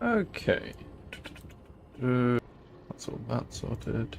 Okay. That's all that sorted.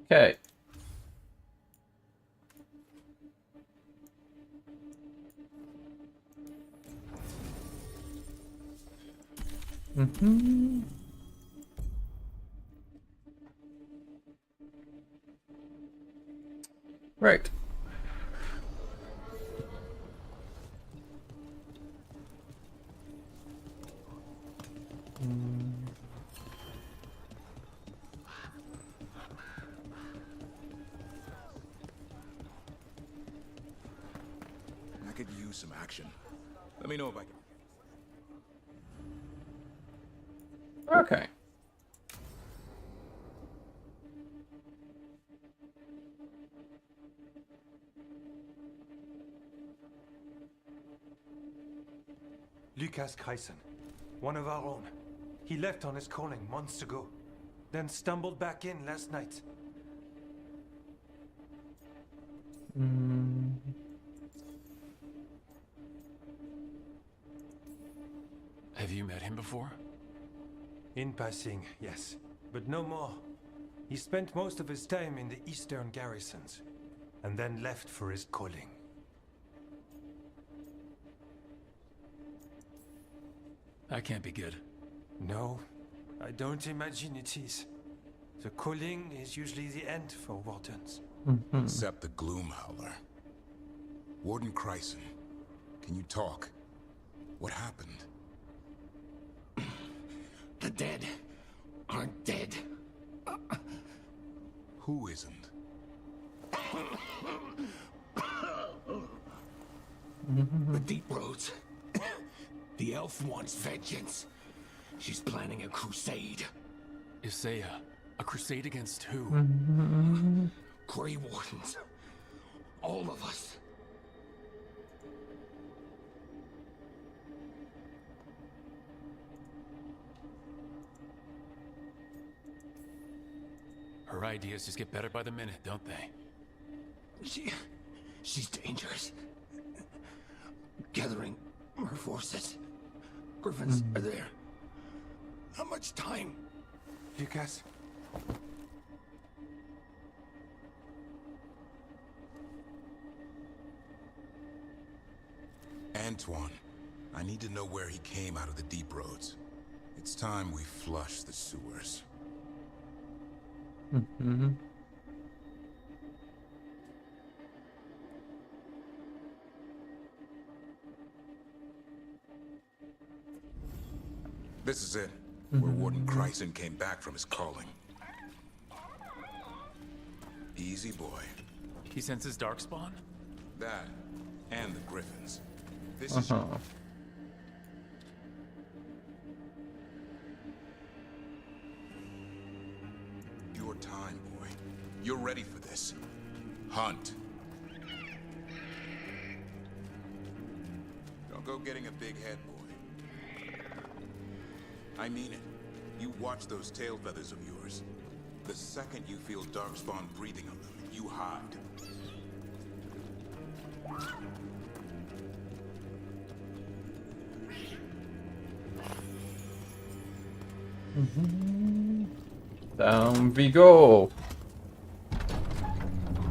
Okay. Right. I could use some action. Let me know if I can. Okay. Lucas Kreisen, one of our own. He left on his calling months ago, then stumbled back in last night. Have you met him before? In passing, yes, but no more. He spent most of his time in the eastern garrisons, and then left for his calling. That can't be good. No, I don't imagine it is. The calling is usually the end for wardens. Except the Gloom Howler. Warden Kreisen, can you talk? What happened? The dead aren't dead. Who isn't? The Deep Roads. The elf wants vengeance. She's planning a crusade. Isaiah, a crusade against who? Grey Wardens. All of us. Her ideas just get better by the minute, don't they? She's dangerous. Gathering her forces. Griffins are there. How much time? Lucas? Antoine, I need to know where he came out of the Deep Roads. It's time we flush the sewers. This is it, where Warden Kreisen came back from his calling. Easy boy. He senses Darkspawn? That, and the Griffins. This is... your time, boy. You're ready for this. Hunt. Don't go getting a big head, boy. I mean it. You watch those tail feathers of yours. The second you feel Darkspawn breathing on them, you hide. Down we go.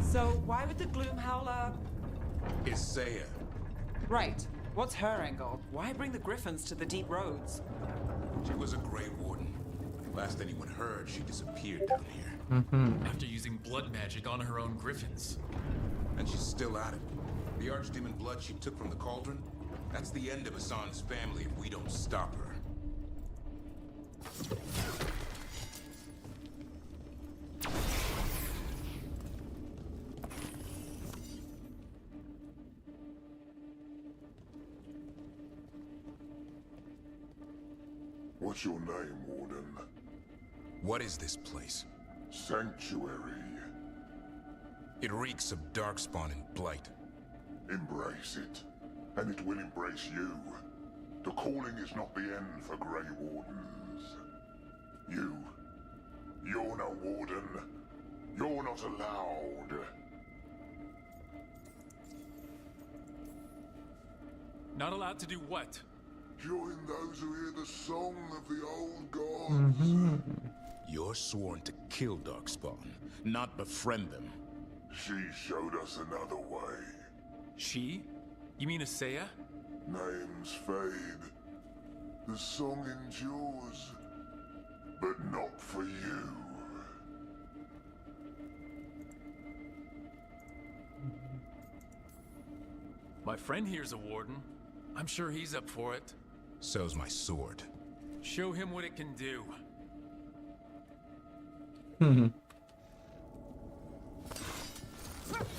So why would the Gloom Howler... Isaiah. Right. What's her angle? Why bring the Griffins to the Deep Roads? She was a Grey Warden. Last anyone heard, she disappeared down here. After using blood magic on her own griffins. And she's still at it. The archdemon blood she took from the cauldron, that's the end of Hassan's family if we don't stop her. What's your name, Warden? What is this place? Sanctuary. It reeks of darkspawn and blight. Embrace it, and it will embrace you. The calling is not the end for Grey Wardens. You're no Warden. You're not allowed. Not allowed to do what? Join those who hear the song of the old gods. You're sworn to kill darkspawn, not befriend them. She showed us another way. She? You mean Isaiah? Names fade. The song endures. But not for you. My friend here's a warden. I'm sure he's up for it. So's my sword. Show him what it can do.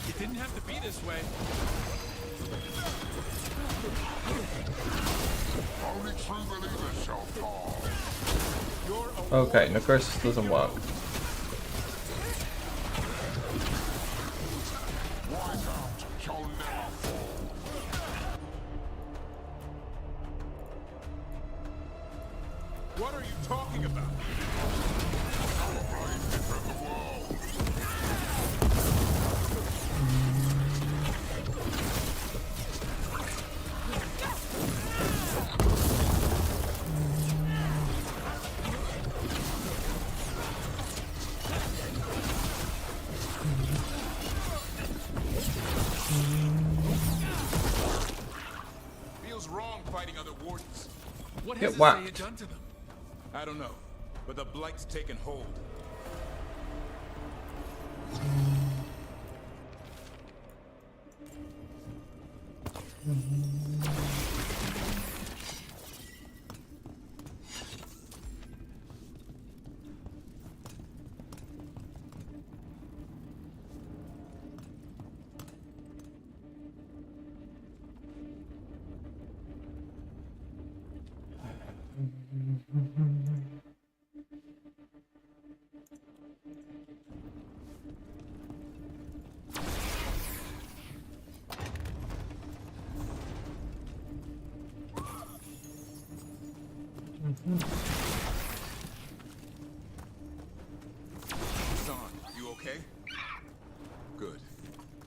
It didn't have to be this way. Only true believers shall fall. Okay, necrosis doesn't work. Whiteout shall never fall. What are you talking about? Feels wrong fighting other wardens. What Get has Isaiah whacked. done to them? I don't know, but the blight's taken hold. Hassan, you okay? Good.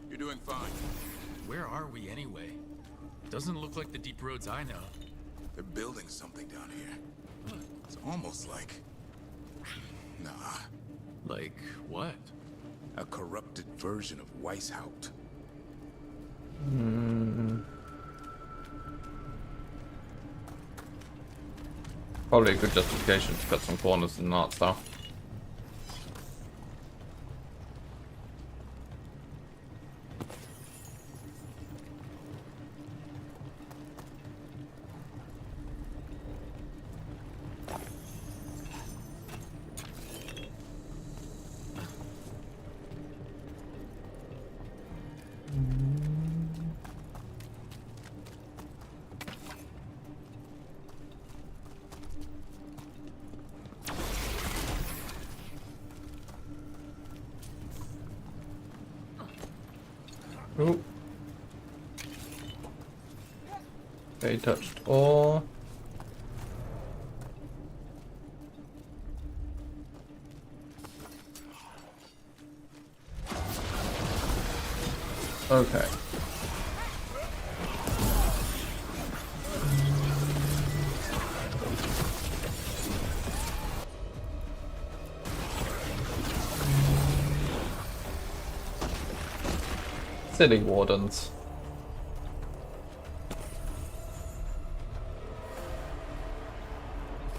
You're doing fine. Where are we anyway? Doesn't look like the deep roads I know. They're building something down here. It's almost like... Nah, Like what? a corrupted version of Weishaupt. Probably a good justification to cut some corners and art style. Oh. They touched all. Okay. Silly wardens.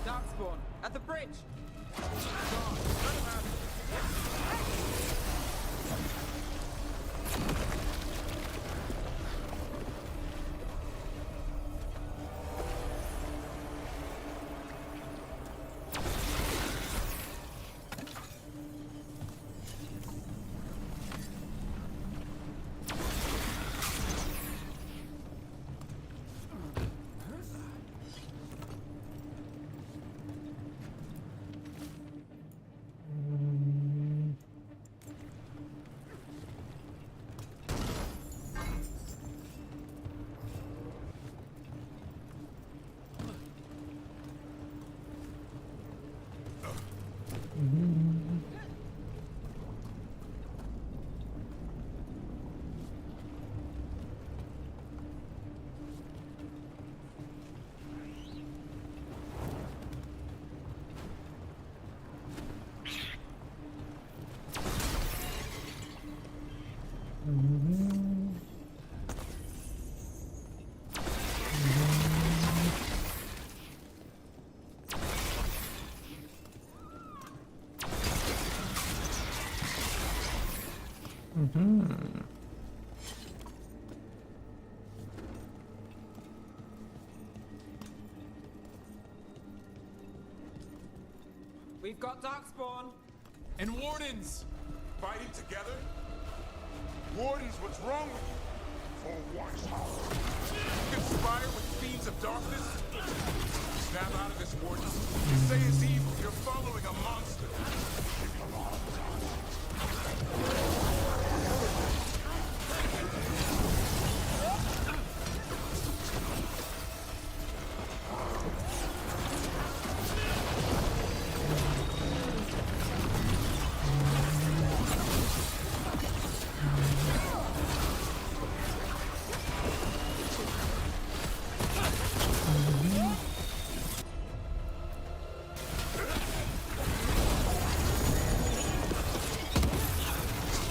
Darkspawn, at the bridge! We've got Darkspawn. And wardens! Fighting together? Wardens, what's wrong with you? For White House. Conspire with fiends of darkness? Snap out of this, Warden. You say it's evil. You're following a monster.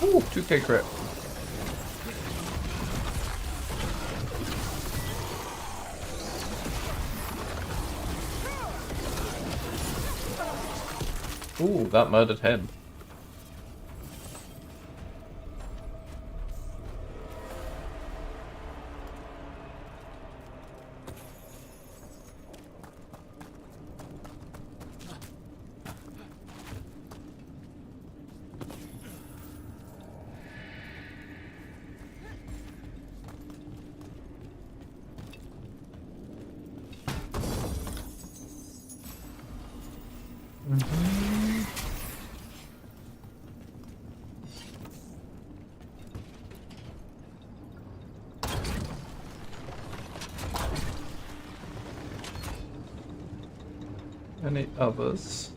Ooh, 2k crit. Ooh, that murdered him. Any others?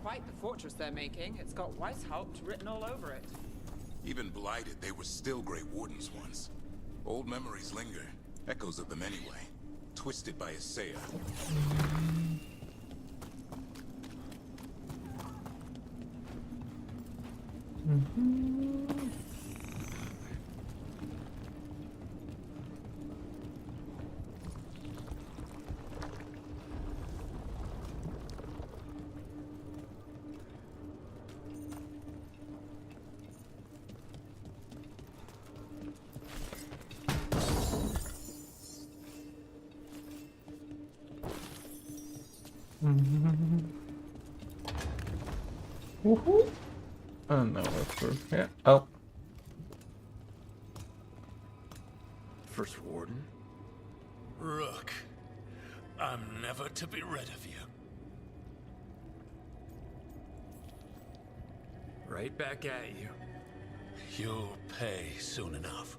Quite the fortress they're making. It's got Weishaupt written all over it. Even blighted, they were still Grey Wardens once. Old memories linger. Echoes of them anyway. Twisted by Isaiah. Woohoo! And now we're through here. Oh. First Warden? Rook, I'm never to be rid of you. Right back at you. You'll pay soon enough.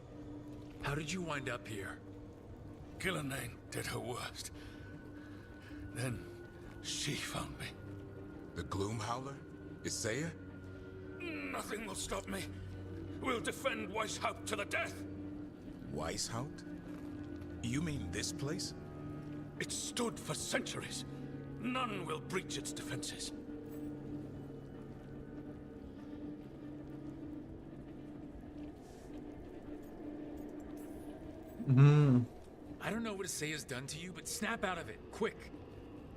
How did you wind up here? Killenane did her worst. Then she found me. The Gloom Howler? Isaiah? Nothing will stop me. We'll defend Weishaupt to the death. Weishaupt? You mean this place? It stood for centuries. None will breach its defenses. I don't know what Isaiah's done to you, but snap out of it, quick.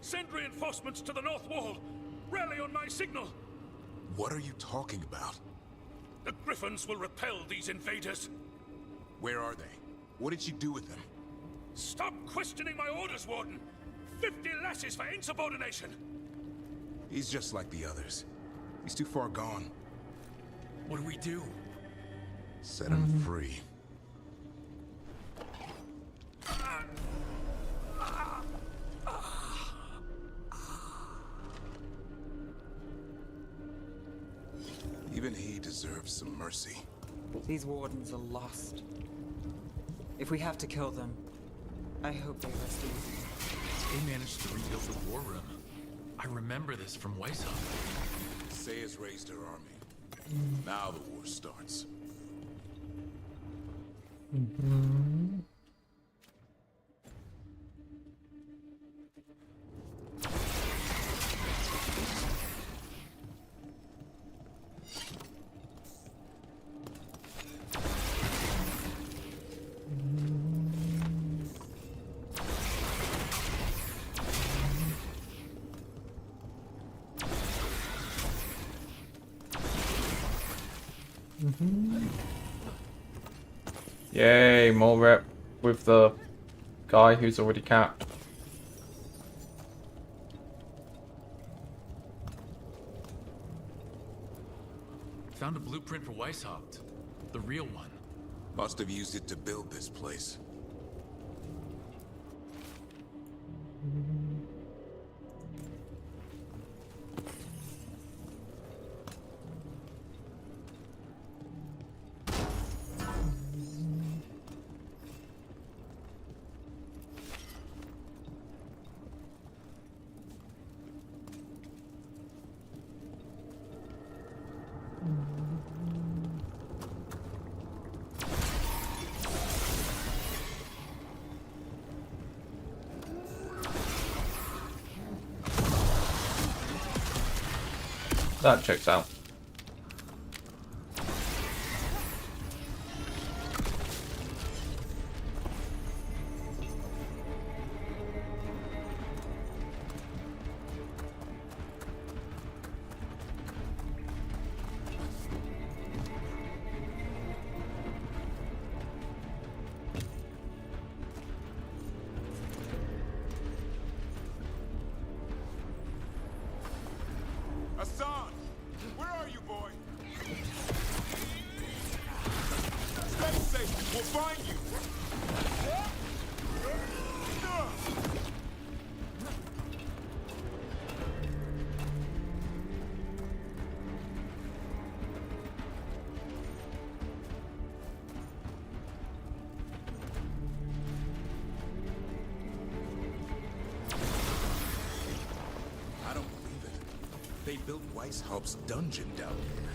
Send reinforcements to the north wall. Rally on my signal. What are you talking about? The Griffins will repel these invaders. Where are they? What did you do with them? Stop questioning my orders, Warden. 50 lashes for insubordination. He's just like the others. He's too far gone. What do we do? Set him free. Even he deserves some mercy. These wardens are lost. If we have to kill them, I hope they rest easy. They managed to rebuild the war room. I remember this from Weishaupt. Sayas raised her army. Now the war starts. Yay, more rep with the guy who's already capped. Found a blueprint for Weishaupt. The real one. Must have used it to build this place. That checks out. Hassan! Where are you, boy? Stay safe. We'll find you. I don't believe it. They built Weishaupt's dungeon down here.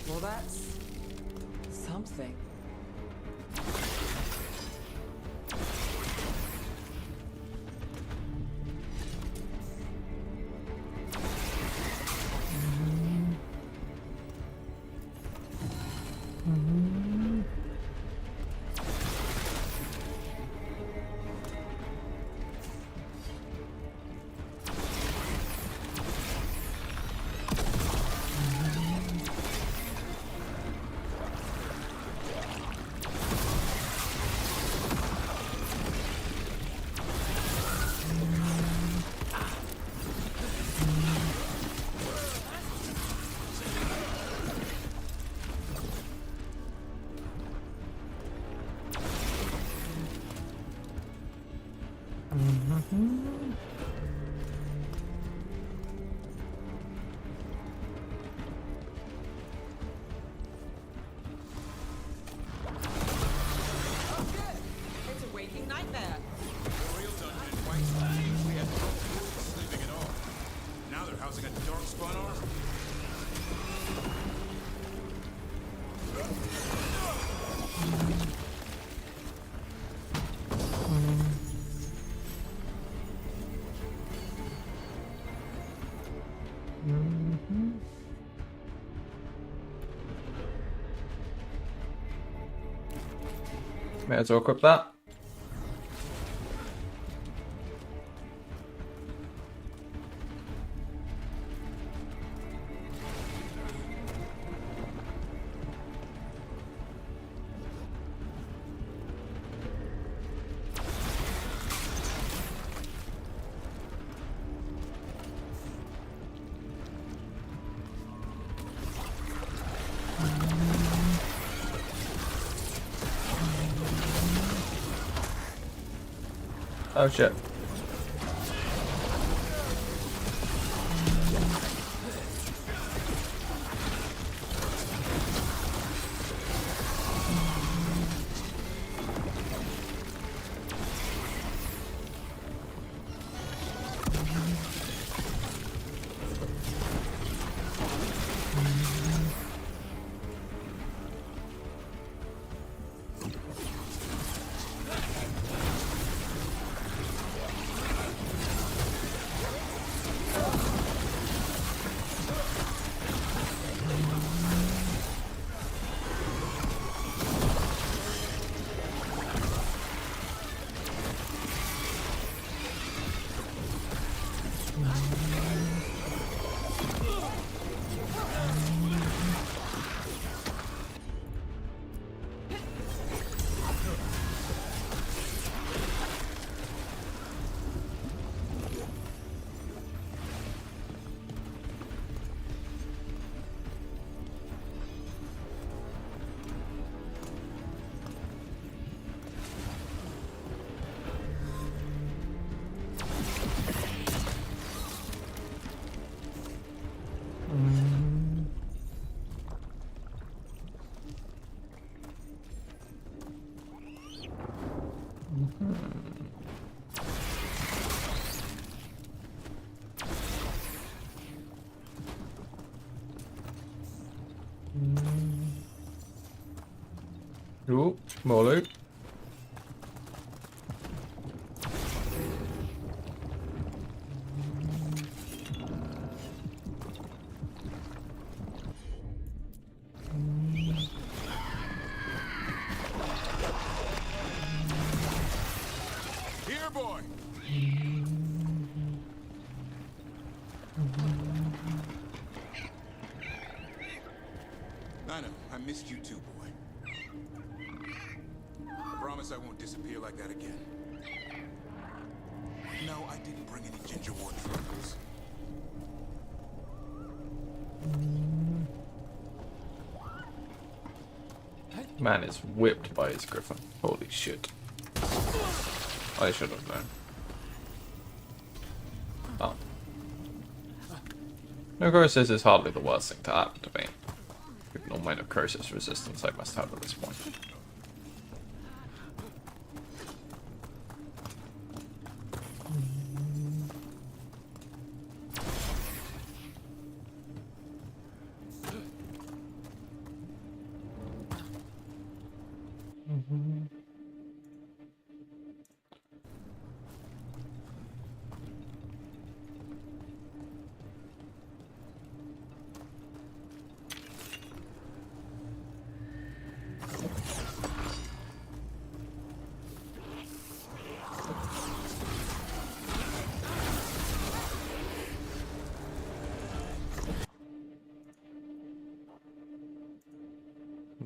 Well, that's something. It's a waking nightmare. The real dungeon in Weishaupt usually had no sleeping at all. Now they're housing a darkspawn army. May as well equip that. Oh shit. Ooh, more loot. Here, boy. I know. I missed you too, boy. I promise I won't disappear like that again. No, I didn't bring any gingerwort freckles. Man is whipped by his griffin. Holy shit. I should have known. Oh. No, curses is hardly the worst thing to happen to me. Given no amount of curses resistance I must have at this point.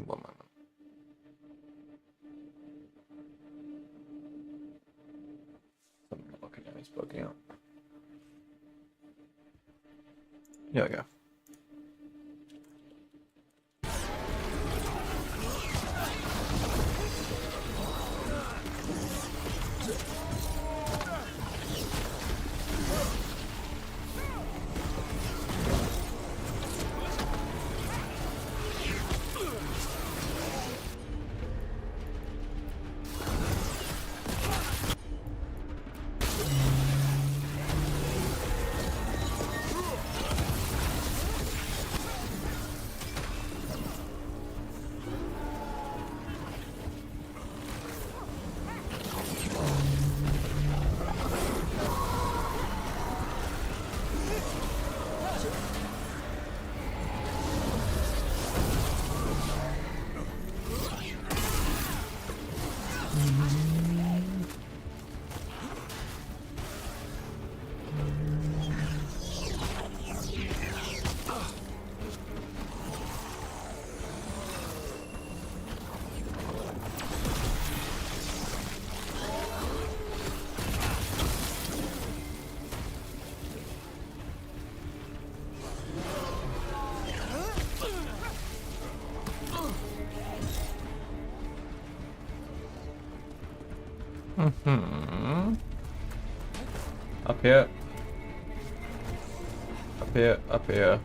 One moment. Something I'm looking at is bugging out. There we go. Up here. Up here, up here.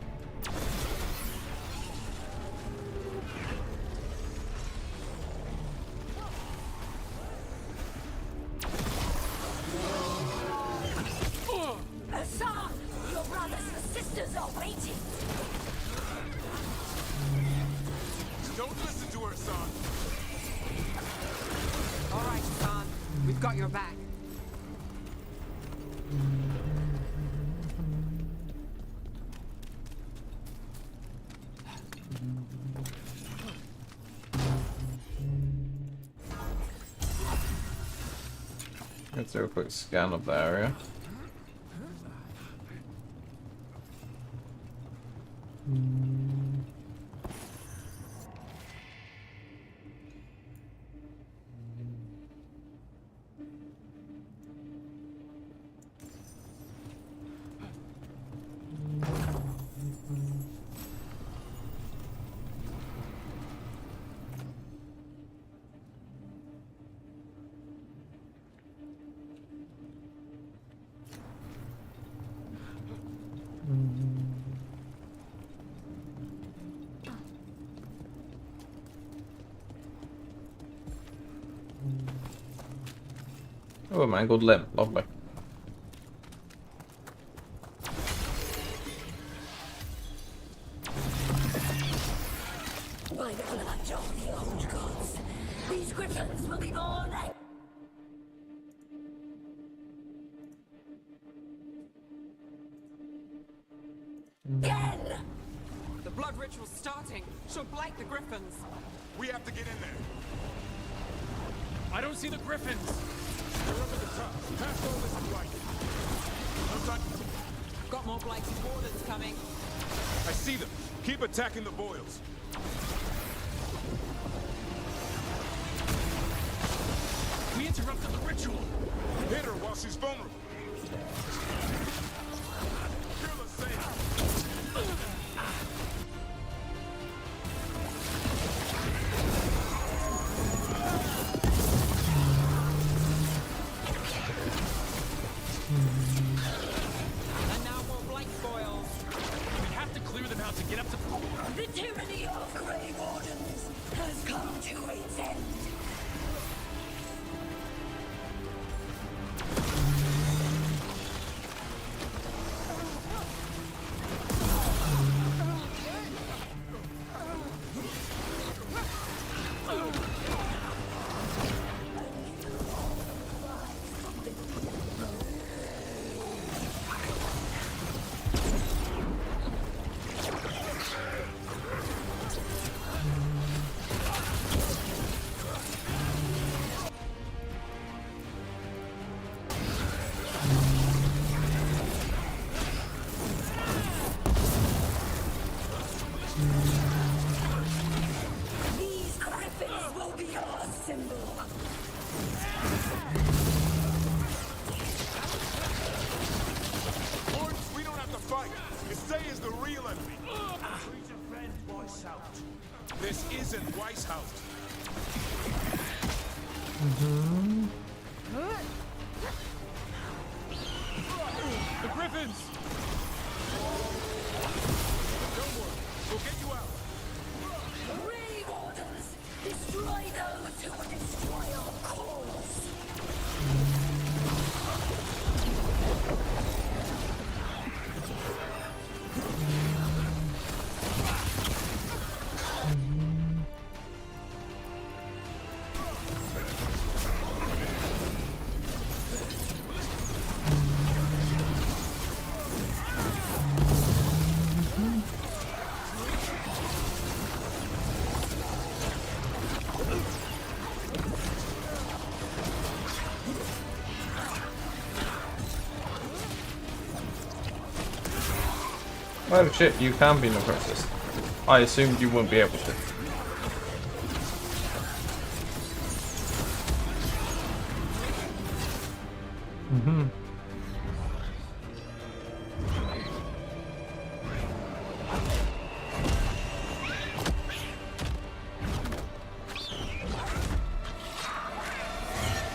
Hassan, your brothers and sisters are waiting. Don't listen to her, son. All right, Hassan. We've got your back. Let's do a quick scan of the area. Oh, a mangled limb. Lovely. By the blood of the old gods, these griffins will be born. Again! The blood ritual's starting. She'll blight the griffins. We have to get in there. I don't see the griffins. They're up at the top. Past all this blight. No time. Got more blighted wardens coming. I see them. Keep attacking the boils. We interrupted the ritual. Hit her while she's vulnerable. Kill her safe. And now more blight boils. We have to clear them out to get up to... The tyranny of Grey Wardens has come to its end. These griffins will be our symbol. Lords, we don't have to fight. Istay is the real enemy. Treat a friend, voice out. This isn't Weishaupt. The griffins! Don't worry. We'll get you out. Grey Wardens, destroy those who would destroy our cause. Oh shit, you can be necrosis. I assumed you wouldn't be able to.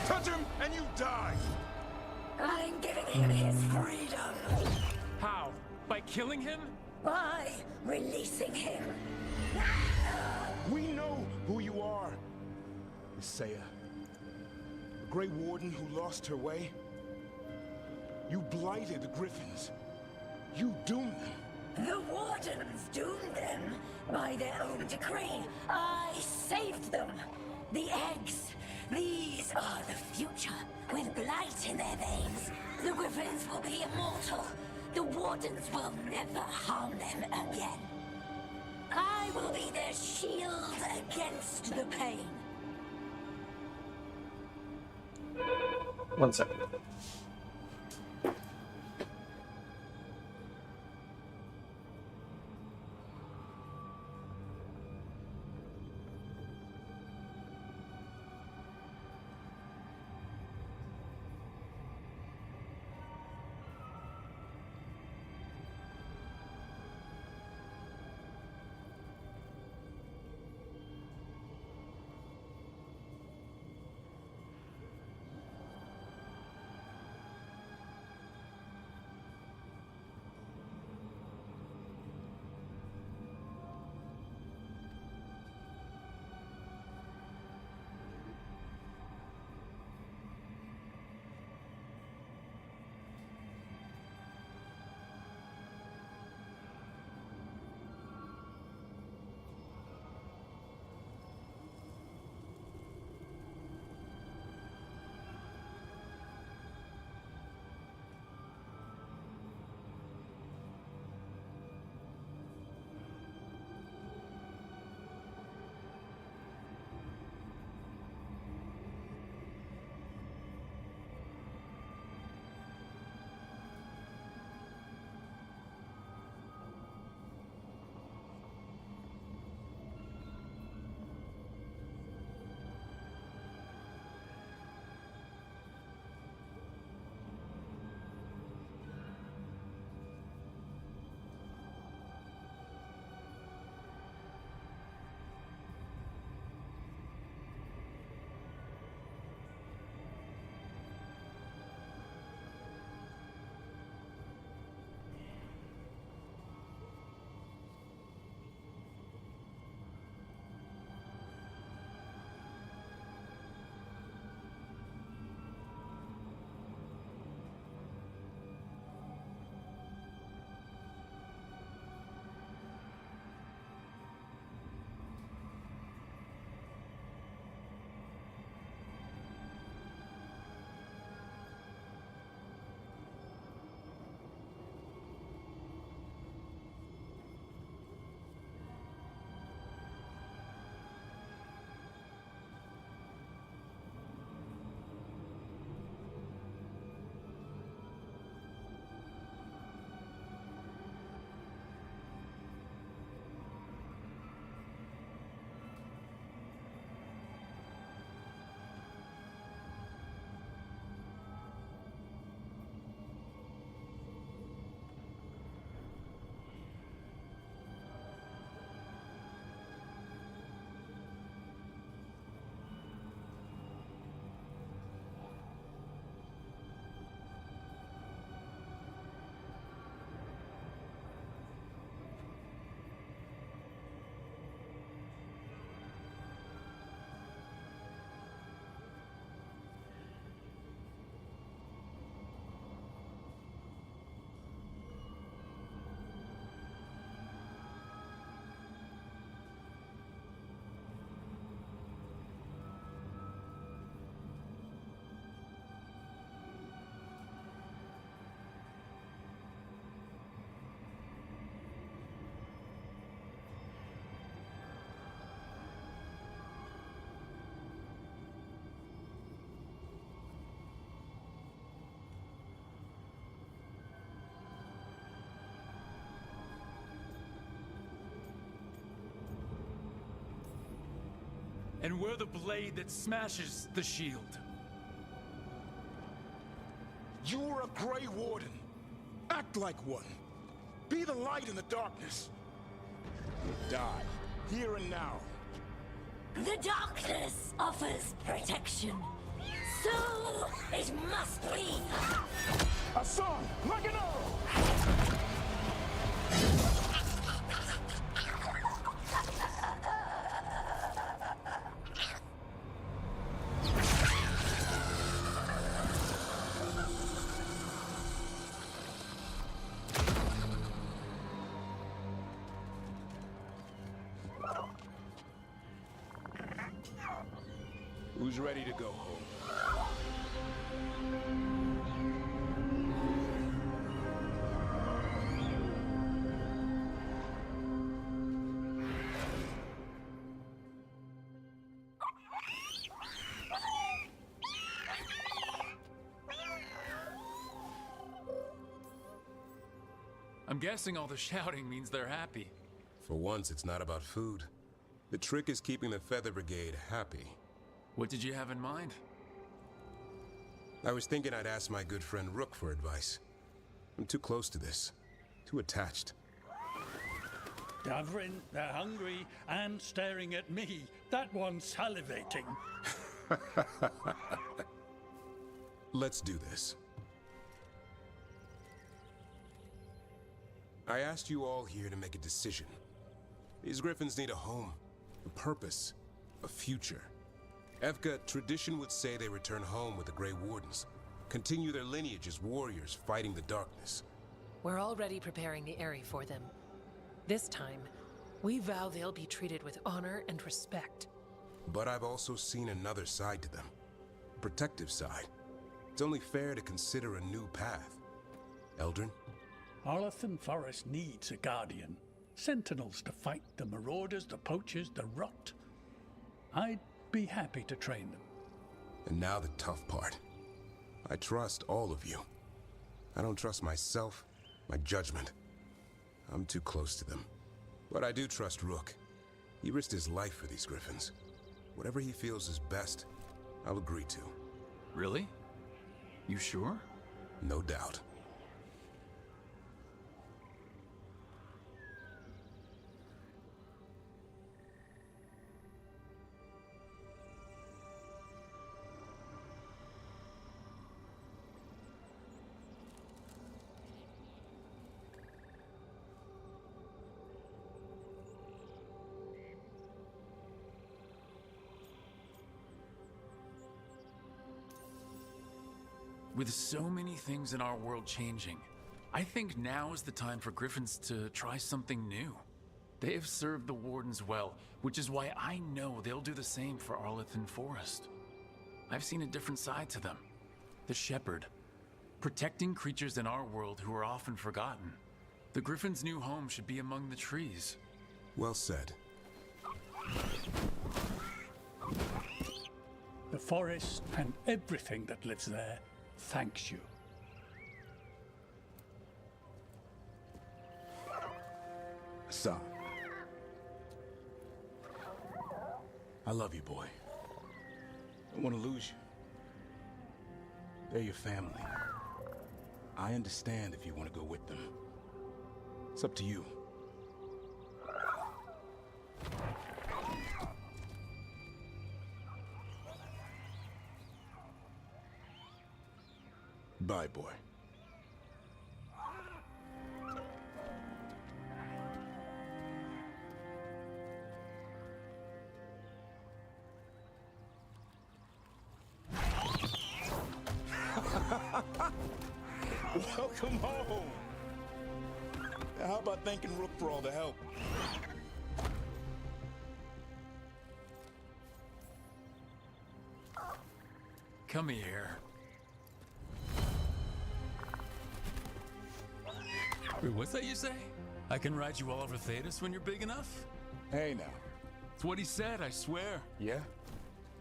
Touch him and you die. I'm giving him his freedom How? By killing him? by releasing him. We know who you are. Isaiah. The Grey Warden who lost her way. You blighted the Griffins. You doomed them. The Wardens doomed them by their own decree. I saved them. The eggs. These are the future. With blight in their veins, the Griffins will be immortal. The Wardens will never harm them again. I will be their shield against the pain. One second. And we're the blade that smashes the shield. You're a Grey Warden. Act like one. Be the light in the darkness. Or die, here and now. The darkness offers protection. So it must be. Hassan, like an arrow! Who's ready to go home? I'm guessing all the shouting means they're happy. For once, it's not about food. The trick is keeping the Feather Brigade happy. What did you have in mind? I was thinking I'd ask my good friend Rook for advice. I'm too close to this. Too attached. Davrin, they're hungry and staring at me. That one's salivating. Let's do this. I asked you all here to make a decision. These griffins need a home, a purpose, a future. Evka, tradition would say they return home with the Grey Wardens, continue their lineage as warriors fighting the darkness. We're already preparing the Eyrie for them. This time, we vow they'll be treated with honor and respect. But I've also seen another side to them. A protective side. It's only fair to consider a new path. Eldrin? Arlathan Forest needs a guardian. Sentinels to fight the marauders, the poachers, the rot. I'd be happy to train them. And now the tough part. I trust all of you. I don't trust myself, my judgment. I'm too close to them. But I do trust Rook. He risked his life for these griffins. Whatever he feels is best, I'll agree to. Really? You sure? No doubt. With so many things in our world changing, I think now is the time for Griffins to try something new. They have served the Wardens well, which is why I know they'll do the same for Arlathan Forest. I've seen a different side to them. The Shepherd, protecting creatures in our world who are often forgotten. The Griffin's new home should be among the trees. Well said. The forest and everything that lives there thanks you. Son. I love you, boy. Don't want to lose you. They're your family. I understand if you want to go with them. It's up to you. Bye, boy. Welcome home. How about thanking Rook for all the help? Come here. Wait, what's that you say? I can ride you all over Thetis when you're big enough? Hey now. It's what he said, I swear. Yeah?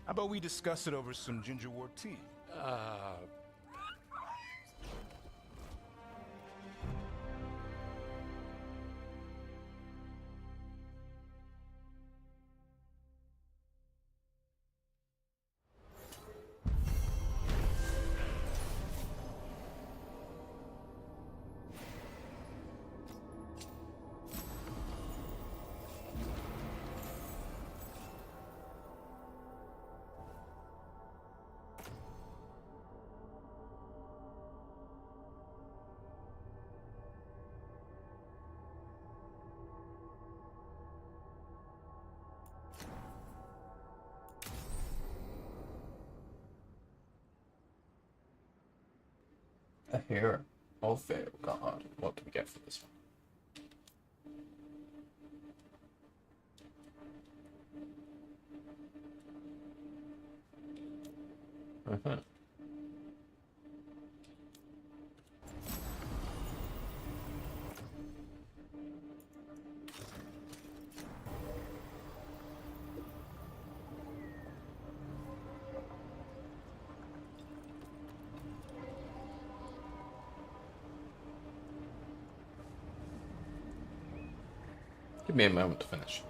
How about we discuss it over some ginger wort tea? Here. Unveil. God, what do we get for this one? Mm-hmm. Give me a moment to finish.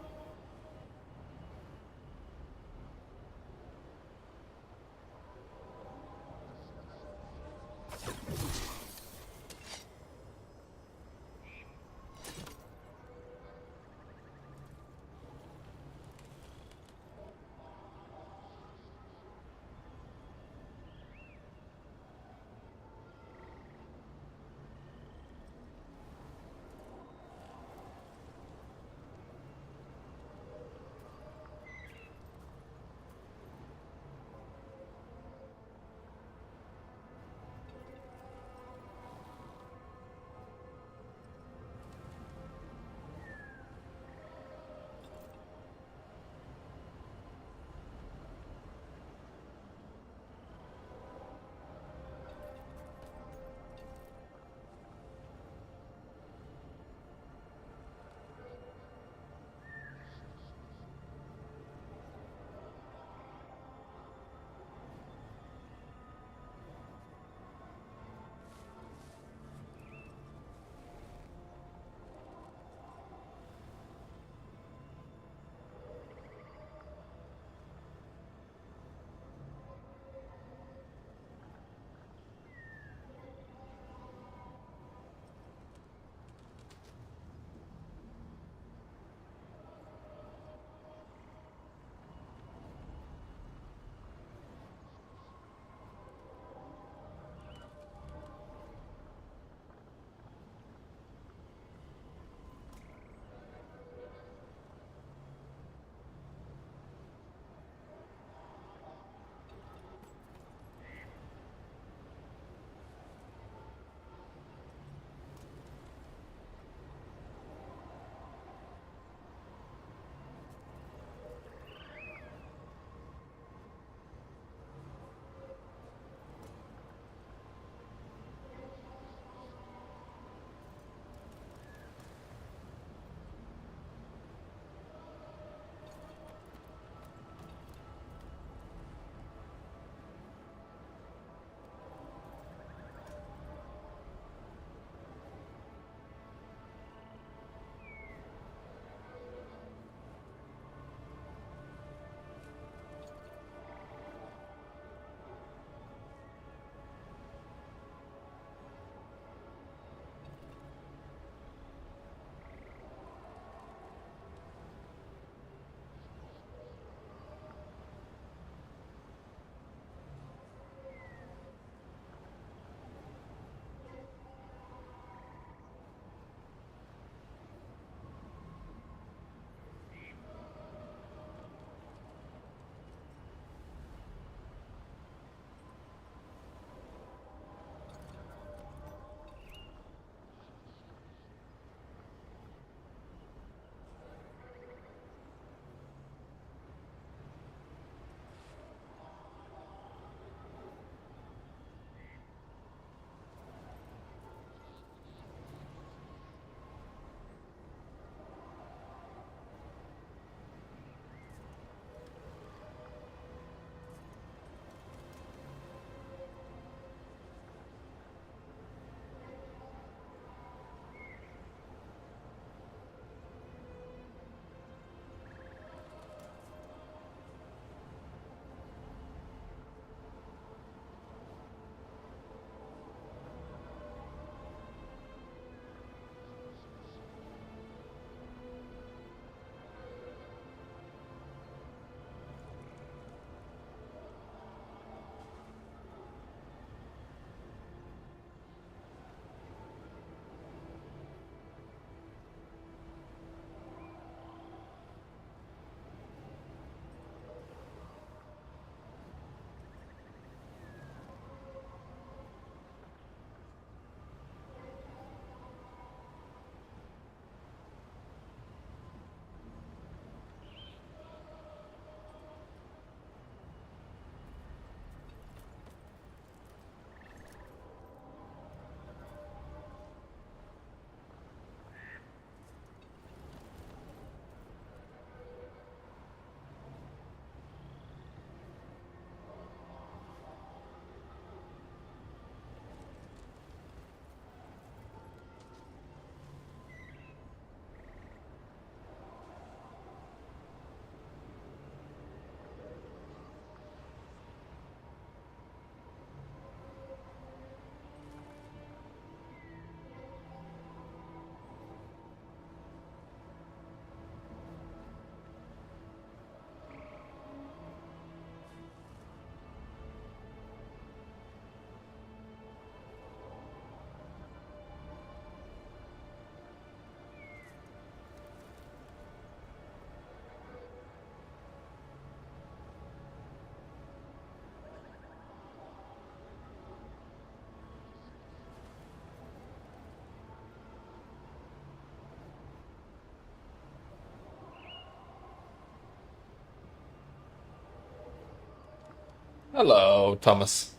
Hello, Thomas.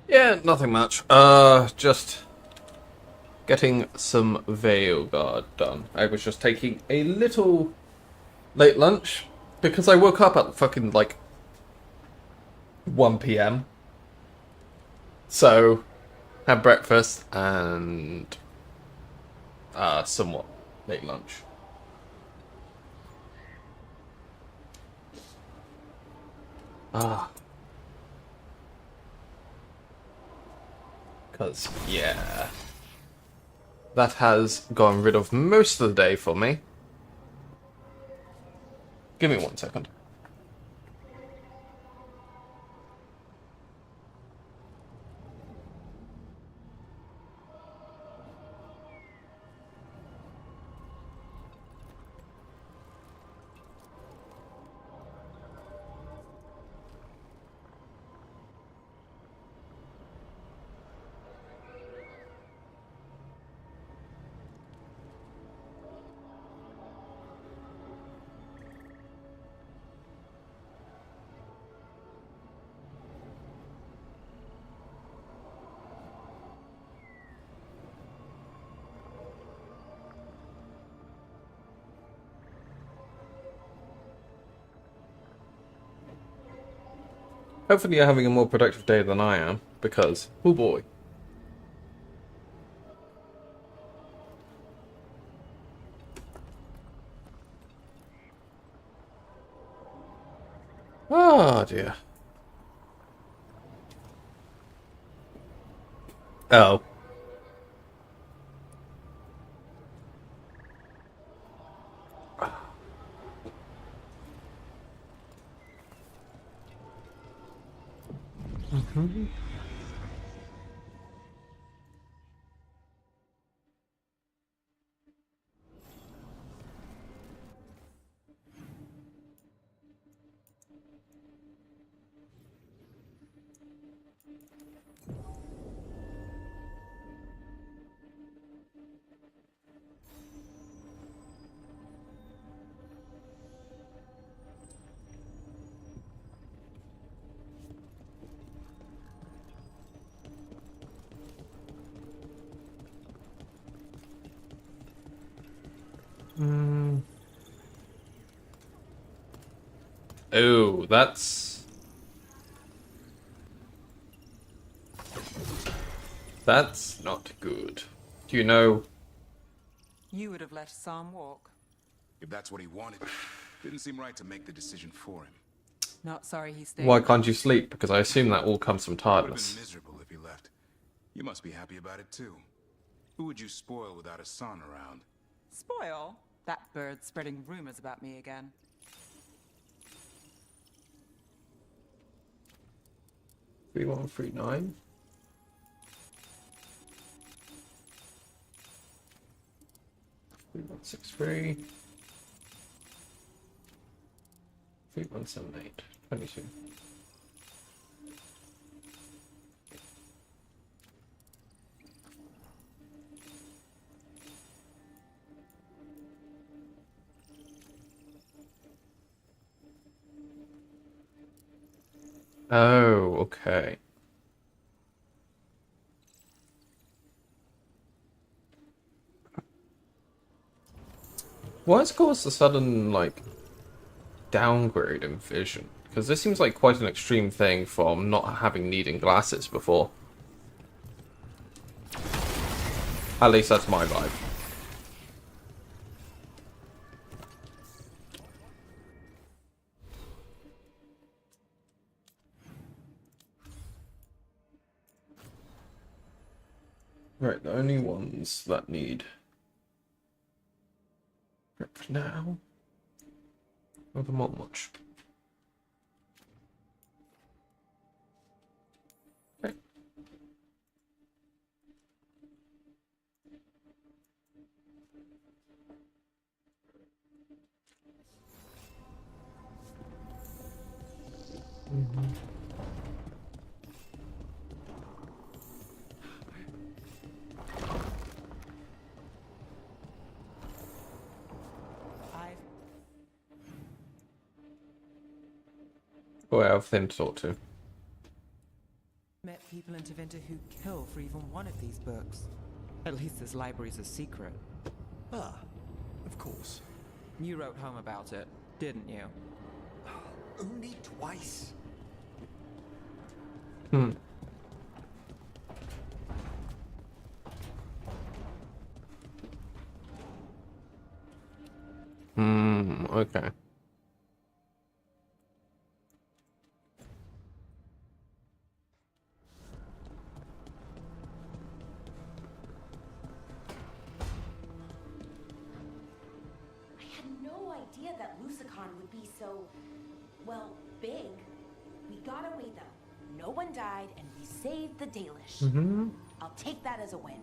Yeah, nothing much. Just getting some Veil Guard done. I was just taking a little late lunch because I woke up at fucking like 1 p.m. So had breakfast and somewhat late lunch. Because, yeah, that has gotten rid of most of the day for me. Give me 1 second. Hopefully you're having a more productive day than I am, because, oh boy. Oh dear. Oh. Oh, that's not good. Do you know? You would have let Sam walk. If that's what he wanted, didn't seem right to make the decision for him. Not sorry he stayed. Why can't you sleep? Because I assume that all comes from Would have tiredness. been miserable if he left. You must be happy about it too. Who would you spoil without a son around? Spoil? That bird's spreading rumors about me again. 3139. Three 163. 3178. 22. Oh, okay. What's caused the sudden, like, downgrade in vision? Because this seems like quite an extreme thing from not having needing glasses before. At least that's my vibe. Right, the only ones that need prep now are the Mod Watch. Okay. Oh, I have them to talk to. Met people in Tevinter who kill for even one of these books. At least this library's a secret. Ah, of course. You wrote home about it, didn't you? Only twice. Hmm. Okay. I had no idea that Lucicon would be so, well, big. We got away though. No one died and we saved the Dalish. Mm-hmm. I'll take that as a win.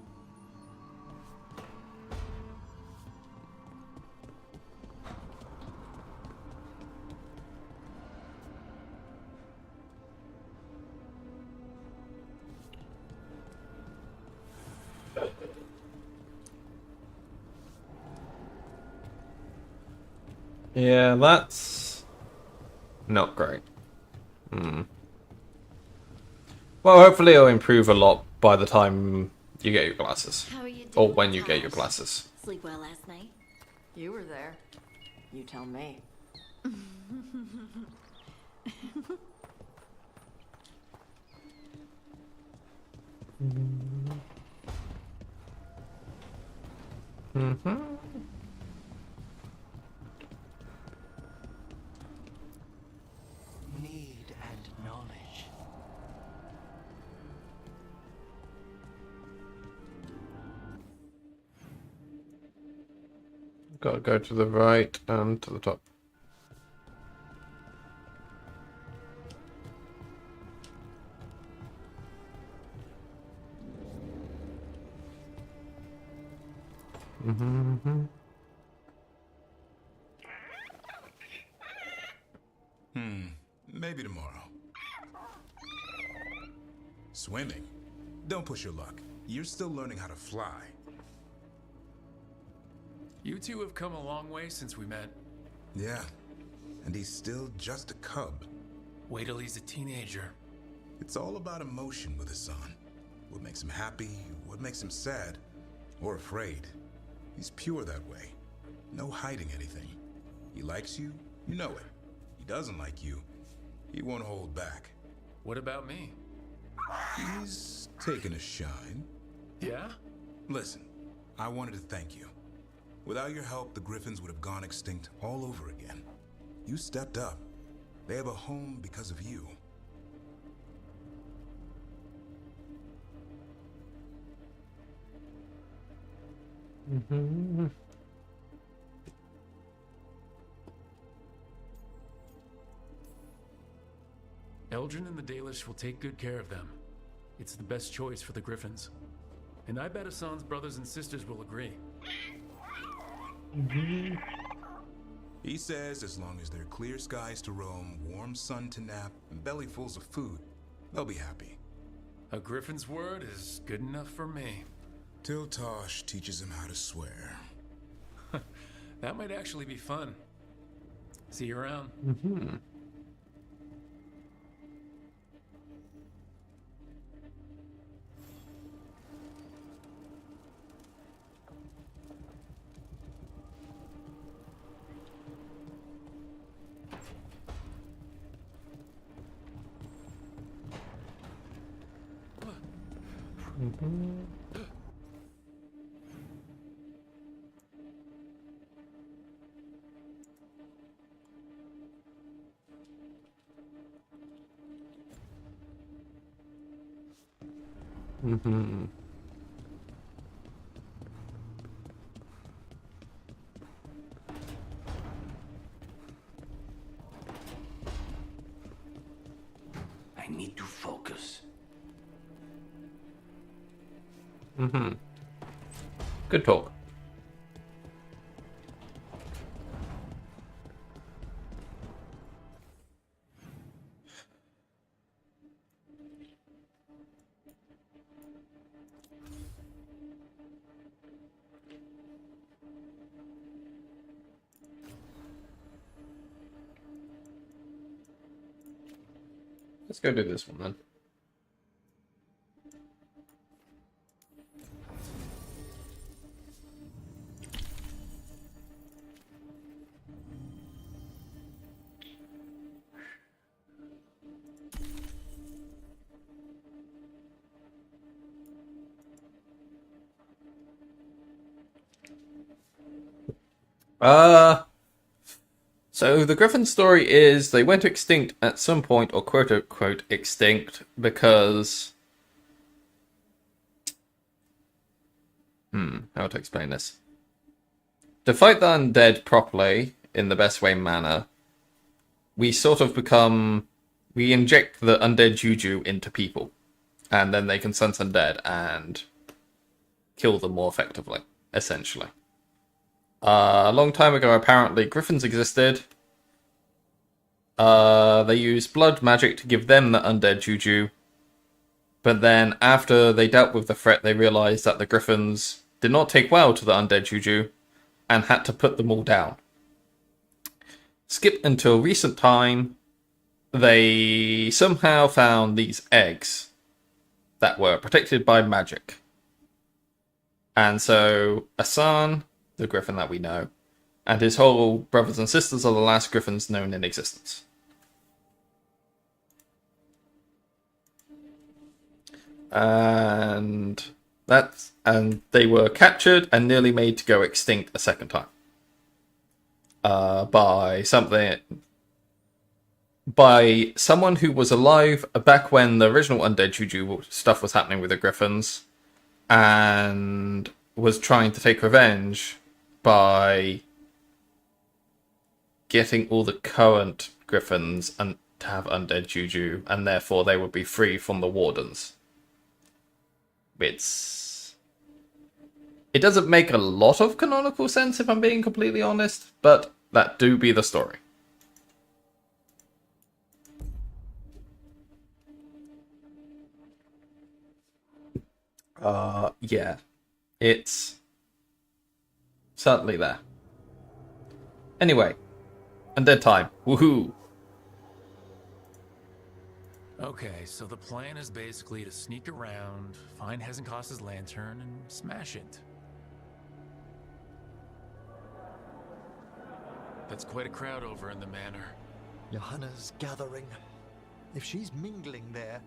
Yeah, that's not great. Hmm. Well, hopefully it'll improve a lot by the time you get your glasses. How are you Or doing, when you get your Tash? glasses. Sleep well last night? You were there. You tell me. Mm-hmm. Need and knowledge. Gotta go to the right and to the top. Mm-hmm. Maybe tomorrow. Swimming? Don't push your luck. You're still learning how to fly. You two have come a long way since we met. Yeah, and he's still just a cub. Wait till he's a teenager. It's all about emotion with his son. What makes him happy, what makes him sad, or afraid. He's pure that way. No hiding anything. He likes you, you know it. He doesn't like you, he won't hold back. What about me? He's taken a shine. Yeah? Listen, I wanted to thank you. Without your help, the Griffins would have gone extinct all over again. You stepped up. They have a home because of you. Mm-hmm. Eldrin and the Dalish will take good care of them. It's the best choice for the Griffins. And I bet Hassan's brothers and sisters will agree. Mm-hmm. He says as long as there are clear skies to roam, warm sun to nap, and bellyfuls of food, they'll be happy. A Griffin's word is good enough for me. Till Tosh teaches him how to swear. That might actually be fun. See you around. Mm-hmm. Mm-hmm. Mm-hmm. Mm-hmm. Good talk. Let's go do this one then. So the Griffin story is they went extinct at some point, or quote unquote extinct, because how to explain this? To fight the undead properly, in the best way manner, we inject the undead juju into people. And then they can sense undead and kill them more effectively, essentially. A long time ago, apparently, griffins existed. They used blood magic to give them the undead juju. But then, after they dealt with the threat, they realized that the griffins did not take well to the undead juju and had to put them all down. Skip until recent time, they somehow found these eggs that were protected by magic. And so, Asan, the griffin that we know, and his whole brothers and sisters are the last griffins known in existence. And they were captured and nearly made to go extinct a second time. By someone who was alive back when the original undead juju stuff was happening with the griffins, and was trying to take revenge by getting all the current griffins and to have undead juju, and therefore they would be free from the wardens. It doesn't make a lot of canonical sense, if I'm being completely honest, but that do be the story. Yeah. It's certainly there. Anyway, undead time. Woohoo! Okay, so the plan is basically to sneak around, find Hezenkos's lantern, and smash it. That's quite a crowd over in the manor. Johanna's gathering. If she's mingling there,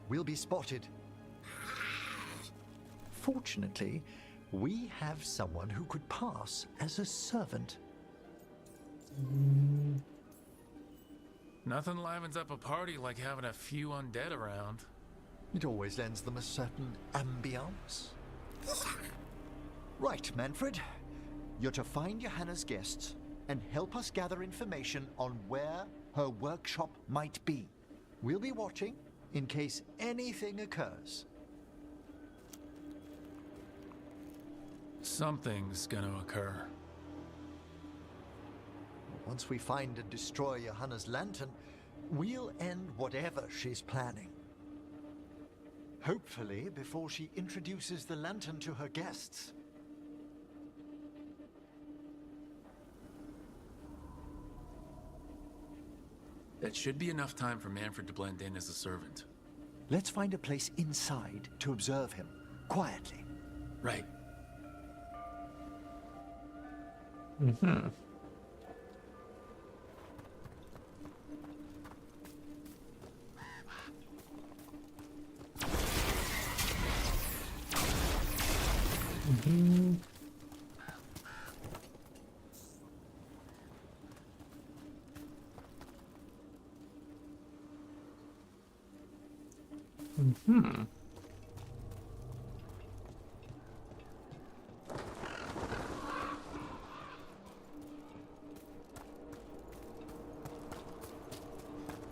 we'll be spotted. Fortunately, we have someone who could pass as a servant. Nothing livens up a party like having a few undead around. It always lends them a certain ambiance. Right, Manfred. You're to find Johanna's guests and help us gather information on where her workshop might be. We'll be watching in case anything occurs. Something's gonna occur. Once we find and destroy Johanna's lantern, we'll end whatever she's planning. Hopefully before she introduces the lantern to her guests. That should be enough time for Manfred to blend in as a servant. Let's find a place inside to observe him, quietly. Right. Mm-hmm. Mm-hmm. Mm-hmm.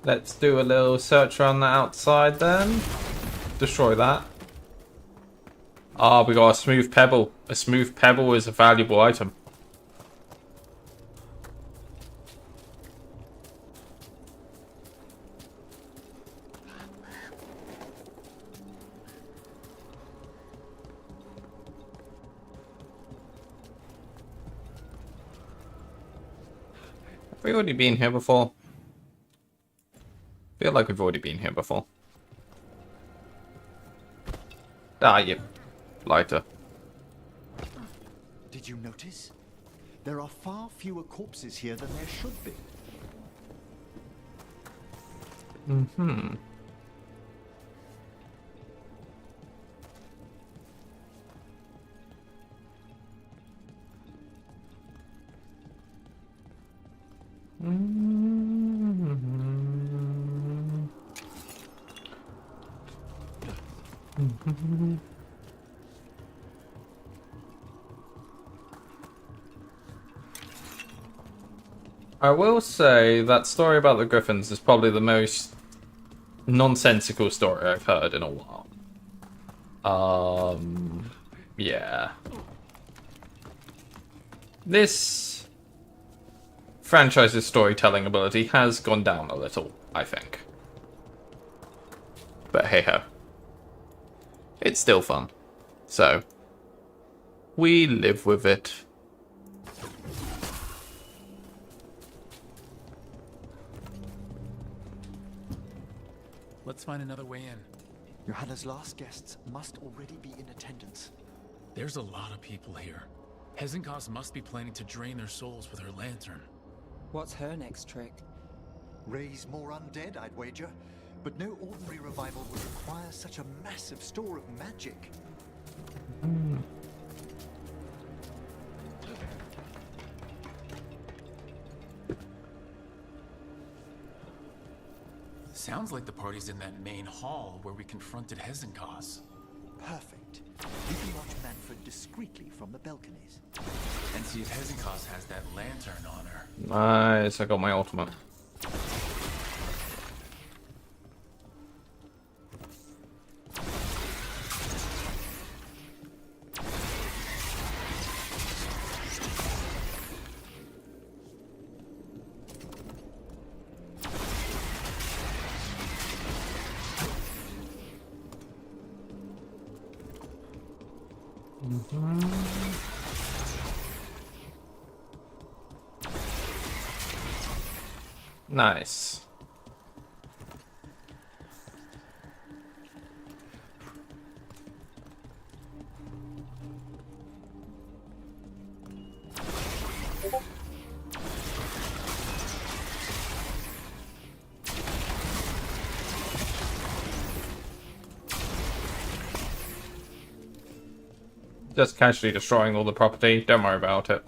Let's do a little search around the outside then. Destroy that. Ah, we got a smooth pebble. A smooth pebble is a valuable item. Have we already been here before? Feel like we've already been here before. Ah, you lighter. Did you notice? There are far fewer corpses here than there should be. Mm-hmm. I will say that story about the Griffins is probably the most nonsensical story I've heard in a while. Yeah. This franchise's storytelling ability has gone down a little, I think. But hey ho. It's still fun. So, we live with it. Let's find another way in. Johanna's last guests must already be in attendance. There's a lot of people here. Hezenkos must be planning to drain their souls with her lantern. What's her next trick? Raise more undead, I'd wager. But no ordinary revival would require such a massive store of magic. Sounds like the party's in that main hall where we confronted Hezenkos. Perfect. You can watch Manfred discreetly from the balconies. And see if Hezenkos has that lantern on her. Nice, I got my ultimate. Nice. Just casually destroying all the property, don't worry about it.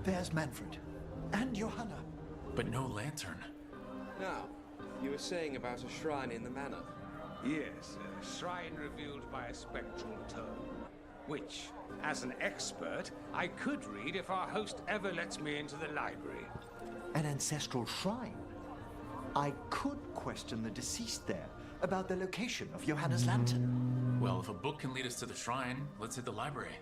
There's Manfred. And Johanna. But no lantern. Now, you were saying about a shrine in the manor. Yes, a shrine revealed by a spectral tome, which, as an expert, I could read if our host ever lets me into the library. An ancestral shrine? I could question the deceased there about the location of Johanna's lantern. Well, if a book can lead us to the shrine, let's hit the library.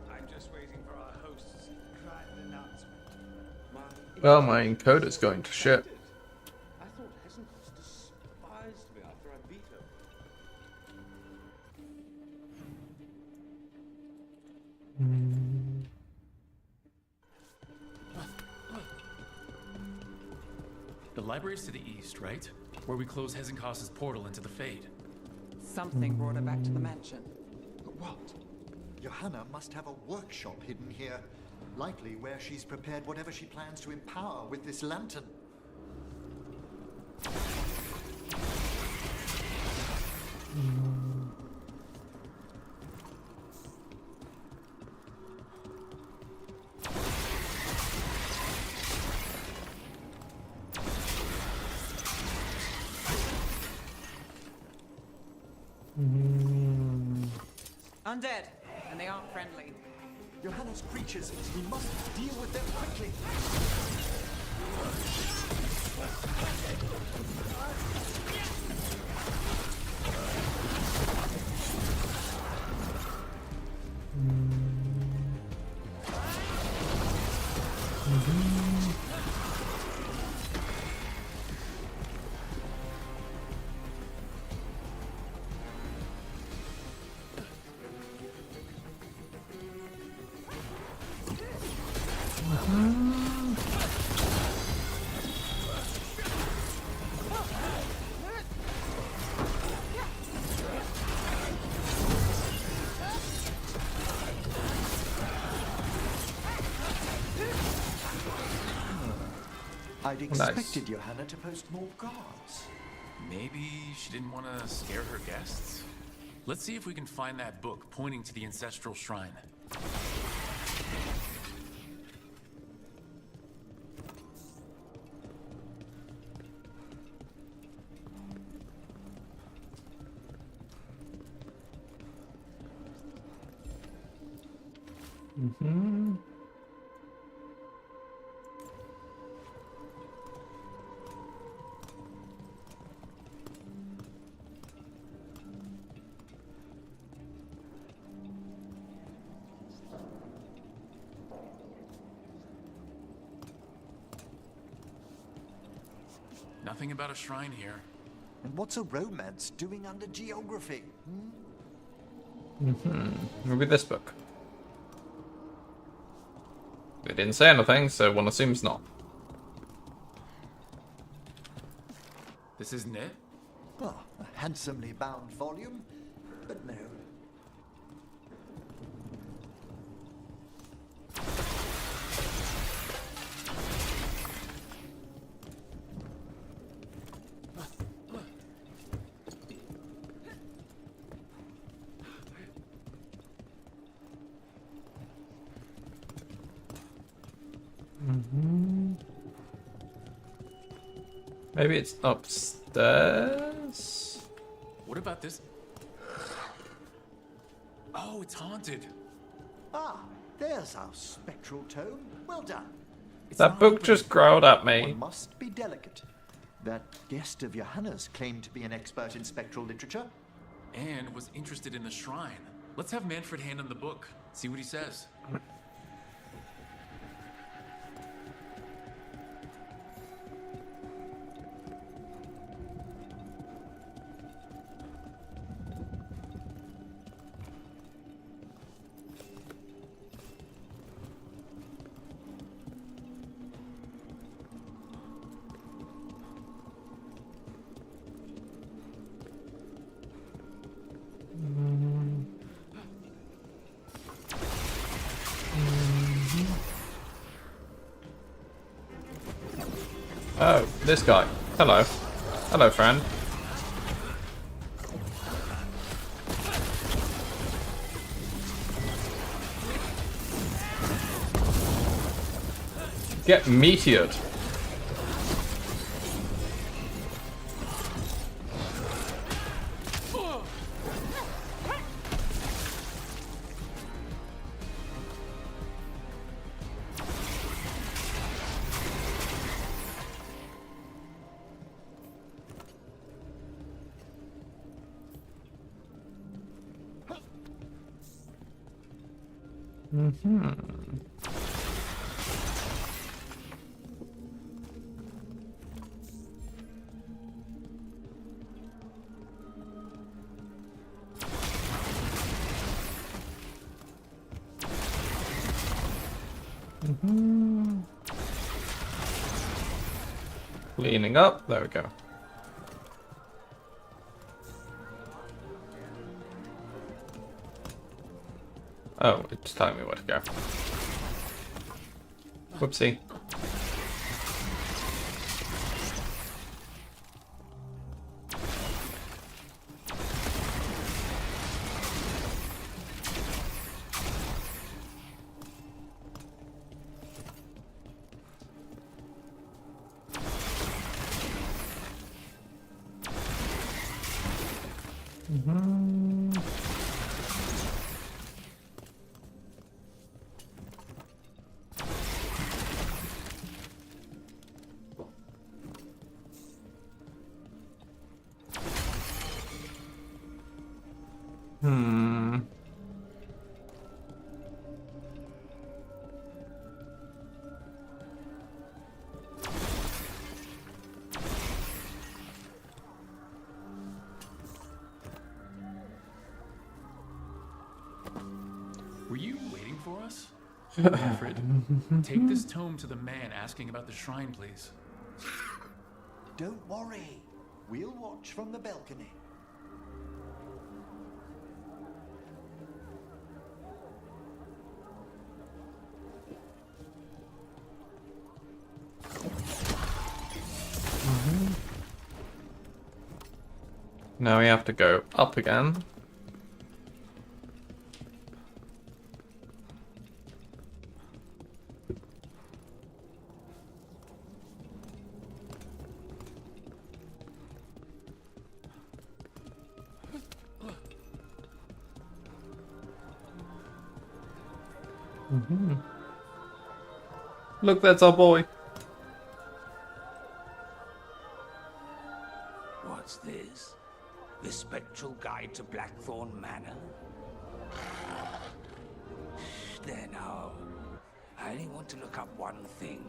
I'm just waiting for our host's grand announcement. Well, my encoder's going to shit. I thought Hezenkos despised me after I beat her. The library's to the east, right? Where we close Hezenkos' portal into the Fade. Something brought her back to the mansion. But what? Johanna must have a workshop hidden here. Likely where she's prepared whatever she plans to empower with this lantern. Undead, and they aren't friendly. Johanna's creatures, we must deal with them quickly. I'd expected Johanna to post more guards. Maybe she didn't want to scare her guests? Let's see if we can find that book pointing to the ancestral shrine. Nothing about a shrine here. And what's a romance doing under geography? Maybe this book. They didn't say anything, so one assumes not. This isn't it? Well, a handsomely bound volume, but no. Maybe it's upstairs? What about this? Oh, it's haunted. Ah, there's our spectral tome. Well done. That book just growled at me. One must be delicate. That guest of Johanna's claimed to be an expert in spectral literature. And was interested in the shrine. Let's have Manfred hand him the book. See what he says. Oh, this guy. Hello. Hello, friend. Get meteored. Leaning up. There we go. Oh, it's telling me where to go. Whoopsie. Manfred, take this tome to the man asking about the shrine, please. Don't worry. We'll watch from the balcony. Now we have to go up again. Look, that's our boy. What's this? The Spectral Guide to Blackthorn Manor? There now. I only want to look up one thing.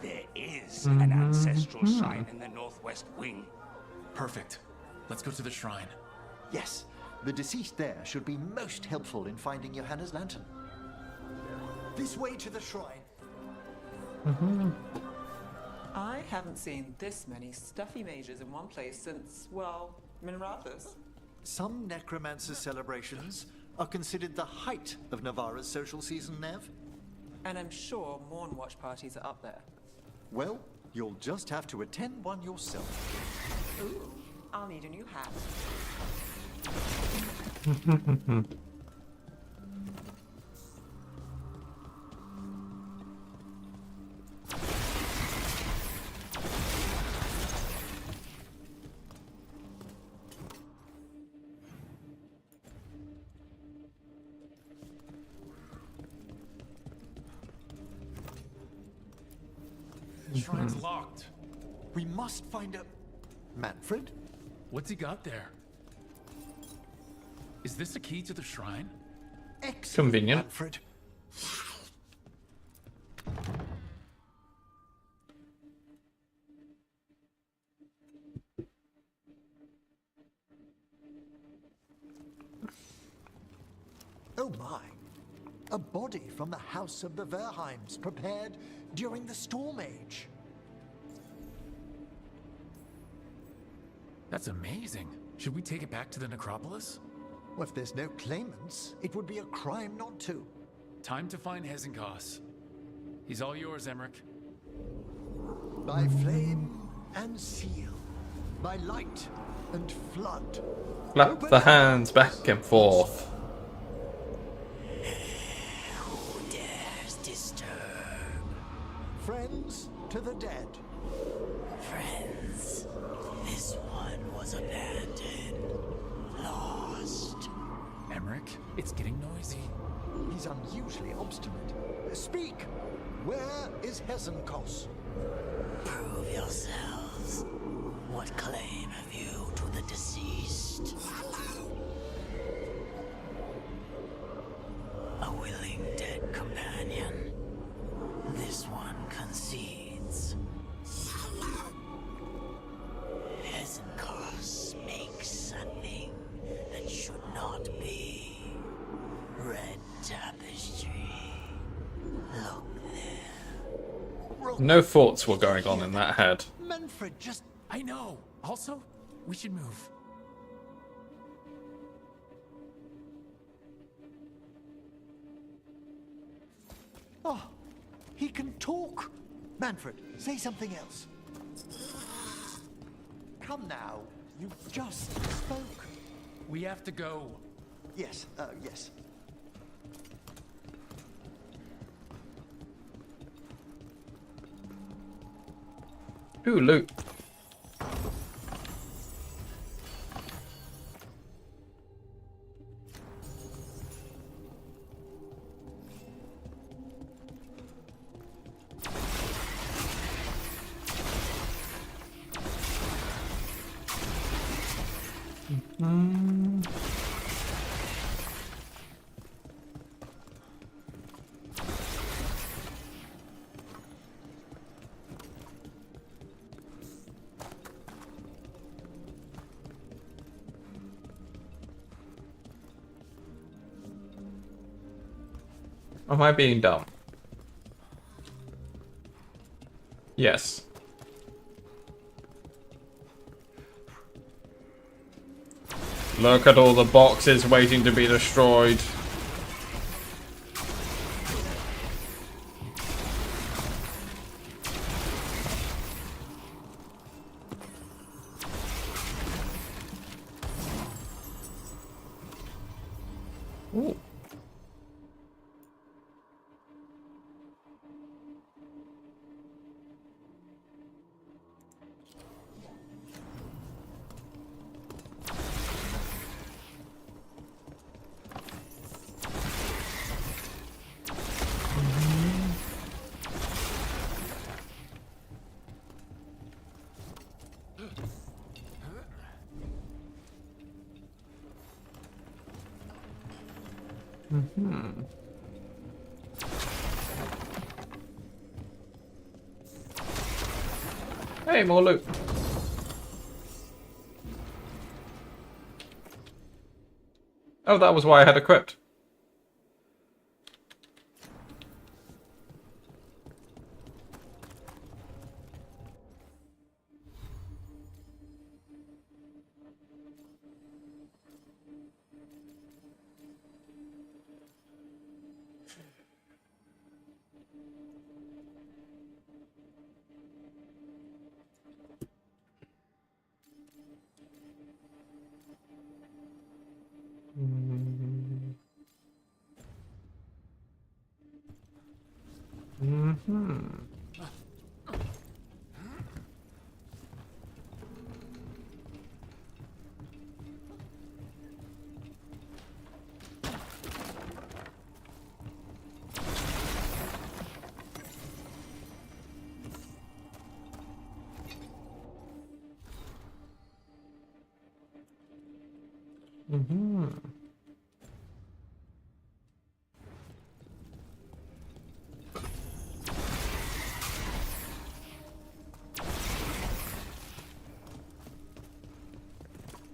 There is an ancestral shrine in the northwest wing. Perfect. Let's go to the shrine. Yes, the deceased there should be most helpful in finding Johanna's lantern. This way to the shrine. I haven't seen this many stuffy mages in one place since, well, Minrathus. Some necromancer celebrations are considered the height of Navarra's social season, Nev. And I'm sure Morn Watch parties are up there. Well, you'll just have to attend one yourself. Ooh, I'll need a new hat. The shrine's locked. We must find a... Manfred? What's he got there? Is this a key to the shrine? Excellent, Convenient. Manfred. Oh my. A body from the house of the Verheims, prepared during the Storm Age. That's amazing. Should we take it back to the necropolis? Well, if there's no claimants, it would be a crime not to. Time to find Hezenkos. He's all yours, Emmerich. By flame and seal, by light and flood. Clap the hands back and forth. Who dares disturb? Friends to the dead. Friends, this one was abandoned, lost. Emmerich, it's getting noisy. He's unusually obstinate. Speak! Where is Hezenkos? Prove yourselves. What claim have you to the deceased? A willing dead companion. This one concedes. Hezenkos makes something that should not be. Red tapestry. Look there. No thoughts were going on in that head. Manfred, just... I know. Also, we should move. Oh, he can talk. Manfred, say something else. Come now, you just spoke. We have to go. Yes, yes. Ooh, loot. Am I being dumb? Yes. Look at all the boxes waiting to be destroyed. Ooh. Mm-hmm. Hey, more loot. Oh, that was why I had equipped. Mm-hmm. Mm-hmm.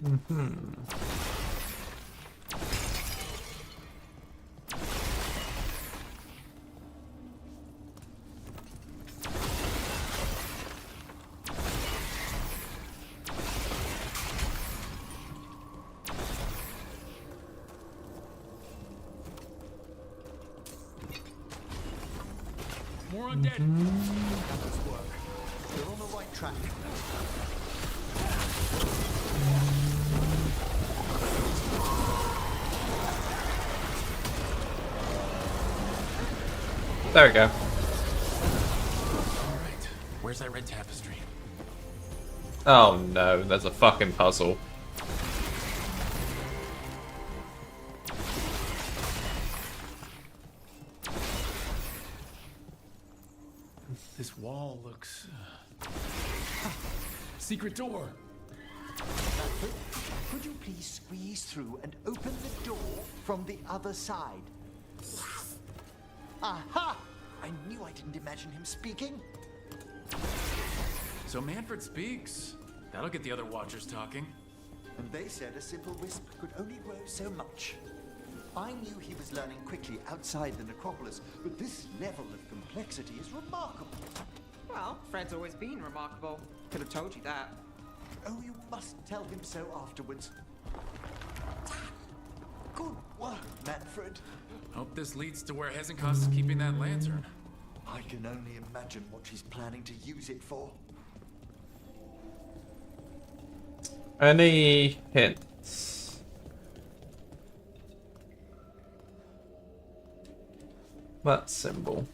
Mm-hmm. More undead. Nice work. You're on the right track. There we go. Alright, where's that red tapestry? Oh no, there's a fucking puzzle. This wall looks... Secret door! Could you please squeeze through and open the door from the other side? Aha! I knew I didn't imagine him speaking. So Manfred speaks. That'll get the other Watchers talking. And they said a simple wisp could only grow so much. I knew he was learning quickly outside the necropolis, but this level of complexity is remarkable. Well, Fred's always been remarkable. Could have told you that. Oh, you must tell him so afterwards. Good work, Manfred. Hope this leads to where Hezekiah is keeping that lantern. I can only imagine what she's planning to use it for. Any hints? That symbol.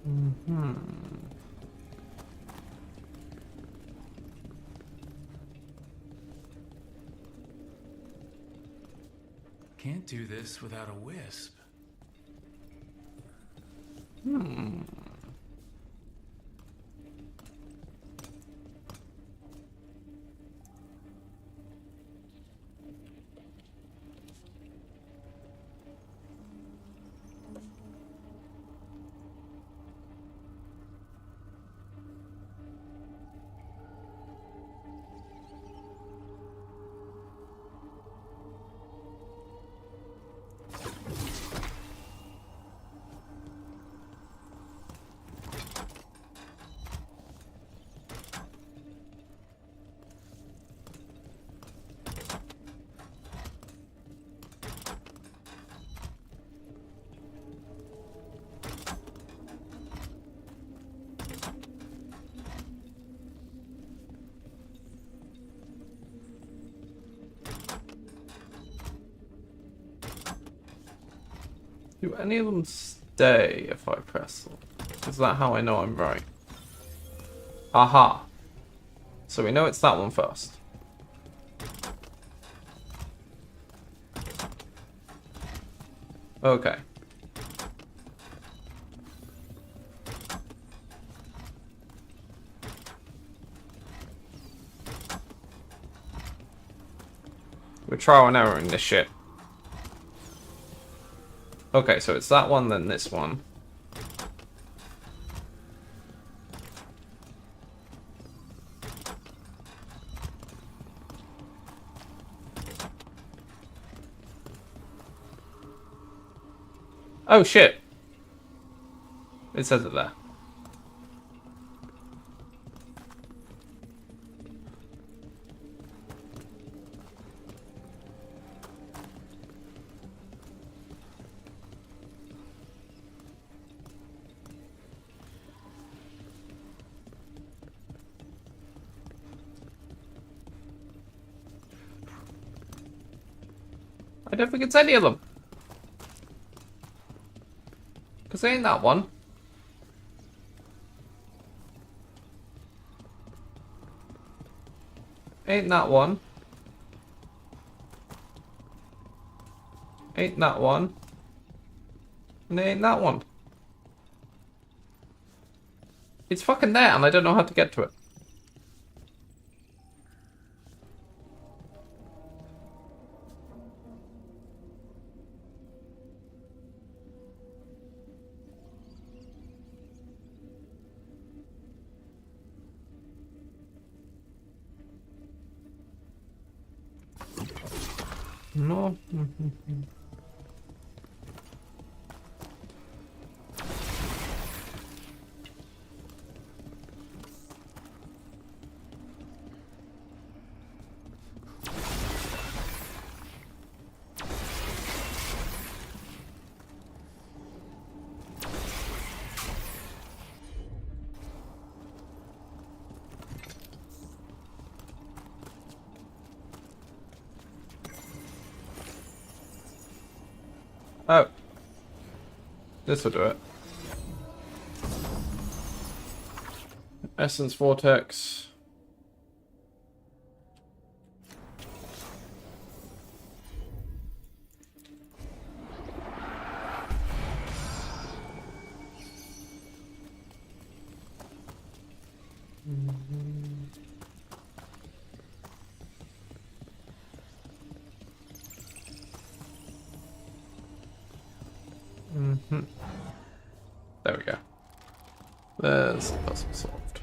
Mm-hmm. Can't do this without a wisp. Do any of them stay if I press them? Is that how I know I'm right? Aha. So we know it's that one first. Okay. We're trial and error in this shit. Okay, so it's that one, then this one. Oh shit! It says it there. I don't think it's any of them. Because ain't that one. Ain't that one. Ain't that one. And ain't that one. It's fucking there and I don't know how to get to it. No. Oh. This will do it. Essence Vortex. There we go. There's the puzzle solved.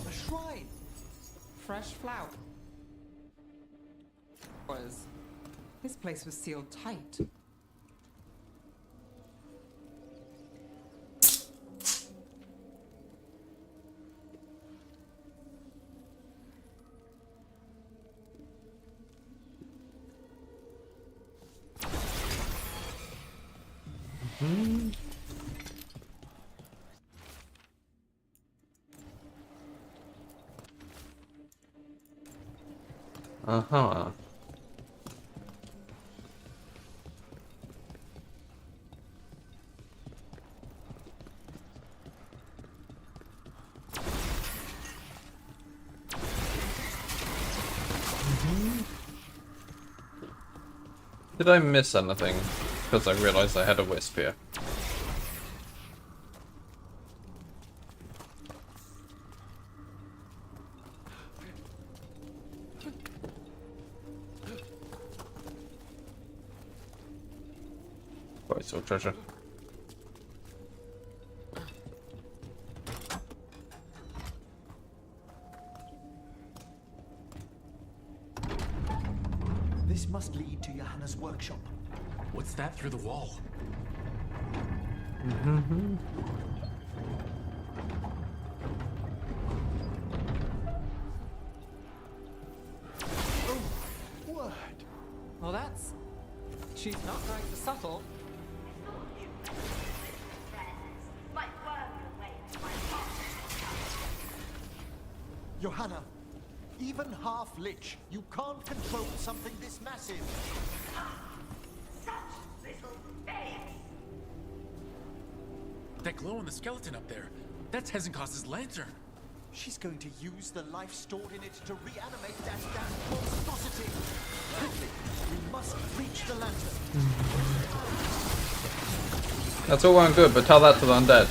A shrine. Fresh flower. This place was sealed tight. Uh-huh. Did I miss anything? Because I realized I had a wisp here. Oh, I saw treasure. This must lead to Johanna's workshop. What's that through the wall? Mm-hmm. Oh, word. Well, that's... She's not going for subtle. Johanna, even half-lich, you can't control something this massive. Such little babes. That glow on the skeleton up there, that's Hezenkos's lantern. She's going to use the life stored in it to reanimate that damn monstrosity. Quickly, we must reach the lantern. That's all well and good, but tell that to the undead.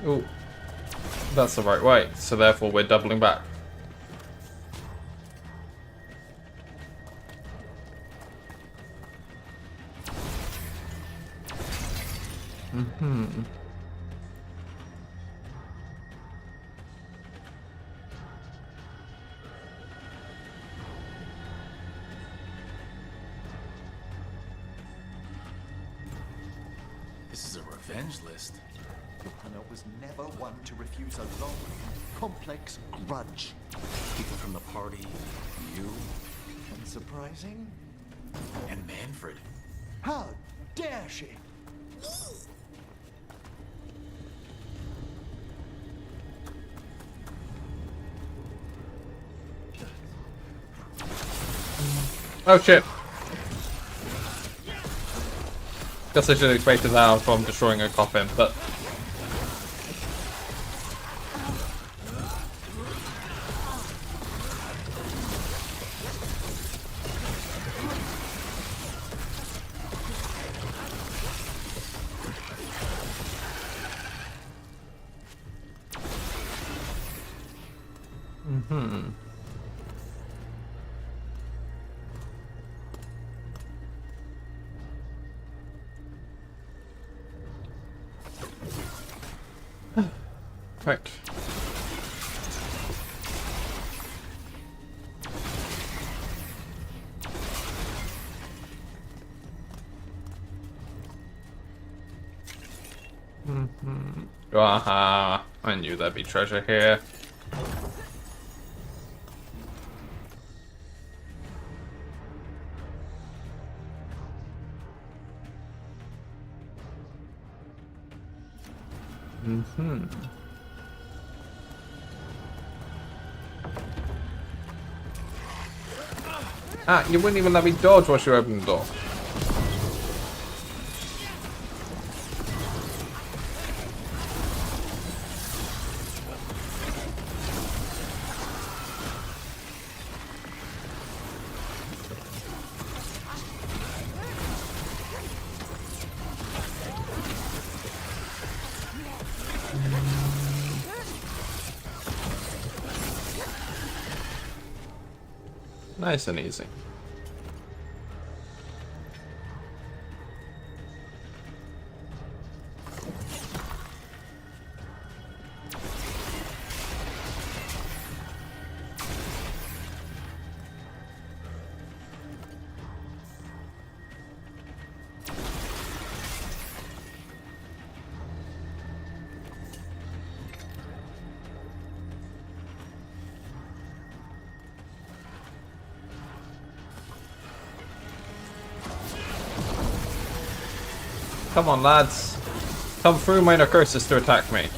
Oh, that's the right way, so therefore we're doubling back. Mm-hmm. This is a revenge list. Johanna was never one to refuse a long, complex grudge. People from the party, you, Unsurprising? and Manfred. How dare she? Oh shit! Guess I should have expected that from destroying a coffin, but... Mm-hmm. Right. Mm-hmm. Aha! I knew there'd be treasure here. Mm-hmm. Ah, you wouldn't even let me dodge once you opened the door. Nice and easy. Come on, lads. Come through minor curses to attack me.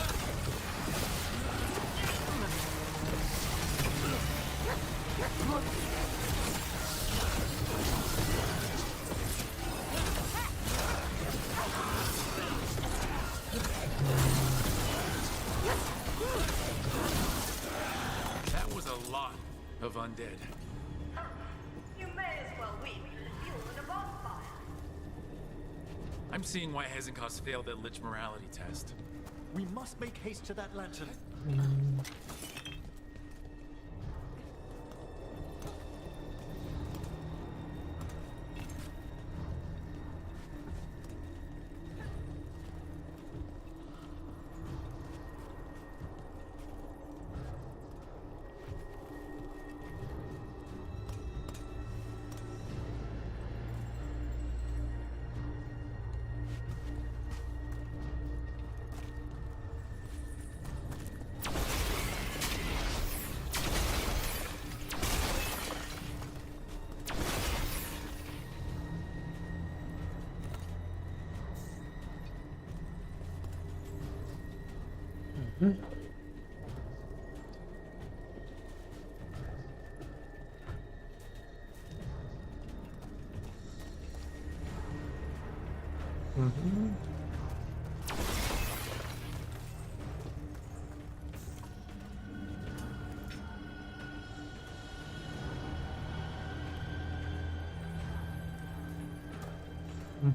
That was a lot of undead. You may as well weep the fuel in a bonfire. I'm seeing why Hezenkos failed that Lich morality test. We must make haste to that lantern.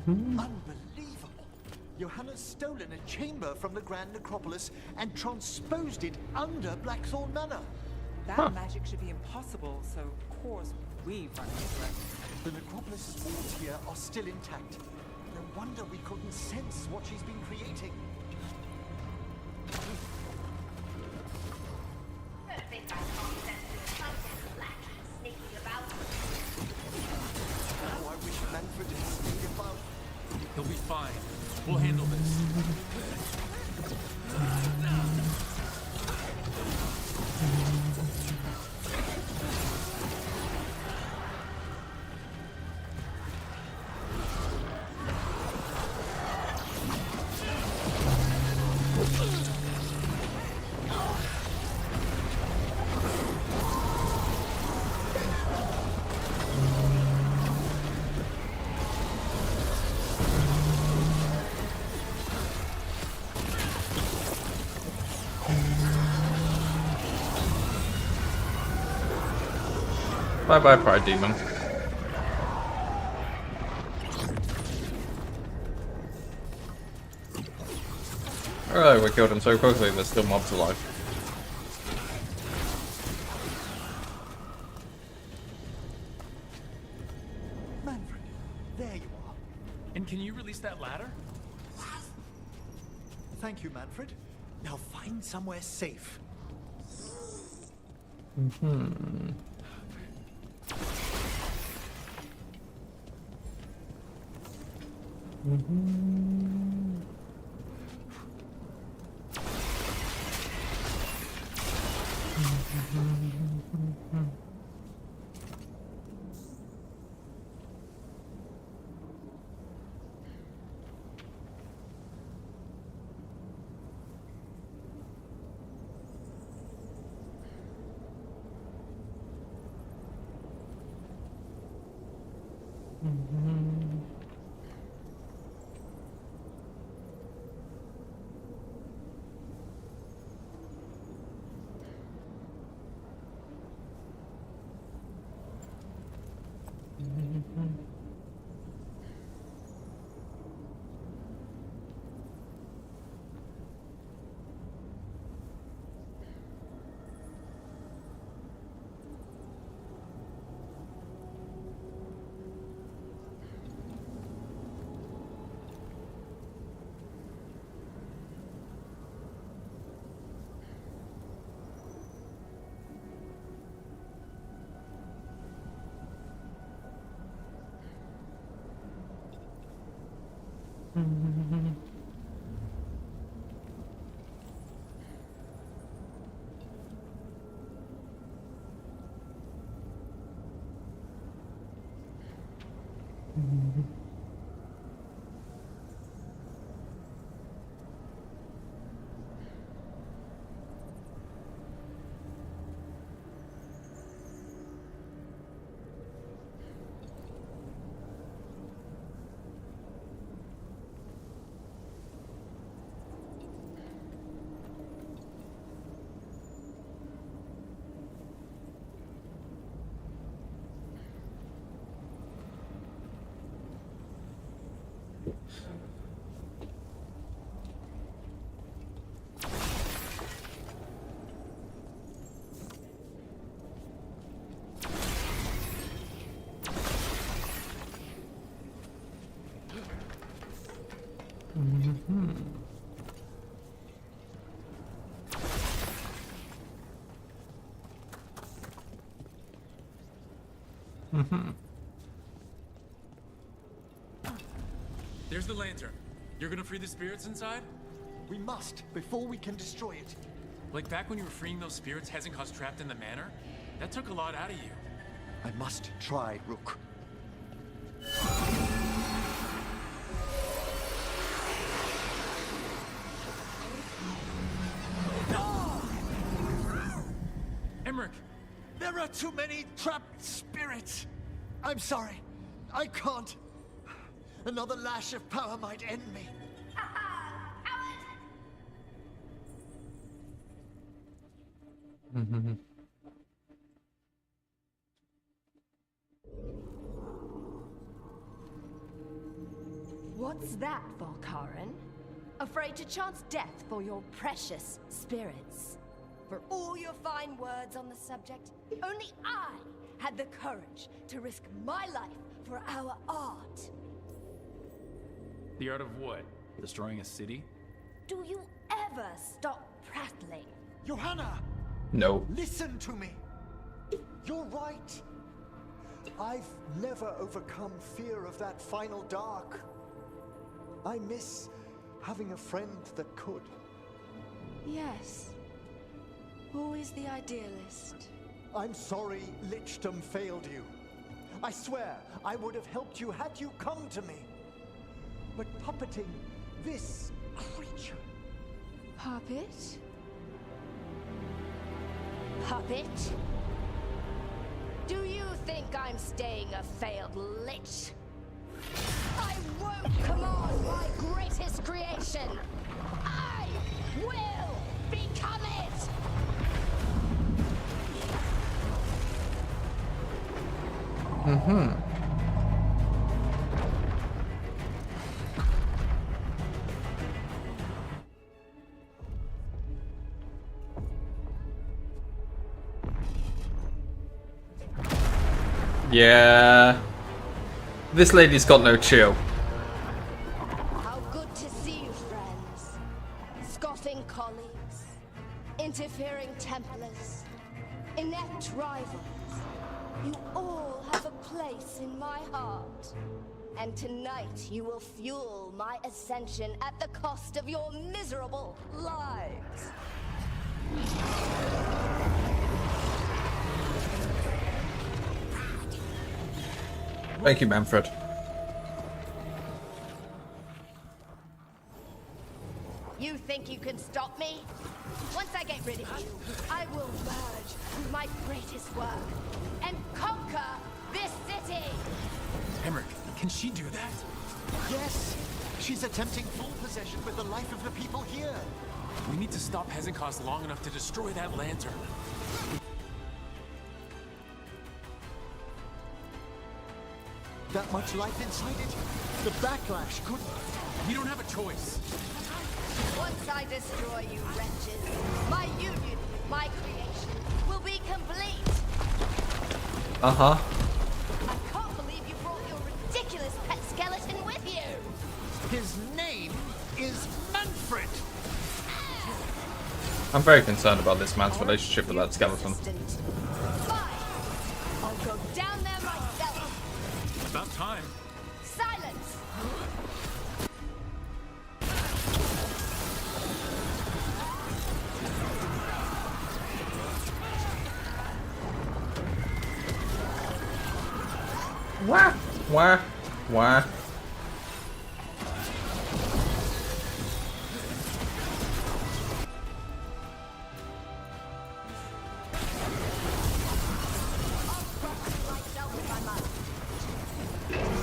Unbelievable! Johanna's stolen a chamber from the Grand Necropolis and transposed it under Blackthorn Manor. That magic should be impossible, so of course we've run into it. The Necropolis' walls here are still intact. No wonder we couldn't sense what she's been creating. Don't think I can't sense the content black sneaking about. Oh, I wish Manfred had stayed above. He'll be fine. We'll handle this. Bye bye, Pride Demon. Alright, we killed him so quickly, there's still mobs alive. Manfred, there you are. And can you release that ladder? Thank you, Manfred. Now find somewhere safe. There's the lantern. You're gonna free the spirits inside? We must, before we can destroy it. Like back when you were freeing those spirits Hezenko's trapped in the manor? That took a lot out of you. I must try, Rook. Emmerich! There are too many trapped spirits. I'm sorry. I can't. Another lash of power might end me. What's that, Volkaren? Afraid to chance death for your precious spirits? For all your fine words on the subject, only I had the courage to risk my life for our art. The art of what? Destroying a city? Do you ever stop prattling? Johanna! No. Listen to me. You're right. I've never overcome fear of that final dark. I miss having a friend that could. Yes. Always the idealist. I'm sorry Lichdom failed you. I swear I would have helped you had you come to me. But puppeting this creature... Puppet? Puppet? Do you think I'm staying a failed lich? I won't command my greatest creation! I will become it! Yeah. This lady's got no chill. How good to see you, friends. Scoffing colleagues, interfering Templars, inept rivals. You all have a place in my heart. And tonight you will fuel my ascension at the cost of your miserable lives. Thank you, Manfred. You think you can stop me? Once I get rid of you, I will merge with my greatest work and conquer this city! Emmerich, can she do that? Yes! She's attempting full possession with the life of the people here. We need to stop Hezenkos long enough to destroy that lantern. That much life inside it? The backlash could... We don't have a choice. Once I destroy you wretches, my union with my creation will be complete. Uh-huh. I can't believe you brought your ridiculous pet skeleton with you. His name is Manfred. I'm very concerned about this man's relationship with that skeleton. Fine. I'll go down there myself. About time. Silence. Wah! Wah! Wah!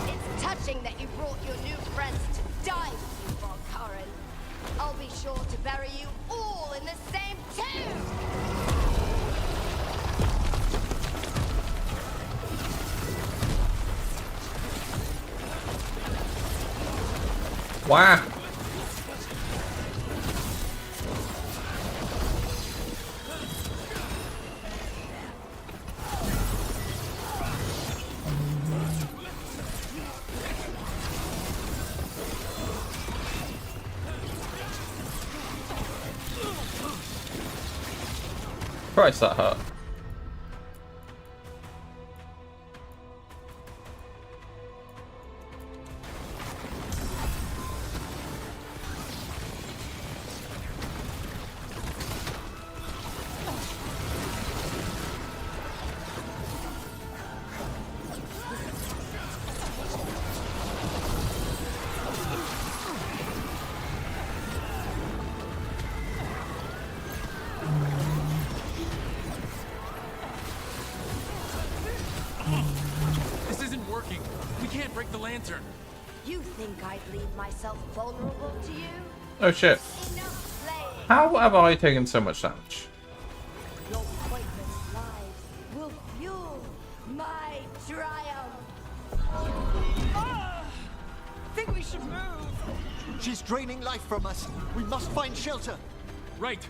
It's touching that you brought your new friends to die with you, Volkaren. I'll be sure to bury you all in the same tomb! Wah! Christ, that hurt. This isn't working. We can't break the lantern. You think I'd leave myself vulnerable to you? Oh shit. Enough playing. How have I taken so much damage? Your pointless lives will fuel my triumph. Think we should move. She's draining life from us. We must find shelter. Right.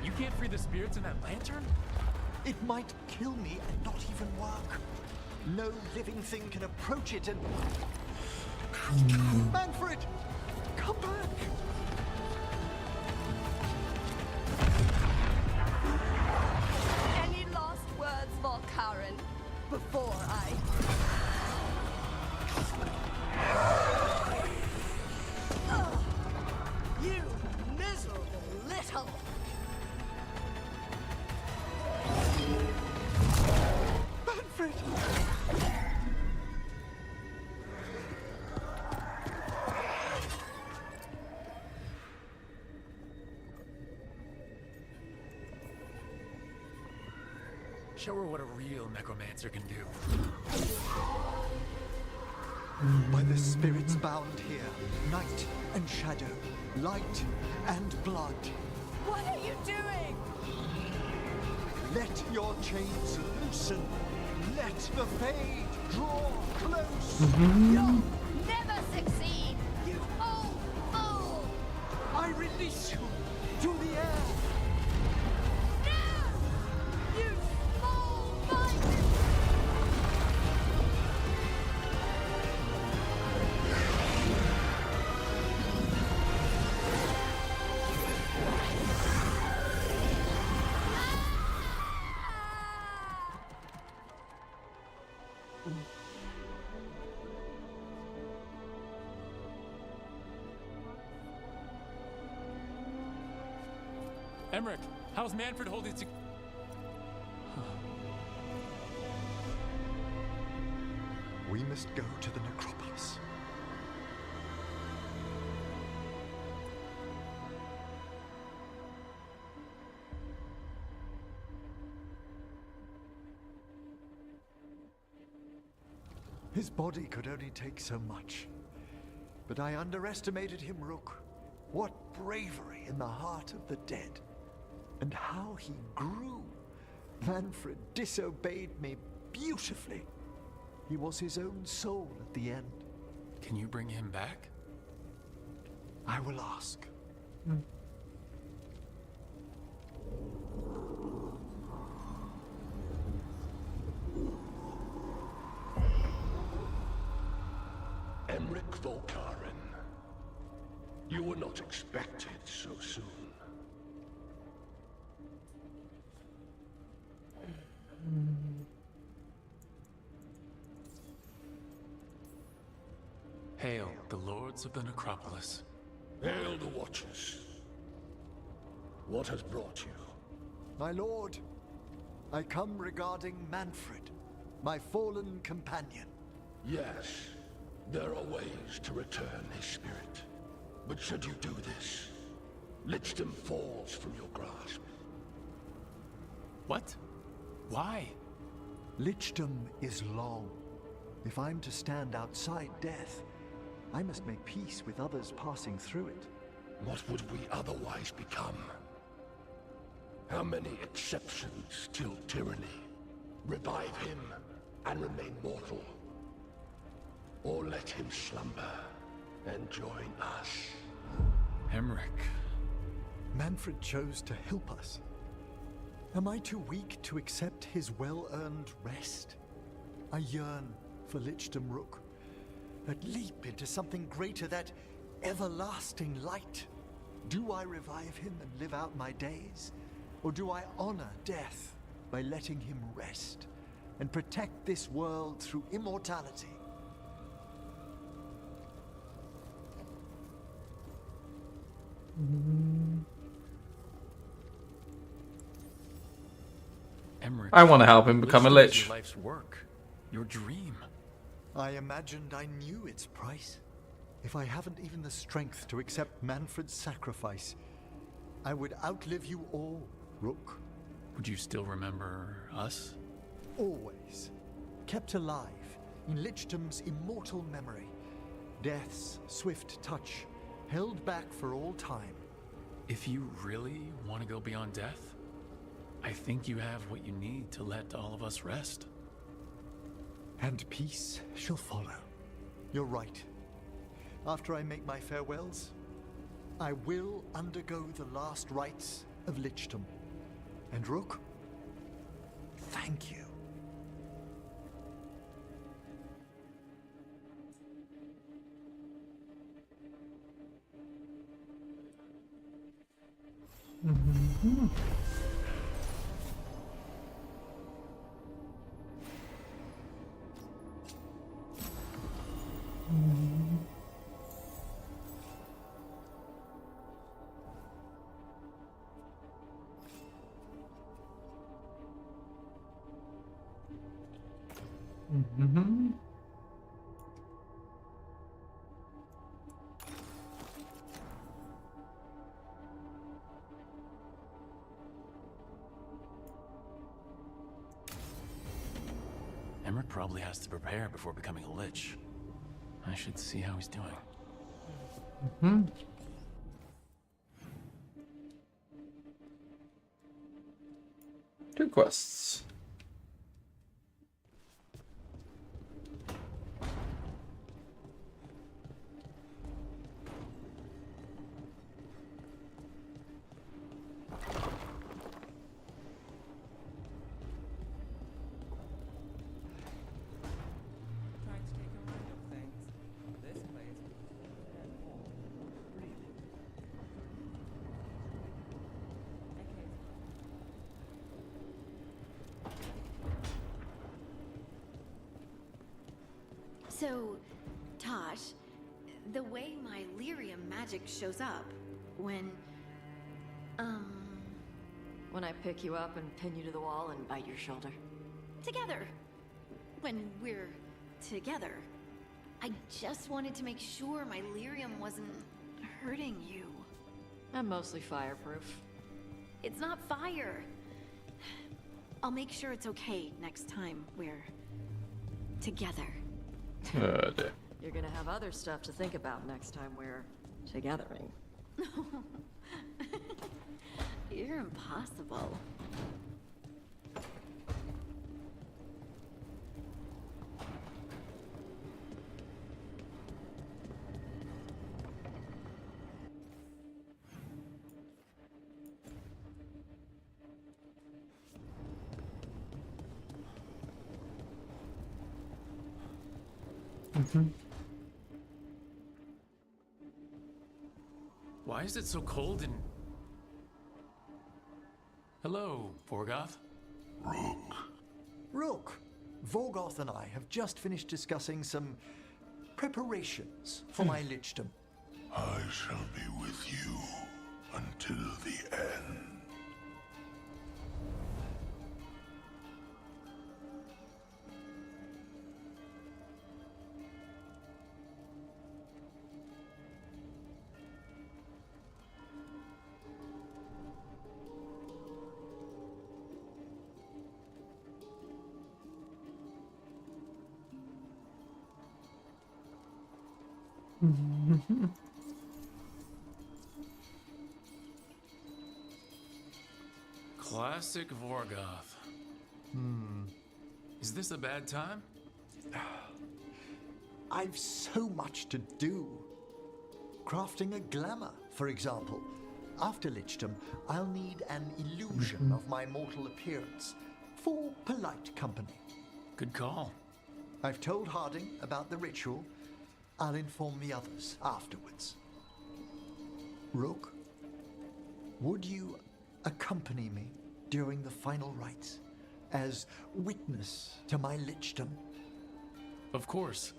You can't free the spirits in that lantern? It might kill me and not even work. No living thing can approach it and... Manfred! Come back! Any last words, Volkaren, before I... Ugh, you miserable little... Manfred! Show her what a real necromancer can do. By the spirits bound here, night and shadow, light and blood. What are you doing? Let your chains loosen. Let the fade draw close. You'll never succeed, you old fool! I release you to the air. No! You small-minded... Emmerich, how's Manfred holding to... We must go to the necropolis. His body could only take so much. But I underestimated him, Rook. What bravery in the heart of the dead. And how he grew. Manfred disobeyed me beautifully. He was his own soul at the end. Can you bring him back? I will ask. Emmerich Volkaren. You were not expected so soon. Hail, the Lord guards of the necropolis. Hail the Watchers. What has brought you? My lord, I come regarding Manfred, my fallen companion. Yes, there are ways to return his spirit. But should you do this, Lichdom falls from your grasp. What? Why? Lichdom is long. If I'm to stand outside death, I must make peace with others passing through it. What would we otherwise become? How many exceptions till tyranny? Revive him and remain mortal. Or let him slumber and join us. Emmerich. Manfred chose to help us. Am I too weak to accept his well-earned rest? I yearn for Lichdom Rook, that leap into something greater, that everlasting light. Do I revive him and live out my days? Or do I honor death by letting him rest and protect this world through immortality? Emmerich, I want to help him become a Lichdom is lich. your life's work. Your dream. I imagined I knew its price. If I haven't even the strength to accept Manfred's sacrifice, I would outlive you all, Rook. Would you still remember us? Always. Kept alive in Lichdom's immortal memory. Death's swift touch, held back for all time. If you really want to go beyond death, I think you have what you need to let all of us rest. And peace shall follow. You're right. After I make my farewells, I will undergo the last rites of Lichdom. And Rook, thank you. Mm-hmm. Mm-hmm. Emmerich probably has to prepare before becoming a lich. I should see how he's doing. Mm-hmm. Two quests. So, Tosh, the way my lyrium magic shows up when I pick you up and pin you to the wall and bite your shoulder. Together. When we're together. I just wanted to make sure my lyrium wasn't hurting you. I'm mostly fireproof. It's not fire. I'll make sure it's okay next time we're together. Dear. You're gonna have other stuff to think about next time we're togethering. You're impossible. Mm-hmm. Why is it so cold in... Hello, Vorgoth. Rook, Vorgoth and I have just finished discussing some preparations for my lichdom. I shall be with you until the end. Classic Vorgoth. Is this a bad time? I've so much to do. Crafting a glamour, for example. After lichdom, I'll need an illusion of my mortal appearance for polite company. Good call. I've told Harding about the ritual. I'll inform the others afterwards. Rook, would you accompany me during the final rites as witness to my lichdom? Of course.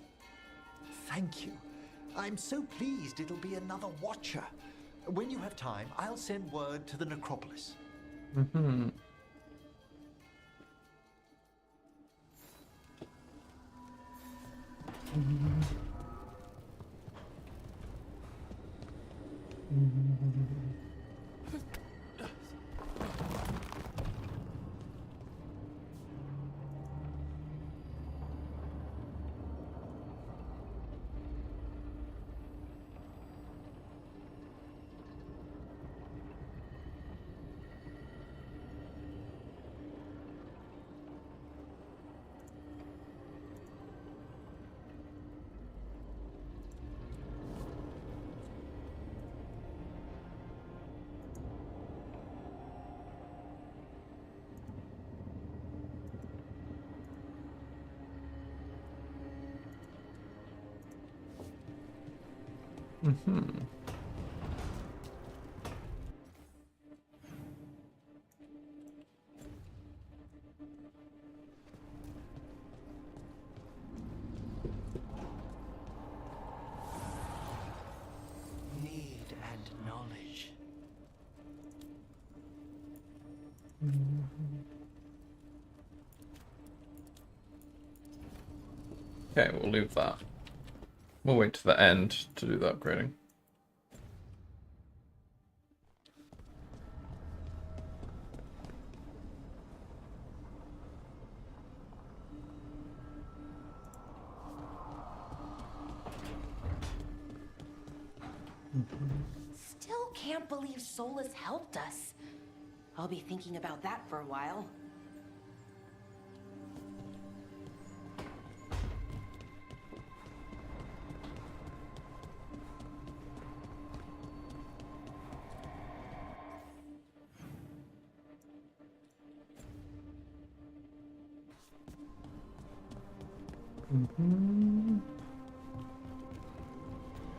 Thank you. I'm so pleased it'll be another watcher. When you have time, I'll send word to the necropolis. Need and knowledge. Okay, we'll leave that. We'll wait to the end to do the upgrading. Still can't believe Solus helped us. I'll be thinking about that for a while.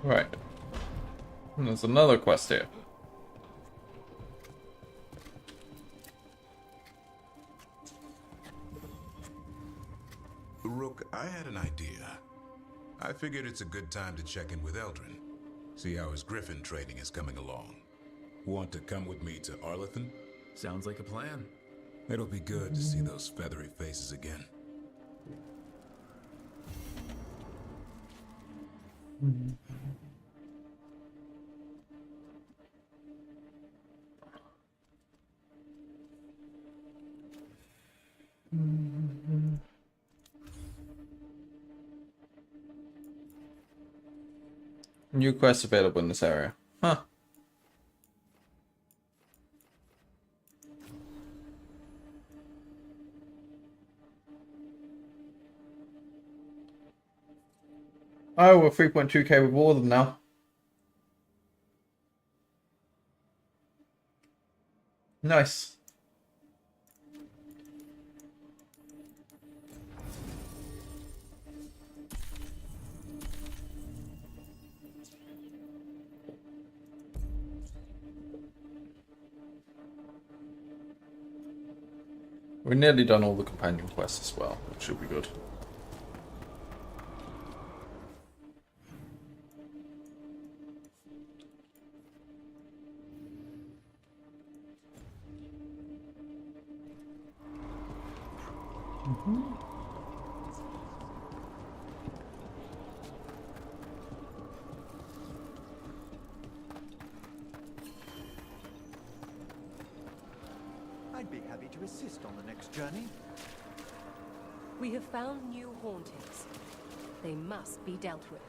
Right. And there's another quest here. Rook, I had an idea. I figured it's a good time to check in with Eldrin. See how his griffin trading is coming along. Want to come with me to Arlethan? Sounds like a plan. It'll be good to see those feathery faces again. New quests available in this area. Huh. Oh, we're 3.2k with all of them now. Nice. We're nearly done all the companion quests as well, which should be good. I'd be happy to assist on the next journey. We have found new hauntings. They must be dealt with.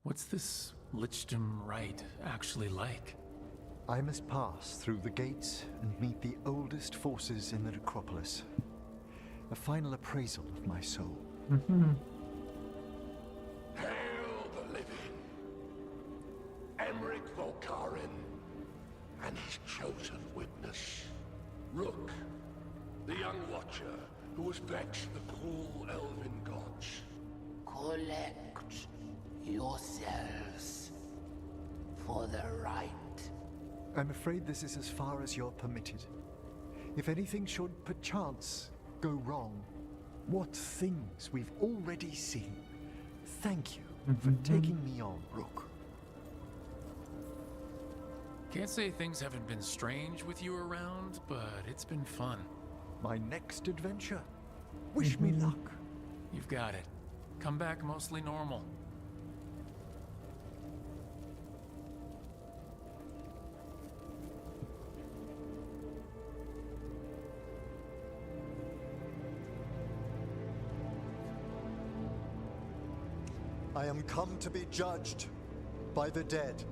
What's this Lichdom Rite actually like? I must pass through the gates and meet the oldest forces in the necropolis. A final appraisal of my soul. Hail the living! Emmerich Volkaren and his chosen witness, Rook, the young watcher who has vexed the cruel elven gods. Collect yourselves for the right. I'm afraid this is as far as you're permitted. If anything should perchance go wrong, what things we've already seen. Thank you for taking me on, Rook. Can't say things haven't been strange with you around, but it's been fun. My next adventure. Wish me luck. You've got it. Come back mostly normal. I am come to be judged by the dead.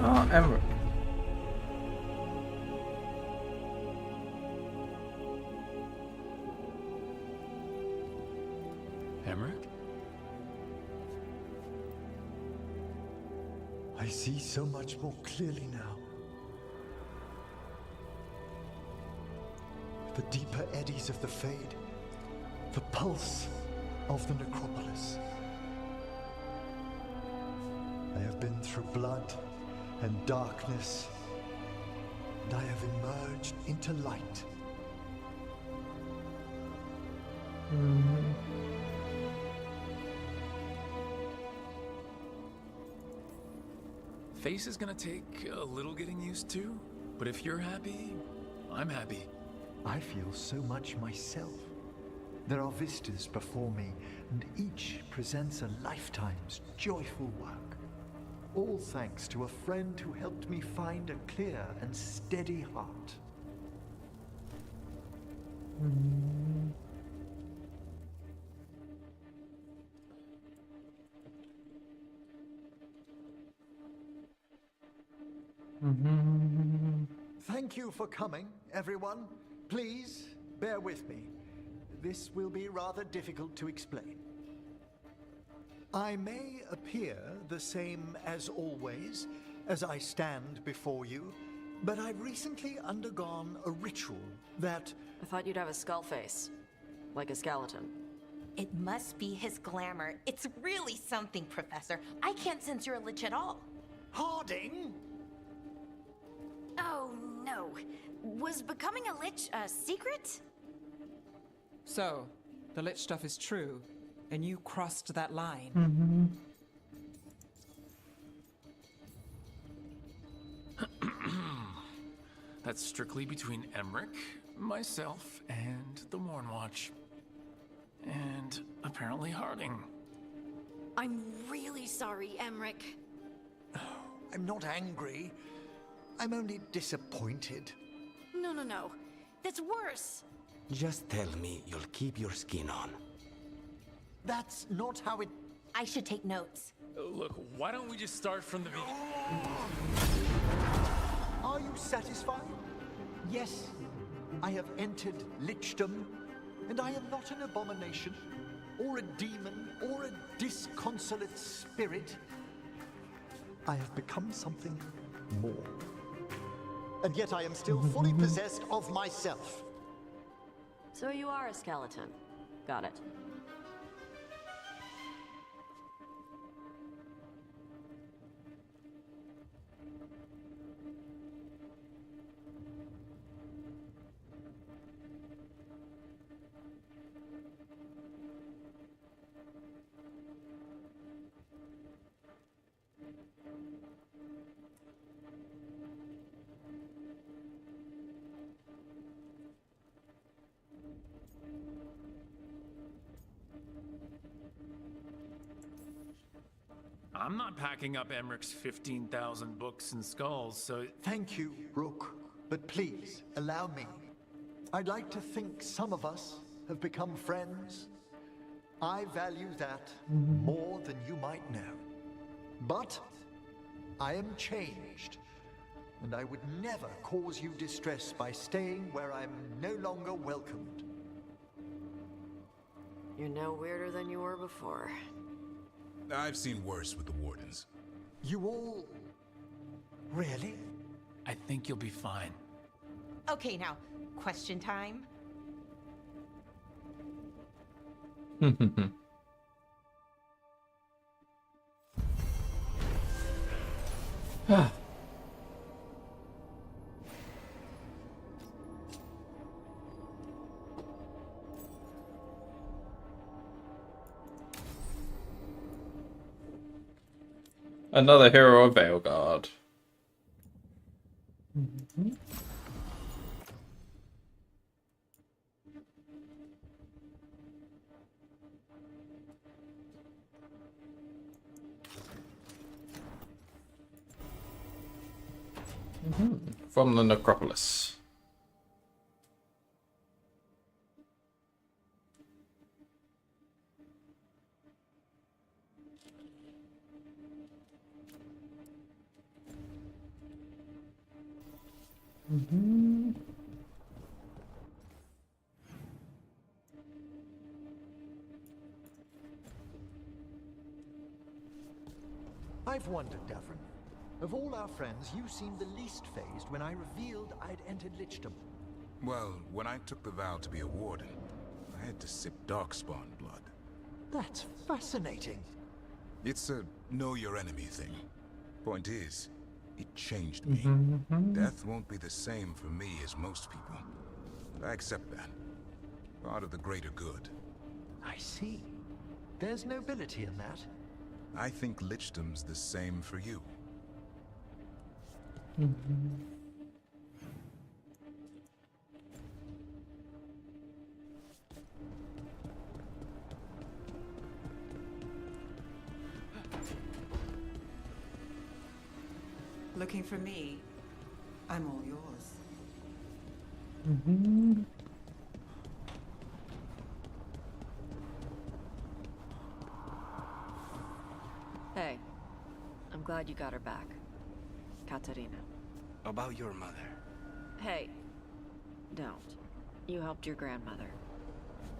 Oh, Emmerich. Emmerich? I see so much more clearly now. The deeper eddies of the Fade, the pulse of the necropolis. I have been through blood and darkness, and I have emerged into light. Face is gonna take a little getting used to, but if you're happy, I'm happy. I feel so much myself. There are vistas before me, and each presents a lifetime's joyful work. All thanks to a friend who helped me find a clear and steady heart. Thank you for coming, everyone. Please, bear with me. This will be rather difficult to explain. I may appear the same as always, as I stand before you, but I've recently undergone a ritual that... I thought you'd have a skull face. Like a skeleton. It must be his glamour. It's really something, Professor. I can't sense your lich at all. Harding? Oh, no. Was becoming a lich a secret? So, The lich stuff is true, and you crossed that line. Mm-hmm. That's strictly between Emmerich, myself, and the Mournwatch. And apparently Harding. I'm really sorry, Emmerich. I'm not angry. I'm only disappointed. No. That's worse. Just tell me you'll keep your skin on. That's not how it... I should take notes. Look, why don't we just start from the beginning? Are you satisfied? Yes, I have entered lichdom, and I am not an abomination, or a demon, or a disconsolate spirit. I have become something more. And yet I am still fully possessed of myself. So you are a skeleton. Got it. I'm not packing up Emmerich's 15,000 books and skulls, so... Thank you, Rook. But please, allow me. I'd like to think some of us have become friends. I value that more than you might know. But I am changed, and I would never cause you distress by staying where I'm no longer welcomed. You're no weirder than you were before. I've seen worse with the Wardens. You all... really? I think you'll be fine. Okay, now, question time. Another hero of Veilguard. From the necropolis. I've wondered, Davrin. Of all our friends, you seemed the least phased when I revealed I'd entered lichdom. Well, when I took the vow to be a warden, I had to sip darkspawn blood. That's fascinating. It's a know-your-enemy thing. Point is, it changed me. Death won't be the same for me as most people. But I accept that. Part of the greater good. I see. There's nobility in that. I think lichdom's the same for you. Looking for me? I'm all yours. Hey, I'm glad you got her back. Katarina. About your mother. Hey, don't. You helped your grandmother.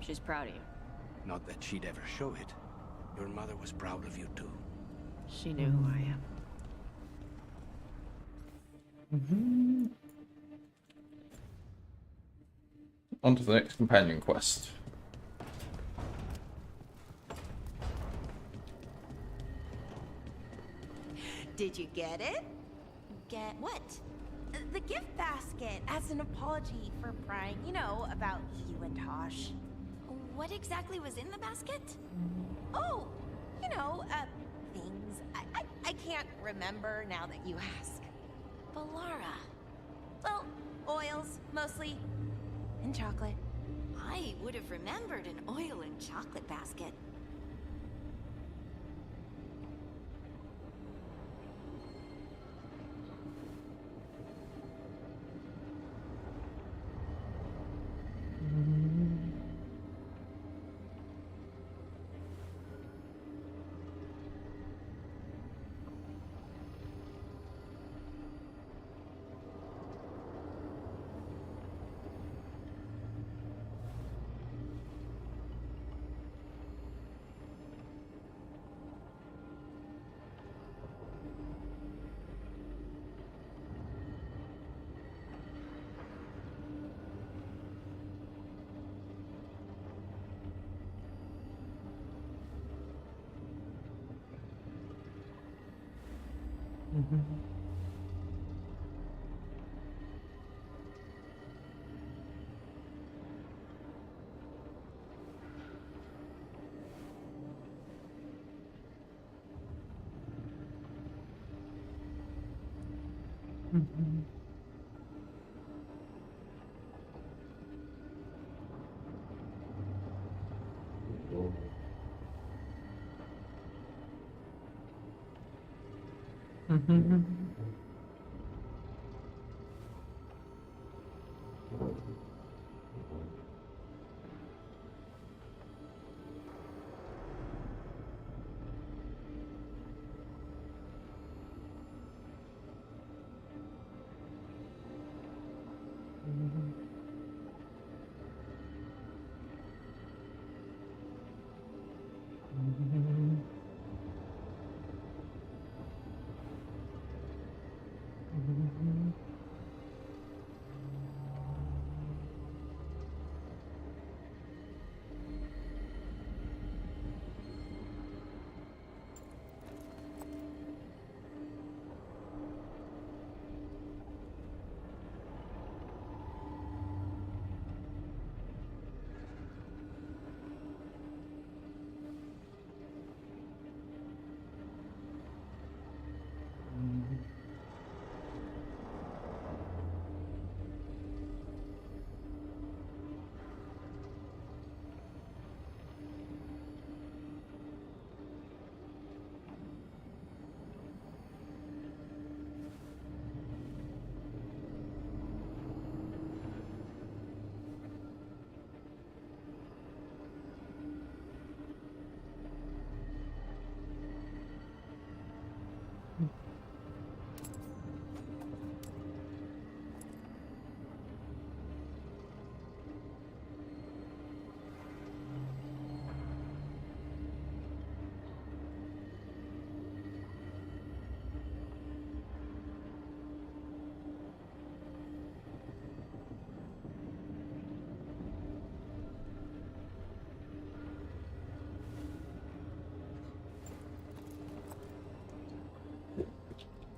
She's proud of you. Not that she'd ever show it. Your mother was proud of you too. She knew who I am. On to the next companion quest. Did you get it? Get what? The gift basket as an apology for prying, you know, about you and Tosh. What exactly was in the basket? Oh, things. I can't remember now that you ask. Valara. Well, oils, mostly. And chocolate. I would have remembered an oil and chocolate basket.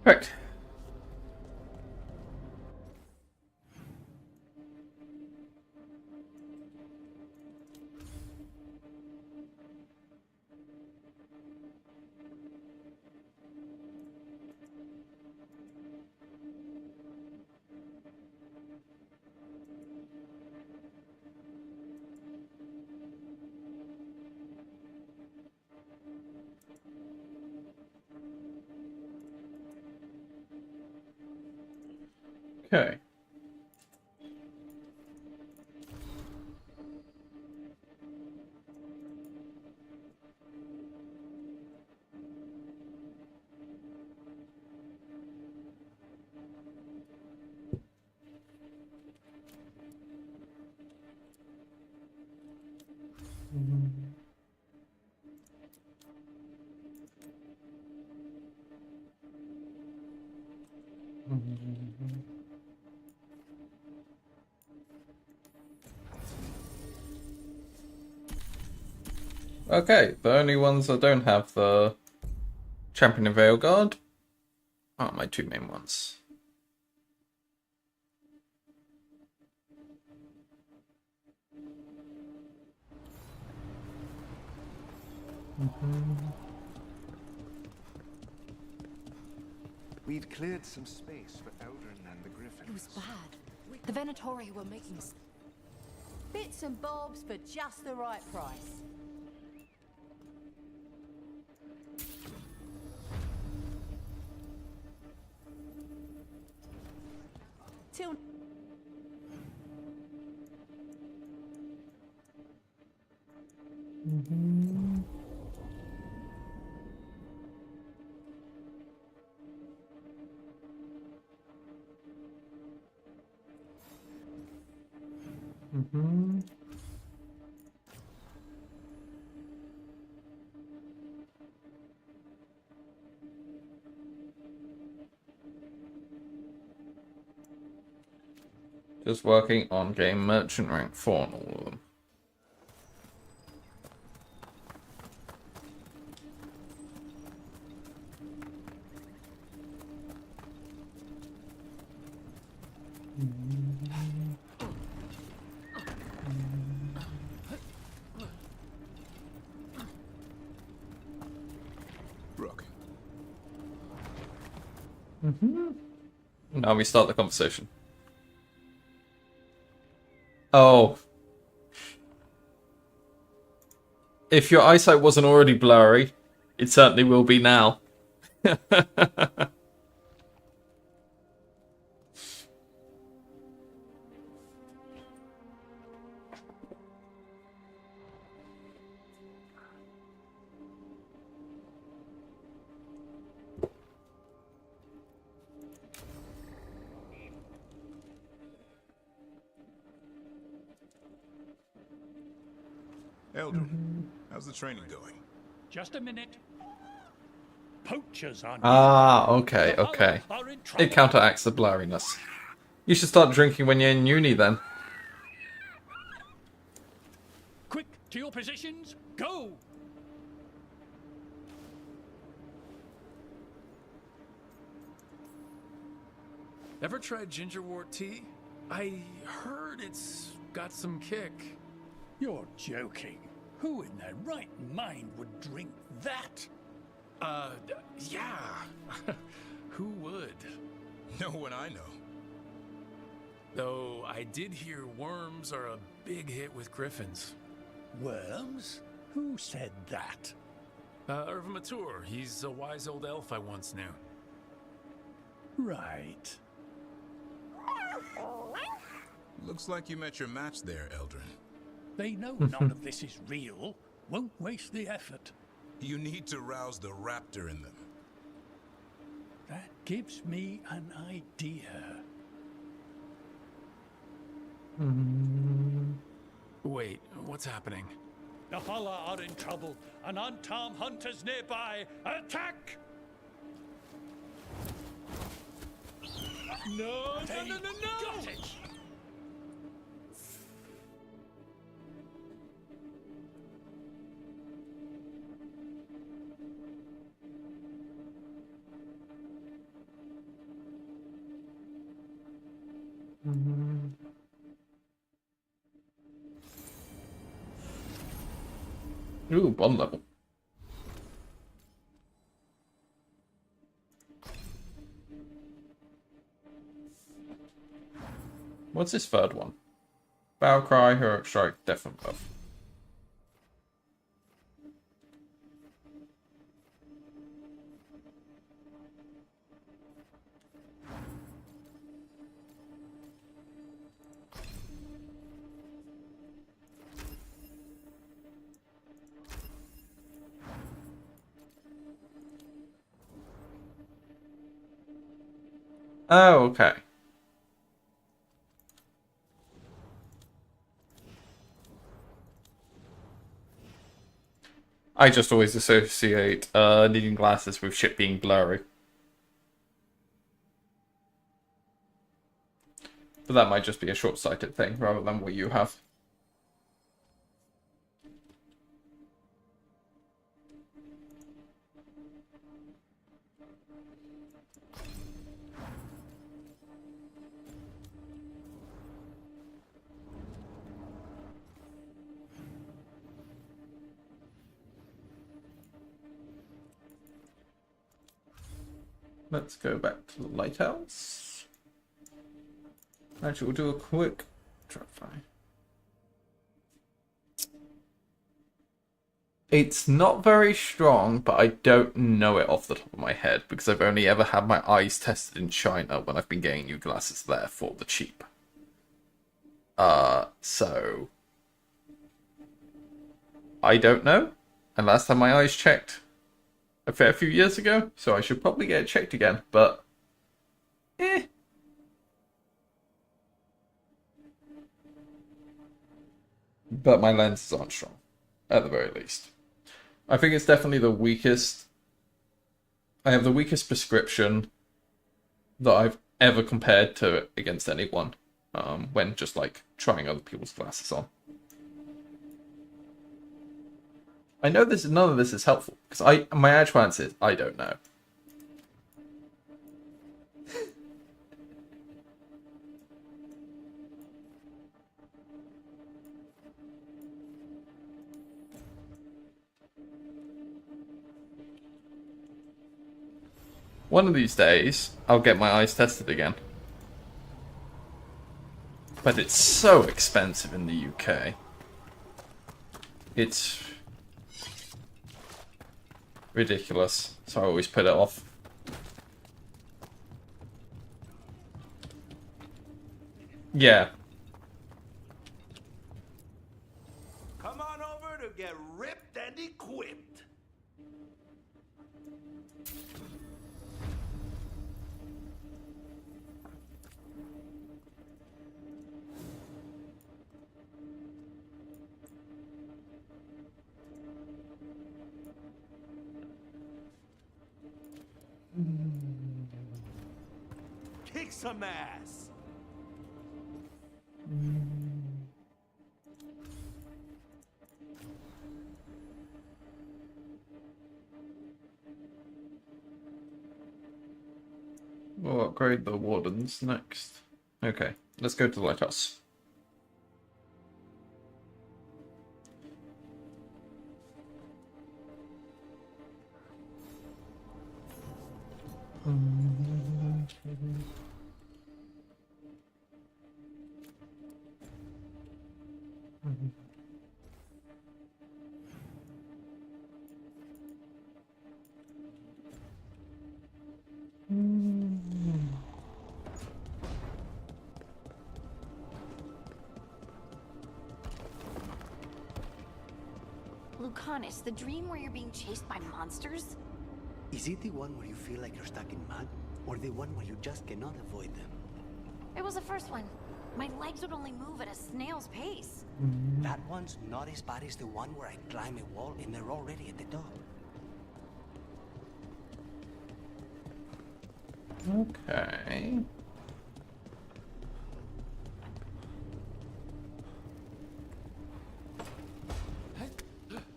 Right. Okay. Okay, the only ones that don't have the Champion of Veilguard are my two main ones. We'd cleared some space for Eldrin and the Griffins. It was bad. The Venatori were making bits and bobs for just the right price. Till Just working on game merchant rank 4 and all of them. Brooke. Now we start the conversation. Oh. If your eyesight wasn't already blurry, it certainly will be now. Eldrin, how's the training going? Just a minute. Poachers are Ah, okay, okay. It counteracts the blurriness. You should start drinking when you're in uni then. quick to your positions. Go. Ever tried gingerwort tea? I heard it's got some kick. You're joking. Who in their right mind would drink that? Yeah. Who would? No one I know. Though I did hear worms are a big hit with griffins. Worms? Who said that? Mature. He's a wise old elf I once knew. Right. Looks like you met your match there, Eldrin. They know none of this is real. Won't waste the effort. You need to rouse the raptor in them. That gives me an idea. Wait, what's happening? The Hala are in trouble. An unarmed hunters nearby. Attack! No, no, no, no, no! Got it. Ooh, bond level. What's this third one? Battle Cry, Heroic Strike, Death and Buff. Oh, okay. I just always associate needing glasses with shit being blurry. But that might just be a short-sighted thing rather than what you have. Let's go back to the lighthouse. Actually, we'll do a quick try. It's not very strong, but I don't know it off the top of my head because I've only ever had my eyes tested in China when I've been getting new glasses there for the cheap. So I don't know. And last time my eyes checked a fair few years ago, so I should probably get it checked again, but But my lenses aren't strong, at the very least. I think it's definitely the weakest. I have the weakest prescription that I've ever compared to against anyone when just like trying other people's glasses on. I know none of this is helpful because my actual answer is I don't know. One of these days, I'll get my eyes tested again. But it's so expensive in the UK. It's ridiculous, so I always put it off. Yeah. Come on over to get ripped and equipped. Kick some ass. We'll upgrade the wardens next. Okay, let's go to the lighthouse. Lucanus, the dream where you're being chased by monsters? Is it the one where you feel like you're stuck in mud, or the one where you just cannot avoid them? It was the first one. My legs would only move at a snail's pace. That one's not as bad as the one where I climb a wall and they're already at the top. Okay.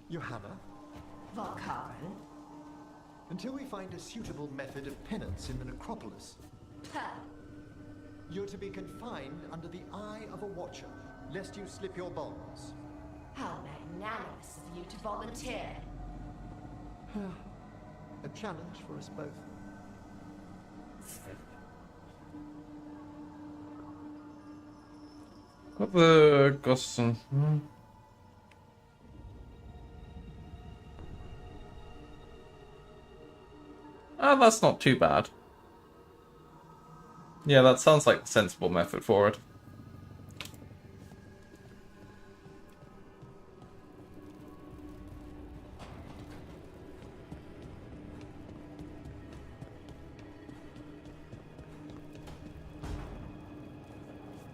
Johanna? Vakaren? Until we find a suitable method of penance in the necropolis, you're to be confined under the eye of a watcher, lest you slip your bonds. How magnanimous of you to volunteer. A challenge for us both. Got the Gosson. Oh, that's not too bad. Yeah, that sounds like the sensible method for it.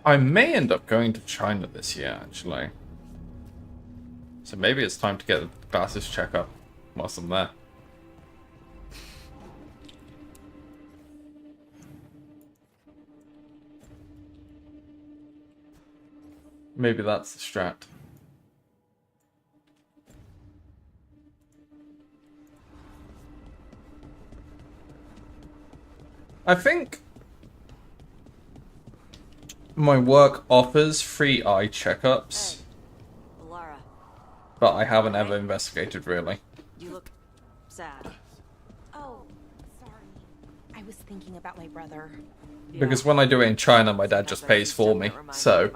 I may end up going to China this year, actually. So maybe it's time to get the glasses checkup whilst I'm there. Maybe that's the strat. I think my work offers free eye checkups, Lara, but I haven't ever investigated really. you look sad. Oh, sorry. I was thinking about my brother. Because when I do it in China, my dad just pays for me. So.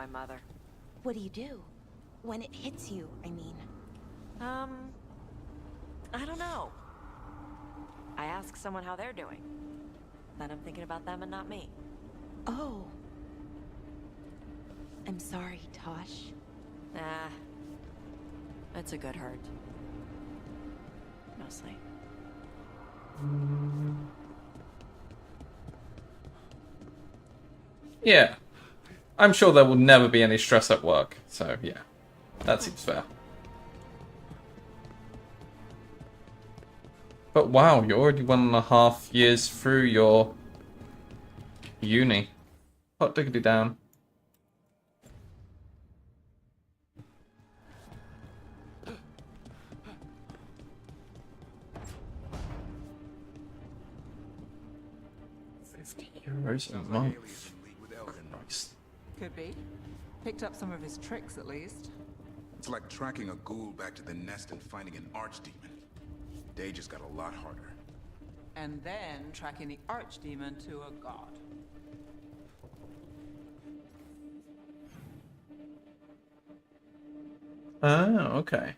What do you do? When it hits you, I mean. I don't know. I ask someone how they're doing. Then I'm thinking about them and not me. Oh. I'm sorry, Tosh. Nah. It's a good hurt. Mostly. Yeah. I'm sure there will never be any stress at work. So, yeah. That seems fair. But wow, you're already 1.5 years through your uni. Hot diggity down. €50 a month. Christ. Could be. Picked up some of his tricks, at least. It's like tracking a ghoul back to the nest and finding an archdemon. Day just got a lot harder. And then tracking the archdemon to a god. Oh, okay.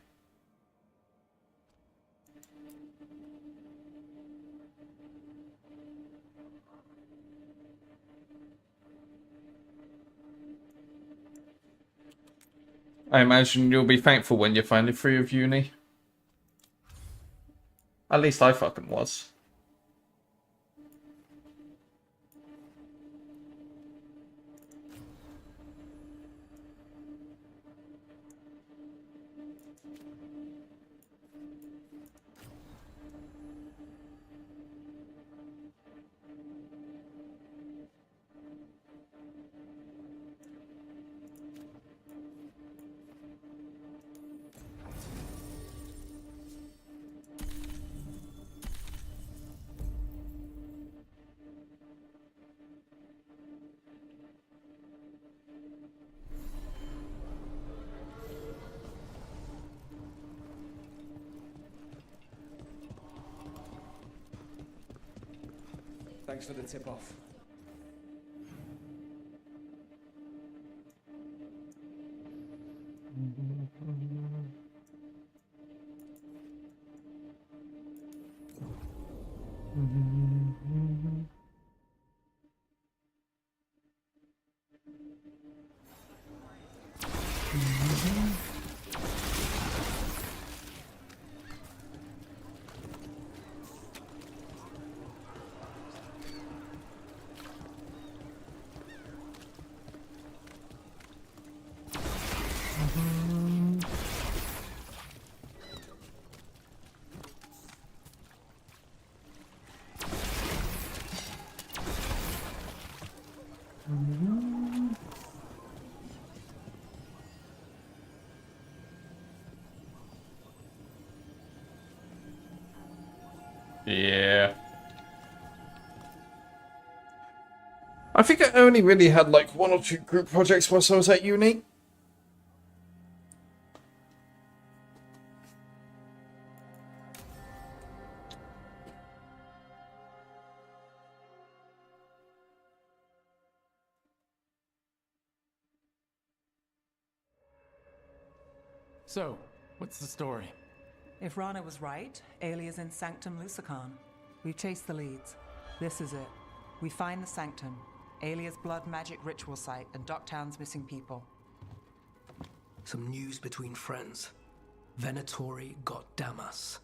I imagine you'll be thankful when you're finally free of uni. At least I fucking was. Thanks for the tip-off. Yeah. I think I only really had like 1 or 2 group projects whilst I was at uni. So, what's the story? If Rana was right, Ailey is in Sanctum Lucican. We've chased the leads. This is it. We find the Sanctum, Aelia's blood magic ritual site, and Docktown's missing people. Some news between friends. Venatori got Damas.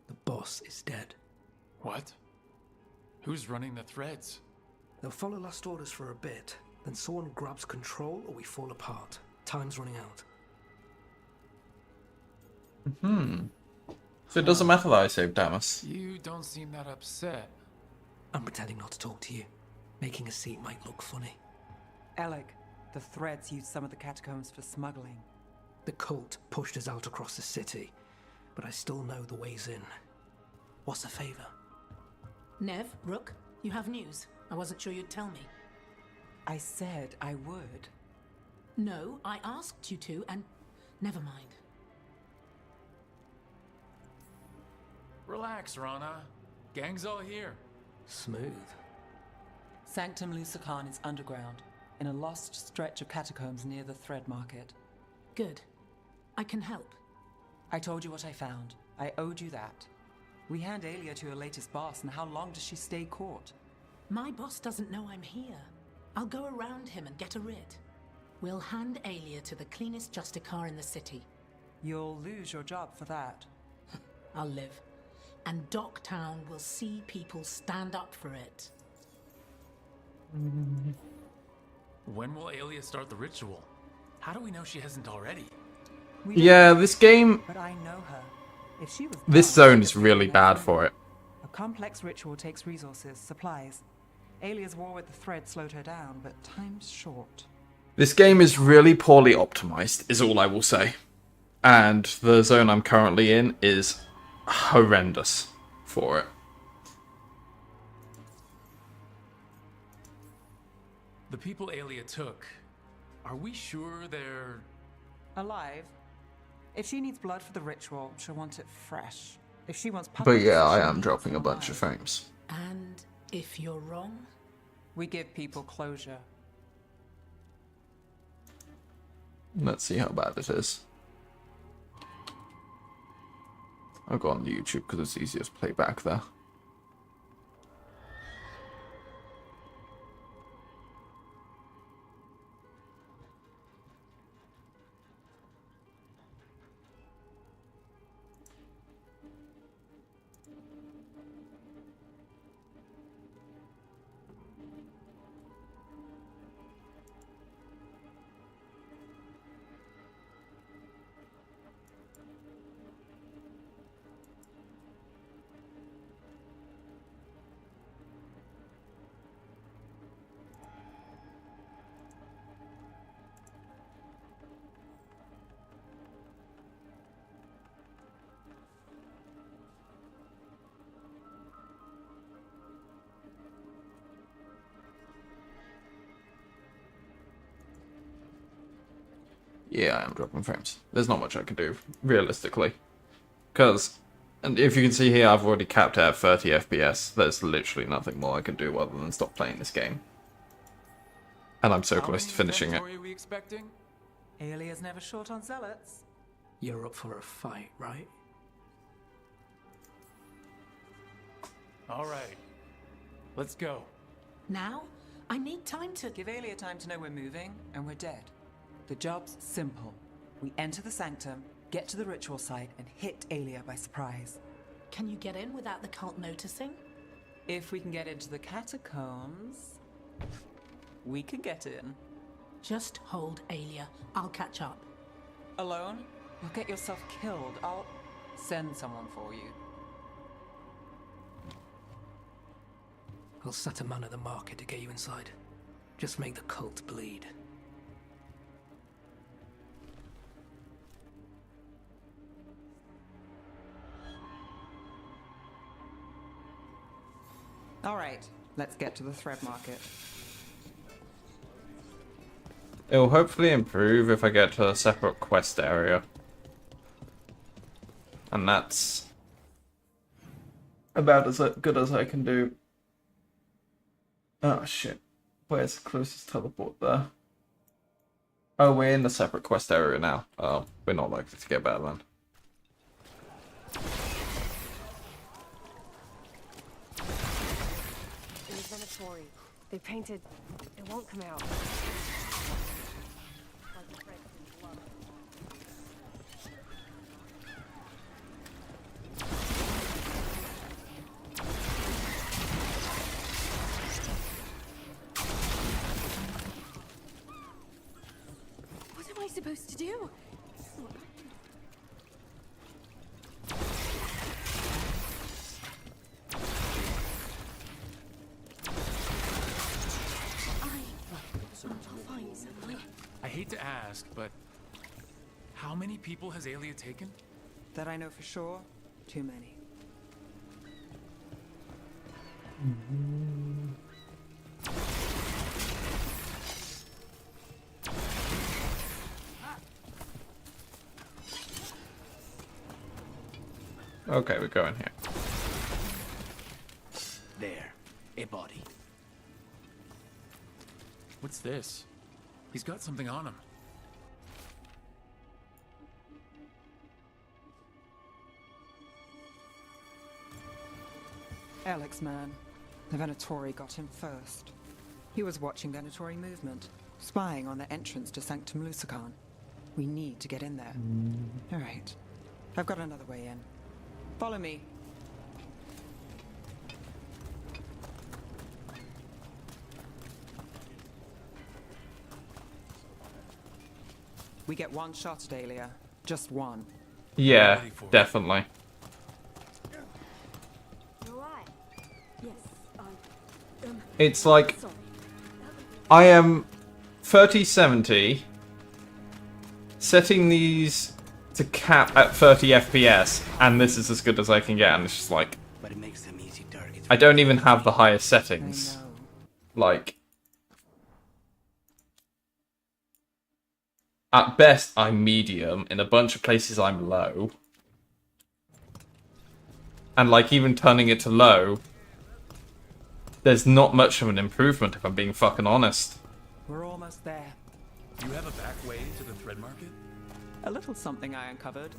The boss is dead. What? Who's running the threads? They'll follow last orders for a bit, then someone grabs control or we fall apart. Time's running out. So it doesn't matter that I saved Damas. You don't seem that upset. I'm pretending not to talk to you. Making a scene might look funny. Alec, the threads used some of the catacombs for smuggling. The cult pushed us out across the city, but I still know the ways in. What's the favor? Nev, Rook, you have news. I wasn't sure you'd tell me. I said I would. No, I asked you to, and never mind. Relax, Rana. Gang's all here. Smooth. Sanctum Lucican is underground, in a lost stretch of catacombs near the Thread Market. Good. I can help. I told you what I found. I owed you that. We hand Aelia to her latest boss, and how long does she stay caught? My boss doesn't know I'm here. I'll go around him and get a writ. We'll hand Aelia to the cleanest Justicar in the city. You'll lose your job for that. I'll live. And Docktown will see people stand up for it. When will Aelia start the ritual? How do we know she hasn't already? Yeah, this game... But I know her. If she was This done, zone is really bad for it. A complex ritual takes resources, supplies. Aelia's war with the Thread slowed her down, but time's short. This game is really poorly optimized, is all I will say. And the zone I'm currently in is horrendous for it. The people Aelia took, are we sure they're... alive? If she needs blood for the ritual, she'll want it fresh. If she wants But public, yeah, I she'll am need dropping it a bunch of alive. frames. And if you're wrong? We give people closure. Let's see how bad it is. I'll go on YouTube because it's easier to play back there. Yeah, I am dropping frames. There's not much I can do, realistically. Because, and if you can see here, I've already capped at 30 FPS. There's literally nothing more I can do other than stop playing this game. And I'm so close to finishing it. Are we expecting? Aelia's never short on zealots. You're up for a fight, right? All right. Let's go. Now? I need time to... Give Aelia time to know we're moving, and we're dead. The job's simple. We enter the sanctum, get to the ritual site, and hit Aelia by surprise. Can you get in without the cult noticing? If we can get into the catacombs, we can get in. Just hold Aelia. I'll catch up. Alone? You'll get yourself killed. I'll send someone for you. I'll set a man at the market to get you inside. Just make the cult bleed. All right, let's get to the Thread Market. It'll hopefully improve if I get to a separate quest area. And that's about as good as I can do. Oh shit. Where's the closest teleport there? Oh, we're in the separate quest area now. Oh, we're not likely to get better then. Inventory. They painted. It won't come out. What am I supposed to do? I'll find someone. I hate to ask, but how many people has Aelia taken? That I know for sure, too many. Okay, we're going here. There, a body. What's this? He's got something on him. Alex, man. The Venatori got him first. He was watching Venatori movement, spying on the entrance to Sanctum Lusican. We need to get in there. All right. I've got another way in. Follow me. We get one shot at Aelia. Just one. Yeah, definitely. It's like I am 3070 setting these to cap at 30 FPS, and this is as good as I can get, and it's just like I don't even have the highest settings. Like at best I'm medium, in a bunch of places I'm low. And like even turning it to low, there's not much of an improvement if I'm being fucking honest. We're almost there. Do you have a back way to the thread market? A little something I uncovered.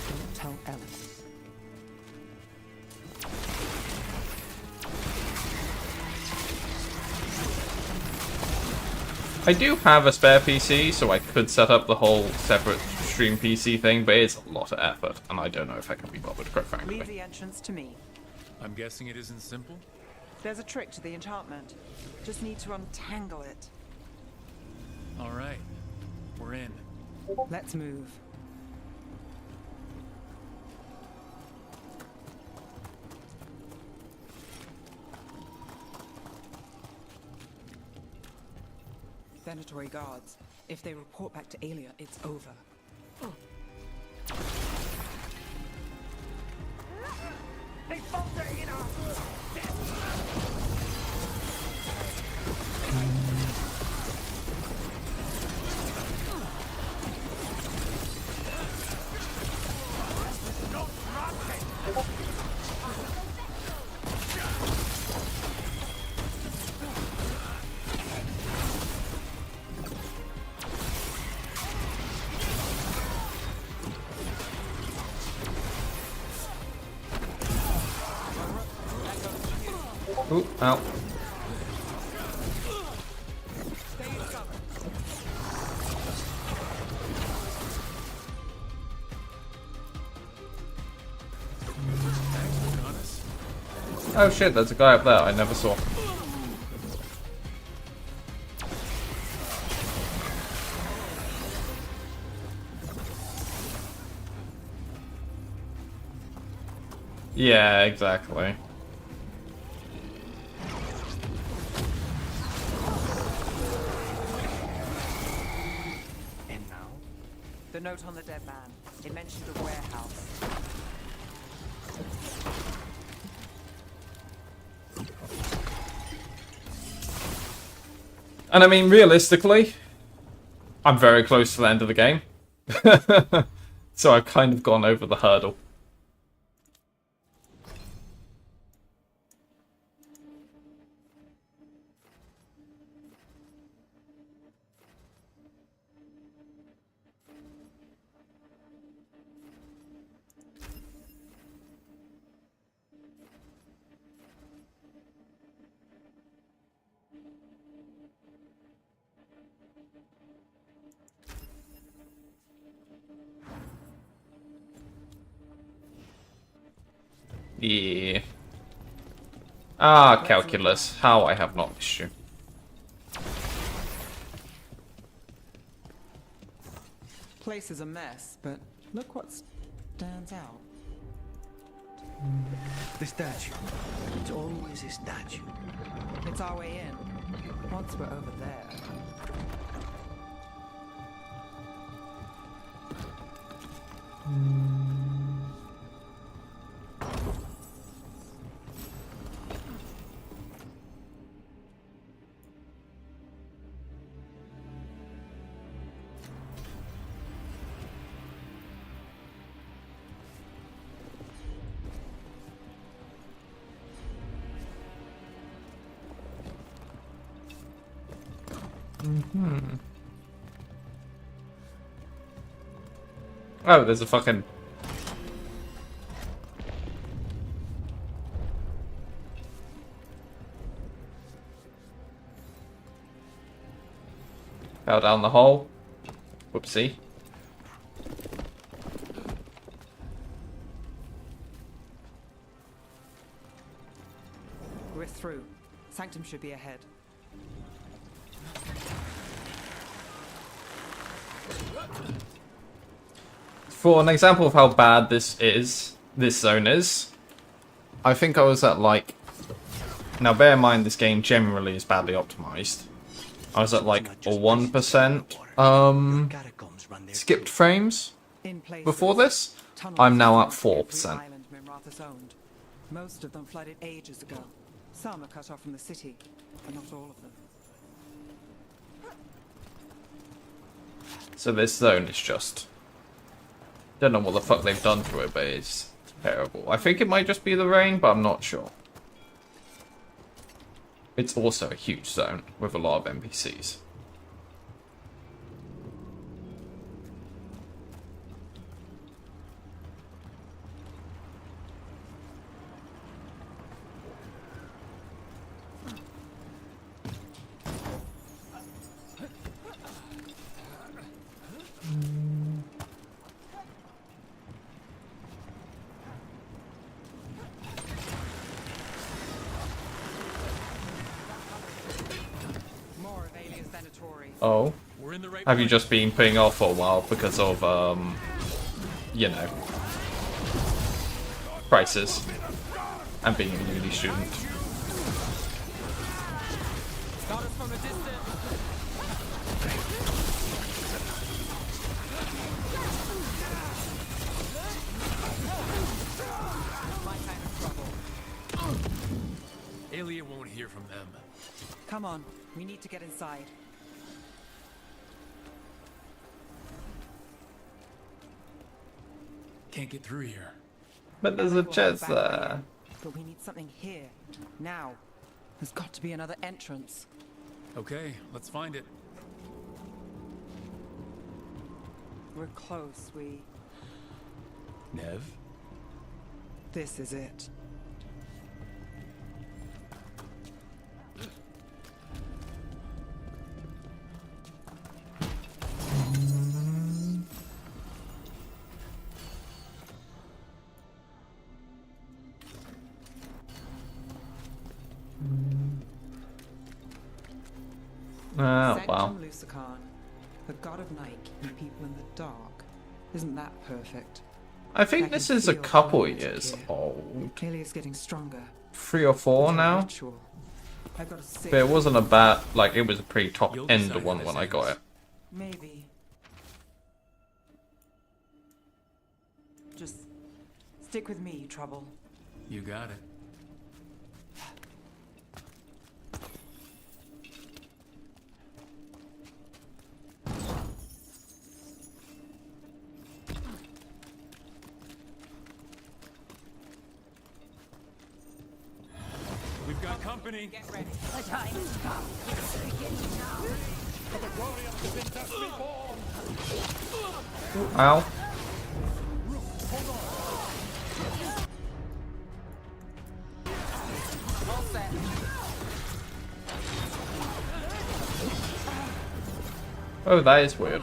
Don't tell Ellen. I do have a spare PC, so I could set up the whole separate stream PC thing, but it's a lot of effort, and I don't know if I can be bothered, quite frankly. Leave the entrance to me. I'm guessing it isn't simple? There's a trick to the enchantment. Just need to untangle it. All right. We're in. Let's move. Venatori guards. If they report back to Aelia, it's over. They falter in our Ooh, ow. Oh shit, there's a guy up there I never saw. Yeah, exactly. And now? The note on the dead man. It mentioned a warehouse. And I mean, realistically, I'm very close to the end of the game. So I've kind of gone over the hurdle. Yeah. Ah, calculus. How I have not missed you. Place is a mess, but look what stands out. The statue. It's always a statue. It's our way in. Once we're over there. Oh, there's a fucking... Fell down the hole. Whoopsie. We're through. Sanctum should be ahead. For an example of how bad this zone is, I think I was at like... Now bear in mind this game generally is badly optimized. I was at like a 1% skipped frames before this. I'm now at 4%. Most of them flooded ages ago. Some are cut off from the city, but not all of them. So this zone is just... Don't know what the fuck they've done to it, but it's terrible. I think it might just be the rain, but I'm not sure. It's also a huge zone with a lot of NPCs. Oh, have you just been putting off for a while because of, you know, prices and being a uni student? Aelia won't hear from them. Come on, we need to get inside. Can't get through here. But there's a chest there. But we need something here. Now. There's got to be another entrance. Okay, let's find it. We're close, Nev? This is it. Oh, wow. Sanctum Lucican, the god of night, keeping people in the dark. Isn't that perfect? I think this is a couple years old. Aelia's getting stronger. 3 or 4 now. But it wasn't a bad, like, it was a pretty top end one when I got it. Maybe. Just stick with me, Trouble. You got it. We've got company. Get ready. The time has come. It's beginning now. For the glory of the Vintus reborn. Ow. All set. Oh, that is weird.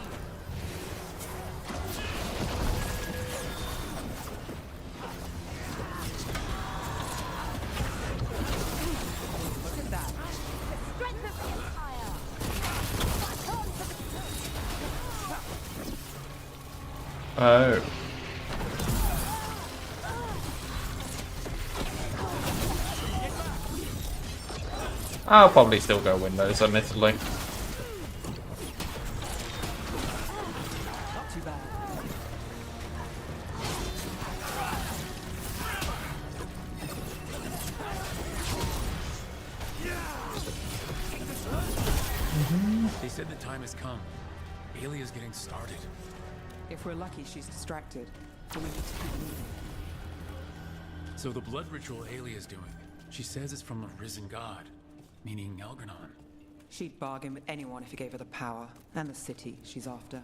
Oh. I'll probably still go Windows, admittedly. Not too bad. They said the time has come. Aelia's getting started. If we're lucky, she's distracted. But we need to keep moving. So the blood ritual Aelia's doing, she says it's from a risen god, meaning Algernon. She'd bargain with anyone if he gave her the power, and the city she's after.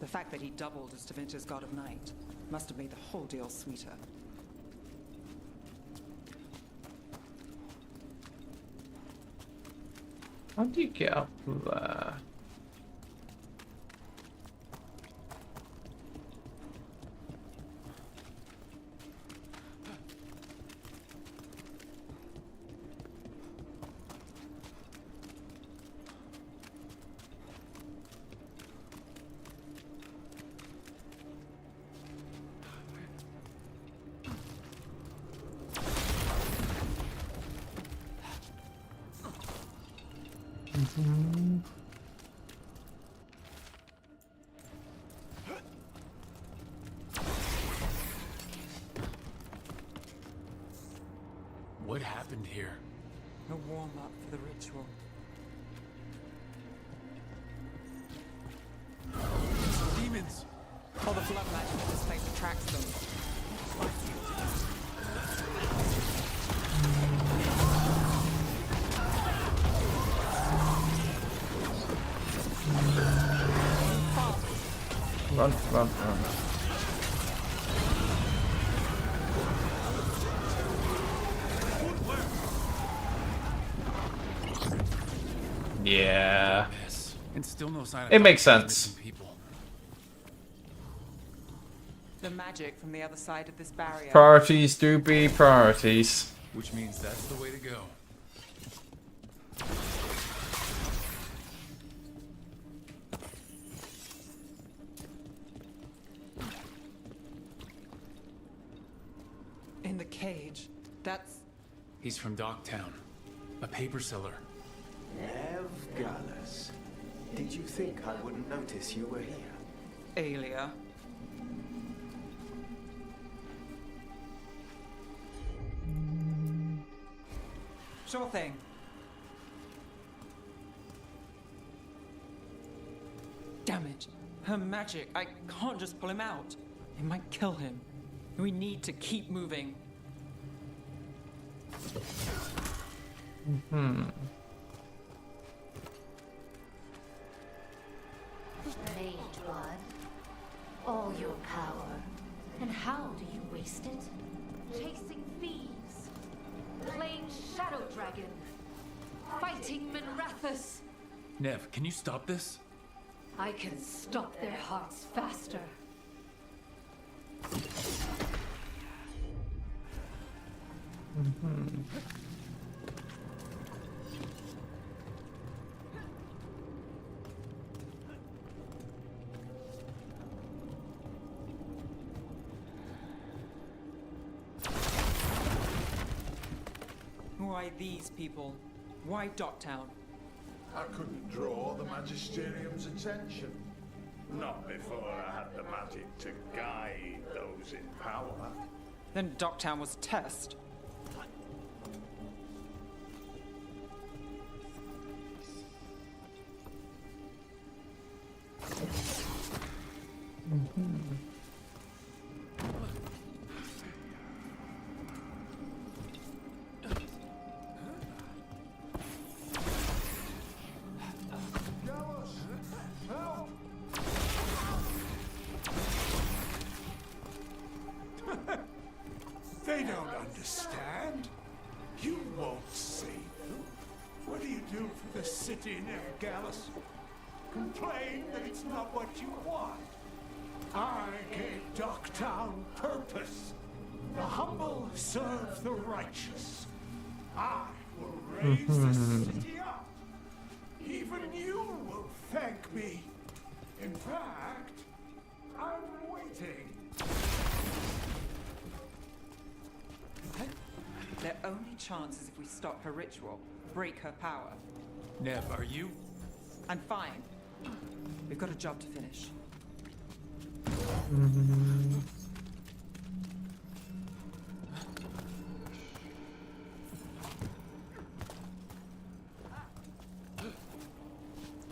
The fact that he doubled as Da Vinci's God of Night must have made the whole deal sweeter. How do you get up there? What happened here? A warm-up for the ritual. Demons! All the blood magic in this place attracts them. Run, run, run. Yeah. And still no sign of It makes missing sense. people. The magic from the other side of this barrier. Priorities do be priorities. Which means that's the way to go. In the cage. That's... He's from Docktown, a paper seller. Nev Gallus. Did you think I wouldn't notice you were here? Aelia. Sure thing. Damn it. Her magic. I can't just pull him out. It might kill him. We need to keep moving. Mage blood. All your power. And how do you waste it? Chasing thieves. Playing Shadow Dragon. Fighting Minrathus. Nev, can you stop this? I can stop their hearts faster. Why these people? Why Docktown? I couldn't draw the Magisterium's attention. Not before I had the magic to guide those in power. Then Docktown was a test. They don't understand. You won't save them. What do you do for the city, Nev Gallus? Complain that it's not what you want. I gave Docktown purpose. The humble serve the righteous. I will raise the city up. Even you will thank me. In fact, I'm waiting. Their only chance is if we stop her ritual, break her power. Nev, are you? I'm fine. We've got a job to finish.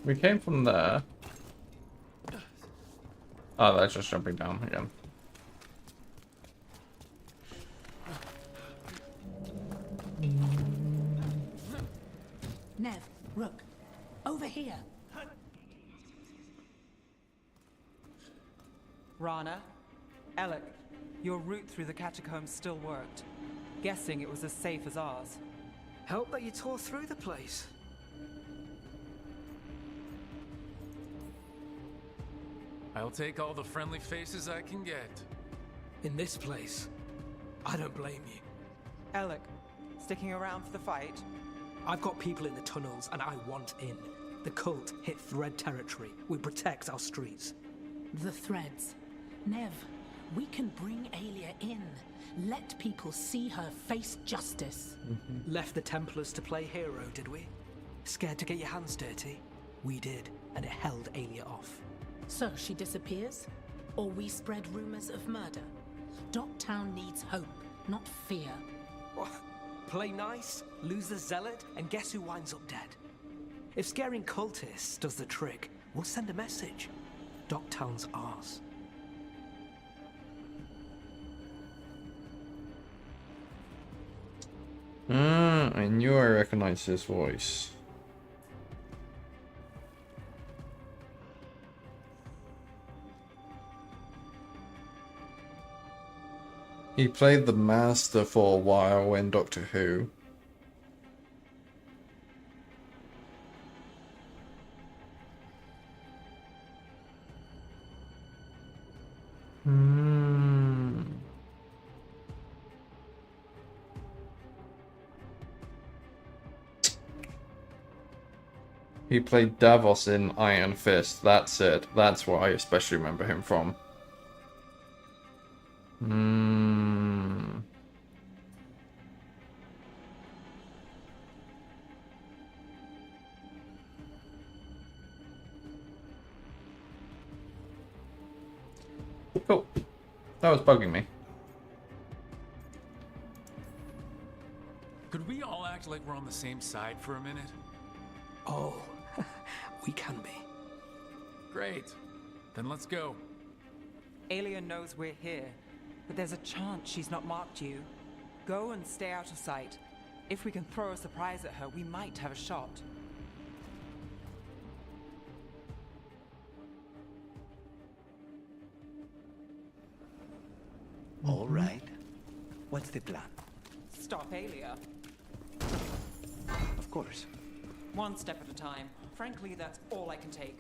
We came from there. Oh, that's just jumping down again. Nev, Rook, Over here. Rana, Alec, your route through the catacombs still worked. Guessing it was as safe as ours. Help that you tore through the place. I'll take all the friendly faces I can get. In this place, I don't blame you. Alec, sticking around for the fight? I've got people in the tunnels and I want in. The cult hit Thread territory. We protect our streets. The threads. Nev, we can bring Aelia in. Let people see her face justice. Left the Templars to play hero, did we? Scared to get your hands dirty? We did, and it held Aelia off. So she disappears? Or we spread rumors of murder? Docktown needs hope, not fear. What? Play nice, lose the zealot, and guess who winds up dead? If scaring cultists does the trick, we'll send a message. Docktown's ours. I knew I recognized his voice. He played the Master for a while in Doctor Who. He played Davos in Iron Fist. That's it. That's what I especially remember him from. Cool. That was bugging me. Could we all act like we're on the same side for a minute? Oh, we can be. Great. Then let's go. Alien knows we're here, but there's a chance she's not marked you. Go and stay out of sight. If we can throw a surprise at her, we might have a shot. All right. What's the plan? Stop Aelia. Of course. One step at a time. Frankly, that's all I can take.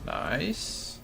Nice.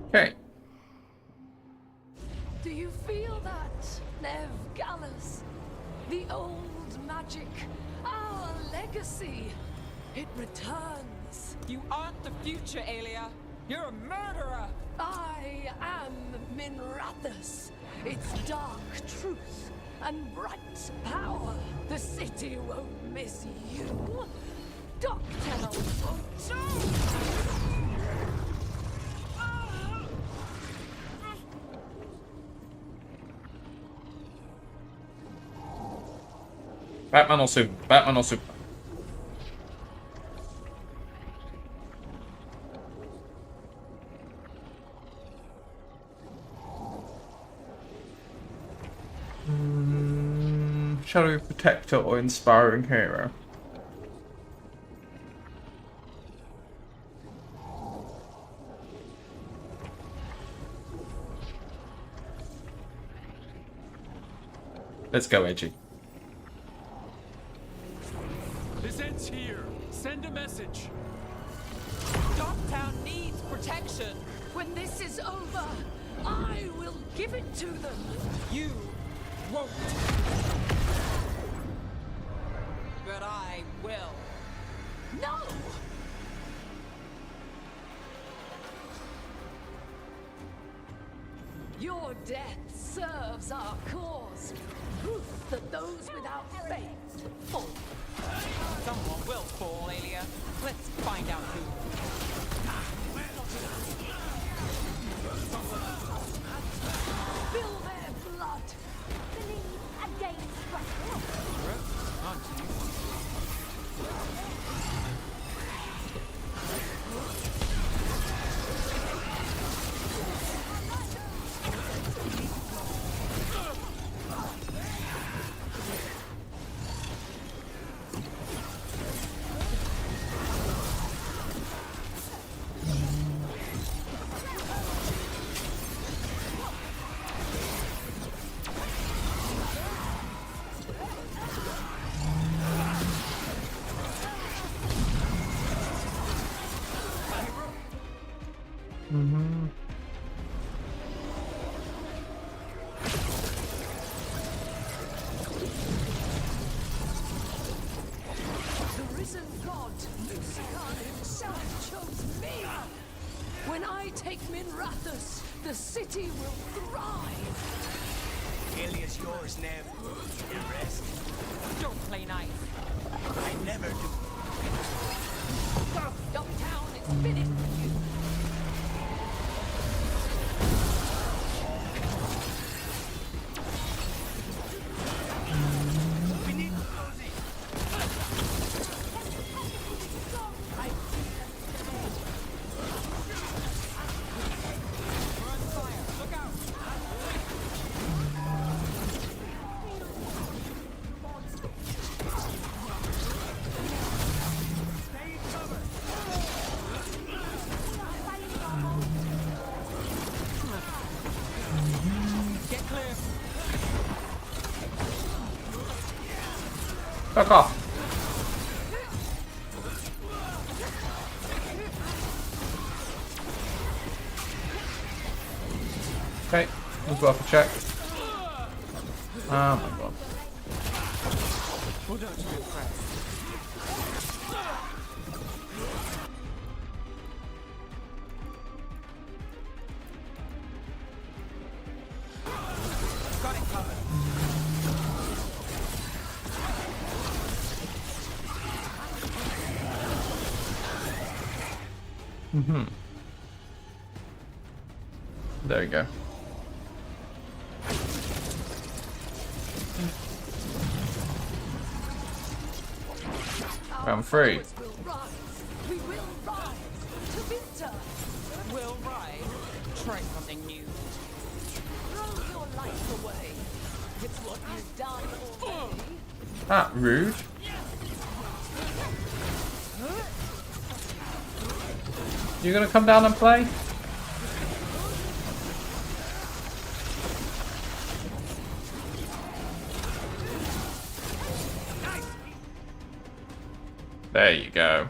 Okay. Do you feel that, Nev Gallus? The old magic, our legacy. It returns. You aren't the future, Aelia. You're a murderer. I am Minrathus. Its dark truth and bright power. The city won't miss you. Docktown won't too. Batman or Super? Batman or Super? Shadowy Protector or Inspiring Hero? Let's go, Edgy. This ends here. Send a message. Docktown needs protection. When this is over, I will give it to them. You won't. But I will. No! You Your death serves our cause. Proof that those without faith fall. Someone will fall, Aelia. Let's find out who. Spill their blood. Believe against Russell. The risen god, Lucifer himself, chose me. When I take Minrathous, the city will thrive. Aelia's yours, Nev. You rest. Don't play nice. I never do. Dogtown is finished with you. We need Rosie. We're on fire. Look out! Stay in cover. Get clear. Fuck off. Okay, was worth a check. Oh my god. Well, don't you impress. Got it covered. There you go. I'm free. Powers will rise. We will rise. To winter. Will ride. Try something new. Throw your life away. It's what you've done already. Ah, rude. You gonna come down and play? There you go.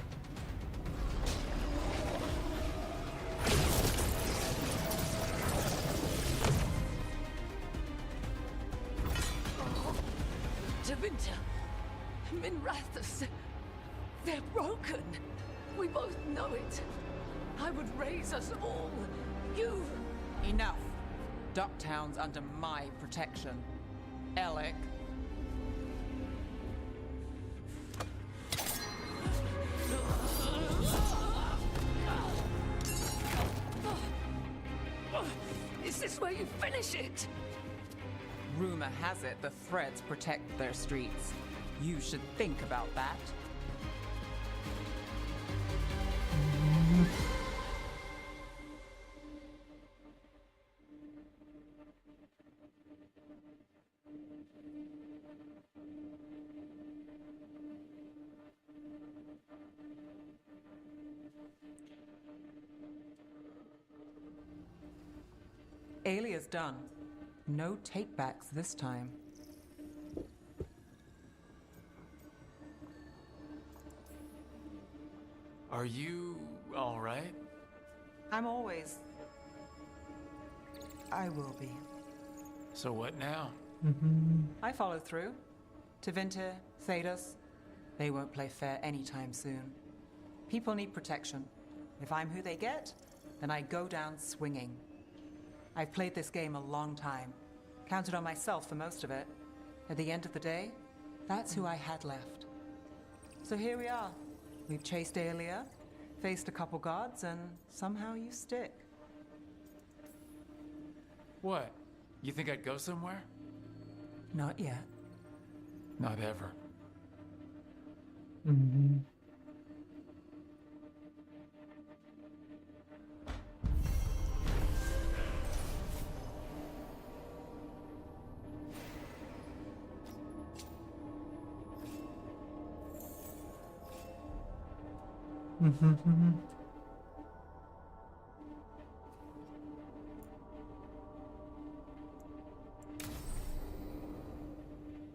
To winter. Minrathous. They're broken. We both know it. I would raise us all. You. Enough. Ducktown's under my protection. Alec. Is this where you finish it? Rumor has it the Threads protect their streets. You should think about that. Aelia's done. No takebacks this time. Are you all right? I'm always... I will be. So what now? I follow through. Tevinter, Thedas, they won't play fair anytime soon. People need protection. If I'm who they get, then I go down swinging. I've played this game a long time. Counted on myself for most of it. At the end of the day, that's who I had left. So here we are. We've chased Aelia, faced a couple guards, and somehow you stick. What? You think I'd go somewhere? Not yet. Not ever.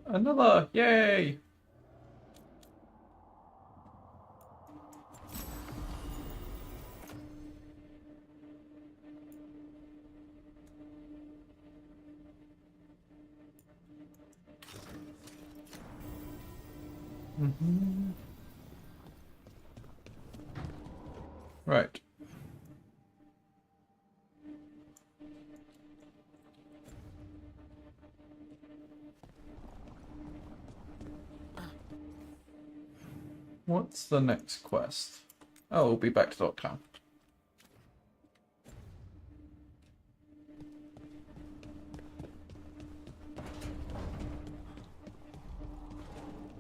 Another! Yay! Right. What's the next quest? Oh, we'll be back to Dogtown.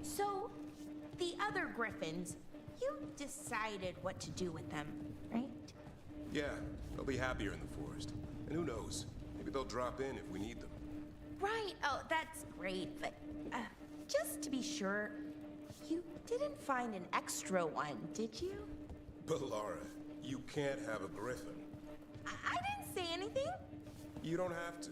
So, the other griffins, you decided what to do with them, right? Yeah, they'll be happier in the forest. And who knows, maybe they'll drop in if we need them. Right, oh, that's great, but just to be sure, you didn't find an extra one, did you? But Laura, you can't have a griffin. I didn't say anything. You don't have to.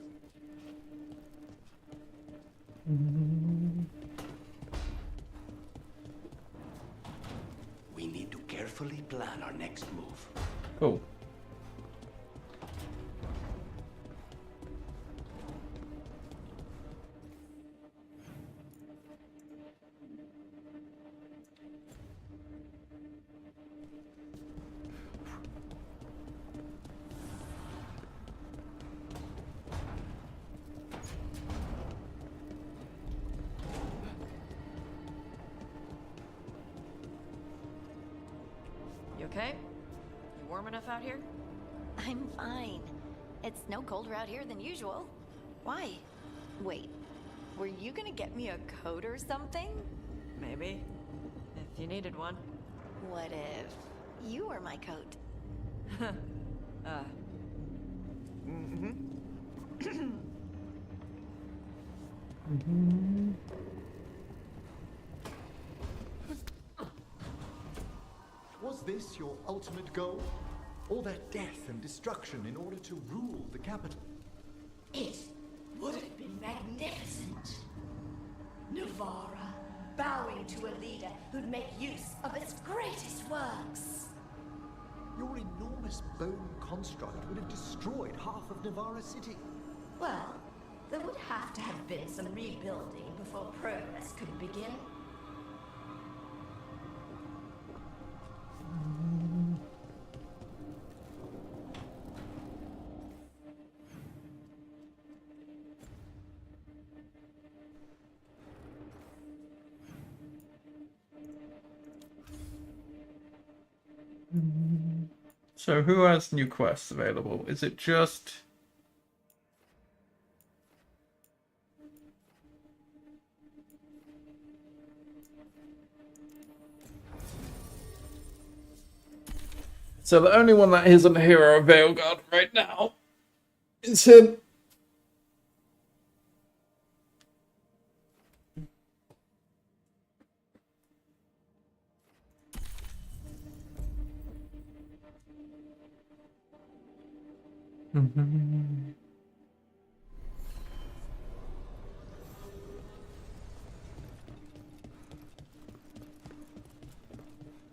We need to carefully plan our next move. Cool. You okay? You warm enough out here? I'm fine. It's no colder out here than usual. Why? Wait, were you gonna get me a coat or something? Maybe. If you needed one. What if you were my coat? Was this your ultimate goal? All that death and destruction in order to rule the capital? It would have been magnificent. Nuvara, bowing to a leader who'd make use of its greatest works. Your enormous bone construct would have destroyed half of Navara City. Well, there would have to have been some rebuilding before progress could begin. So who has new quests available? Is it just... So the only one that isn't Hero Veilguard right now is him.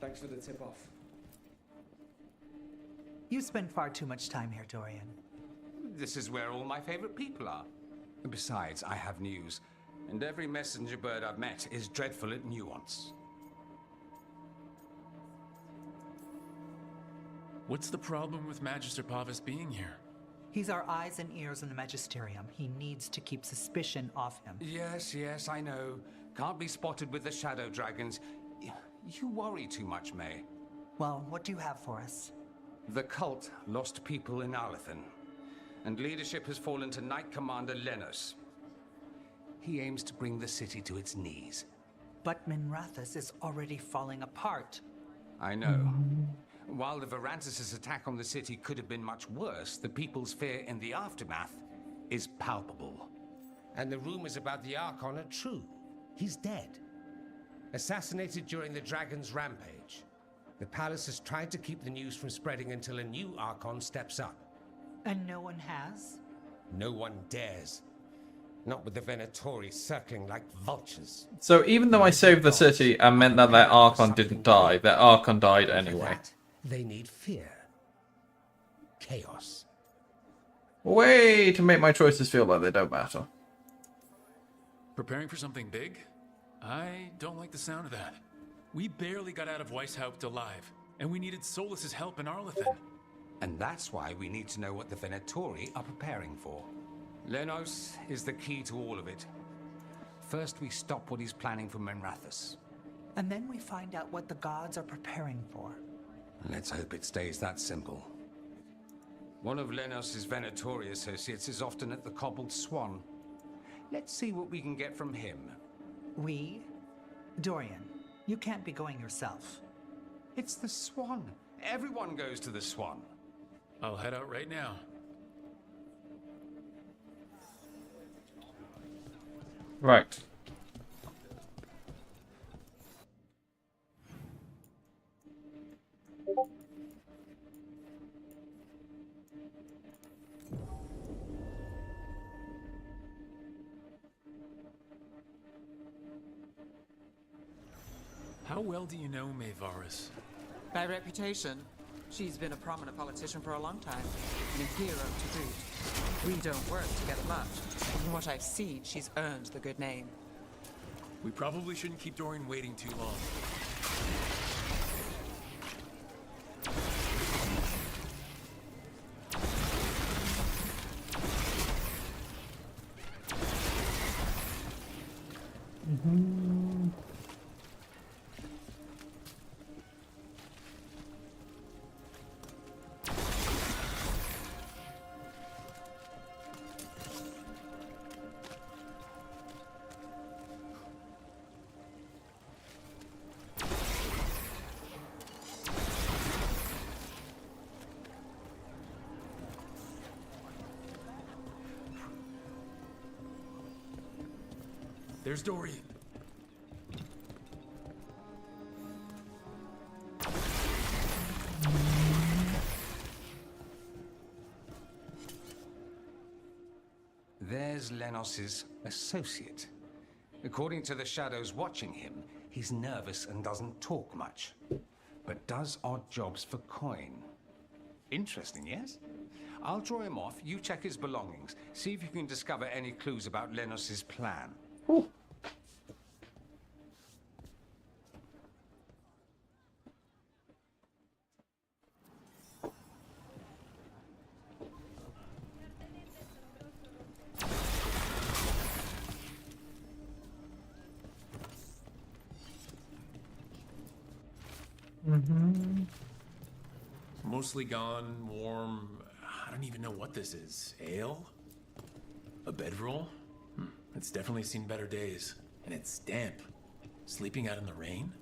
Thanks for the tip-off. You spend far too much time here, Dorian. This is where all my favorite people are. Besides, I have news, and every messenger bird I've met is dreadful at nuance. What's the problem with Magister Pavis being here? He's our eyes and ears in the Magisterium. He needs to keep suspicion off him. Yes, yes, I know. Can't be spotted with the shadow dragons. You worry too much, May. Well, what do you have for us? The cult lost people in Arlethan, and leadership has fallen to Knight Commander Lenos. He aims to bring the city to its knees. But Minrathous is already falling apart. I know. While the Varantis' attack on the city could have been much worse, the people's fear in the aftermath is palpable. And the rumors about the Archon are true. He's dead. Assassinated during the Dragon's rampage. The palace has tried to keep the news from spreading until a new Archon steps up. And no one has? No one dares. Not with the Venatori circling like vultures. So even though I saved the city and meant that their Archon didn't die, their Archon died anyway. They need fear. Chaos. Way to make my choices feel like they don't matter. Preparing for something big? I don't like the sound of that. We barely got out of Weishaupt alive, and we needed Solus's help in Arlethan. And that's why we need to know what the Venatori are preparing for. Lenos is the key to all of it. First, we stop what he's planning for Minrathous. And then we find out what the gods are preparing for. Let's hope it stays that simple. One of Lenos' Venatori associates is often at the Cobbled Swan. Let's see what we can get from him. We? Dorian, you can't be going yourself. It's the Swan. Everyone goes to the Swan. I'll head out right now. Right. How well do you know Maevaris? By reputation, she's been a prominent politician for a long time, and a hero to boot. We don't work together much, but from what I've seen, she's earned the good name. We probably shouldn't keep Dorian waiting too long. There's Dorian. There's Lenos' associate. According to the shadows watching him, he's nervous and doesn't talk much, but does odd jobs for coin. Interesting, yes? I'll draw him off, you check his belongings, see if you can discover any clues about Lenos' plan. Ooh. Mostly gone, warm. I don't even know what this is. Ale? A bedroll? It's definitely seen better days. And it's damp. Sleeping out in the rain?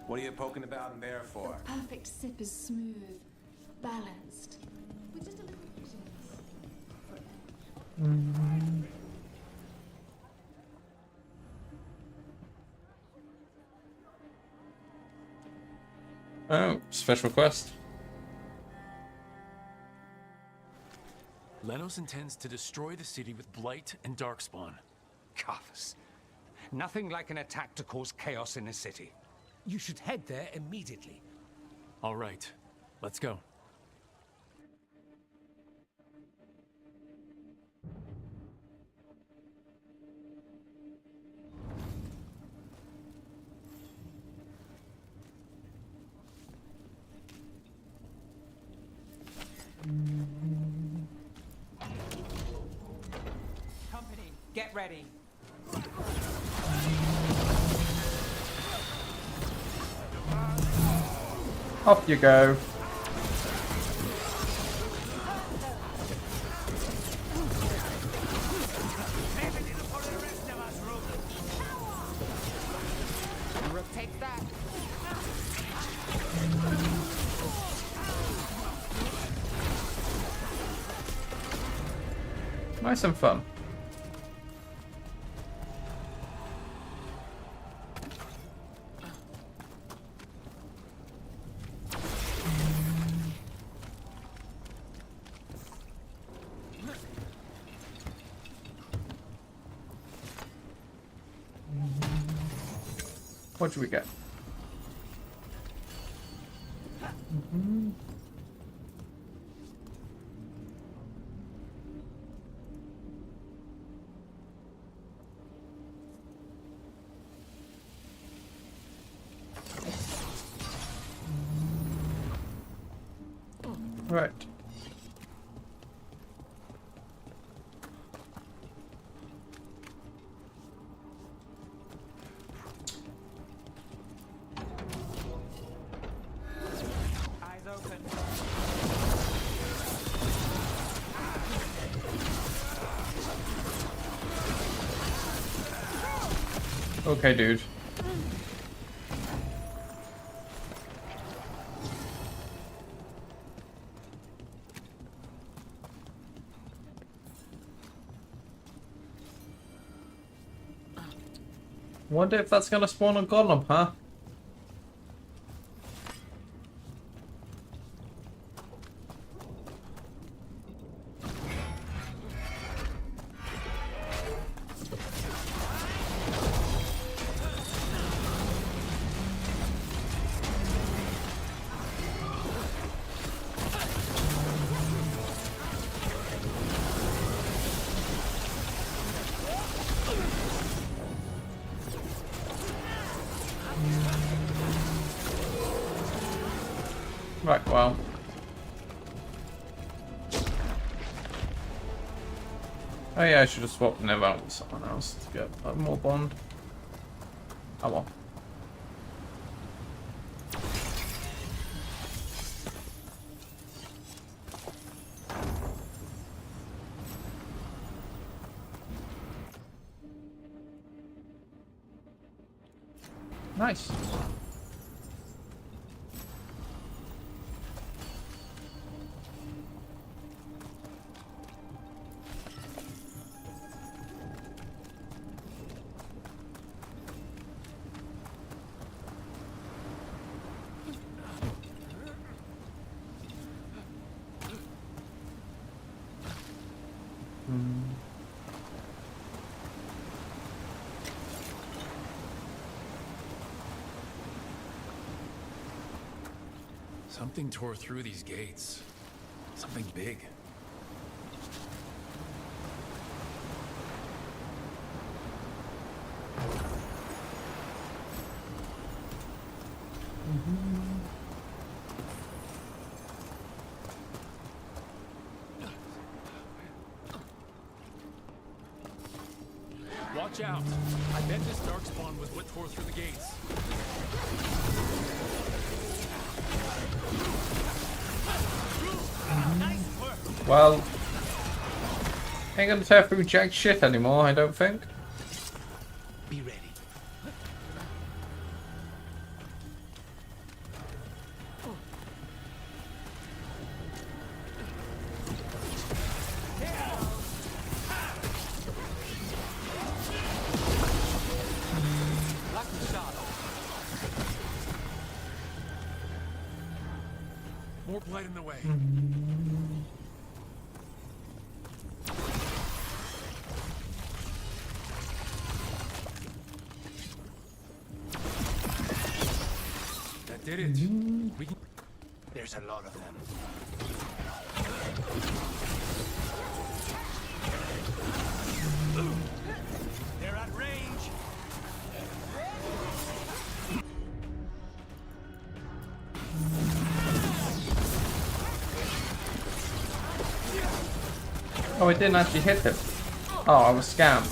What are you poking about in there for? The perfect sip is smooth, balanced, with just a little bitterness. Oh, special quest. Lenos intends to destroy the city with Blight and Darkspawn. Carthus. Nothing like an attack to cause chaos in a city. You should head there immediately. All right, let's go. ready. Off you go. Take that. Nice and fun. What do we get? Right. Eyes open. Okay, dude. Wonder if that's gonna spawn a golem, huh? Right, well. Oh yeah, I should have swapped Nev out with someone else to get more bond. Oh well. Nice. Something tore through these gates. Something big. Watch out! I bet this darkspawn was what tore through the gates. Well, ain't gonna tear through jack shit anymore, I don't think. Be ready. More blight in the way. That did it. We can... There's a lot of them. They're at range. Oh, it didn't actually hit him. Oh, I was scammed.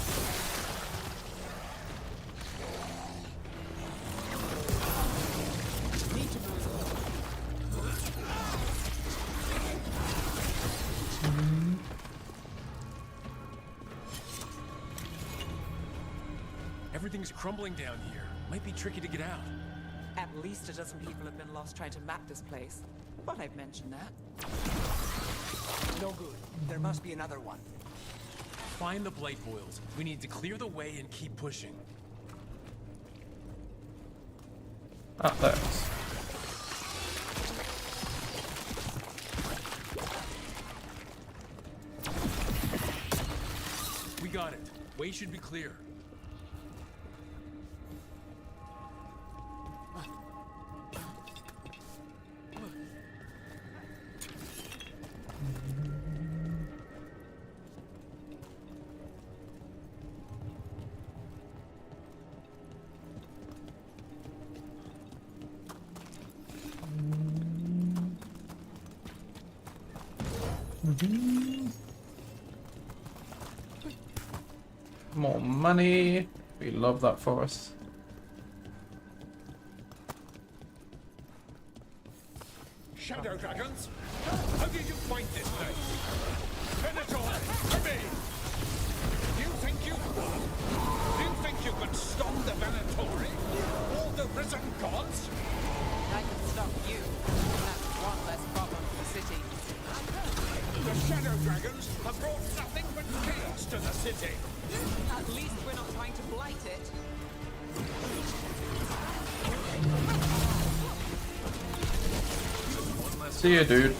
Everything's crumbling down here. Might be tricky to get out. At least a dozen people have been lost trying to map this place. But I've mentioned that. No good. There must be another one. Find the blight boils. We need to clear the way and keep pushing. Ah, thanks. We got it. Way should be clear. More money. We love that for us. Shadow dragons? How did you find this place? Venator, to me! You think you could stop the Venatori? All the risen gods? I can stop you. That's one less problem for the city. The Shadow Dragons have brought nothing but chaos to the city. At least we're not trying to blight it. See you, dude.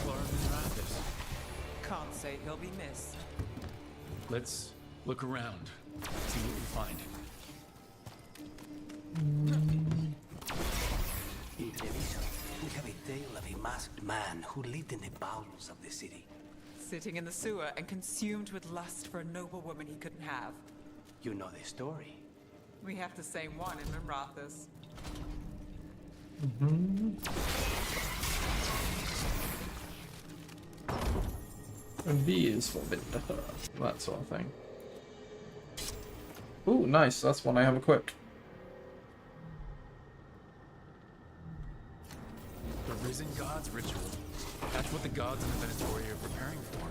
Can't say he'll be missed. Let's look around. See what we find. In Treviso, we have a tale of a masked man who lived in the bowels of the city. Sitting in the sewer and consumed with lust for a noble woman he couldn't have. You know the story. We have the same one in Mimrathus. And V is for Winter, that sort of thing. Ooh, nice. That's one I have equipped. The Risen Gods ritual. That's what the gods in the Venatori are preparing for.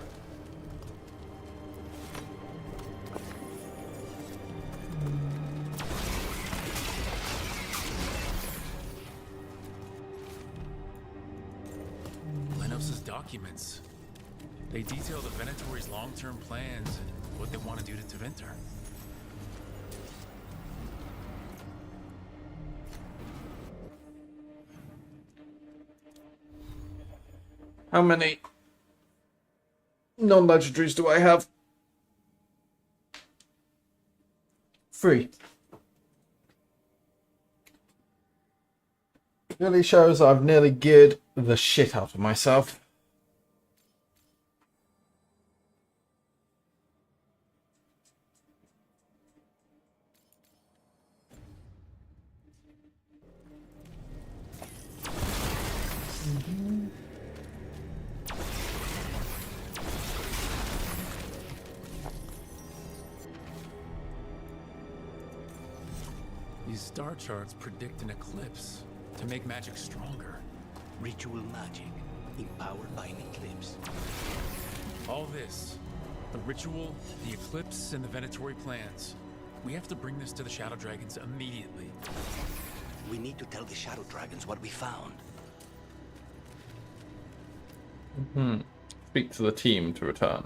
Lenos's documents. They detail the Venatori's long-term plans and what they want to do to Tevinter. How many non-legendaries do I have? 3. Really shows I've nearly geared the shit out of myself. These star charts predict an eclipse to make magic stronger. Ritual magic, empowered by an eclipse. All this, the ritual, the eclipse, and the Venatori plans. We have to bring this to the Shadow Dragons immediately. We need to tell the Shadow Dragons what we found. Speak to the team to return.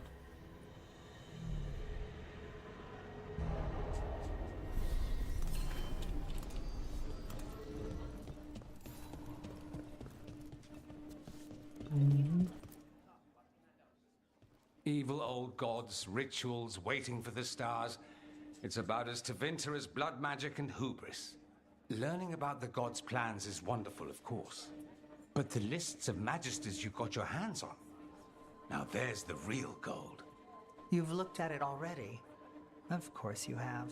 Evil old gods, rituals, waiting for the stars. It's about as Tevinter as blood magic and hubris. Learning about the gods' plans is wonderful, of course. But the lists of magisters you got your hands on, now there's the real gold. You've looked at it already. Of course you have.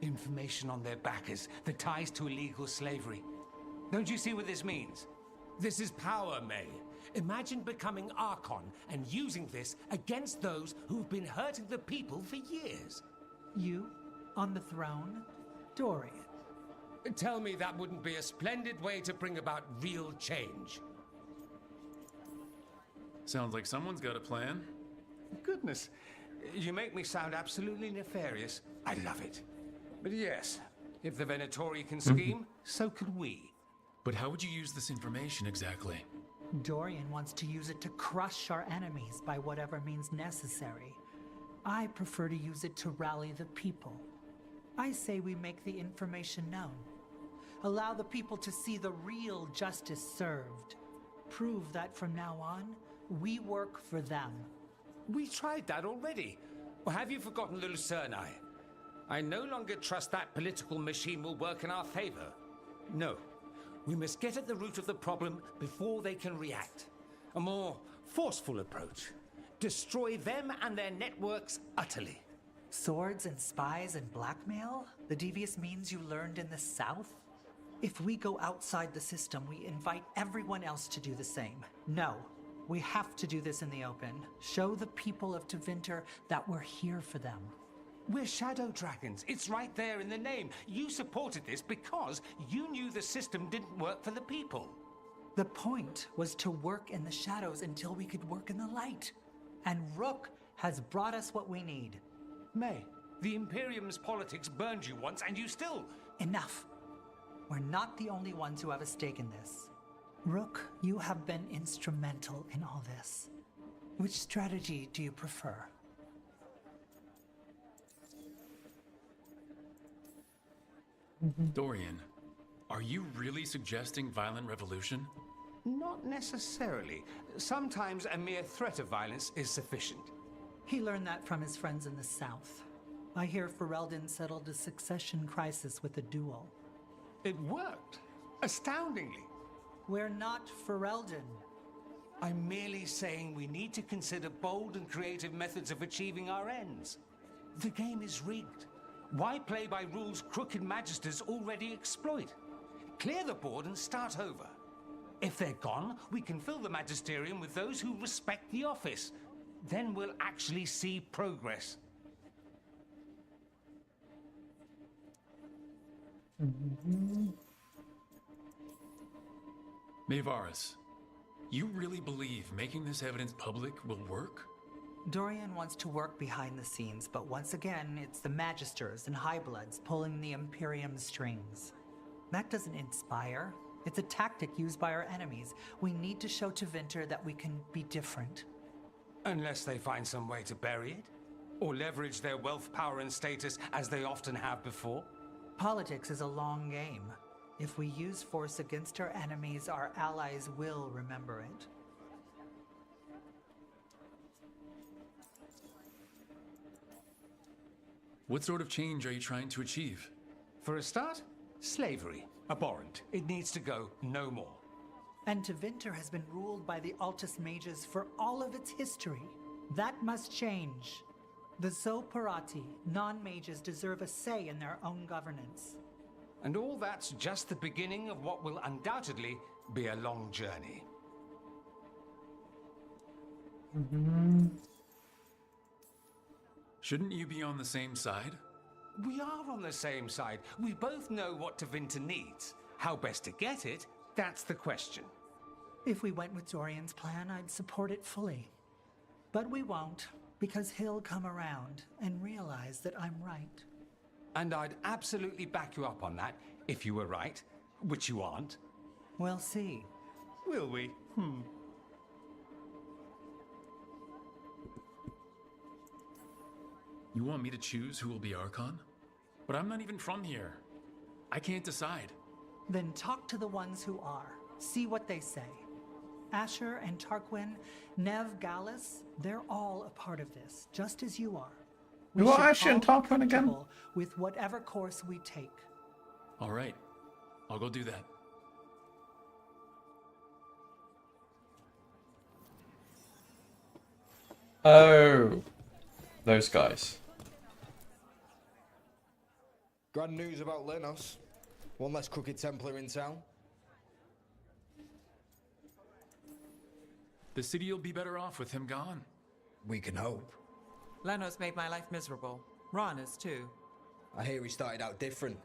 Information on their backers, the ties to illegal slavery. Don't you see what this means? This is power, May. Imagine becoming Archon and using this against those who've been hurting the people for years. You? On the throne? Dorian. Tell me that wouldn't be a splendid way to bring about real change. Sounds like someone's got a plan. Goodness, you make me sound absolutely nefarious. I love it. But yes, if the Venatori can scheme, so can we. But how would you use this information exactly? Dorian wants to use it to crush our enemies by whatever means necessary. I prefer to use it to rally the people. I say we make the information known. Allow the people to see the real justice served. Prove that from now on, we work for them. We tried that already. Or have you forgotten Lucerne? I no longer trust that political machine will work in our favor. No. We must get at the root of the problem before they can react. A more forceful approach. Destroy them and their networks utterly. Swords and spies and blackmail? The devious means you learned in the South? If we go outside the system, we invite everyone else to do the same. No, we have to do this in the open. Show the people of Tevinter that we're here for them. We're shadow dragons. It's right there in the name. You supported this because you knew the system didn't work for the people. The point was to work in the shadows until we could work in the light. And Rook has brought us what we need. May, the Imperium's politics burned you once and you still... Enough. We're not the only ones who have a stake in this. Rook, you have been instrumental in all this. Which strategy do you prefer? Dorian, are you really suggesting violent revolution? Not necessarily. Sometimes a mere threat of violence is sufficient. He learned that from his friends in the South. I hear Ferelden settled a succession crisis with a duel. It worked. Astoundingly. We're not Ferelden. I'm merely saying we need to consider bold and creative methods of achieving our ends. The game is rigged. Why play by rules crooked magisters already exploit? Clear the board and start over. If they're gone, we can fill the magisterium with those who respect the office. Then we'll actually see progress. Maevaris, you really believe making this evidence public will work? Dorian wants to work behind the scenes, but once again, it's the Magisters and Highbloods pulling the Imperium's strings. That doesn't inspire. It's a tactic used by our enemies. We need to show Tevinter that we can be different. Unless they find some way to bury it? Or leverage their wealth, power, and status as they often have before? Politics is a long game. If we use force against our enemies, our allies will remember it. What sort of change are you trying to achieve? For a start, slavery. Abhorrent. It needs to go no more. And Tevinter has been ruled by the Altus Mages for all of its history. That must change. The Zoparati, non-mages, deserve a say in their own governance. And all that's just the beginning of what will undoubtedly be a long journey. Shouldn't you be on the same side? We are on the same side. We both know what Tevinter needs. How best to get it, that's the question. If we went with Dorian's plan, I'd support it fully. But we won't, because he'll come around and realize that I'm right. And I'd absolutely back you up on that, if you were right, which you aren't. We'll see. Will we? You want me to choose who will be Archon? But I'm not even from here. I can't decide. Then talk to the ones who are. See what they say. Asher and Tarquin, Nev, Gallus, they're all a part of this, just as you are. Who are Asher and Tarquin again? With whatever course we take. All right. I'll go do that. Oh, those guys. Grand news about Lenos. One less crooked Templar in town. The city will be better off with him gone. We can hope. Lenos made my life miserable. Rana's too. I hear he started out different.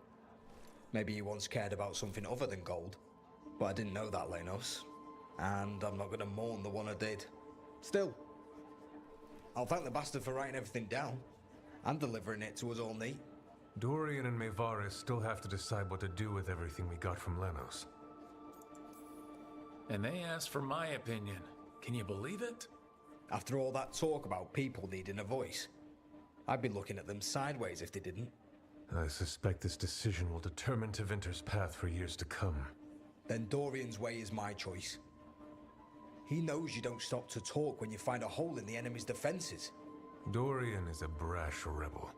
Maybe he once cared about something other than gold. But I didn't know that, Lenos. And I'm not gonna mourn the one I did. Still, I'll thank the bastard for writing everything down. And delivering it to us all neat. Dorian and Maevaris still have to decide what to do with everything we got from Lenos. And they asked for my opinion. Can you believe it? After all that talk about people needing a voice, I'd be looking at them sideways if they didn't. I suspect this decision will determine Tevinter's path for years to come. Then Dorian's way is my choice. He knows you don't stop to talk when you find a hole in the enemy's defenses. Dorian is a brash rebel.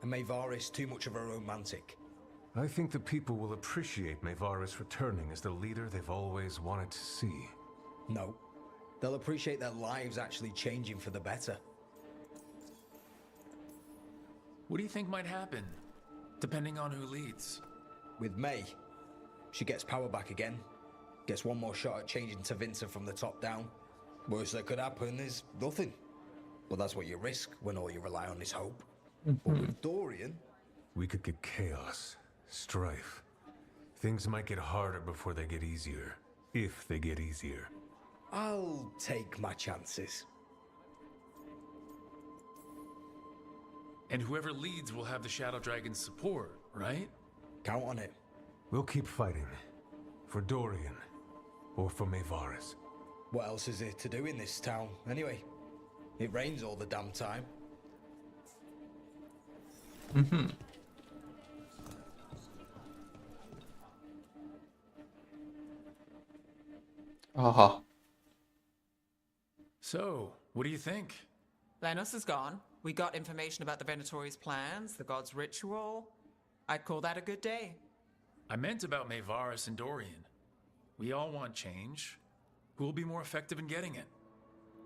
And Maevaris too much of a romantic. I think the people will appreciate Maevaris returning as the leader they've always wanted to see. No. They'll appreciate their lives actually changing for the better. What do you think might happen, depending on who leads? With May, she gets power back again. Gets one more shot at changing Tevinter from the top down. Worst that could happen is nothing. But that's what you risk when all you rely on is hope. But with Dorian... We could get chaos, strife. Things might get harder before they get easier. If they get easier. I'll take my chances. And whoever leads will have the Shadow Dragon's support, right? Count on it. We'll keep fighting. For Dorian. Or for Maevaris. What else is there to do in this town, anyway? It rains all the damn time. Aha. So, what do you think? Lenos is gone. We got information about the Venatori's plans, the god's ritual. I'd call that a good day. I meant about Maevaris and Dorian. We all want change. Who will be more effective in getting it?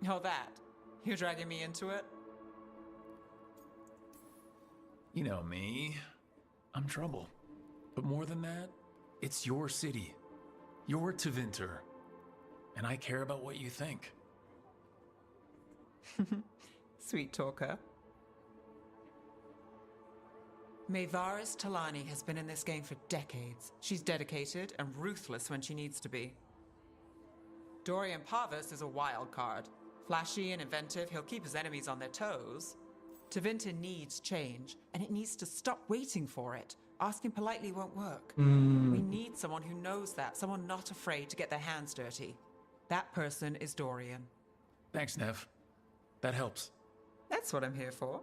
Oh, that. You're dragging me into it? You know me. I'm trouble. But more than that, it's your city. You're Tevinter. And I care about what you think. Sweet talker. Maevaris Talani has been in this game for decades. She's dedicated and ruthless when she needs to be. Dorian Parvis is a wild card. Flashy and inventive, he'll keep his enemies on their toes. Tevinter needs change, and it needs to stop waiting for it. Asking politely won't work. We need someone who knows that, someone not afraid to get their hands dirty. That person is Dorian. Thanks, Nev. That helps. That's what I'm here for.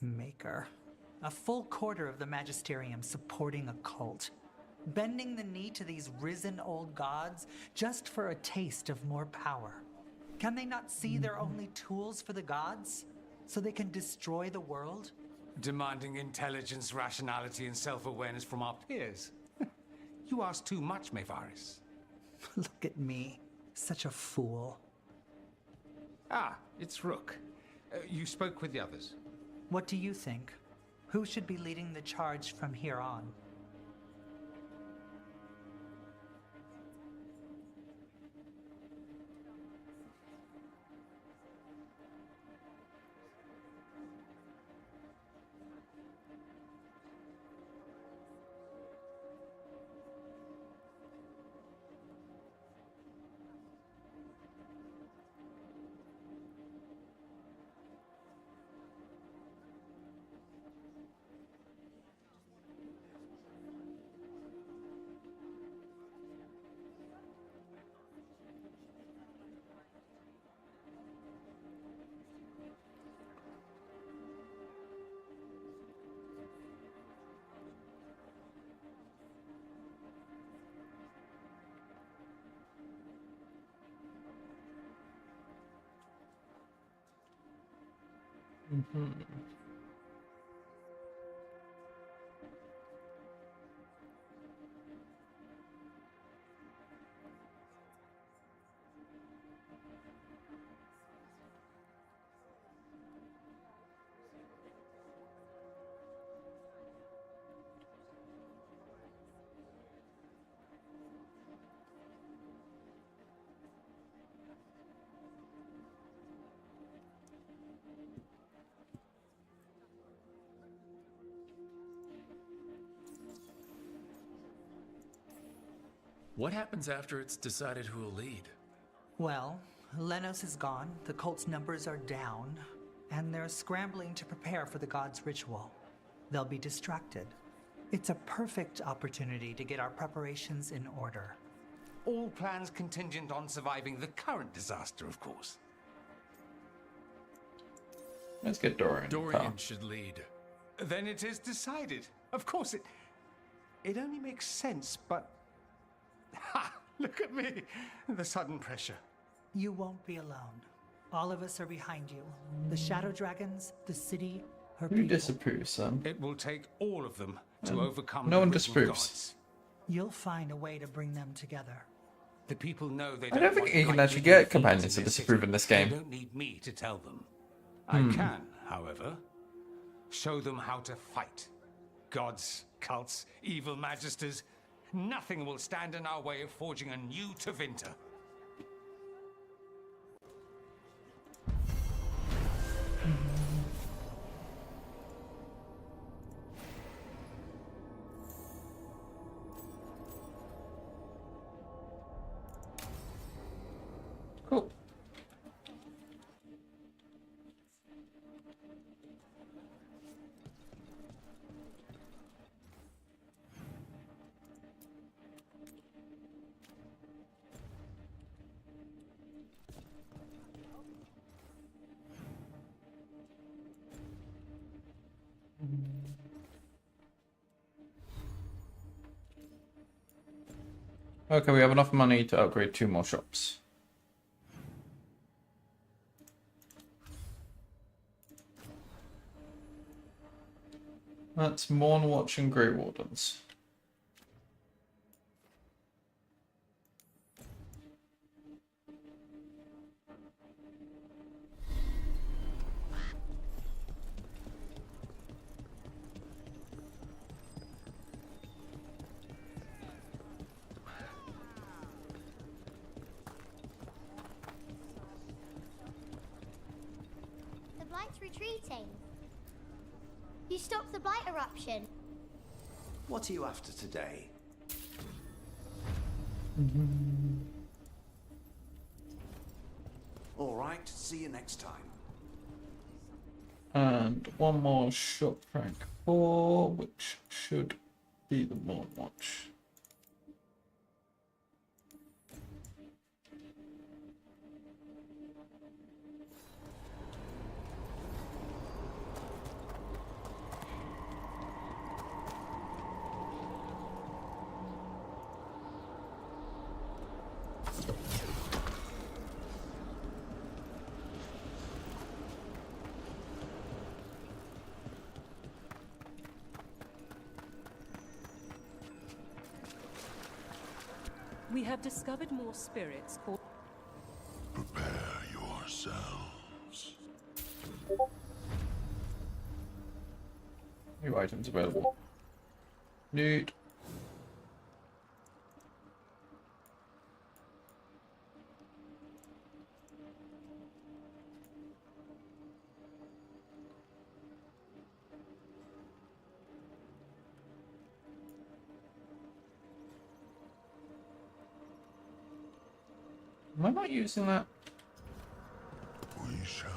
Maker. A full quarter of the Magisterium supporting a cult. Bending the knee to these risen old gods just for a taste of more power. Can they not see they're only tools for the gods? So they can destroy the world? Demanding intelligence, rationality, and self-awareness from our peers. You ask too much, Maevaris. Look at me. Such a fool. Ah, it's Rook. You spoke with the others. What do you think? Who should be leading the charge from here on? What happens after it's decided who will lead? Well, Lenos is gone, the cult's numbers are down, and they're scrambling to prepare for the god's ritual. They'll be distracted. It's a perfect opportunity to get our preparations in order. All plans contingent on surviving the current disaster, of course. Let's get Dorian. Dorian should lead. Then it is decided. Of course, it only makes sense, but... Ha! Look at me! The sudden pressure. You won't be alone. All of us are behind you. The Shadow Dragons, the city, her Who people. disapproves, Sam? It will take all of them to overcome no the one risen disapproves. gods. You'll find a way to bring them together. The people know they I don't think want you can light actually within get the companions fields to in their disapprove city. in this game. They don't need me to tell them. I can, however, show them how to fight. Gods, cults, evil magisters, nothing will stand in our way of forging a new Tevinter. Cool. Okay, we have enough money to upgrade 2 more shops. That's Mournwatch and Grey Wardens. The Blight's retreating. You stopped the Blight eruption. What are you after today? All right, see you next time. And 1 more shop rank 4, which should be the Mournwatch. We have discovered more spirits called... Prepare yourselves. New items available. Neat. Am I not using that? We shall.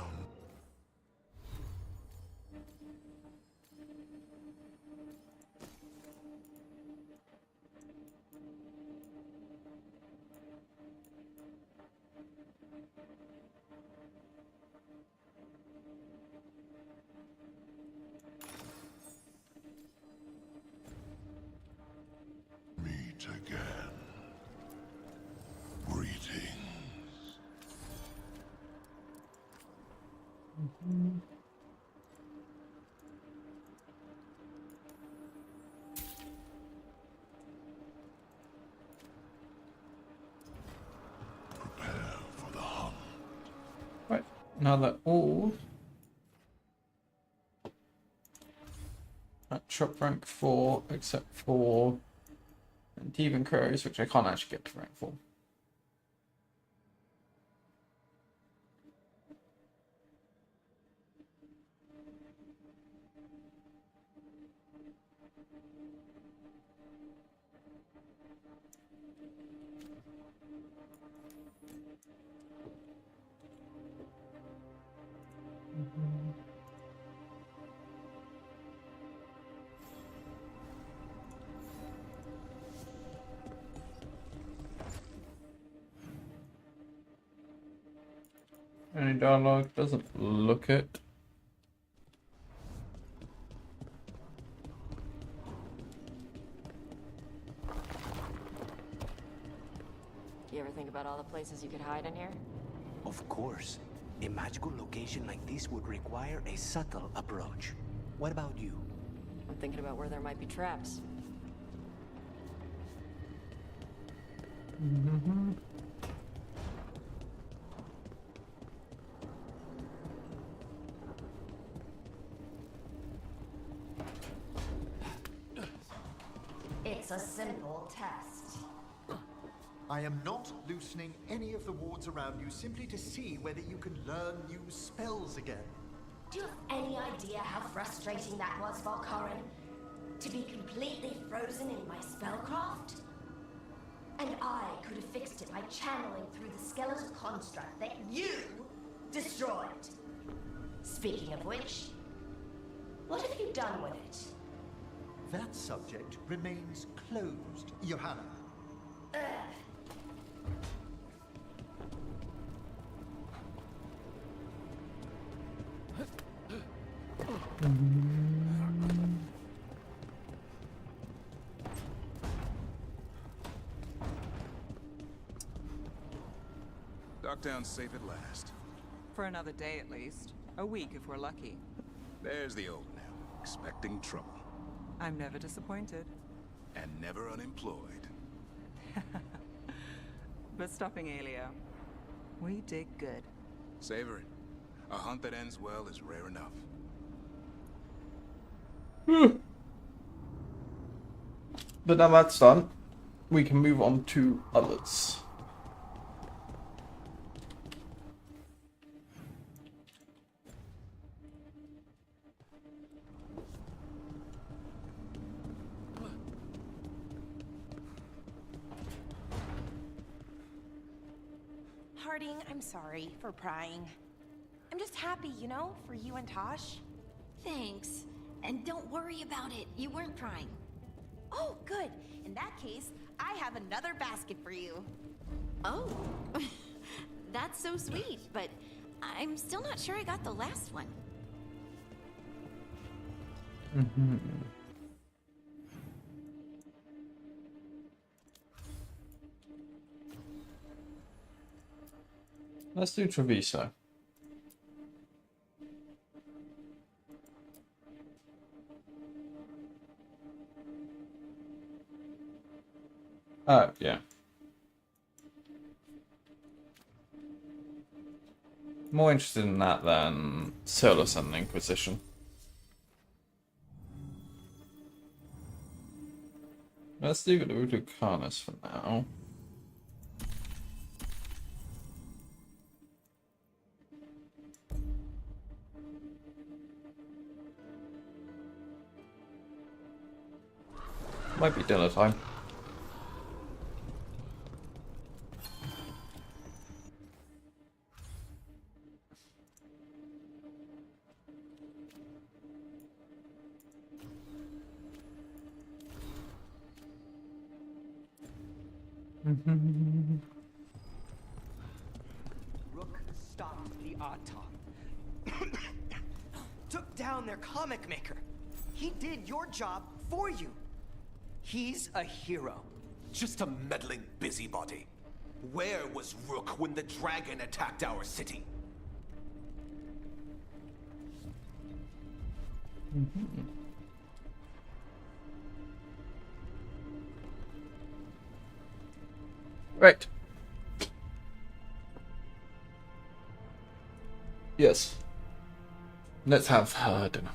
Meet again. Greetings. Prepare for the hunt. Right, now that all at shop rank 4, except for Thieving Crows, which I can't actually get to rank 4. Any dialogue? Doesn't look it. You ever think about all the places you could hide in here? Of course. A magical location like this would require a subtle approach. What about you? I'm thinking about where there might be traps. It's a simple test. I am not loosening any of the wards around you simply to see whether you can learn new spells again. Do you have any idea how frustrating that was for Corin? To be completely frozen in my spellcraft? And I could have fixed it by channeling through the skeletal construct that you destroyed. Speaking of which, what have you done with it? That subject remains closed, Johanna. Docktown's safe at last. For another day at least. A week if we're lucky. There's the old Nell, expecting trouble. I'm never disappointed. And never unemployed. But stopping Aelia, we did good. Savor it. A hunt that ends well is rare enough. But now that's done, we can move on to others. Harding, I'm sorry for prying. I'm just happy, you know, for you and Tosh. Thanks. And don't worry about it. You weren't prying. Oh, good. In that case, I have another basket for you. Oh. That's so sweet, but I'm still not sure I got the last one. Let's do Treviso. Oh, yeah. More interested in that than Solus and the Inquisition. Let's do the Lucanus for now. Might be dinner time. Rook stopped the Autop. Took down their comic maker. He did your job for you. He's a hero. Just a meddling busybody. Where was Rook when the dragon attacked our city? Right. Yes. Let's have dinner.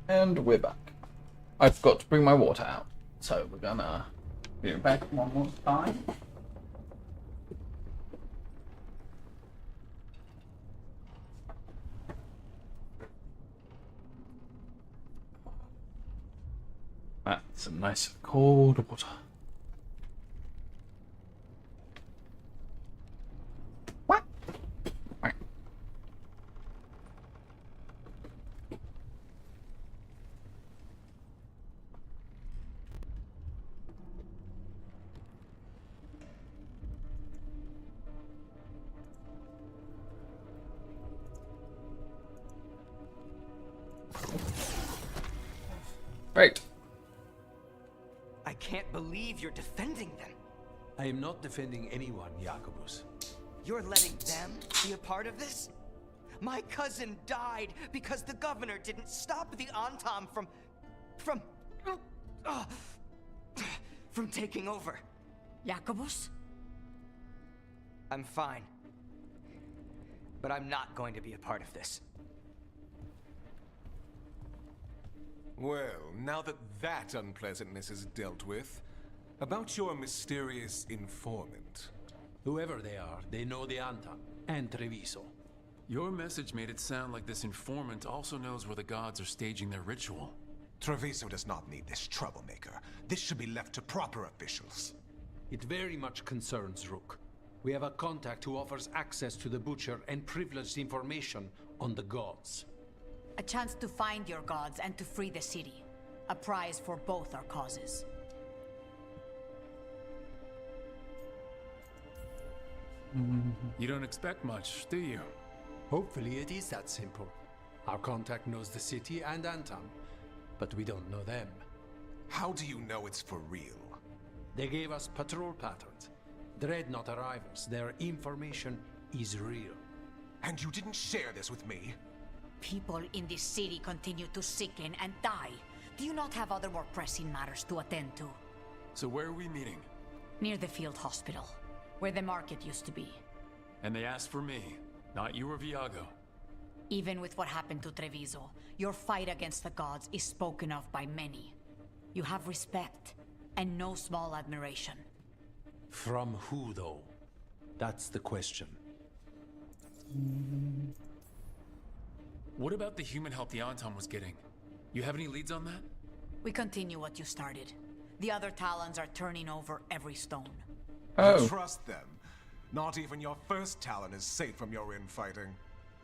And we're back. I forgot to bring my water out, so we're gonna be back one more time. That's some nice cold water. What? Right. I can't believe you're defending them. I am not defending anyone, Jacobus. You're letting them be a part of this? My cousin died because the governor didn't stop the Antam from taking over. Jacobus? I'm fine. But I'm not going to be a part of this. Well, now that that unpleasantness is dealt with, about your mysterious informant. Whoever they are, they know the Antam and Treviso. Your message made it sound like this informant also knows where the gods are staging their ritual. Treviso does not need this troublemaker. This should be left to proper officials. It very much concerns Rook. We have a contact who offers access to the Butcher and privileged information on the gods. A chance to find your gods and to free the city. A prize for both our causes. You don't expect much, do you? Hopefully it is that simple. Our contact knows the city and Antam, but we don't know them. How do you know it's for real? They gave us patrol patterns. Dreadnought arrivals. Their information is real. And you didn't share this with me? People in this city continue to sicken and die. Do you not have other more pressing matters to attend to? So where are we meeting? Near the field hospital, where the market used to be. And they asked for me, not you or Viago. Even with what happened to Treviso, your fight against the gods is spoken of by many. You have respect, and no small admiration. From who, though? That's the question. What about the human help the Anton was getting? You have any leads on that? We continue what you started. The other Talons are turning over every stone. Oh. Trust them. Not even your first Talon is safe from your infighting.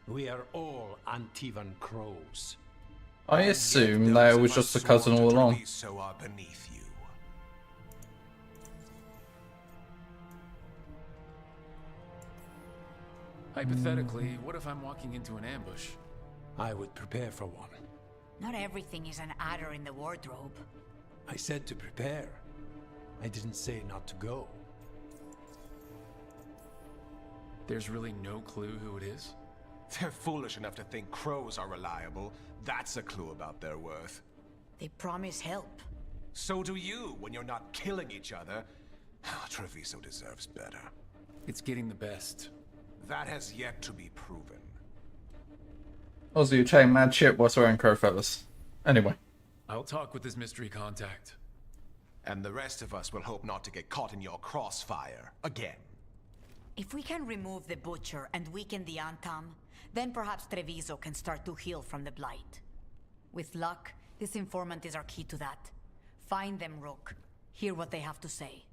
We are all Antivan crows. I assume that it was just a cousin all along. So are beneath you. Hypothetically, what if I'm walking into an ambush? I would prepare for one. Not everything is an adder in the wardrobe. I said to prepare. I didn't say not to go. There's really no clue who it is? They're foolish enough to think crows are reliable. That's a clue about their worth. They promise help. So do you when you're not killing each other. Treviso deserves better. It's getting the best. That has yet to be proven. Also, you chatting mad shit whilst wearing crow feathers. Anyway. I'll talk with this mystery contact. And the rest of us will hope not to get caught in your crossfire again. If we can remove the Butcher and weaken the Antam, then perhaps Treviso can start to heal from the Blight. With luck, this informant is our key to that. Find them, Rook. Hear what they have to say.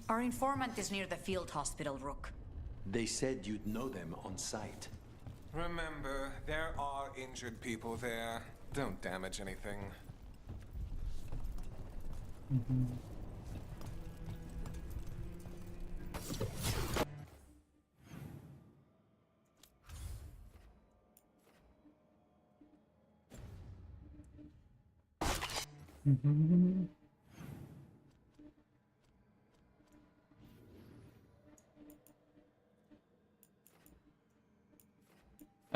Our informant is near the field hospital, Rook. They said you'd know them on sight. Remember, there are injured people there. Don't damage anything.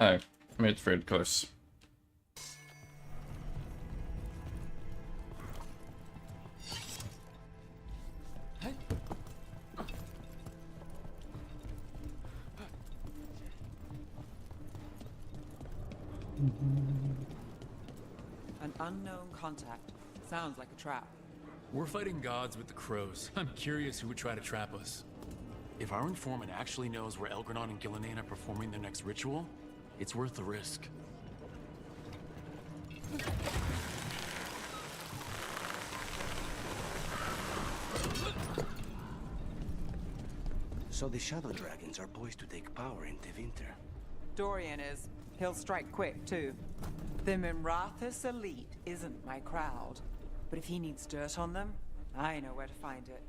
Oh, I made it very close. An unknown contact. Sounds like a trap. We're fighting gods with the crows. I'm curious who would try to trap us. If our informant actually knows where Elgranon and Gillinan are performing their next ritual, it's worth the risk. So the Shadow Dragons are poised to take power in Tevinter. Dorian is. He'll strike quick, too. The Minrathous elite isn't my crowd. But if he needs dirt on them, I know where to find it.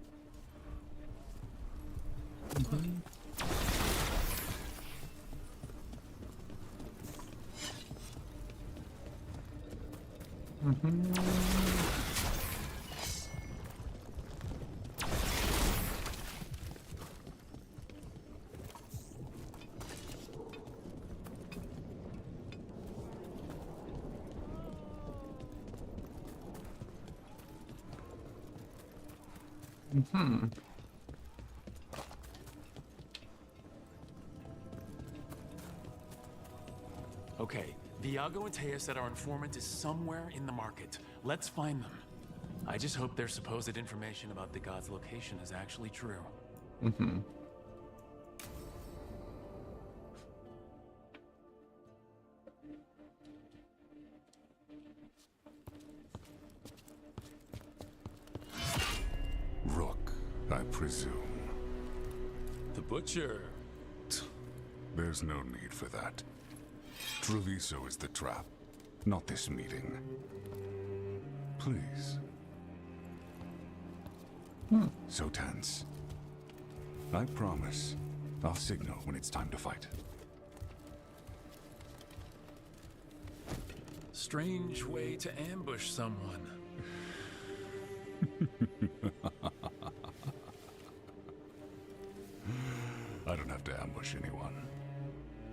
Okay, Viago and Taya said our informant is somewhere in the market. Let's find them. I just hope their supposed information about the god's location is actually true. Rook, I presume. The Butcher. There's no need for that. Treviso is the trap, not this meeting. Please. So tense. I promise. I'll signal when it's time to fight. Strange way to ambush someone. I don't have to ambush anyone.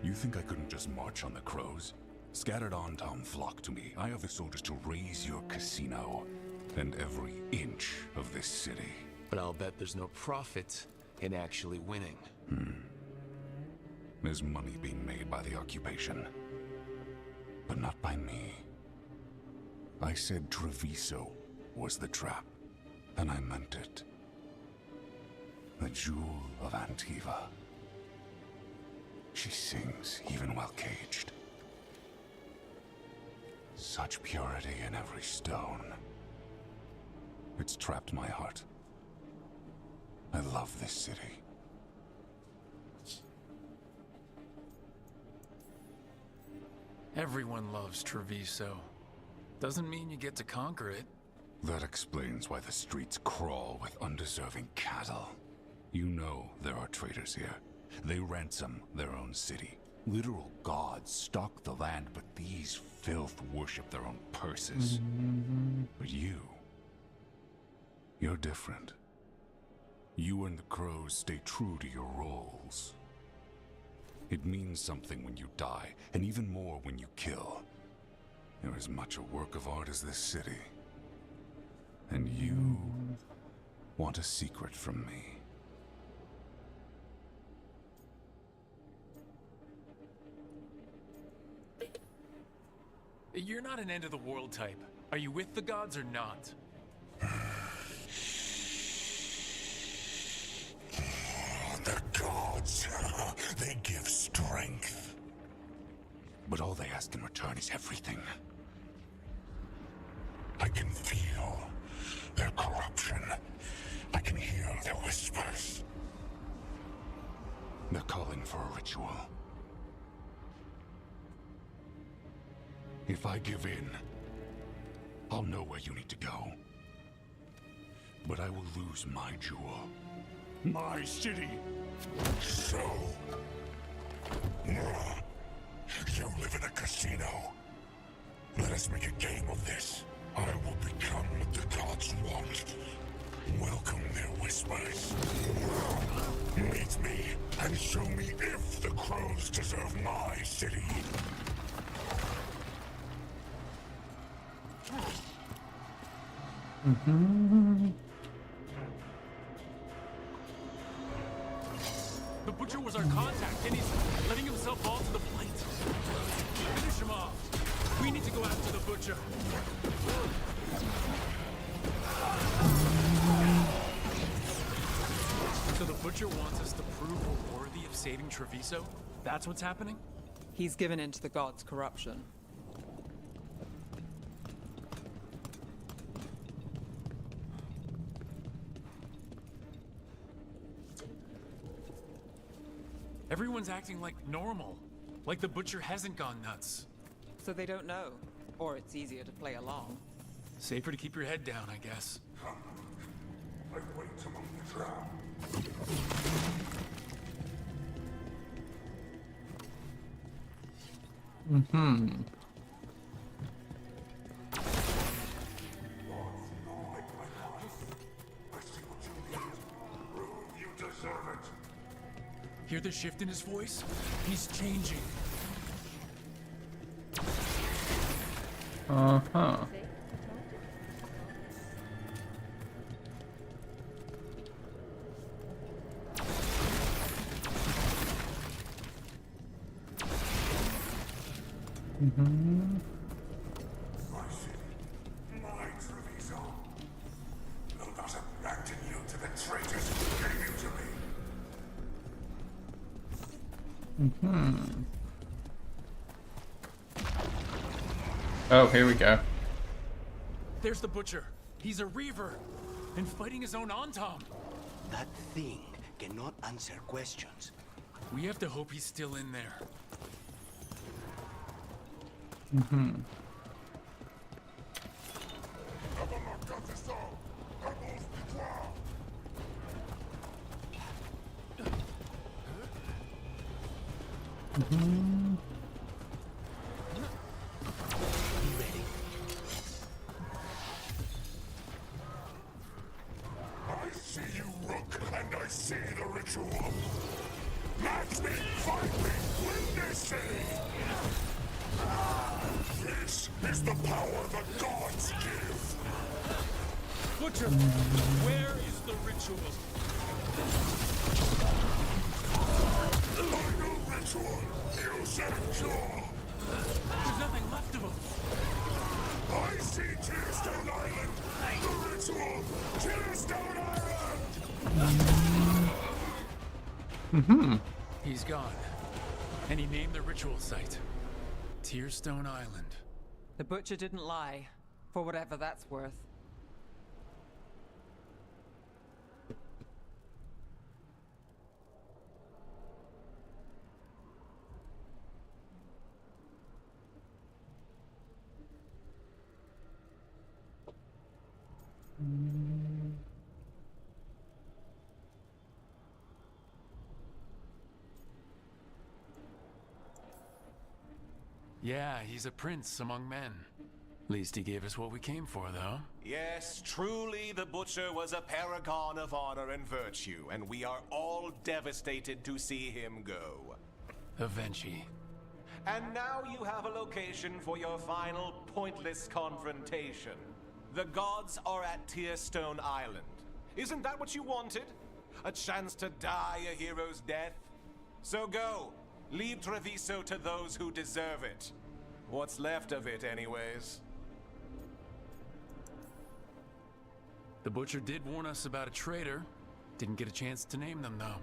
You think I couldn't just march on the crows? Scattered on town flock to me. I have the soldiers to raise your casino and every inch of this city. But I'll bet there's no profit in actually winning. There's money being made by the occupation. But not by me. I said Treviso was the trap. And I meant it. The Jewel of Antiva. She sings even while caged. Such purity in every stone. It's trapped my heart. I love this city. Everyone loves Treviso. Doesn't mean you get to conquer it. That explains why the streets crawl with undeserving cattle. You know there are traitors here. They ransom their own city. Literal gods stalk the land, but these filth worship their own purses. But you're different. You and the crows stay true to your roles. It means something when you die, and even more when you kill. You're as much a work of art as this city. And you want a secret from me. You're not an end-of-the-world type. Are you with the gods or not? The gods, they give strength. But all they ask in return is everything. I can feel their corruption. I can hear their whispers. They're calling for a ritual. If I give in, I'll know where you need to go. But I will lose my jewel. My city! So... you live in a casino. Let us make a game of this. I will become what the gods want. Welcome their whispers. Meet me and show me if the crows deserve my city. The Butcher was our contact, and he's letting himself fall to the plate. Finish him off. We need to go after the Butcher. So the Butcher wants us to prove we're worthy of saving Treviso? That's what's happening? He's given in to the gods' corruption. Everyone's acting like normal. Like the Butcher hasn't gone nuts. So they don't know. Or it's easier to play along. Safer to keep your head down, I guess. I wait among the drowned. Mm-hmm. Hear the shift in his voice? He's changing. Uh-huh. Mm-hmm. My city, my Treviso. No, not abandon you to the traitors who gave you to me. Mm-hmm. Oh, here we go. There's the Butcher. He's a Reaver. And fighting his own Antom. That thing cannot answer questions. We have to hope he's still in there. Mm-hmm. Mm-hmm. I see you, Rook, and I see the ritual. Match me, fight me, witness me! This is the power the gods give! Butcher, where is the ritual? Final ritual! Use and cure! There's nothing left of him. I see Tearstone Island! The ritual! Tearstone Island! Mm-hmm. He's gone. And he named the ritual site Tearstone Island. The Butcher didn't lie, for whatever that's worth. Yeah, he's a prince among men. Least he gave us what we came for, though. Yes, truly the Butcher was a paragon of honor and virtue, and we are all devastated to see him go. Avenchi. And now you have a location for your final pointless confrontation. The gods are at Tearstone Island. Isn't that what you wanted? A chance to die a hero's death? So go. Leave Treviso to those who deserve it. What's left of it, anyways. The Butcher did warn us about a traitor. Didn't get a chance to name them, though.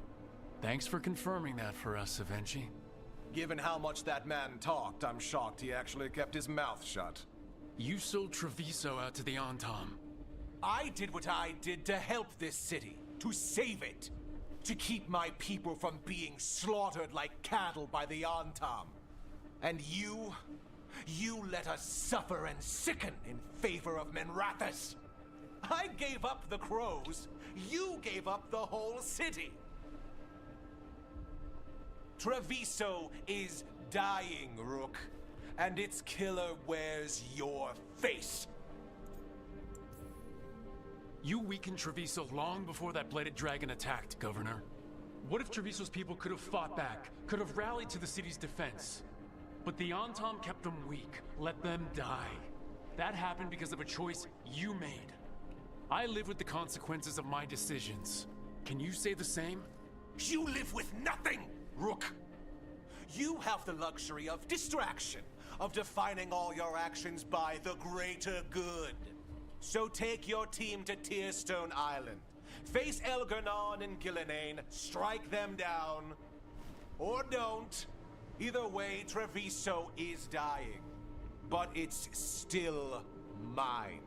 Thanks for confirming that for us, Avenchi. Given how much that man talked, I'm shocked he actually kept his mouth shut. You sold Treviso out to the Antom. I did what I did to help this city, to save it, to keep my people from being slaughtered like cattle by the Antom. And you let us suffer and sicken in favor of Menrathus. I gave up the crows, you gave up the whole city. Treviso is dying, Rook, and its killer wears your face. You weakened Treviso long before that Bladed Dragon attacked, Governor. What if Treviso's people could have fought back, could have rallied to the city's defense? But the Antom kept them weak, let them die. That happened because of a choice you made. I live with the consequences of my decisions. Can you say the same? You live with nothing, Rook. You have the luxury of distraction, of defining all your actions by the greater good. So take your team to Tearstone Island. Face Elgernon and Gillinane, strike them down. Or don't. Either way, Treviso is dying. But it's still mine.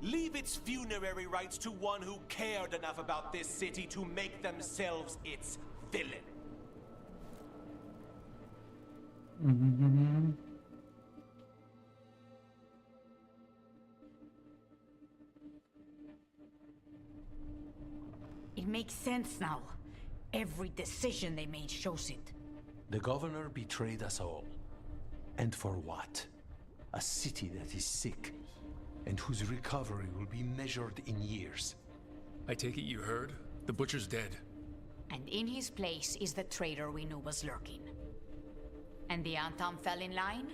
Leave its funerary rites to one who cared enough about this city to make themselves its villain. It makes sense now. Every decision they made shows it. The governor betrayed us all. And for what? A city that is sick, and whose recovery will be measured in years. I take it you heard? The Butcher's dead. And in his place is the traitor we knew was lurking. And the Antam fell in line?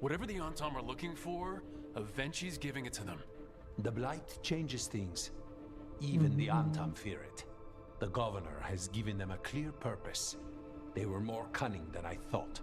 Whatever the Antam are looking for, Avenci's giving it to them. The Blight changes things. Even the Antam fear it. The governor has given them a clear purpose. They were more cunning than I thought.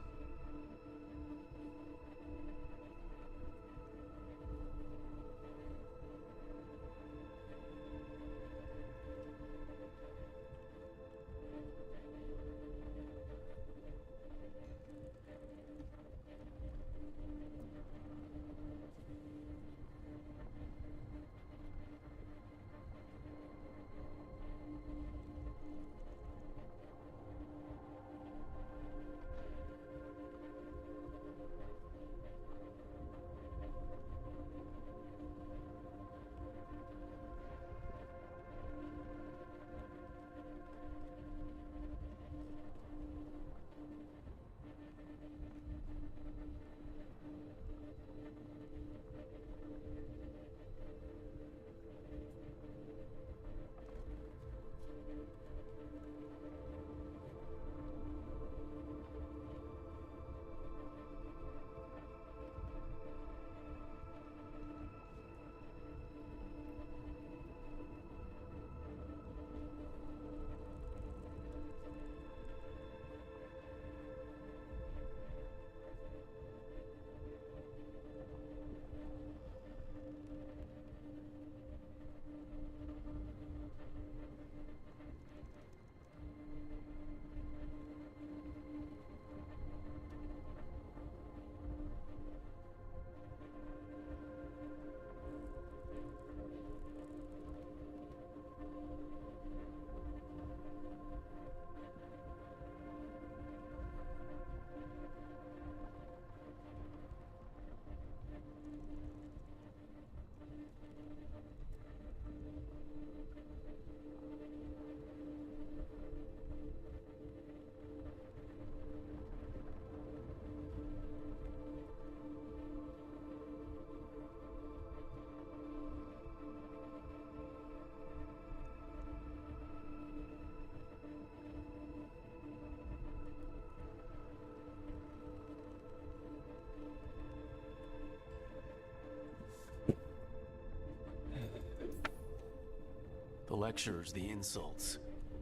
The lectures, the insults.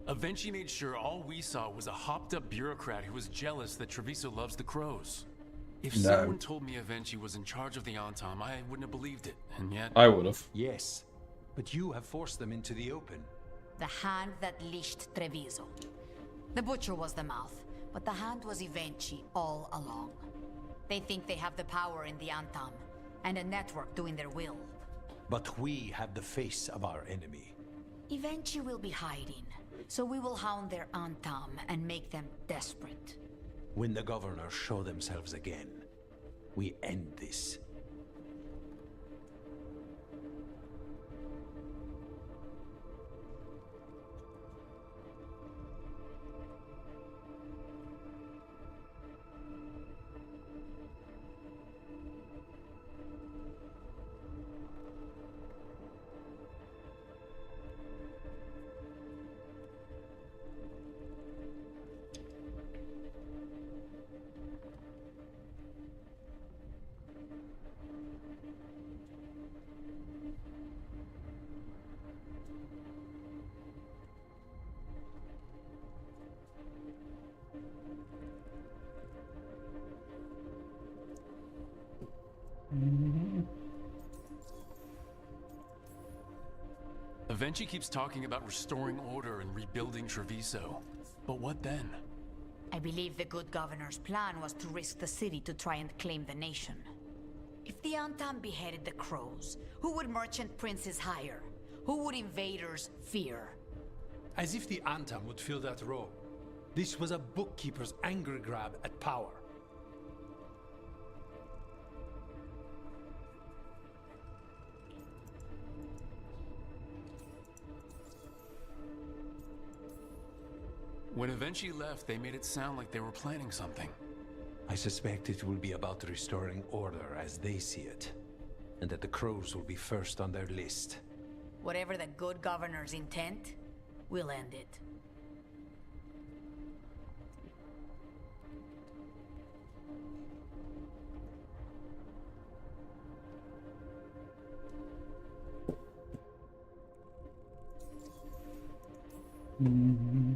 Avenci made sure all we saw was a hopped-up bureaucrat who was jealous that Treviso loves the crows. If someone told me Avenci was in charge of the Antam, I wouldn't have believed it, and yet... I would have. Yes, but you have forced them into the open. The hand that leashed Treviso. The Butcher was the mouth, but the hand was Avenci all along. They think they have the power in the Antam, and a network doing their will. But we have the face of our enemy. Avenci will be hiding, so we will hound their Antam and make them desperate. When the governors show themselves again, we end this. Avenchi keeps talking about restoring order and rebuilding Treviso. But what then? I believe the good governor's plan was to risk the city to try and claim the nation. If the Antam beheaded the crows, who would merchant princes hire? Who would invaders fear? As if the Antam would fill that role. This was a bookkeeper's angry grab at power. When Avenchi left, they made it sound like they were planning something. I suspect it will be about restoring order as they see it, and that the crows will be first on their list. Whatever the good governor's intent, we'll end it.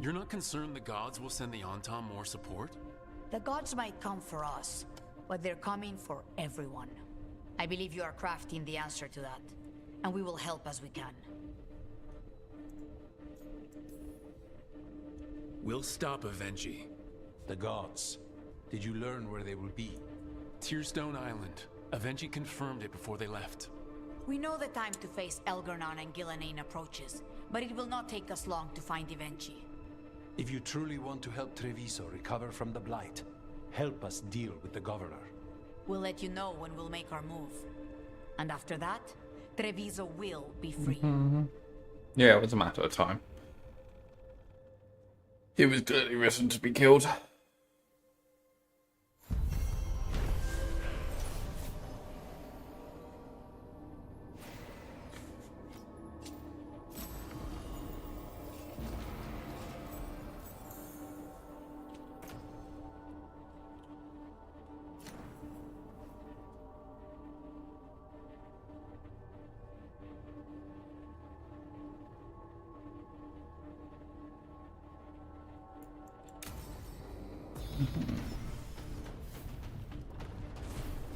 You're not concerned the gods will send the Antam more support? The gods might come for us, but they're coming for everyone. I believe you are crafting the answer to that, and we will help as we can. We'll stop Avenchi. The gods. Did you learn where they will be? Tearstone Island. Avenchi confirmed it before they left. We know the time to face Elgernon and Gillenane approaches, but it will not take us long to find Avenchi. If you truly want to help Treviso recover from the Blight, help us deal with the governor. We'll let you know when we'll make our move. And after that, Treviso will be free. Yeah, it was a matter of time. He was clearly written to be killed.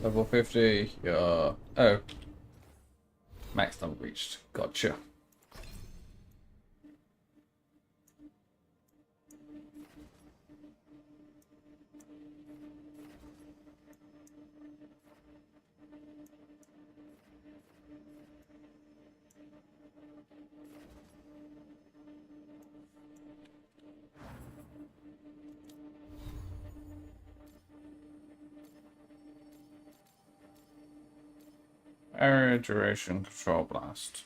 Level 50, yeah. Oh. Max level reached. Gotcha. Area duration control blast.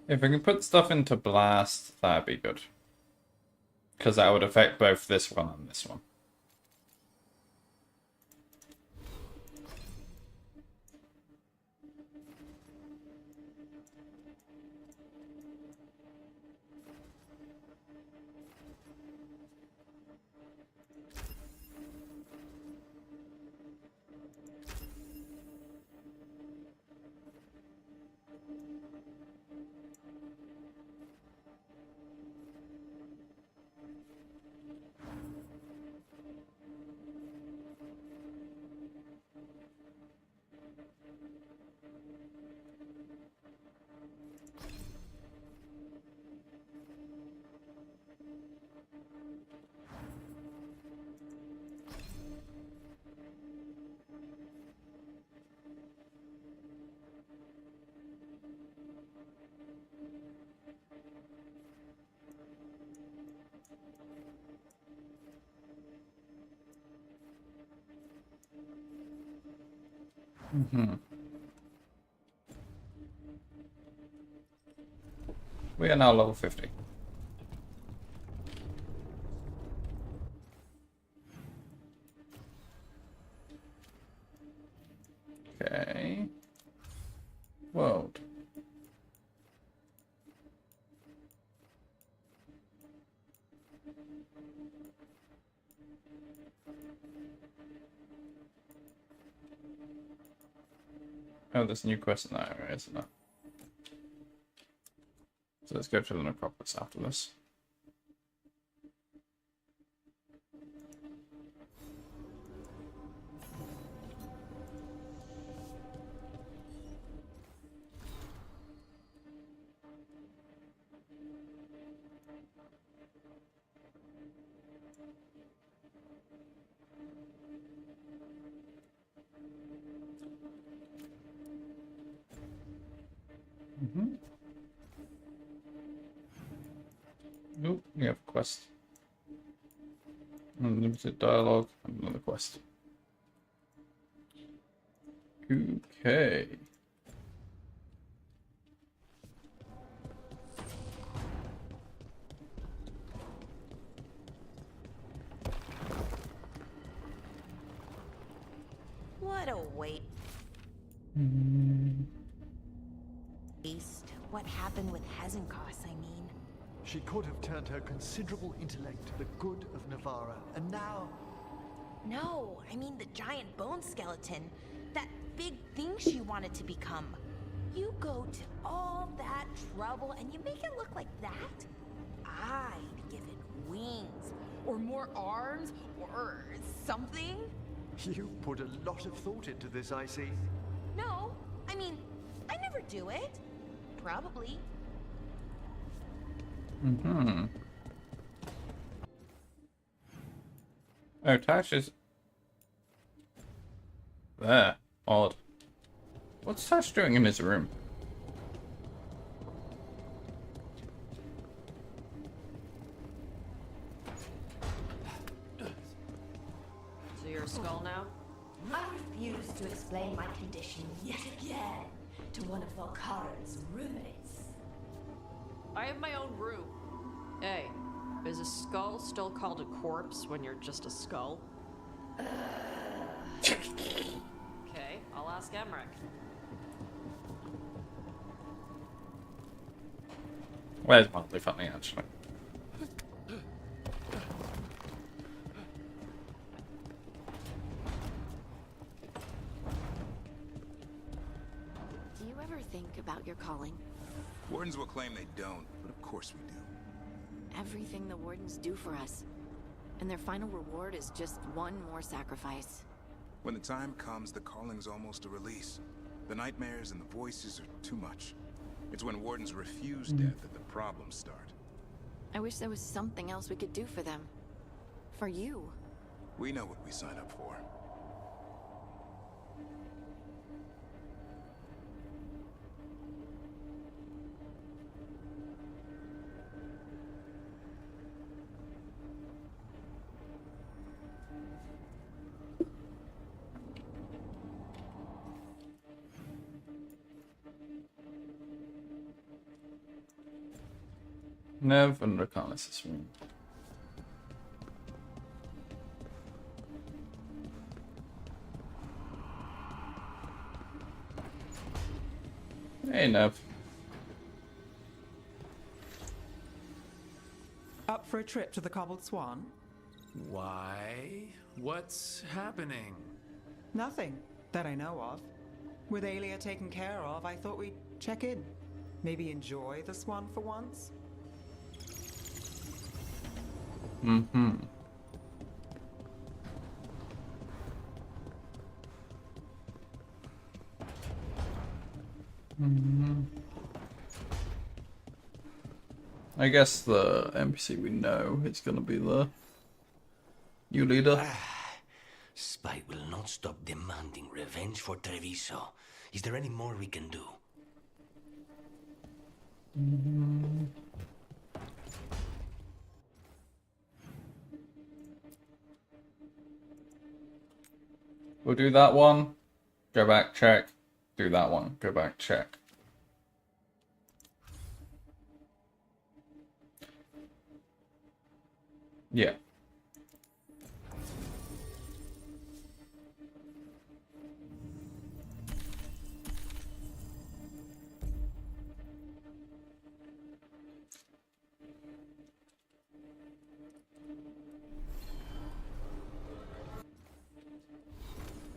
If I can put stuff into blast, that'd be good. Because that would affect both this one and this one. We are now level 50. Okay. World. Oh, there's a new quest in that area, isn't there? So let's go to the necropolis after this. Mm-hmm. Nope, we have a quest. Unlimited dialogue, another quest. Okay. What a wait. East. What happened with Hezenkos, I mean? She could have turned her considerable intellect to the good of Navarra, and now... No, I mean the giant bone skeleton. That big thing she wanted to become. You go to all that trouble and you make it look like that? I'd give it wings. Or more arms, or something. You put a lot of thought into this, I see. No, I mean, I never do it. Probably. Mm-hmm. Oh, Tash is... there. Odd. What's Tash doing in his room? So you're a skull now? I refuse to explain my condition yet again to one of Volkaren's roommates. I have my own room. Hey, is a skull still called a corpse when you're just a skull? Okay, I'll ask Emmerich. Where's mildly funny, actually? Do you ever think about your calling? Wardens will claim they don't, but of course we do. Everything the Wardens do for us. And their final reward is just one more sacrifice. When the time comes, the calling's almost a release. The nightmares and the voices are too much. It's when Wardens refuse death that the problems start. I wish there was something else we could do for them. For you. We know what we sign up for. Nev and reconnaissance room. Hey, Nev. Up for a trip to the Cobbled Swan? Why? What's happening? Nothing that I know of. With Aelia taken care of, I thought we'd check in. Maybe enjoy the Swan for once? Mm-hmm. I guess the NPC we know is gonna be the new leader. Spite will not stop demanding revenge for Treviso. Is there any more we can do? We'll do that one. Go back, check. Do that one. Go back, check. Yeah.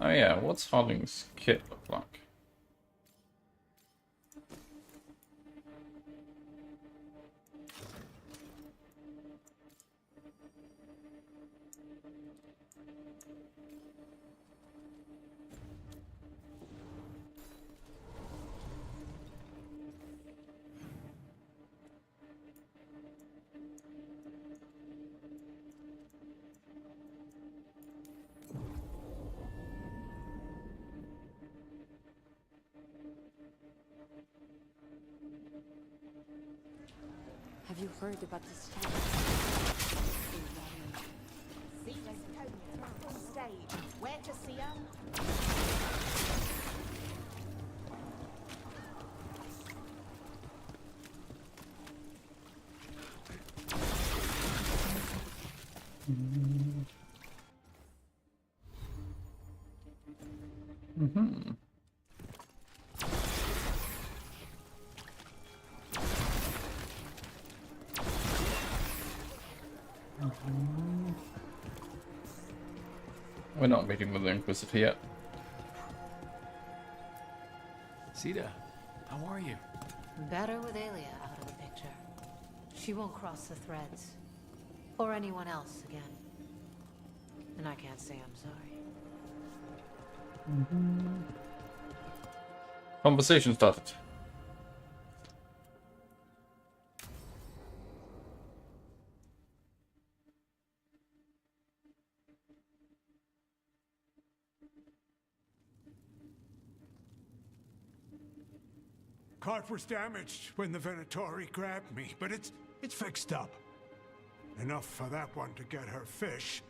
Oh yeah, what's Harding's kit look like? Have you heard about this Cena's Tony on stage. Where to see her? Mm-hmm. We're not meeting with the Inquisitor yet. Sita, how are you? Better with Aelia out of the picture. She won't cross the threads. Or anyone else again. And I can't say I'm sorry. Conversation started. Cart was damaged when the Venatori grabbed me, but it's fixed up. Enough for that one to get her fish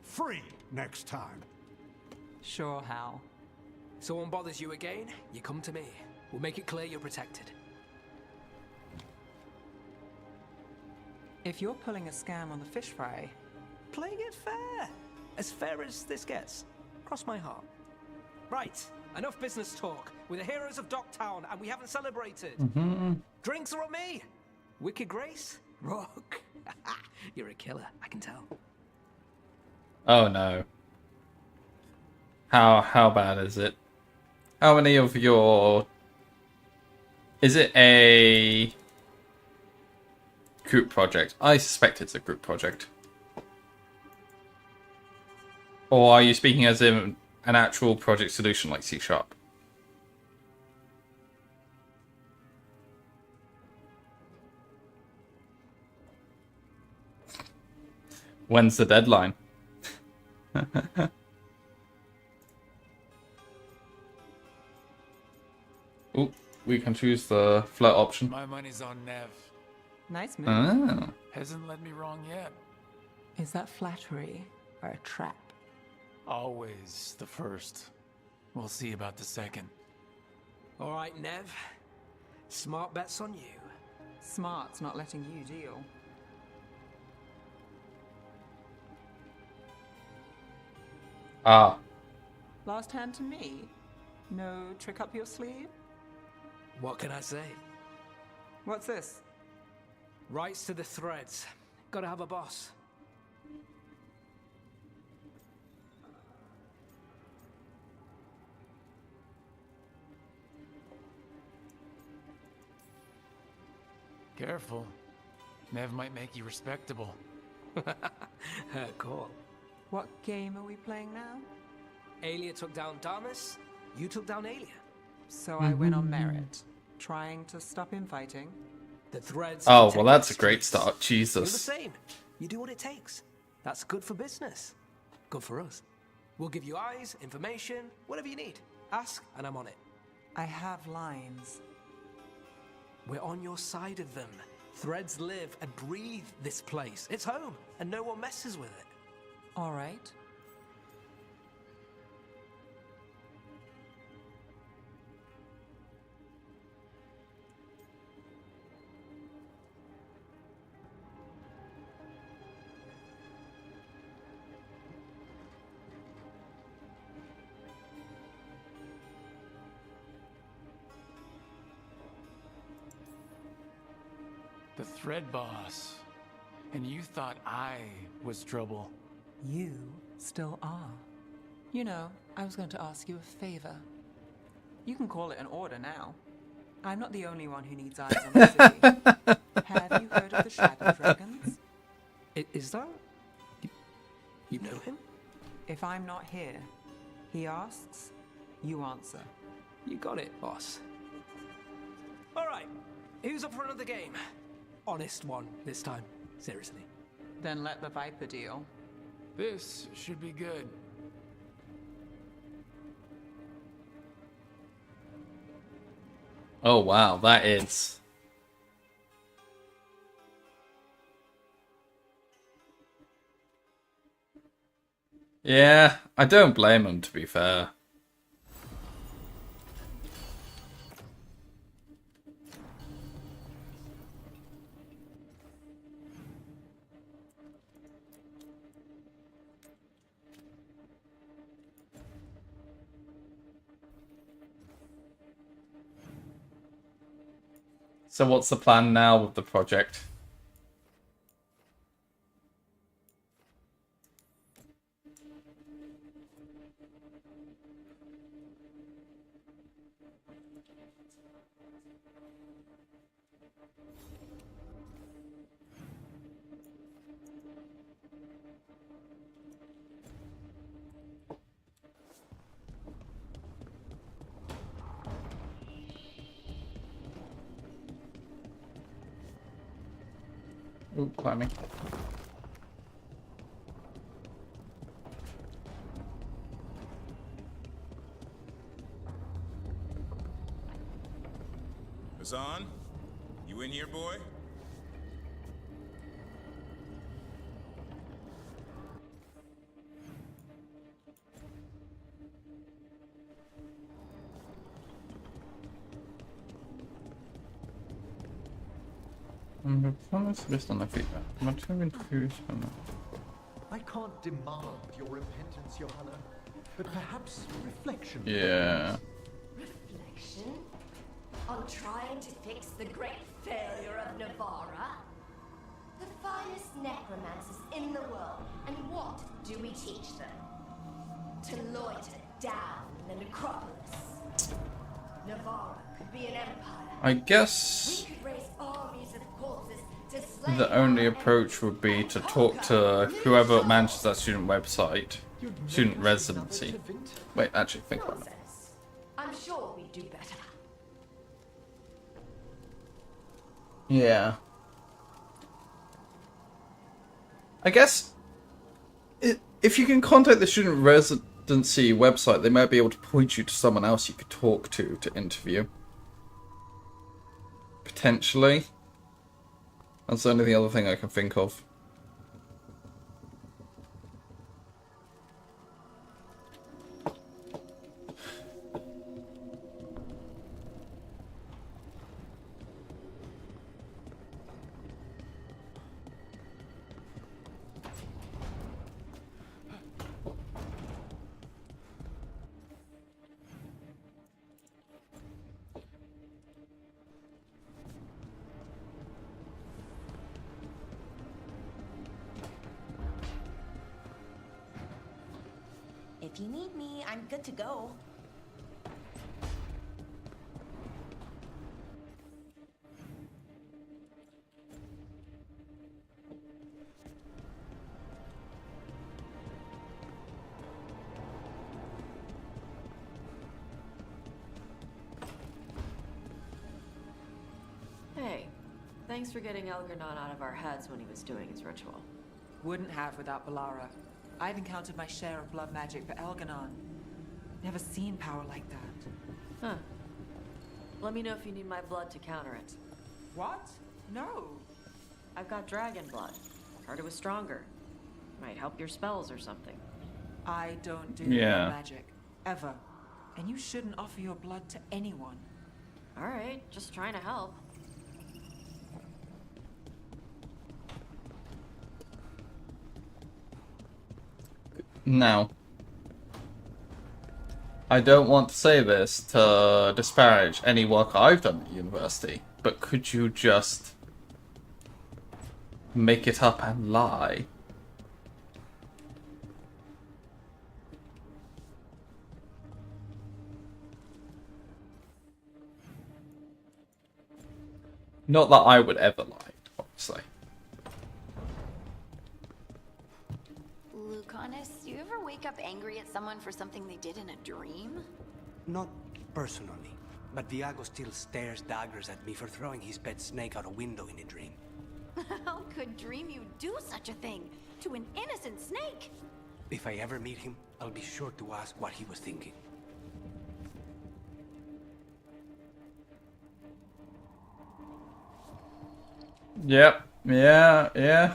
free next time. Sure, Hal. Someone bothers you again, you come to me. We'll make it clear you're protected. If you're pulling a scam on the fish fry, Playing it fair. As fair as this gets. Cross my heart. Right, enough business talk. We're the heroes of Docktown, and we haven't celebrated. Drinks are on me. Wicked Grace? Rock. You're a killer, I can tell. Oh no. How bad is it? How many of your... Is it a group project? I suspect it's a group project. Or are you speaking as in an actual project solution like C#? When's the deadline? Ooh, we can choose the flirt option. My money's on Nev. nice move. Ah. Hasn't led me wrong yet. Is that flattery or a trap? Always the first. We'll see about the second. All right, Nev. Smart bets on you. Smart's not letting you deal. Ah. Last hand to me. No trick up your sleeve? What can I say? What's this? Rights to the threads. Gotta have a boss. Careful. Nev might make you respectable. Cool. What game are we playing now? Aelia took down Damas. You took down Aelia. So I win on merit. Trying to stop him fighting. The threads. Oh, well, that's a great start. You're the Jesus. same. You do what it takes. That's good for business. Good for us. We'll give you eyes, information, whatever you need. Ask, and I'm on it. I have lines. We're on your side of them. Threads live and breathe this place. It's home, and no one messes with it. All right. The Thread Boss. And you thought I was trouble. You still are. You know, I was going to ask you a favor. You can call it an order now. I'm not the only one who needs eyes on the city. Have you heard of the Shadow Dragons? Is that? You know him? If I'm not here, he asks, you answer. You got it, boss. All right, who's up for another game? Honest one this time, seriously. Then let the Viper deal. This should be good. Oh wow, that is Yeah, I don't blame him, to be fair. So what's the plan now with the project? Ooh, climbing. Hassan? You in here, boy? I can't demand your repentance, Johanna, but perhaps reflection. Yeah. Reflection? On trying to fix the great failure of Navarra? The finest necromancers in the world, and what do we teach them? To loiter down in the necropolis. Navarra could be an empire. I guess We could raise armies of corpses to slay the only approach would be to talk to whoever manages that student website, student residency. Wait, actually, think about it. I'm sure we'd do better. Yeah. I guess if you can contact the student residency website, they might be able to point you to someone else you could talk to interview. Potentially. That's the only other thing I can think of. If you need me, I'm good to go. Hey, thanks for getting Elgarnon out of our heads when he was doing his ritual. Wouldn't have without Balara. I've encountered my share of blood magic, but Elgarnon, never seen power like that. Huh. Let me know if you need my blood to counter it. What? No. I've got dragon blood. Heard it was stronger. Might help your spells or something. I don't do Yeah. blood magic. Ever. And you shouldn't offer your blood to anyone. Alright, just trying to help. Now, I don't want to say this to disparage any work I've done at university, but could you just make it up and lie? Not that I would ever lie, obviously. Lucanus, do you ever wake up angry at someone for something they did in a dream? Not personally, but Diago still stares daggers at me for throwing his pet snake out a window in a dream. How could dream you do such a thing to an innocent snake? If I ever meet him, I'll be sure to ask what he was thinking. Yep. Yeah.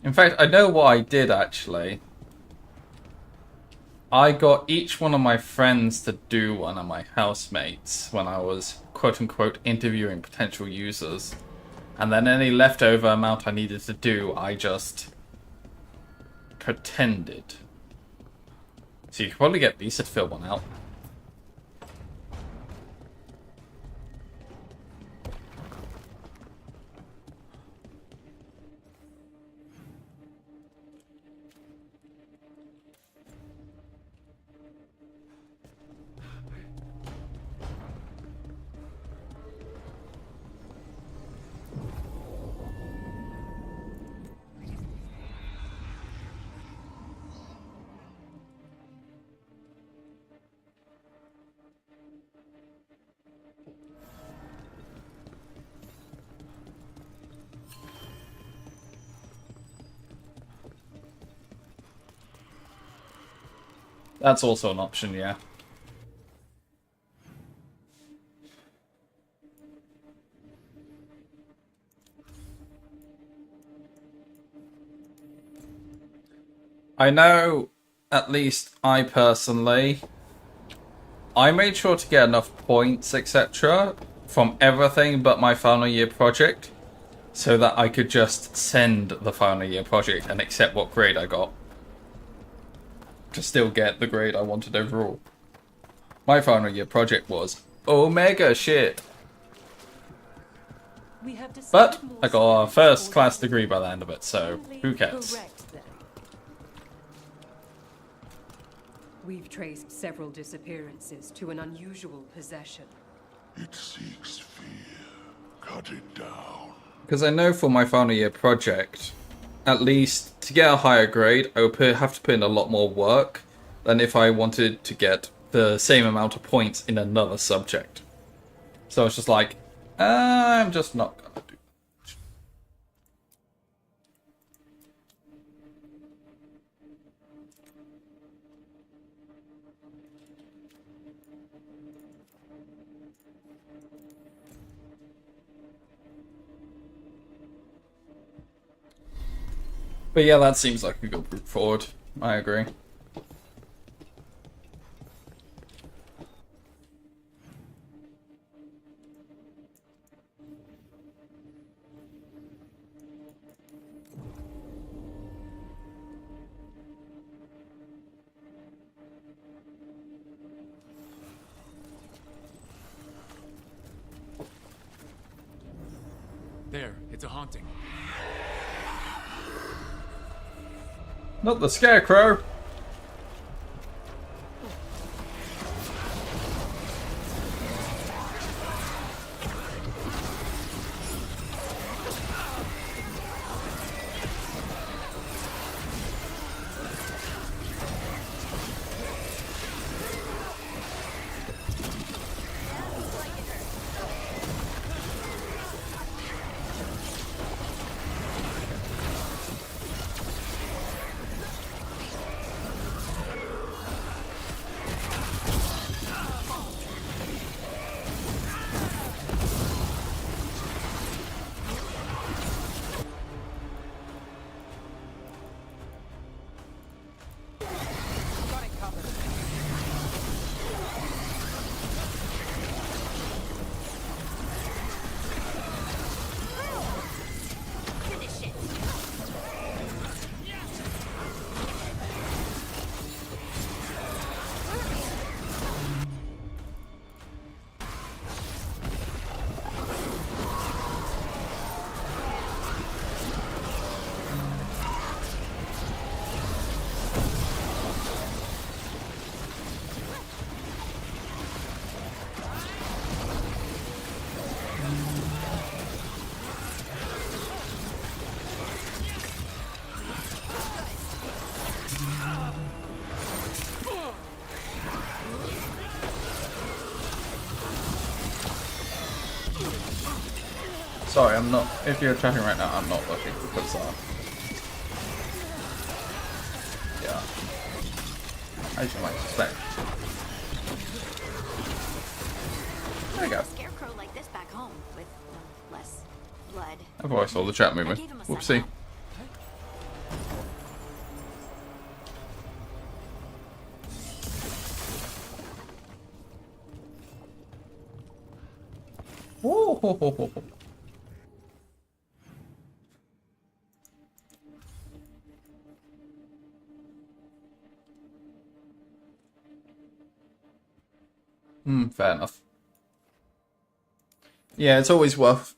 In fact, I know what I did actually. I got each one of my friends to do one of my housemates when I was quote-unquote interviewing potential users. And then any leftover amount I needed to do, I just pretended. So you could probably get Lisa to fill one out. That's also an option, yeah. I know, at least I personally, I made sure to get enough points, etc. from everything but my final year project, so that I could just send the final year project and accept what grade I got. To still get the grade I wanted overall. My final year project was Omega shit. But I got a first class degree by the end of it, so who cares? We've traced several disappearances to an unusual possession. It seeks fear. Cut it down. Because I know for my final year project, at least to get a higher grade, I would have to put in a lot more work than if I wanted to get the same amount of points in another subject. So it's just like, I'm just not gonna do that. But yeah, that seems like a good route forward. I agree. There, it's a haunting. Not the scarecrow. Sorry, I'm not. If you're chatting right now, I'm not looking because, yeah. As you might suspect. There you go. Scarecrow like this back home with less blood. I've always saw the chat movement. Whoopsie. Whoa, ho, ho, ho, ho. Fair enough. Yeah, it's always worth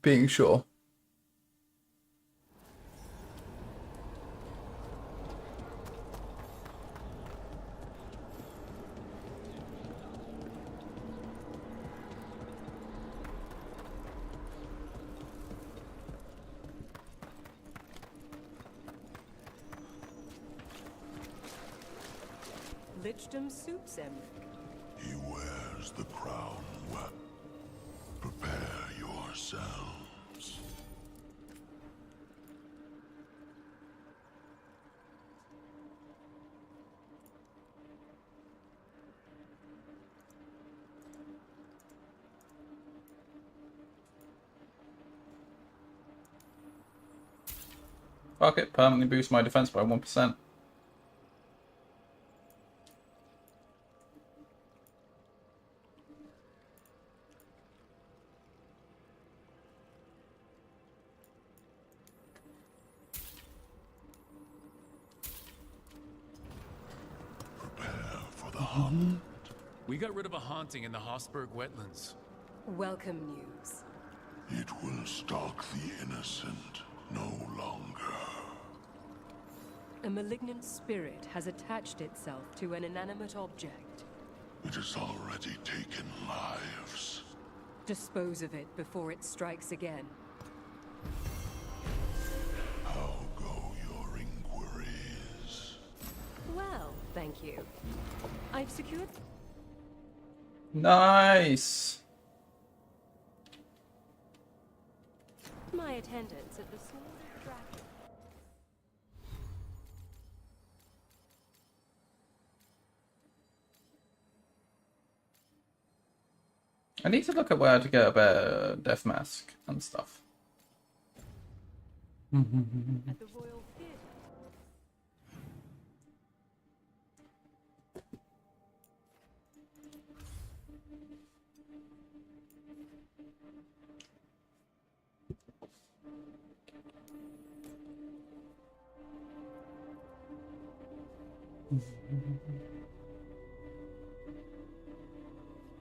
being sure. Lichdom suits him. He wears the crown well. Prepare yourselves. Fuck it, permanently boost my defense by 1%. For the hunt. We got rid of a haunting in the Hossberg wetlands. Welcome news. It will stalk the innocent no longer. A malignant spirit has attached itself to an inanimate object. It has already taken lives. Dispose of it before it strikes again. How go your inquiries? Well, thank you. I've secured... Nice. my attendance at the small dragon. I need to look at where to get a better death mask and stuff. At the Royal Theatre.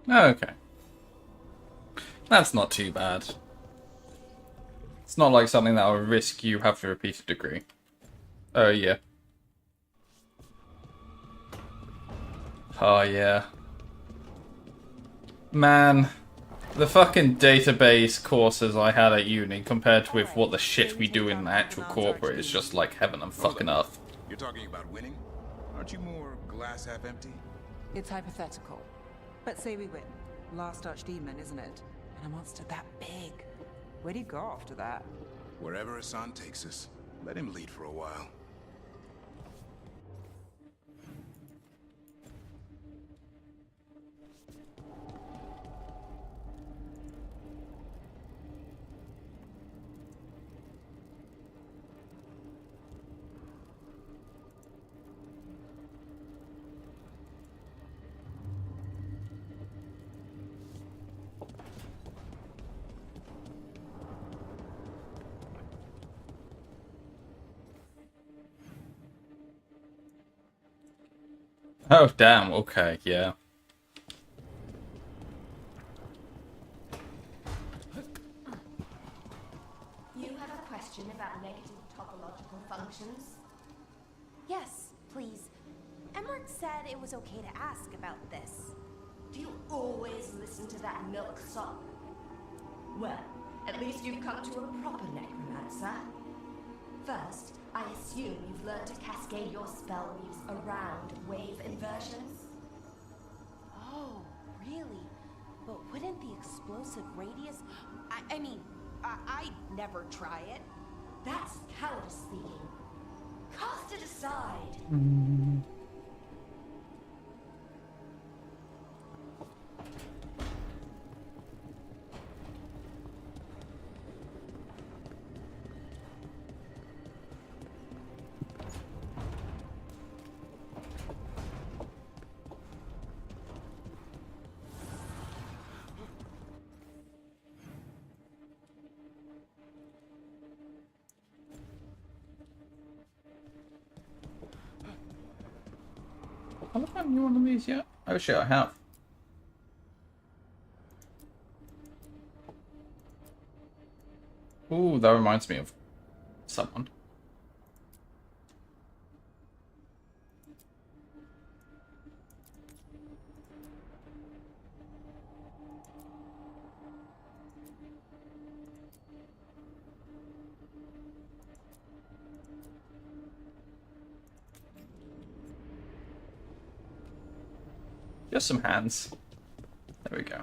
Okay. That's not too bad. It's not like something that will risk you have to repeat a degree. Oh, yeah. Oh, yeah. Man, the fucking database courses I had at uni compared with what the shit we do in the actual corporate is just like heaven and fucking earth. You're talking about winning? Aren't you more glass half empty? It's hypothetical. But say we win. Last Archdemon, isn't it? And a monster that big. Where do you go after that? Wherever Hassan takes us, let him lead for a while. Oh, damn, okay, yeah. You have a question about negative topological functions? Yes, please. Emmerich said it was okay to ask about this. Do you always listen to that milksop? Well, at least you've come to a proper necromancer. First, I assume you've learned to cascade your spell weaves around wave inversions? Oh, really? But wouldn't the explosive radius... I'd never try it. That's cowardice speaking. Cast it aside. Have I found you one of these yet? Oh shit, I have. Ooh, that reminds me of someone. Just some hands. There we go.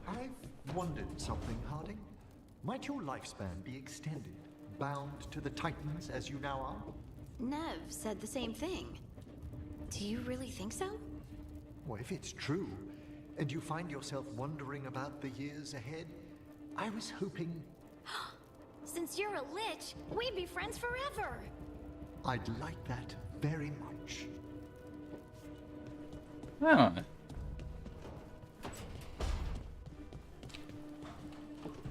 I've wondered something, Harding. Might your lifespan be extended, bound to the Titans as you now are? Nev said the same thing. Do you really think so? Well, if it's true, and you find yourself wondering about the years ahead, I was hoping... Since you're a lich, we'd be friends forever. I'd like that very much. Oh.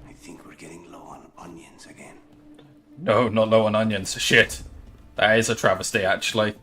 I think we're getting low on onions again. No, not low on onions. Shit. That is a travesty, actually.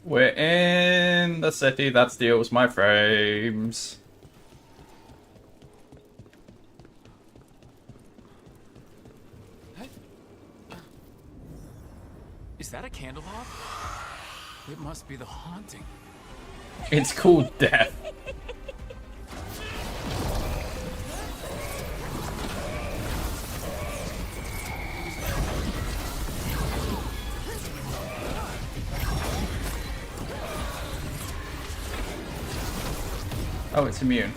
We're in the city that steals my frames. Is that a candle hop? It must be the haunting. It's called death. Oh, it's immune.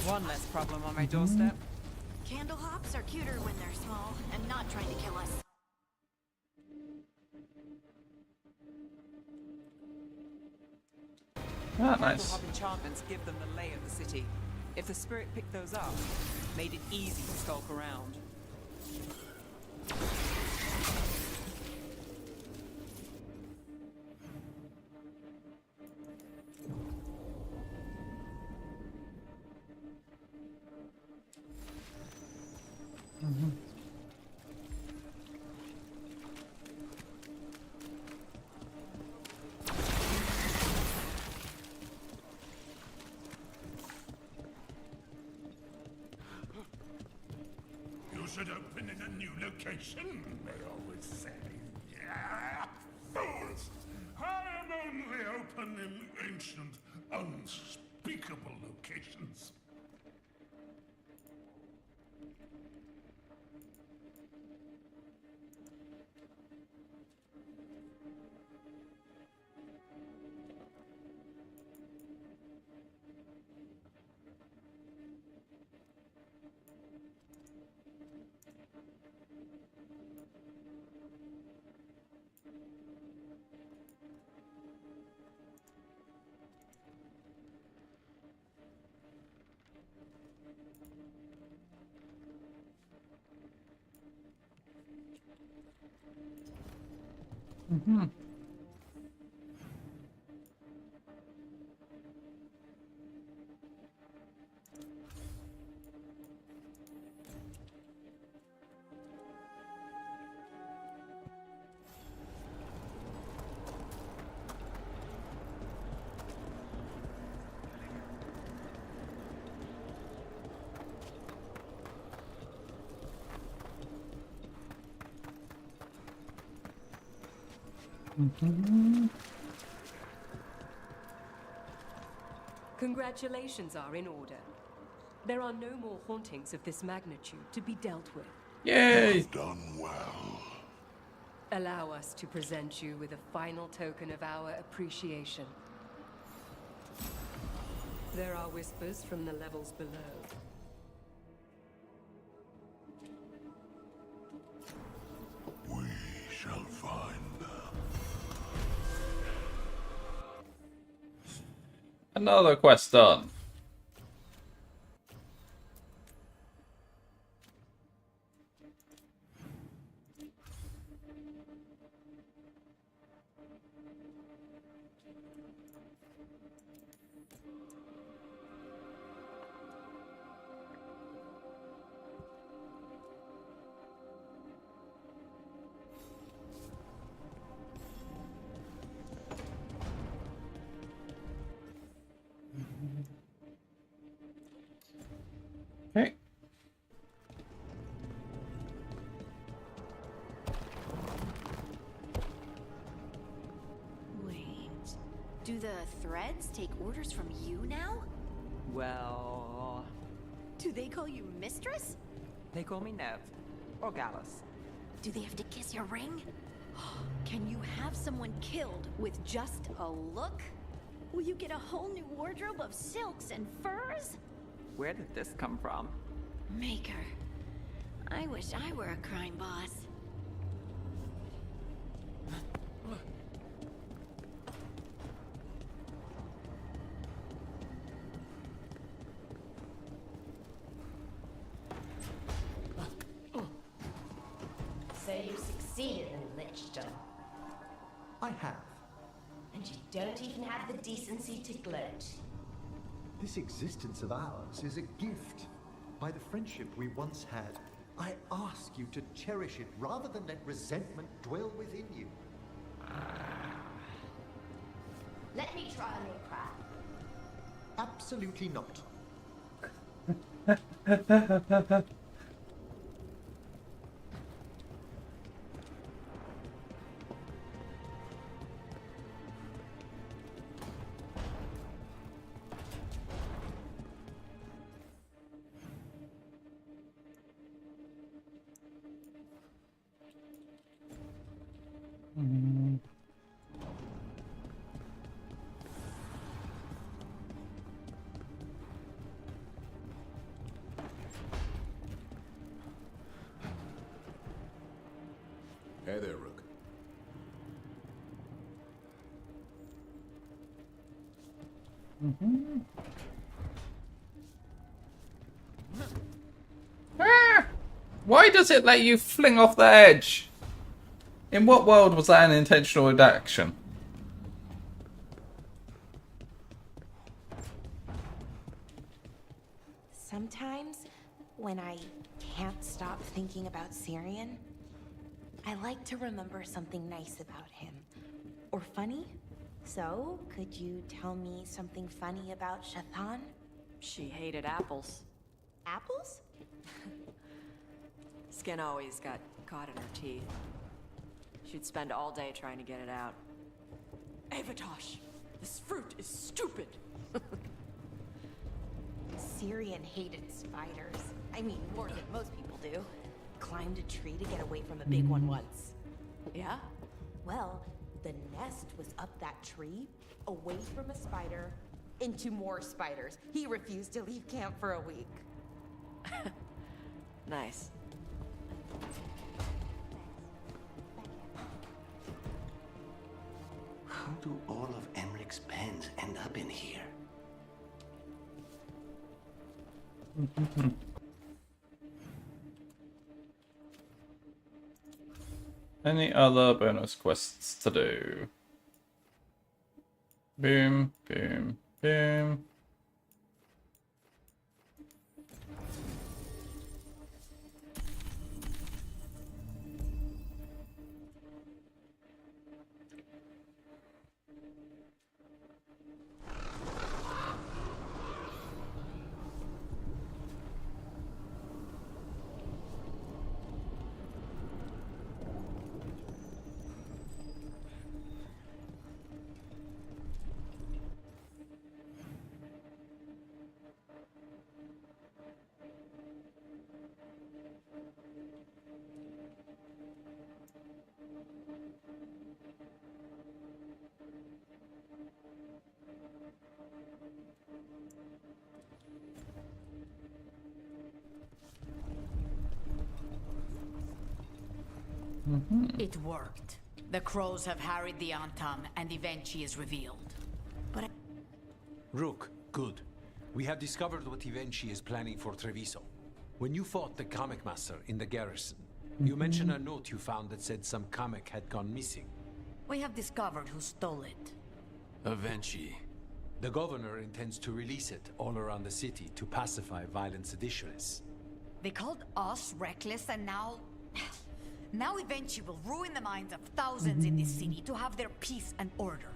One less problem on my doorstep. Candle hops are cuter when they're small and not trying to kill us. Ah, nice. Candle hop enchantments give them the lay of the city. If the spirit picked those up, made it easy to skulk around. You should open in a new location, they always say. Yeah, fools! I am only open in ancient, unspeakable locations. Congratulations are in order. There are no more hauntings of this magnitude to be dealt with. Yay! You've done well. Allow us to present you with a final token of our appreciation. There are whispers from the levels below. We shall find them. Another quest done. Okay. Wait, do the threads take orders from you now? Well, Do they call you mistress? they call me Nev, or Gallus. Do they have to kiss your ring? Can you have someone killed with just a look? Will you get a whole new wardrobe of silks and furs? Where did this come from? Maker. I wish I were a crime boss. So you succeeded in Lichdom. I have. And you don't even have the decency to gloat. This existence of ours is a gift. By the friendship we once had, I ask you to cherish it rather than let resentment dwell within you. Let me try on your craft. Absolutely not. Hey there, Rook. Ah! Why does it let you fling off the edge? In what world was that an intentional action? Sometimes, when I can't stop thinking about Syrian, I like to remember something nice about him. Or funny. So, could you tell me something funny about Shathan? She hated apples. Apples? Skin always got caught in her teeth. She'd spend all day trying to get it out. Avatosh, this fruit is stupid. Syrian hated spiders. I mean, more than most people do. Climbed a tree to get away from a big one once. Yeah? Well, the nest was up that tree, away from a spider, into more spiders. He refused to leave camp for a week. Nice. How do all of Emmeric's pens end up in here? Any other bonus quests to do? Boom, boom, boom. It worked. The crows have harried the Antam, and Ivenchi is revealed. But Rook, good. We have discovered what Ivenchi is planning for Treviso. When you fought the comic master in the garrison, you mentioned a note you found that said some comic had gone missing. we have discovered who stole it. Ivenchi. The governor intends to release it all around the city to pacify violent seditionists. They called us reckless, and now... Now Ivenchi will ruin the minds of thousands in this city to have their peace and order.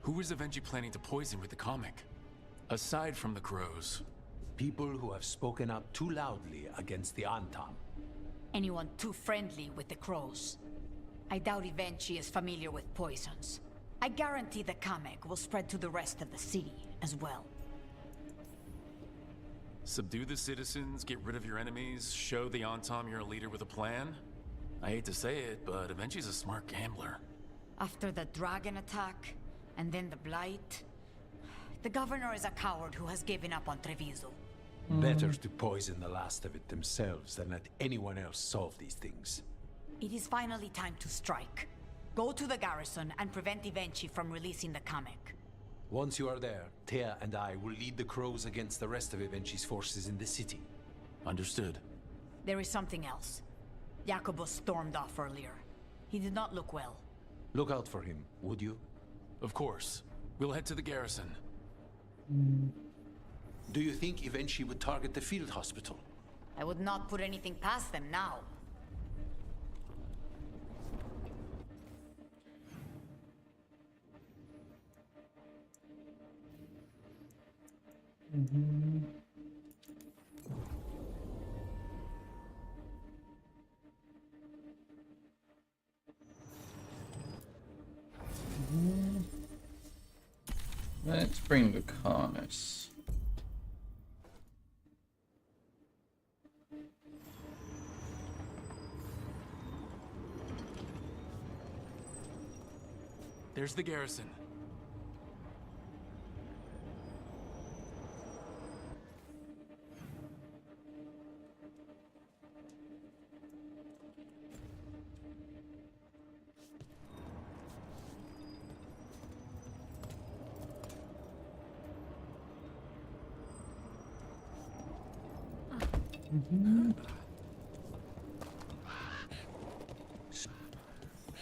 Who is Ivenchi planning to poison with the comic? Aside from the crows. People who have spoken up too loudly against the Antam. Anyone too friendly with the crows. I doubt Ivenchi is familiar with poisons. I guarantee the comic will spread to the rest of the city as well. Subdue the citizens, get rid of your enemies, show the Antam you're a leader with a plan? I hate to say it, but Ivenchi's a smart gambler. After the dragon attack, and then the blight, the governor is a coward who has given up on Treviso. Better to poison the last of it themselves than let anyone else solve these things. It is finally time to strike. Go to the garrison and prevent Ivenchi from releasing the comic. Once you are there, Thea and I will lead the crows against the rest of Ivenchi's forces in the city. Understood. There is something else. Jacobus stormed off earlier. He did not look well. Look out for him, would you? Of course. We'll head to the garrison. Do you think Ivenchi would target the field hospital? I would not put anything past them now. Let's bring the Carnus. There's the garrison.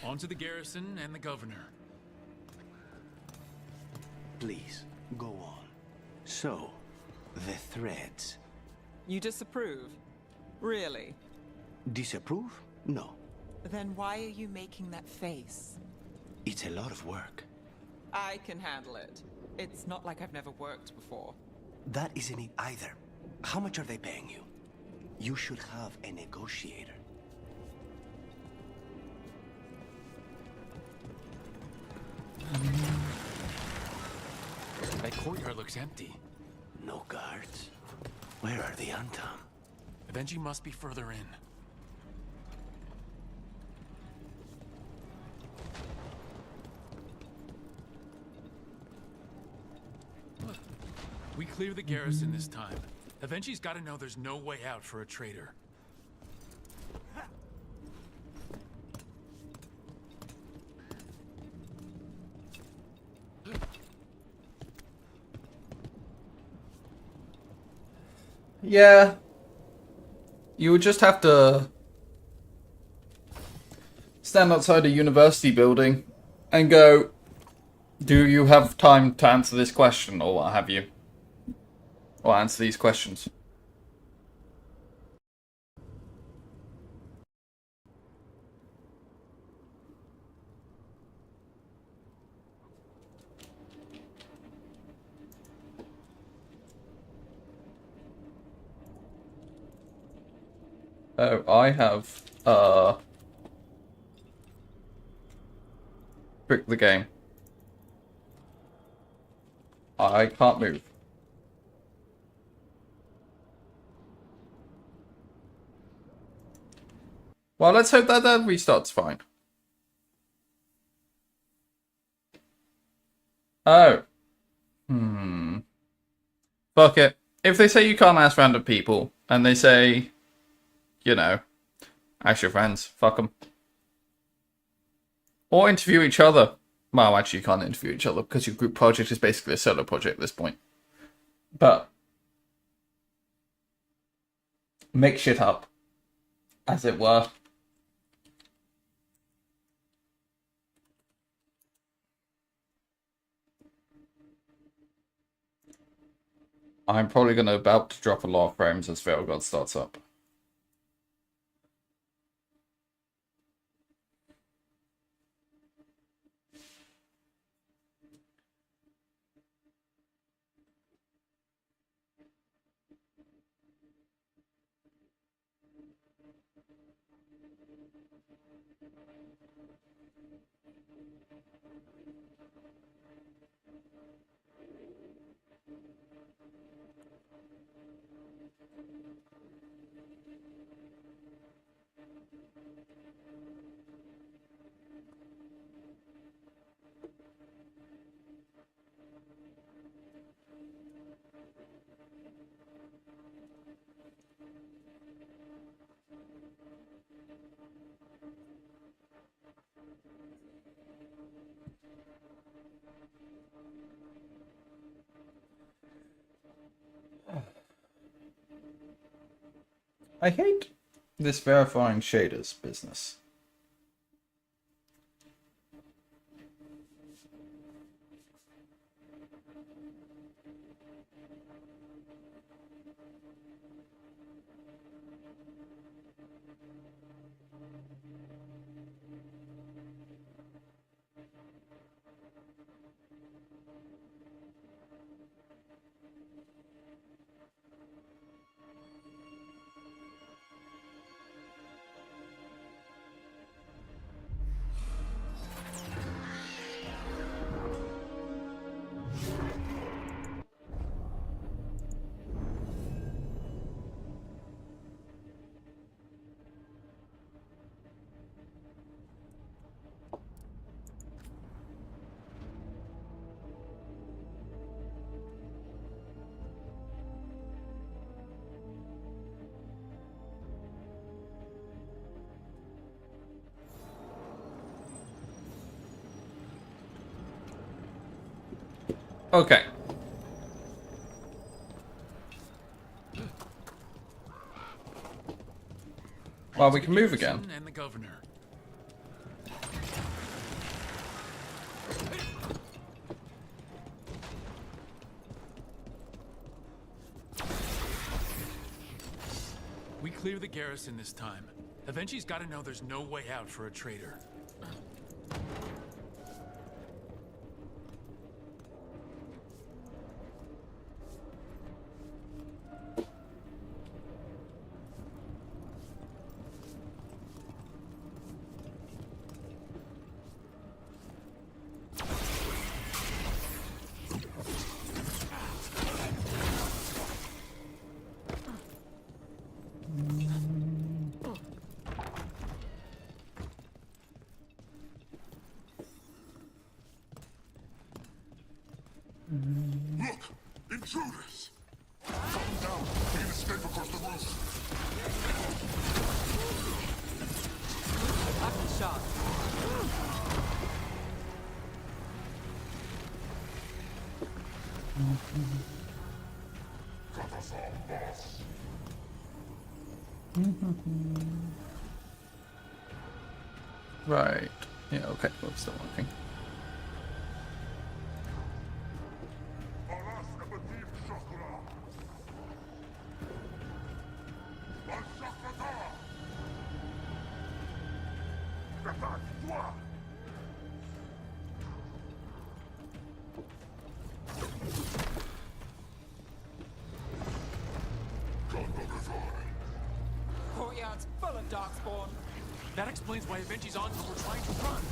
On to the garrison and the governor. Please, go on. So, the threads. You disapprove? Really? Disapprove? No. Then why are you making that face? It's a lot of work. I can handle it. It's not like I've never worked before. That isn't it either. How much are they paying you? You should have a negotiator. That courtyard looks empty. No guards. Where are the Antam? Ivenchi must be further in. We clear the garrison this time. Ivenchi's got to know there's no way out for a traitor. Yeah. You would just have to stand outside a university building and go, do you have time to answer this question, or what have you? Or answer these questions. Oh, I have, brick the game. I can't move. Well, let's hope that restarts fine. Oh. Fuck it. If they say you can't ask random people, and they say, you know, ask your friends, fuck them. Or interview each other. Well, actually, you can't interview each other because your group project is basically a solo project at this point. But make shit up, as it were. I'm probably going to about to drop a lot of frames as Veil God starts up. I hate this verifying shaders business. Okay. Well, we can move again. And the governor. We clear the garrison this time. Avenci's got to know there's no way out for a traitor. Look! Intruders! Cut them down! We can escape across the roof! Lucky shot. Cut us all, boss! Right. Yeah, okay, well, it's still working. Courtyard's full of darkspawn. That explains why Avengers on were trying to run.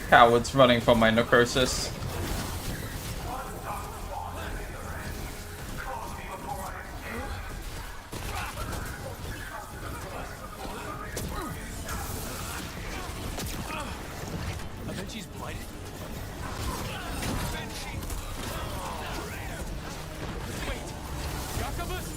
Cowards running from my necrosis. Avengers blighted? Wait, Jacobus?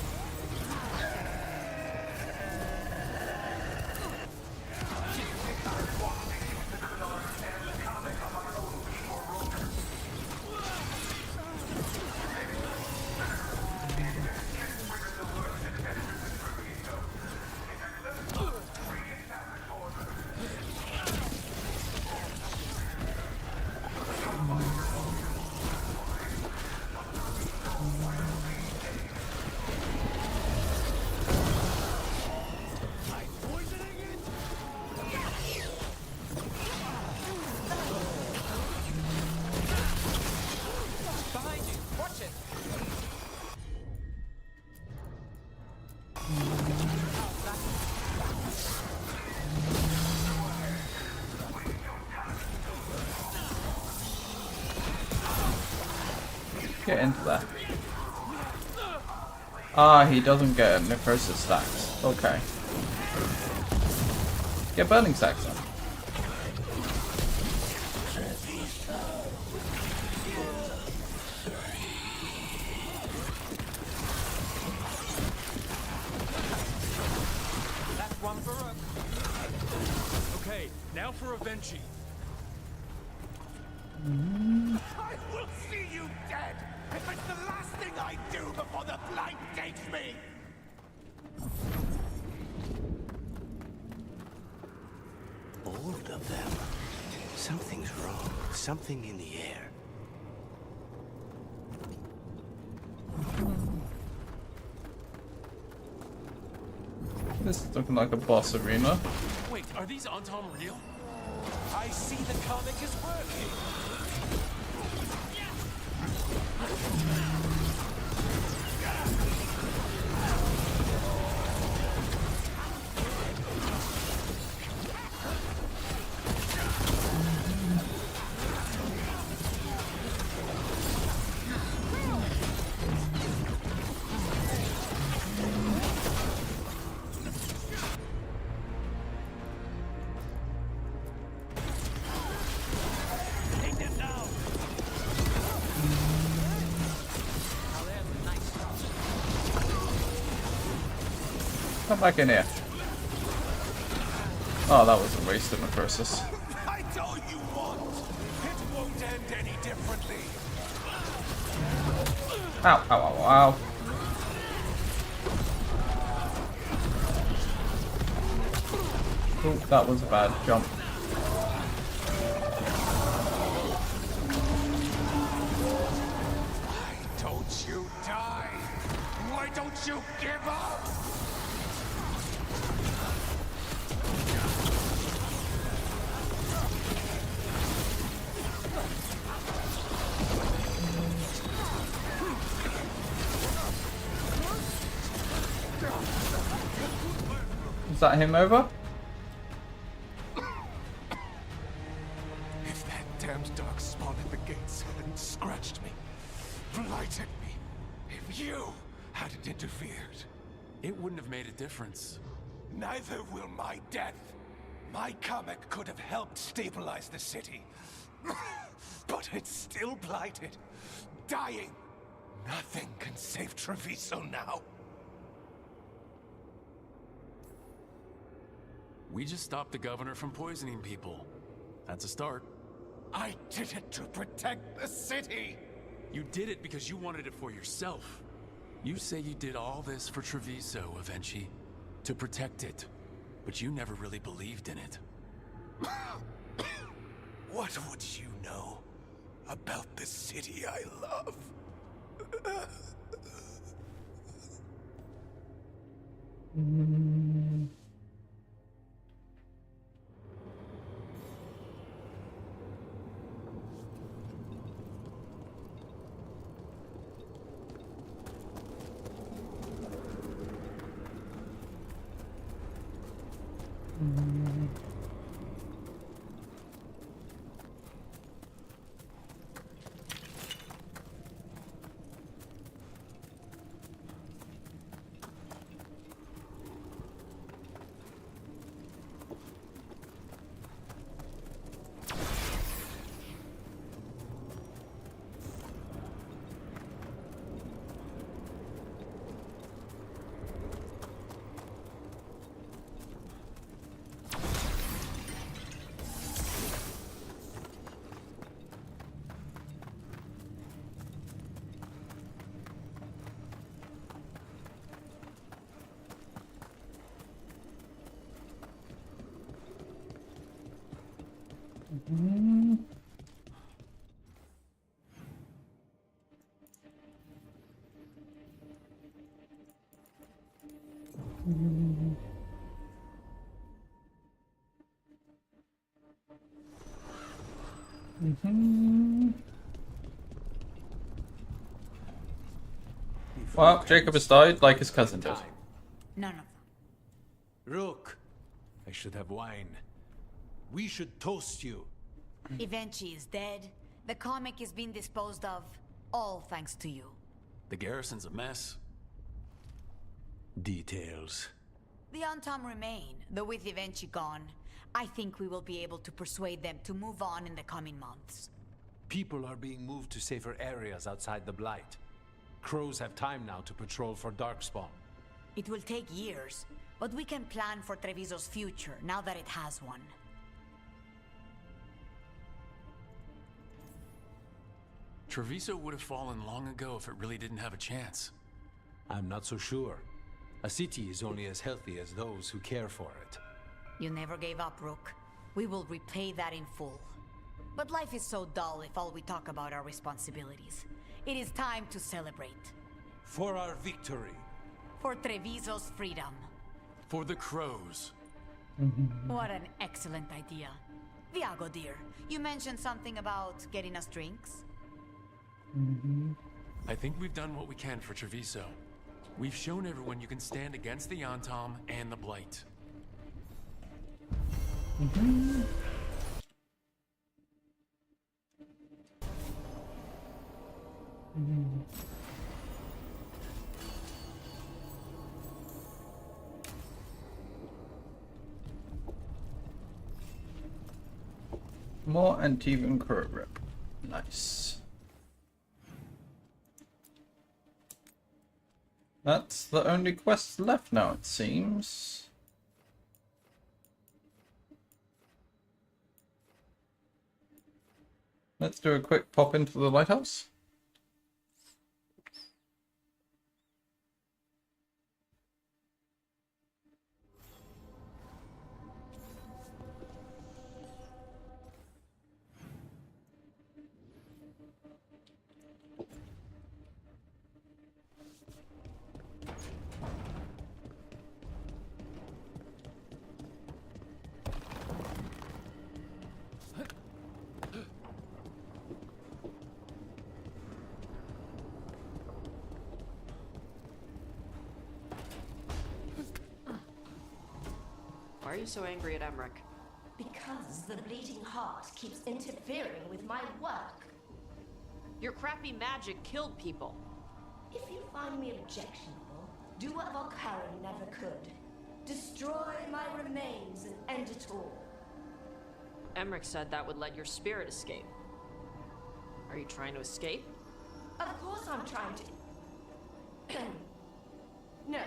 Behind you. Watch it. Get into there. Ah, he doesn't get necrosis stacks. Okay. Get burning stacks then. That's one for Rook. Okay, now for Avenchi. I will see you dead if it's the last thing I do before the blight takes me! All of them. Something's wrong. Something in the air. This is looking like a boss arena. Wait, are these Antom real? I see the comic is working! Come back in here. Oh, that was a waste of necrosis. I told you once! It won't end any differently! Ow, ow, ow, ow. Oh, that was a bad jump. Why don't you die? Why don't you give up? Is that him over? If that damned dog spawned at the gates and scratched me, blighted me, if you had it interfered. It wouldn't have made a difference. Neither will my death. My comet could have helped stabilize the city. But it's still blighted, dying. Nothing can save Treviso now. We just stopped the governor from poisoning people. That's a start. I did it to protect the city! You did it because you wanted it for yourself. You say you did all this for Treviso, Avenchi, to protect it. But you never really believed in it. What would you know about the city I love? Well, Jacob has died like his cousin did. None of them. Rook, I should have wine. We should toast you. Evenchi is dead. The comic is being disposed of. All thanks to you. The garrison's a mess. Details. The Untom remain, though with Evenchi gone, I think we will be able to persuade them to move on in the coming months. People are being moved to safer areas outside the Blight. Crows have time now to patrol for Darkspawn. It will take years, but we can plan for Treviso's future now that it has one. Treviso would have fallen long ago if it really didn't have a chance. I'm not so sure. A city is only as healthy as those who care for it. You never gave up, Rook. We will repay that in full. But life is so dull if all we talk about are responsibilities. It is time to celebrate. For our victory. For Treviso's freedom. For the crows. What an excellent idea. Viago, dear, you mentioned something about getting us drinks? I think we've done what we can for Treviso. We've shown everyone you can stand against the Antom and the Blight. More Antivan Crow Rip. Nice. That's the only quest left now, it seems. Let's do a quick pop into the lighthouse. Why are you so angry at Emmerich? Because the Bleeding Heart keeps interfering with my work. Your crappy magic killed people. If you find me objectionable, do what Valkyrie never could. Destroy my remains and end it all. Emmerich said that would let your spirit escape. Are you trying to escape? Of course I'm trying to. No.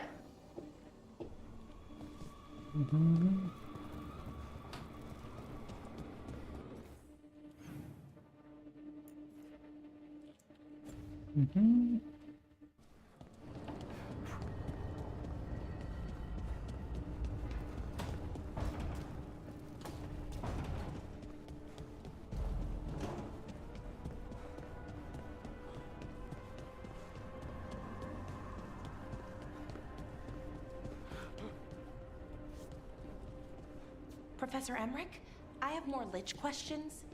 Professor Emmerich, I have more Lich questions.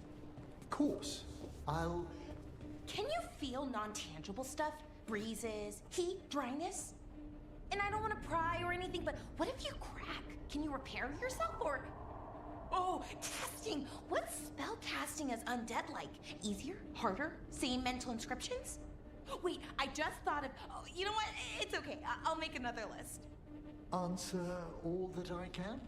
Of course. Can you feel non-tangible stuff? Breezes, heat, dryness? And I don't want to pry or anything, but what if you crack? Can you repair yourself or... Oh, testing! What's spell casting as undead like? Easier? Harder? Same mental inscriptions? Wait, I just thought of... Oh, you know what? It's okay. I'll make another list. Answer all that I can?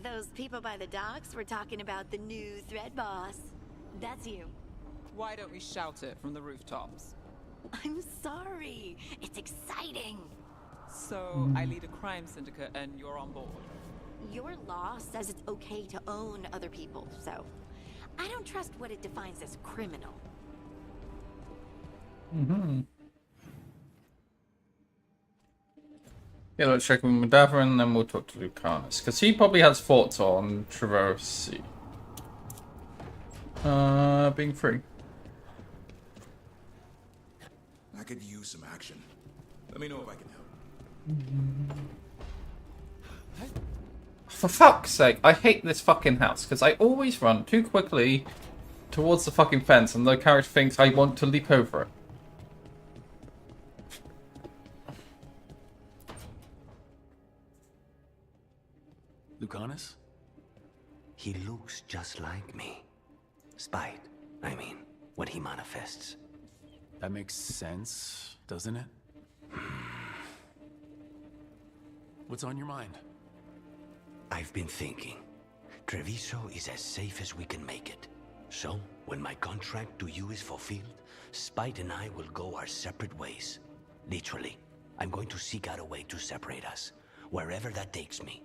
Those people by the docks were talking about the new thread boss. That's you. Why don't we shout it from the rooftops? I'm sorry. It's exciting. So, I lead a crime syndicate and you're on board. Your law says it's okay to own other people, so I don't trust what it defines as criminal. Yeah, let's check with Medavra and then we'll talk to Lucanus. Because he probably has thoughts on Traverse being free. I could use some action. Let me know if I can help. For fuck's sake, I hate this fucking house. Because I always run too quickly towards the fucking fence and the character thinks I want to leap over it. Lucanus? He looks just like me. Spite, I mean, when he manifests. That makes sense, doesn't it? What's on your mind? I've been thinking. Treviso is as safe as we can make it. So, when my contract to you is fulfilled, Spite and I will go our separate ways. Literally, I'm going to seek out a way to separate us, wherever that takes me.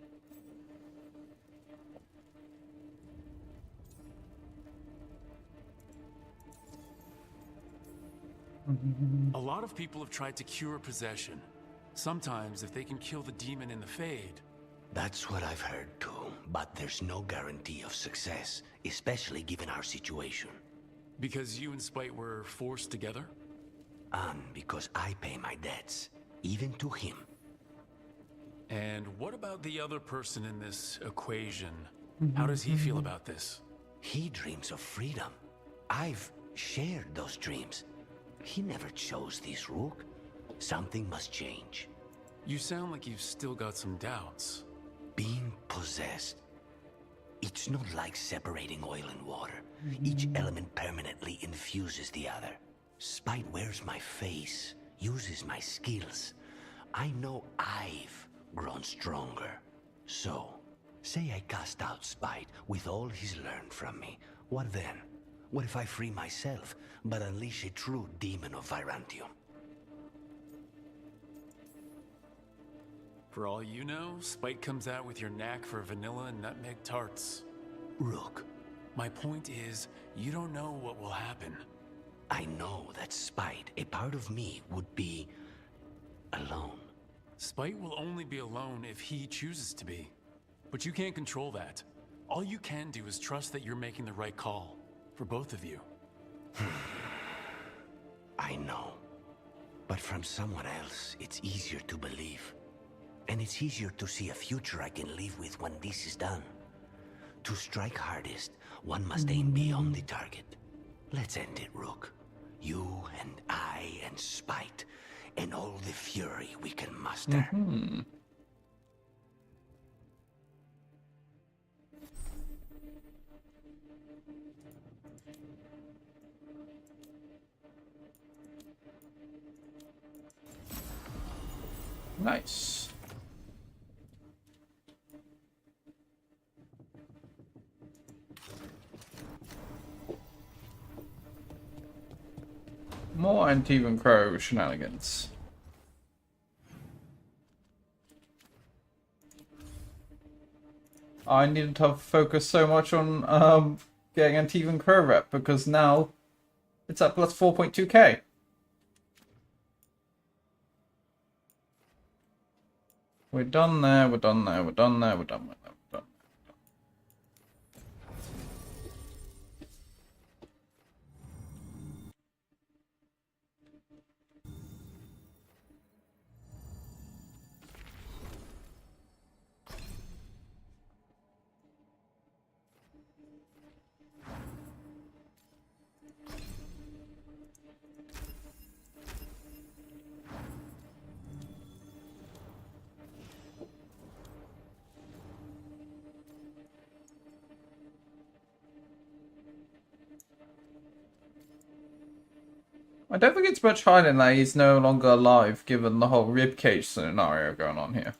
A lot of people have tried to cure possession. Sometimes, if they can kill the demon in the Fade. That's what I've heard too, but there's no guarantee of success, especially given our situation. Because you and Spite were forced together? And because I pay my debts, even to him. And what about the other person in this equation? How does he feel about this? He dreams of freedom. I've shared those dreams. He never chose this, Rook. Something must change. You sound like you've still got some doubts. Being possessed. It's not like separating oil and water. Each element permanently infuses the other. Spite wears my face, uses my skills. I know I've grown stronger. So, say I cast out Spite with all he's learned from me. What then? What if I free myself, but unleash a true demon of Virantium? For all you know, Spite comes out with your knack for vanilla and nutmeg tarts. Rook. My point is, you don't know what will happen. I know that Spite, a part of me, would be alone. Spite will only be alone if he chooses to be. But you can't control that. All you can do is trust that you're making the right call. For both of you. I know. But from someone else, it's easier to believe. And it's easier to see a future I can live with when this is done. To strike hardest, one must aim beyond the target. Let's end it, Rook. You and I and Spite. and all the fury we can muster. Nice. More Antivan Crow shenanigans. I needed to focus so much on getting Antivan Crow rep because now it's at plus 4.2k. We're done there, we're done there, we're done there, we're done with that. I don't think it's much higher than that he's no longer alive, given the whole ribcage scenario going on here.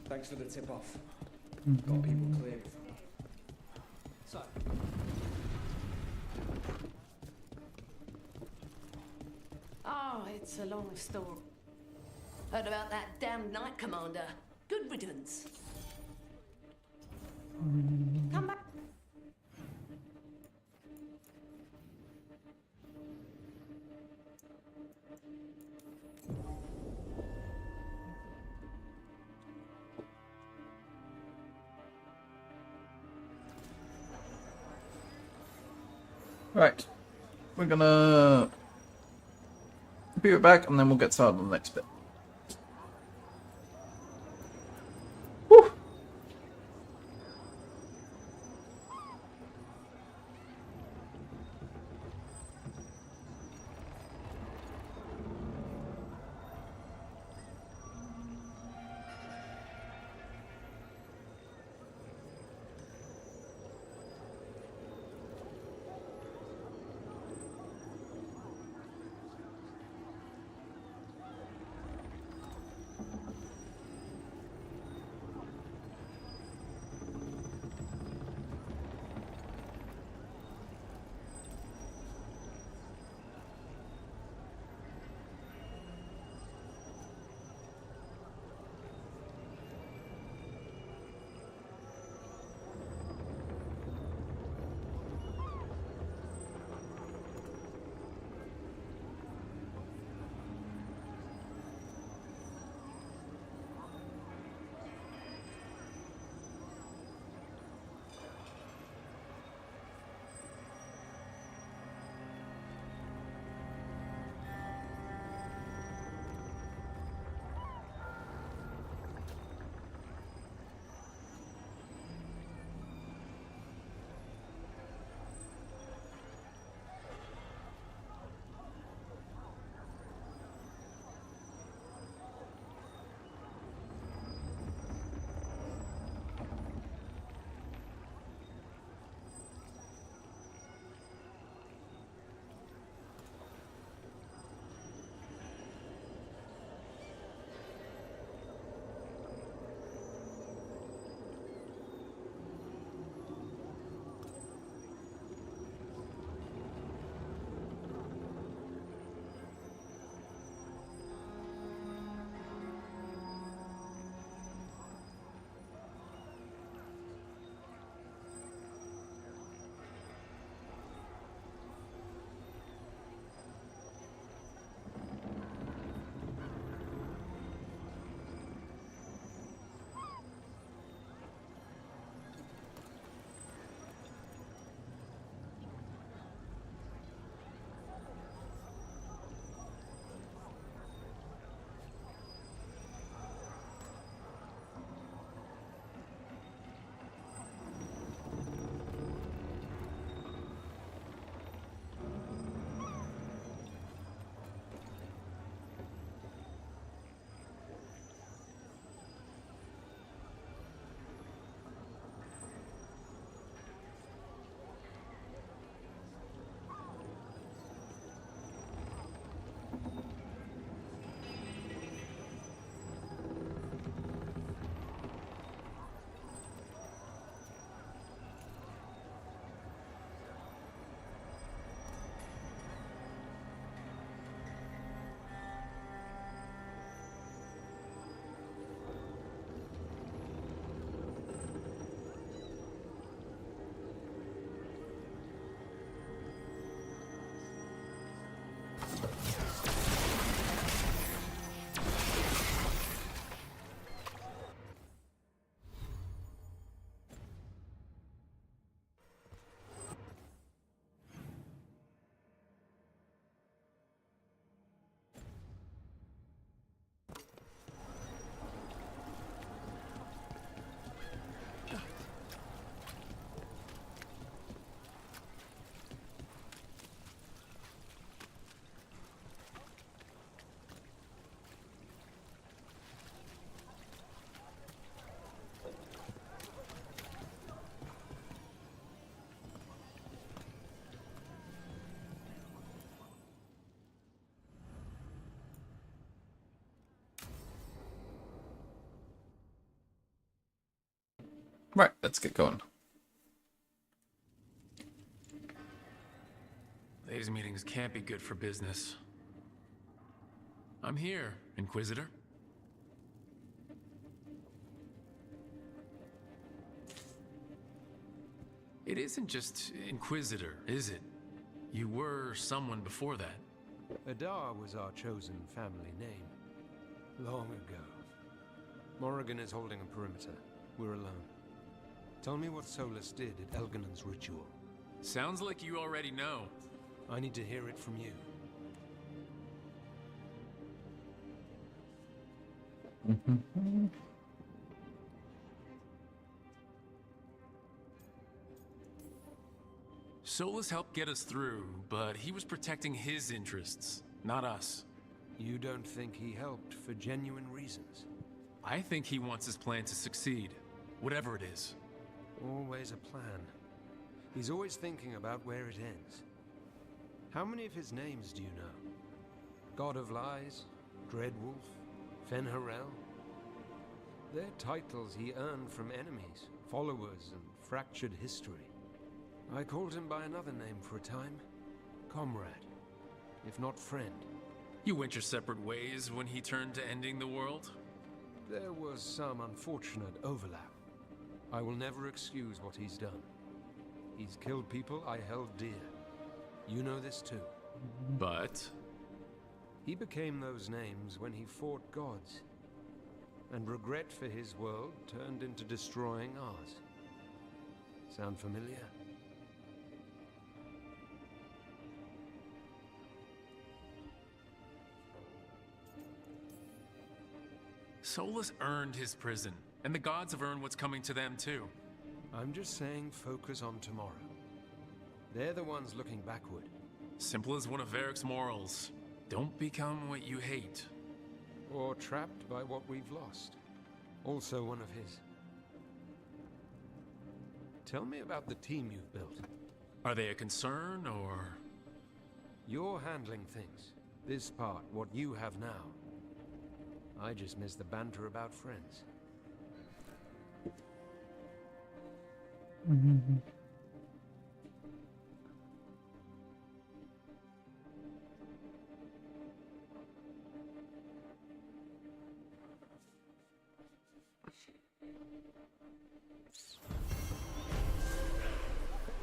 Thanks for the tip-off. Got people clear. So. Oh, it's a long story. Heard about that damn Knight Commander. Good riddance. Come back. Right. We're gonna be right back and then we'll get started on the next bit. Whew. Right, let's get going. These meetings can't be good for business. I'm here, Inquisitor. It isn't just Inquisitor, is it? You were someone before that. Adar was our chosen family name. Long ago. Morrigan is holding a perimeter. We're alone. Tell me what Solus did at Elganon's ritual. Sounds like you already know. I need to hear it from you. Solus helped get us through, but he was protecting his interests, not us. You don't think he helped for genuine reasons? I think he wants his plan to succeed, whatever it is. Always a plan. He's always thinking about where it ends. How many of his names do you know? God of Lies, Dreadwolf, Fen'Harel? They're titles he earned from enemies, followers, and fractured history. I called him by another name for a time. Comrade, if not friend. You went your separate ways when he turned to ending the world? There was some unfortunate overlap. I will never excuse what he's done. He's killed people I held dear. You know this too. But? He became those names when he fought gods. And regret for his world turned into destroying ours. Sound familiar? Solus earned his prison, and the gods have earned what's coming to them too. I'm just saying focus on tomorrow. They're the ones looking backward. Simple as one of Varric's morals. Don't become what you hate. Or trapped by what we've lost. Also one of his. Tell me about the team you've built. Are they a concern, or...? You're handling things. This part, what you have now. I just miss the banter about friends.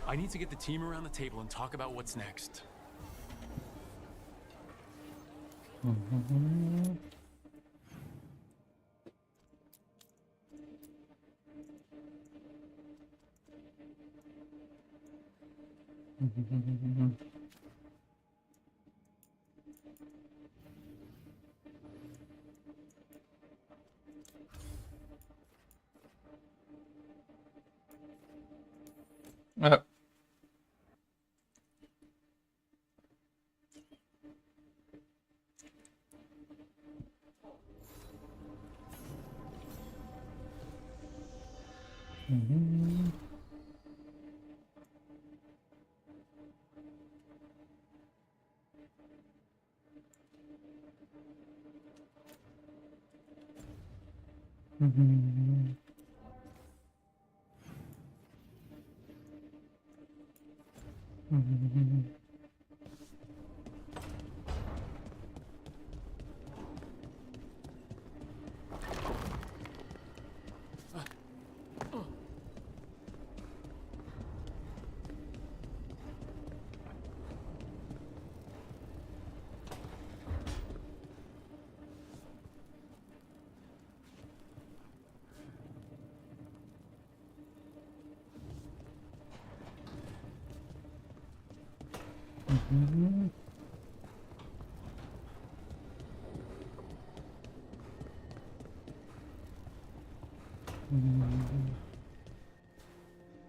I need to get the team around the table and talk about what's next.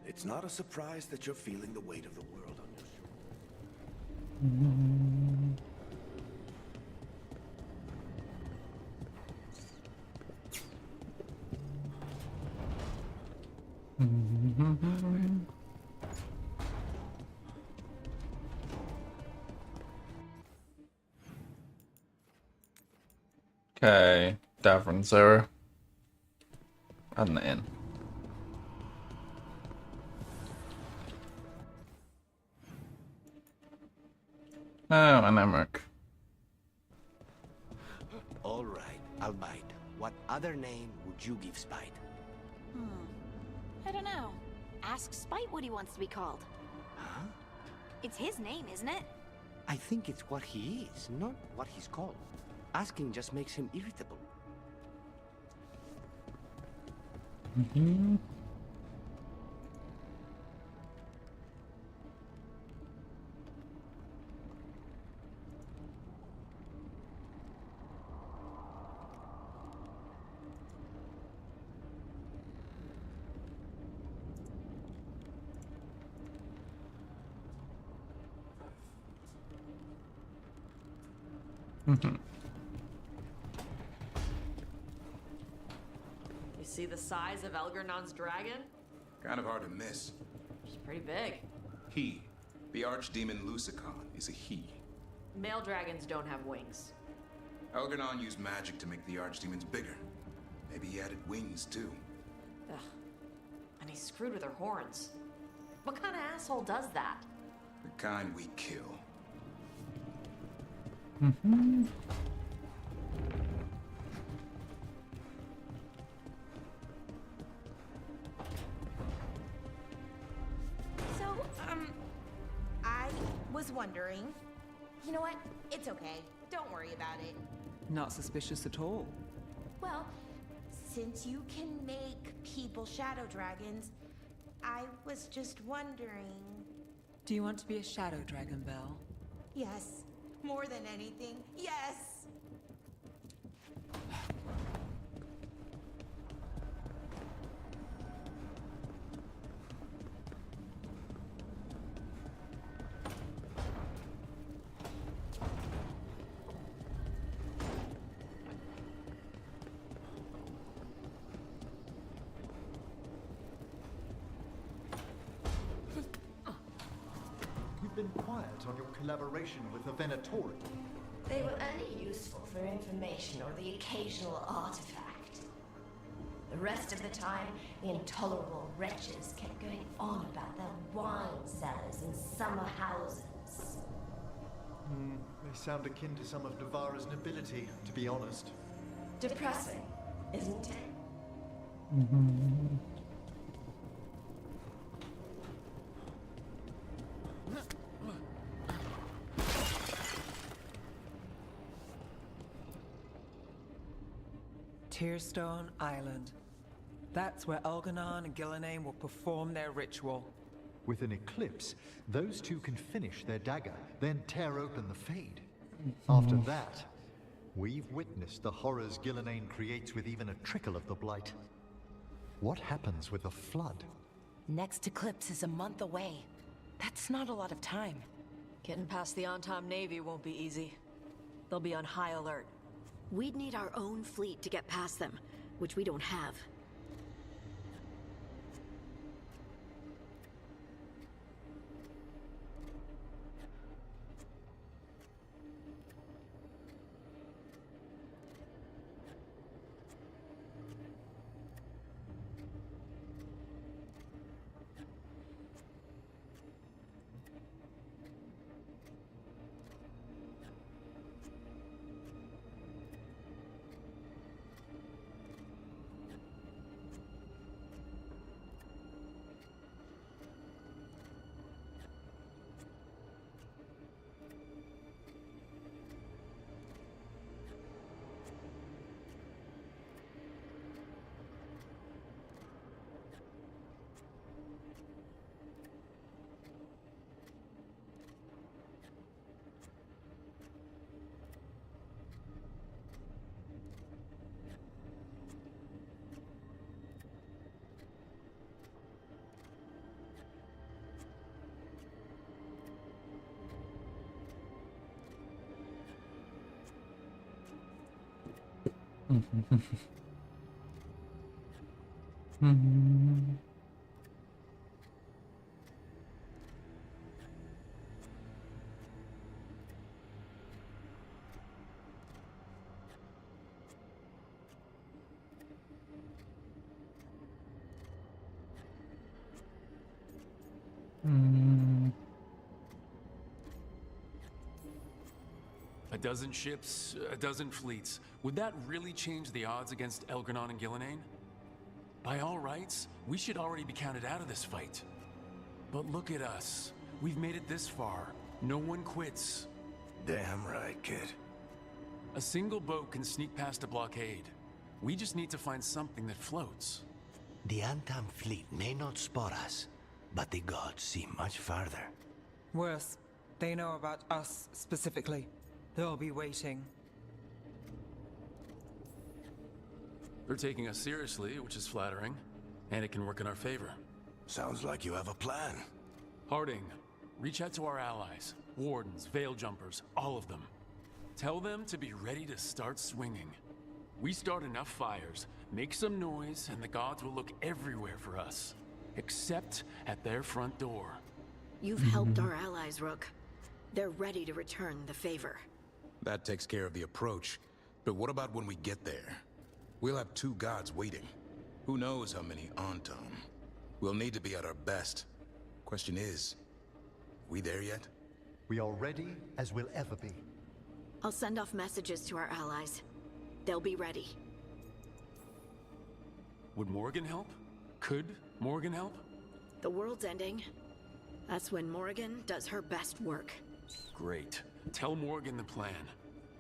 It's not a surprise that you're feeling the weight of the world on your Okay, Davron Zero. And the inn. Oh, an Emmerich. All right, I'll bite. What other name would you give Spite? I don't know. Ask Spite what he wants to be called. Huh? It's his name, isn't it? I think it's what he is, not what he's called. Asking just makes him irritable. Mm-hmm. Mm-hmm. You see the size of Algernon's dragon? Kind of hard to miss. It's pretty big. He, the archdemon Lusicon, is a he. Male dragons don't have wings. Algernon used magic to make the archdemons bigger. Maybe he added wings, too. Ugh. And he's screwed with her horns. What kind of asshole does that? The kind we kill. Mm-hmm. So, I was wondering. You know what? It's okay. Don't worry about it. Not suspicious at all. Well, since you can make people shadow dragons, I was just wondering. Do you want to be a shadow dragon, Belle? Yes, more than anything, yes! You've been quiet on your collaboration with the Venatori. They were only useful for information or the occasional artifact. The rest of the time, the intolerable wretches kept going on about their wine cellars and summer houses. They sound akin to some of Navarra's nobility, to be honest. Depressing, isn't it? Mm-hmm. Tearstone Island. That's where Algernon and Gillenane will perform their ritual. With an eclipse, those two can finish their dagger, then tear open the Fade. After that, we've witnessed the horrors Gillenane creates with even a trickle of the Blight. What happens with a flood? Next eclipse is a month away. That's not a lot of time. Getting past the Antom Navy won't be easy. They'll be on high alert. We'd need our own fleet to get past them, which we don't have. dozen ships, a dozen fleets. Would that really change the odds against Elgranon and Gillenane? By all rights, we should already be counted out of this fight. But look at us. We've made it this far. No one quits. Damn right, kid. A single boat can sneak past a blockade. We just need to find something that floats. The Antam fleet may not spot us, but the gods see much farther. Worse, they know about us specifically. They'll be waiting. They're taking us seriously, which is flattering, and it can work in our favor. Sounds like you have a plan. Harding, reach out to our allies. Wardens, Veil Jumpers, all of them. Tell them to be ready to start swinging. We start enough fires, make some noise, and the gods will look everywhere for us. Except at their front door. You've helped our allies, Rook. They're ready to return the favor. That takes care of the approach. But what about when we get there? We'll have 2 gods waiting. Who knows how many Antam? We'll need to be at our best. Question is, we there yet? We are ready as we'll ever be. I'll send off messages to our allies. They'll be ready. Would Morgan help? Could Morgan help? The world's ending. That's when Morgan does her best work. Great. Tell Morgan the plan.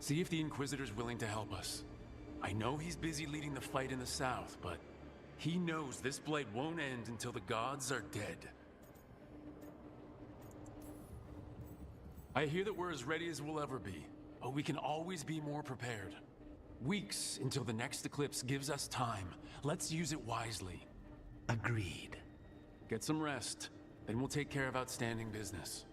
See if the Inquisitor's willing to help us. I know he's busy leading the fight in the south, but he knows this blight won't end until the gods are dead. I hear that we're as ready as we'll ever be, but we can always be more prepared. Weeks until the next eclipse gives us time. Let's use it wisely. Agreed. Get some rest, then we'll take care of outstanding business.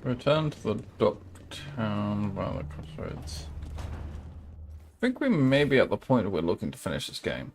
Return to the dock town by the crossroads. I think we may be at the point where we're looking to finish this game.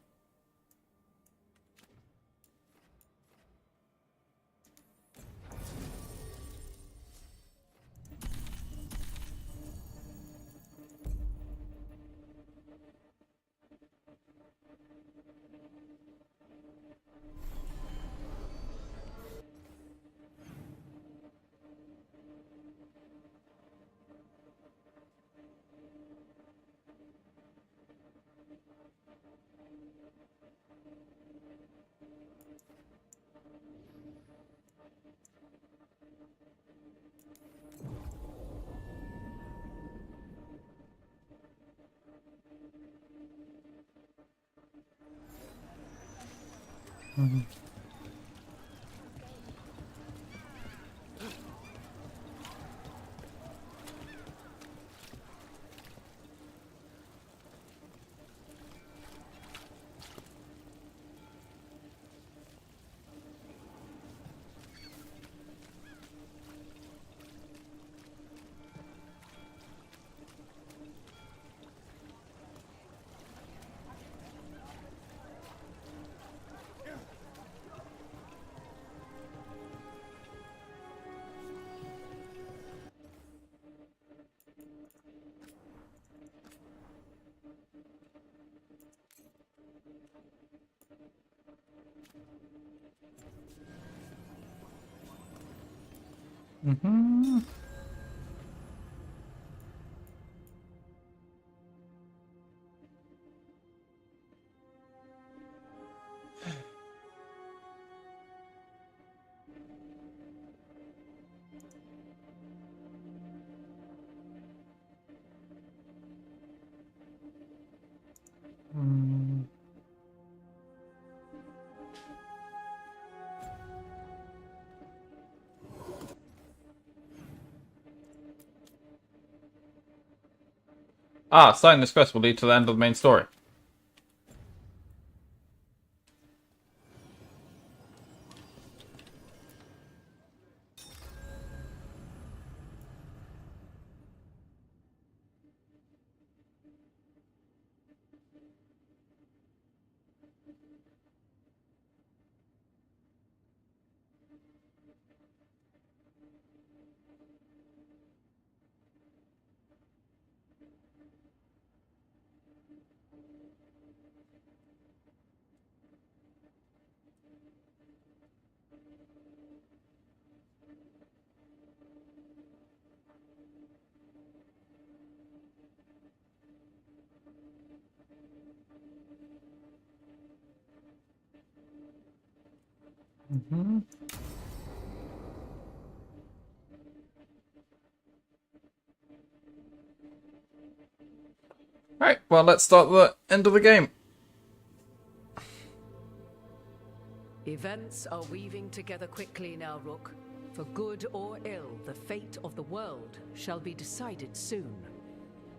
Ah, starting this quest will lead to the end of the main story. Mm-hmm. Alright, well, let's start the end of the game. Events are weaving together quickly now, Rook. For good or ill, the fate of the world shall be decided soon.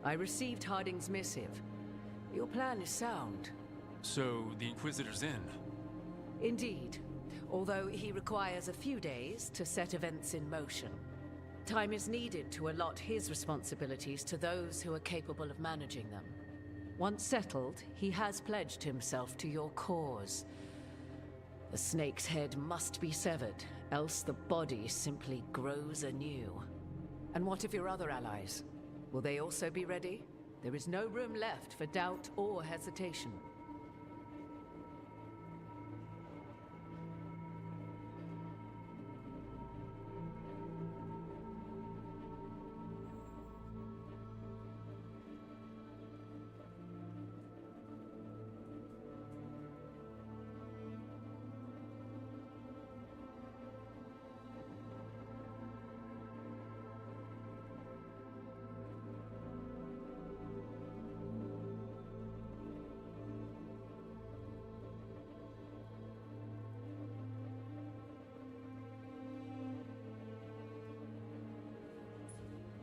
I received Harding's missive. Your plan is sound. So, the Inquisitor's in? Indeed, although he requires a few days to set events in motion. Time is needed to allot his responsibilities to those who are capable of managing them. Once settled, he has pledged himself to your cause. The snake's head must be severed, else the body simply grows anew. And what of your other allies? Will they also be ready? There is no room left for doubt or hesitation.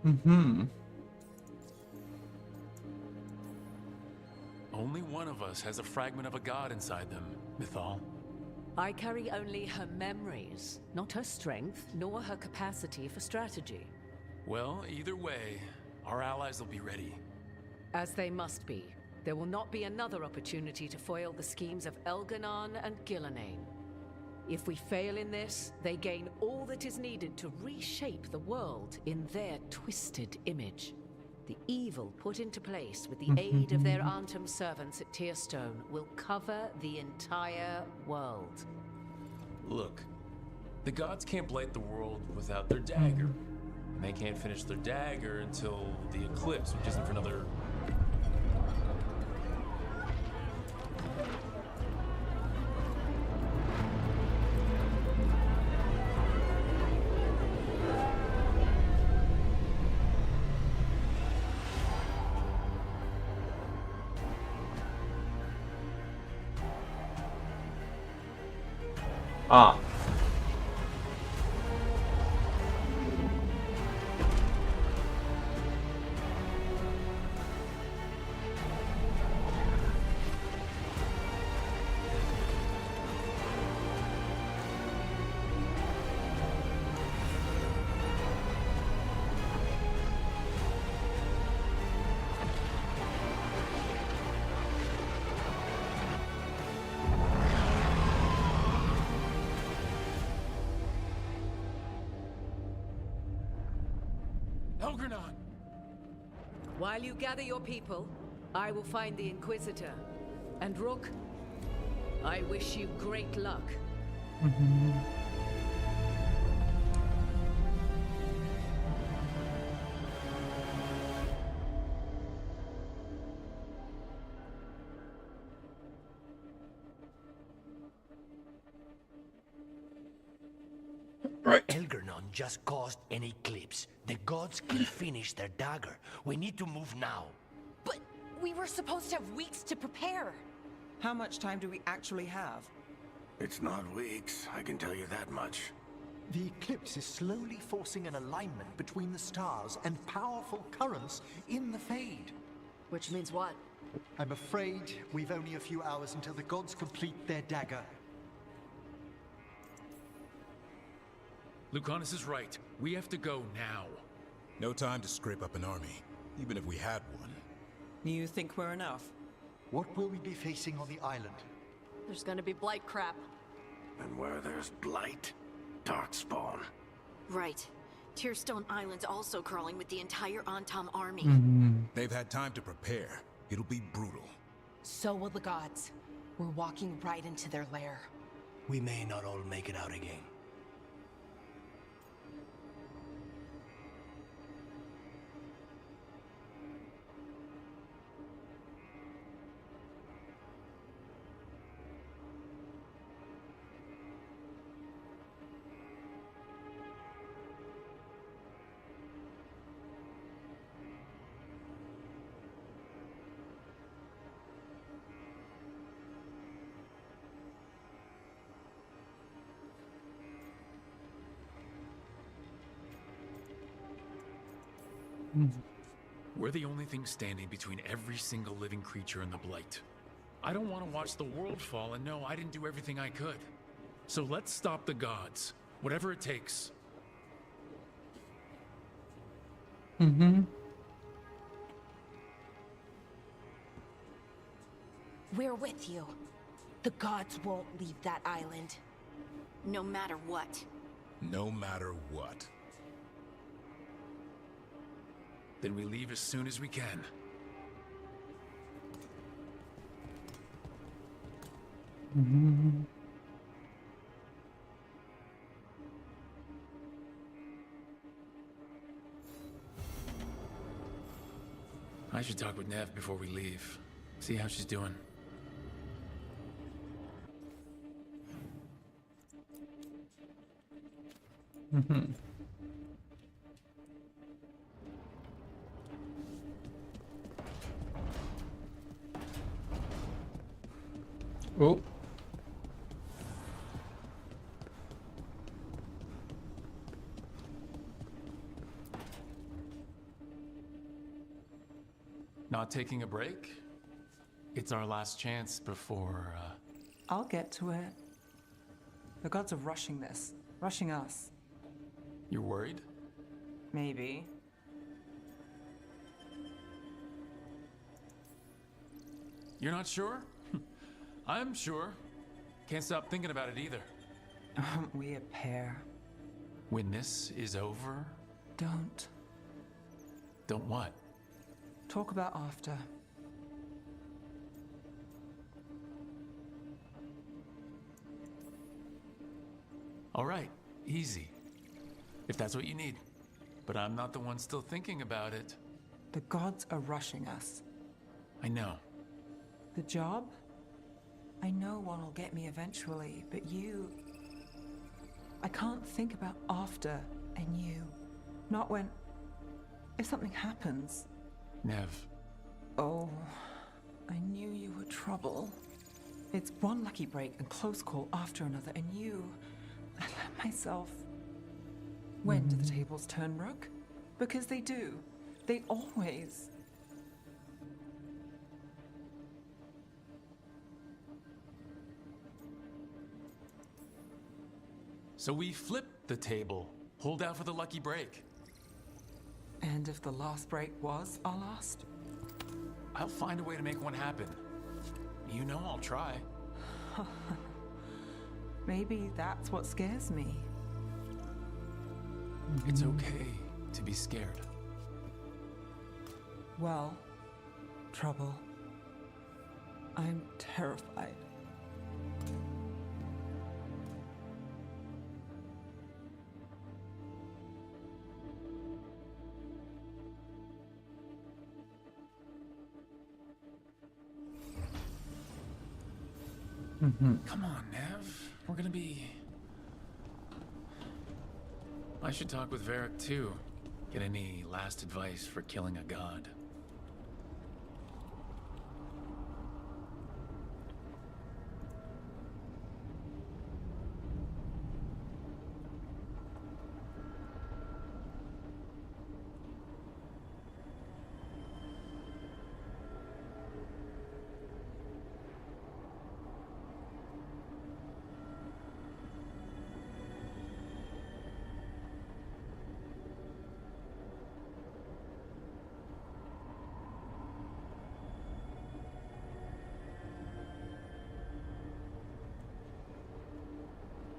Mm-hmm. Only one of us has a fragment of a god inside them, Mythal. I carry only her memories, not her strength, nor her capacity for strategy. Well, either way, our allies will be ready. As they must be. There will not be another opportunity to foil the schemes of Elganon and Gillenane. If we fail in this, they gain all that is needed to reshape the world in their twisted image. The evil put into place with the aid of their Antum servants at Tearstone will cover the entire world. Look, the gods can't blight the world without their dagger. And they can't finish their dagger until the eclipse, which isn't for another... Ah. Elgranon! While you gather your people, I will find the Inquisitor. And Rook, I wish you great luck. Right. Elgranon just caused an eclipse. The gods can finish their dagger. We need to move now. But we were supposed to have weeks to prepare. How much time do we actually have? It's not weeks, I can tell you that much. The eclipse is slowly forcing an alignment between the stars and powerful currents in the Fade. Which means what? I'm afraid we've only a few hours until the gods complete their dagger. Lucanus is right. We have to go now. No time to scrape up an army, even if we had one. You think we're enough? What will we be facing on the island? There's gonna be blight crap. And where there's blight, darkspawn. Right. Tearstone Island's also crawling with the entire Antom army. They've had time to prepare. It'll be brutal. So will the gods. We're walking right into their lair. We may not all make it out again. We're the only thing standing between every single living creature and the Blight. I don't want to watch the world fall and know I didn't do everything I could. So let's stop the gods, whatever it takes. We're with you. The gods won't leave that island. No matter what. No matter what. Then we leave as soon as we can. I should talk with Nev before we leave. See how she's doing. Oh. Not taking a break? It's our last chance before, I'll get to it. The gods are rushing this. Rushing us. You're worried? Maybe. You're not sure? I'm sure. Can't stop thinking about it either. Aren't we a pair? When this is over... Don't. Don't what? Talk about after. All right, easy. If that's what you need. But I'm not the one still thinking about it. The gods are rushing us. I know. The job? I know one will get me eventually, but you... I can't think about after and you. Not when... If something happens. Nev. Oh, I knew you were trouble. It's one lucky break and close call after another, and you... I let myself... When do the tables turn, Rook? Because they do. They always... So we flip the table. Hold out for the lucky break. And if the last break was our last? I'll find a way to make one happen. You know I'll try. Maybe that's what scares me. It's okay to be scared. Well, trouble. I'm terrified. Come on, Nev. We're gonna be... I should talk with Varric too. Get any last advice for killing a god.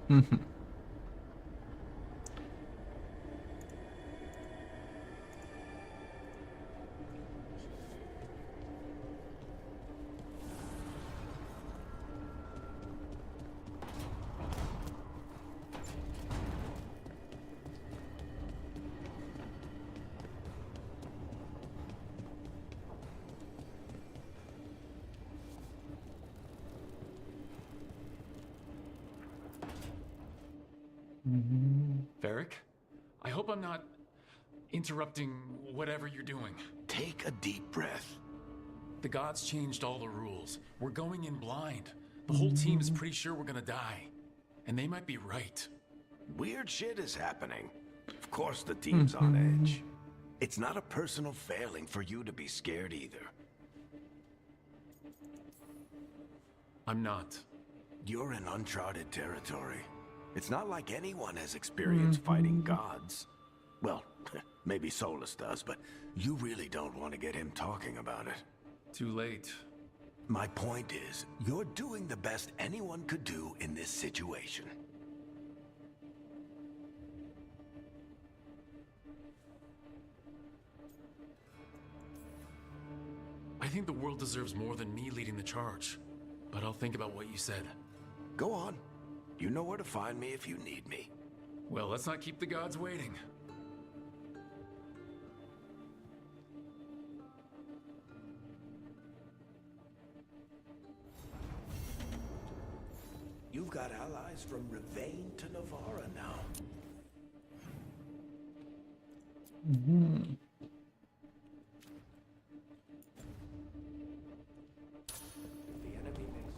Mhm. Varric, I hope I'm not interrupting whatever you're doing. Take a deep breath. The gods changed all the rules. We're going in blind. The whole team is pretty sure we're gonna die. And they might be right. Weird shit is happening. Of course the team's on edge. It's not a personal failing for you to be scared either. I'm not. You're in uncharted territory. It's not like anyone has experience fighting gods. Well, maybe Solus does, but you really don't want to get him talking about it. Too late. My point is, you're doing the best anyone could do in this situation. I think the world deserves more than me leading the charge. But I'll think about what you said. Go on. You know where to find me if you need me. Well, let's not keep the gods waiting. You've got allies from Ravane to Navara now. The enemy makes...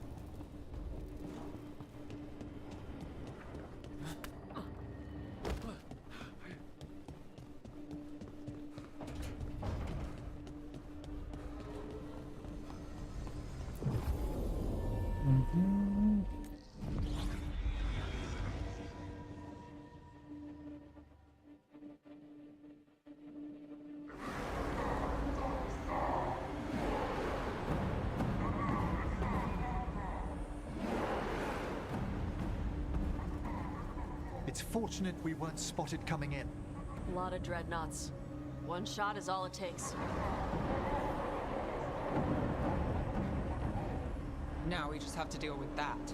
It's fortunate we weren't spotted coming in. A lot of dreadnoughts. One shot is all it takes. Now we just have to deal with that.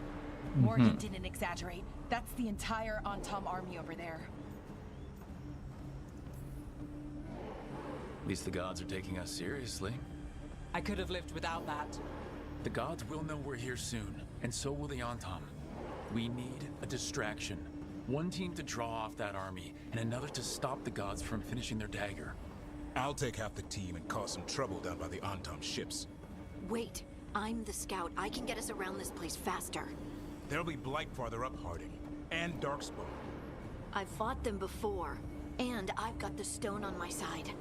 Morgan didn't exaggerate. That's the entire Antom army over there. At least the gods are taking us seriously. I could have lived without that. The gods will know we're here soon, and so will the Antom. We need a distraction. One team to draw off that army, and another to stop the gods from finishing their dagger. I'll take half the team and cause some trouble down by the Antom ships. Wait, I'm the scout. I can get us around this place faster. There'll be Blight farther up, Harding. And Darkspawn. I've fought them before, and I've got the stone on my side.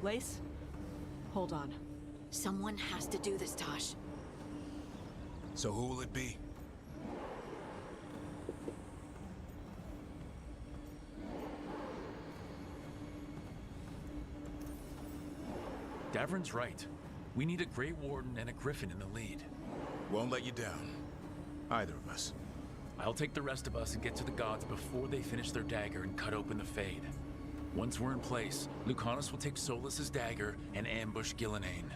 Lace, hold on. Someone has to do this, Tosh. So who will it be? Davrin's right. We need a Grey Warden and a Griffin in the lead. Won't let you down. Either of us. I'll take the rest of us and get to the gods before they finish their dagger and cut open the Fade. Once we're in place, Lucanus will take Solus's dagger and ambush Gillenane.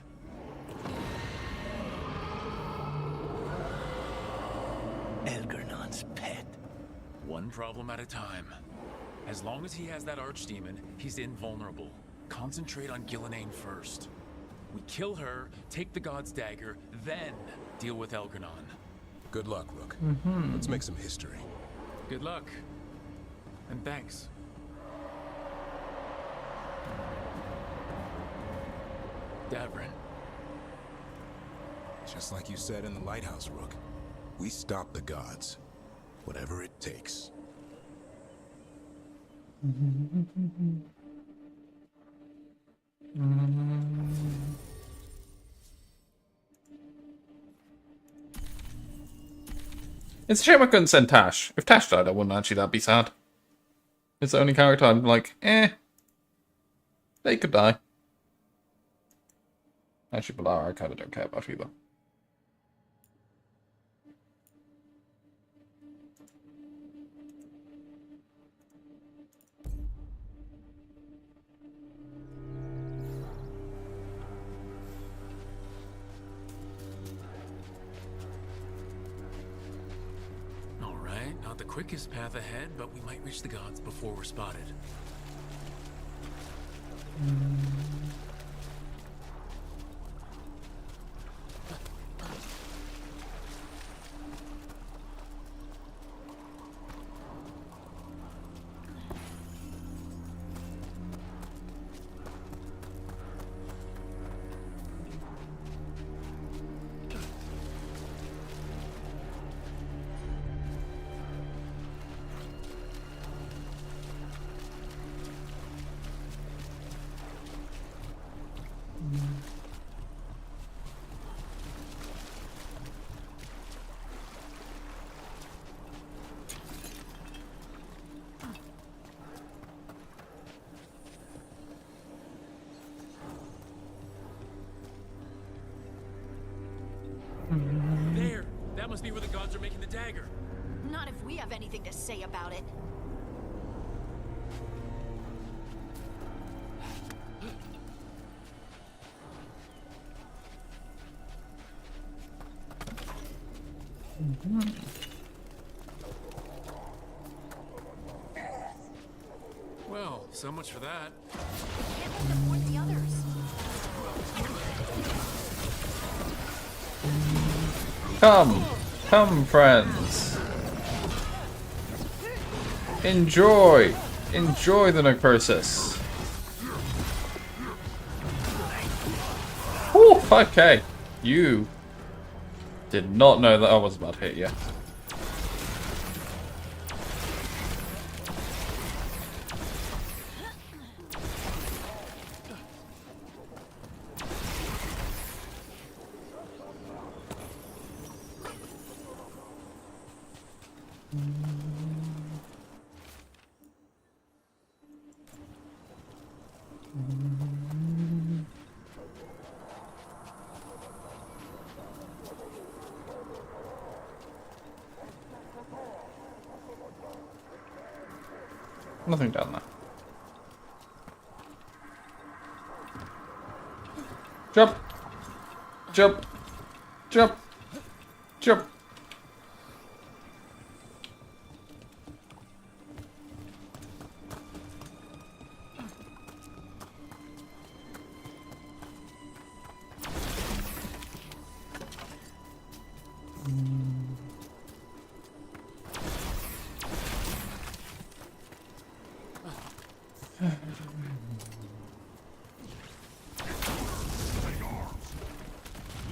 Elgernon's pet. One problem at a time. As long as he has that archdemon, he's invulnerable. Concentrate on Gillenane first. We kill her, take the god's dagger, then deal with Elgernon. Good luck, Rook. Let's make some history. Good luck. And thanks. Davrin. Just like you said in the lighthouse, Rook. We stop the gods. Whatever it takes. It's a shame I couldn't send Tash. If Tash died, I wouldn't actually that be sad. It's the only character I'm like, they could die. Actually, Balara I kind of don't care about either. quickest path ahead, but we might reach the gods before we're spotted. There! That must be where the gods are making the dagger. Not if we have anything to say about it. Well, so much for that. Can't support the others. Come, friends. Enjoy the necrosis. Whew, okay. You did not know that I was about to hit you. Nothing down there. Jump! Jump! Jump! Jump!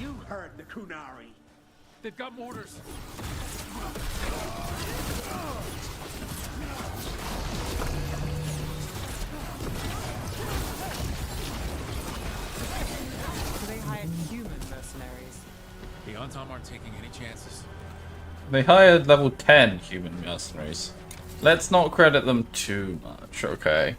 You heard the Kunari. They've got mortars. So they hired human mercenaries. The Antom aren't taking any chances. They hired level 10 human mercenaries. Let's not credit them too much, okay?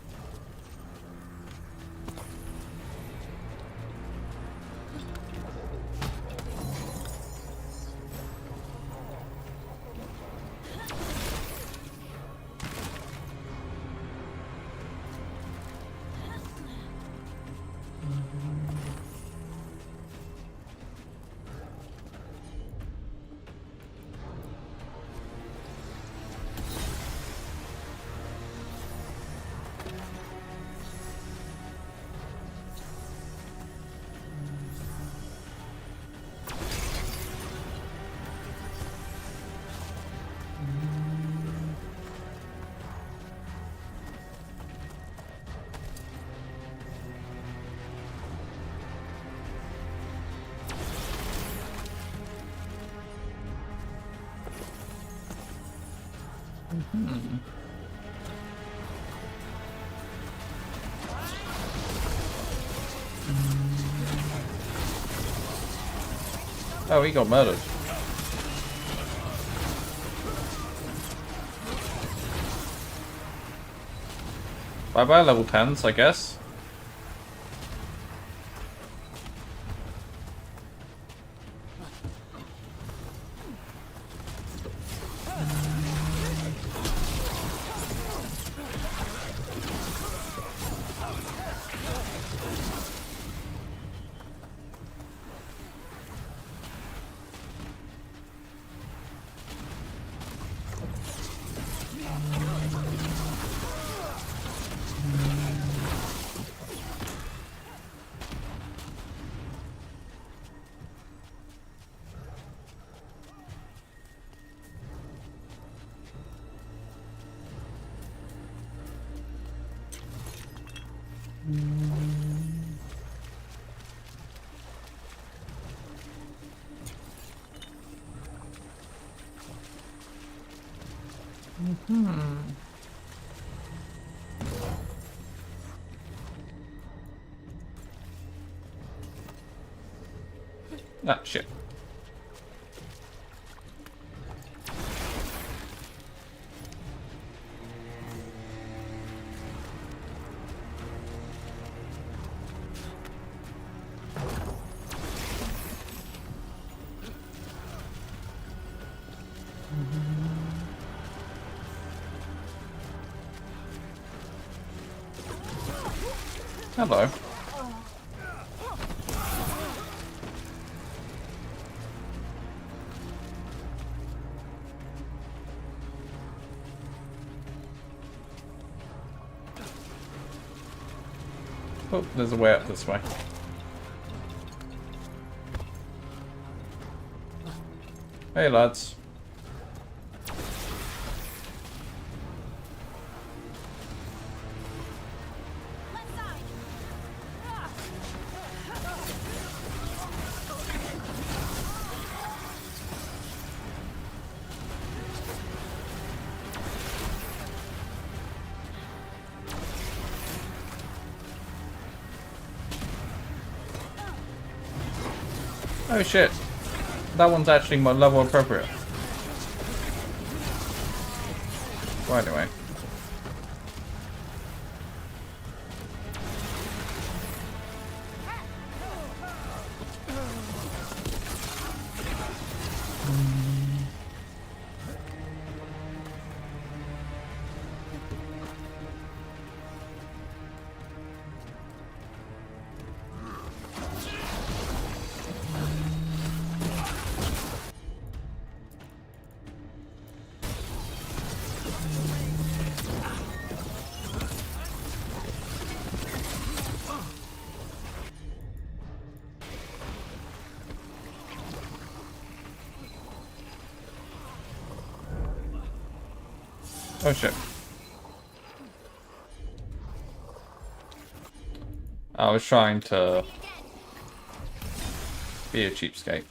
Oh, he got murdered. Bye-bye level 10s, I guess. Ah, shit. Hello. Oh, there's a way up this way. Hey, lads. Oh shit. That one's actually more level appropriate. Well, anyway. Oh shit. I was trying to be a cheapskate.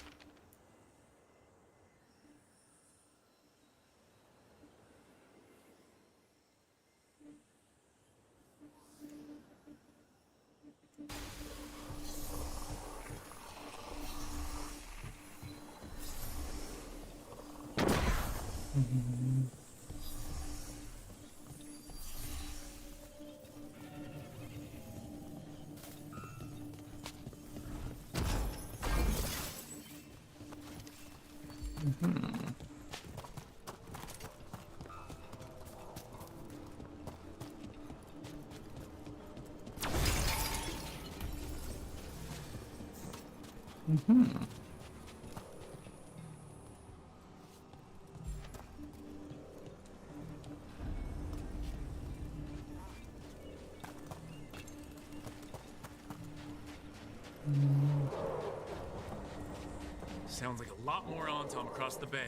Sounds like a lot more Antom across the bay.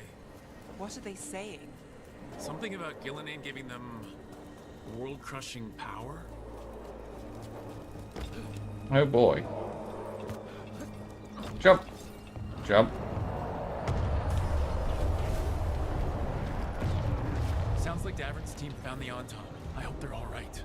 What are they saying? Something about Gillinan giving them world-crushing power? Oh boy. Jump. Jump. Sounds like Davern's team found the Antom. I hope they're all right.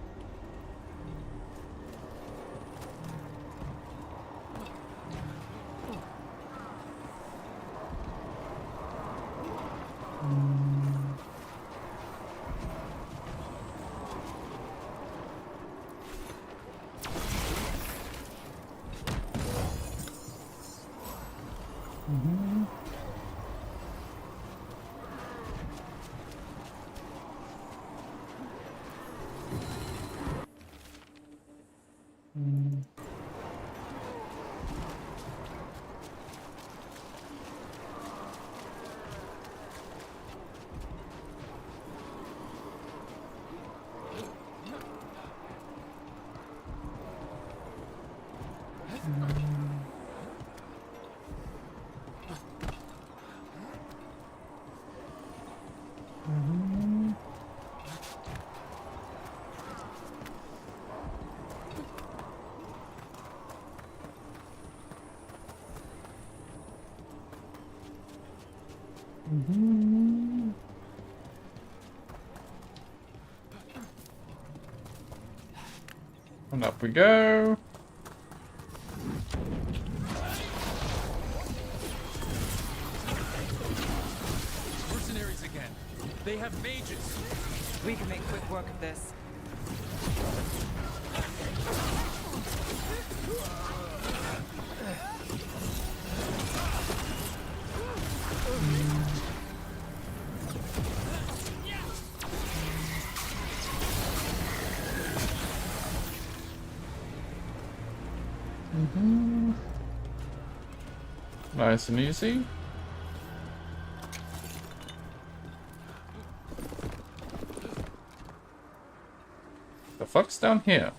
And up we go. Mercenaries again. They have mages. We can make quick work of this. Nice and easy. The fuck's down here?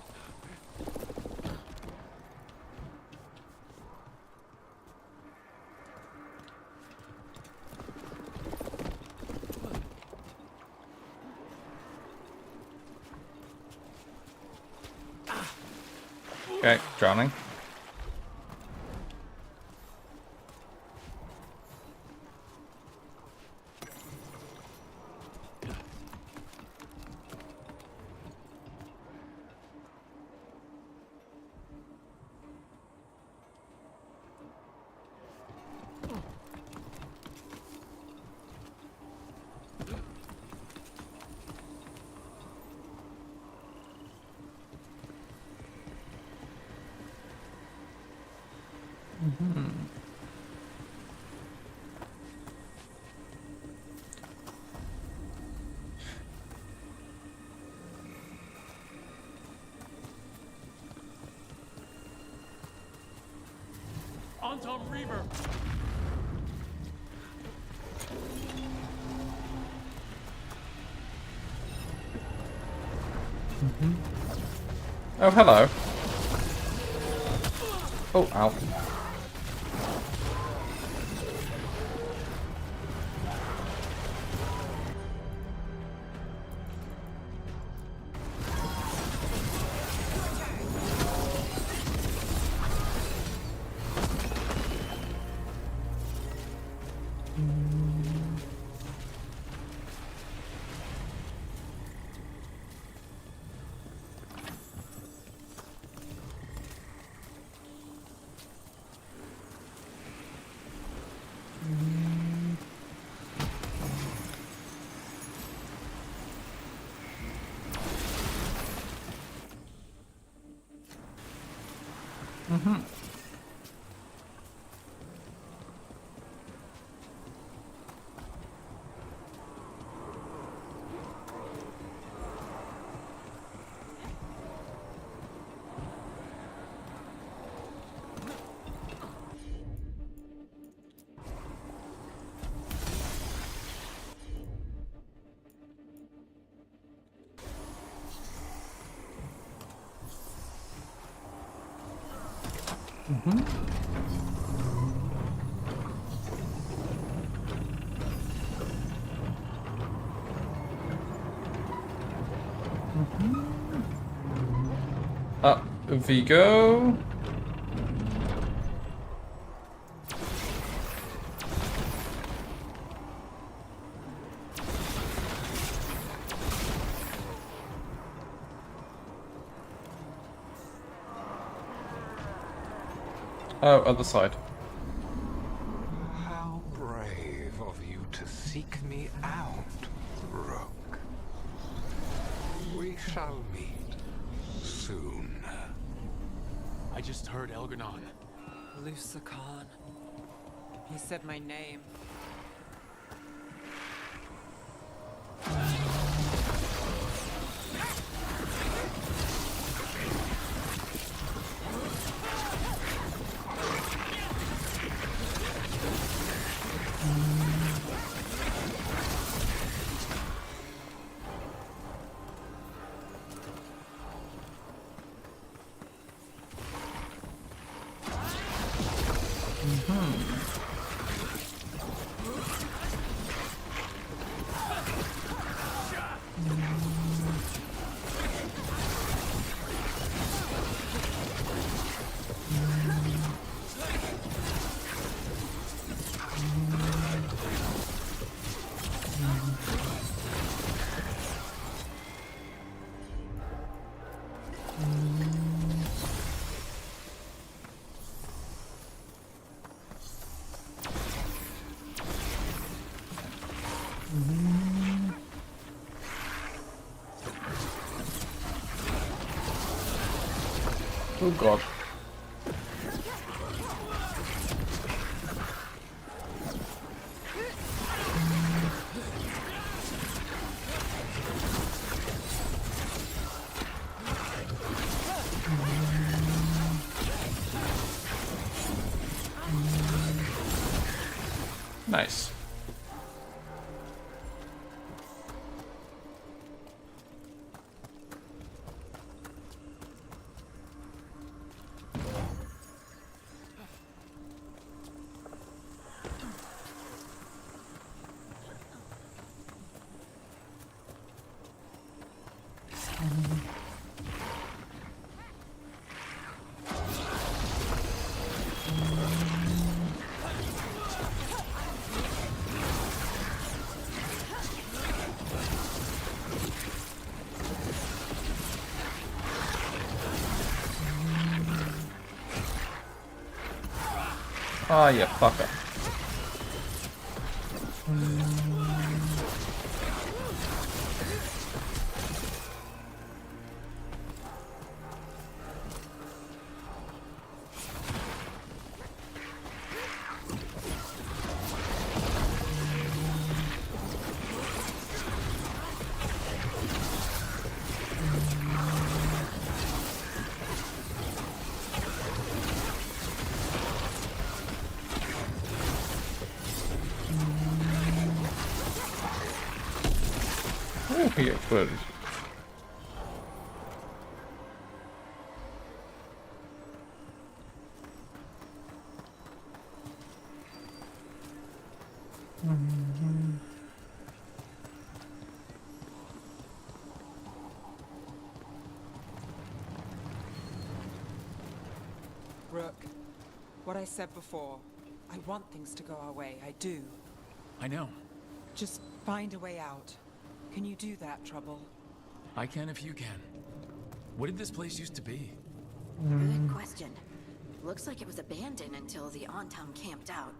Okay, drowning. Anton Reaver. Oh, hello. Oh, ow. Up we go. Oh, other side. How brave of you to seek me out, Rook. We shall meet soon. I just heard Elgarnon. Lucican. He said my name. Oh god. Nice. Ah, you fucker. Oh, he exploded. Rook, what I said before, I want things to go our way, I do. I know. Just find a way out. Can you do that, Trouble? I can if you can. What did this place used to be? Good question. Looks like it was abandoned until the Antam camped out.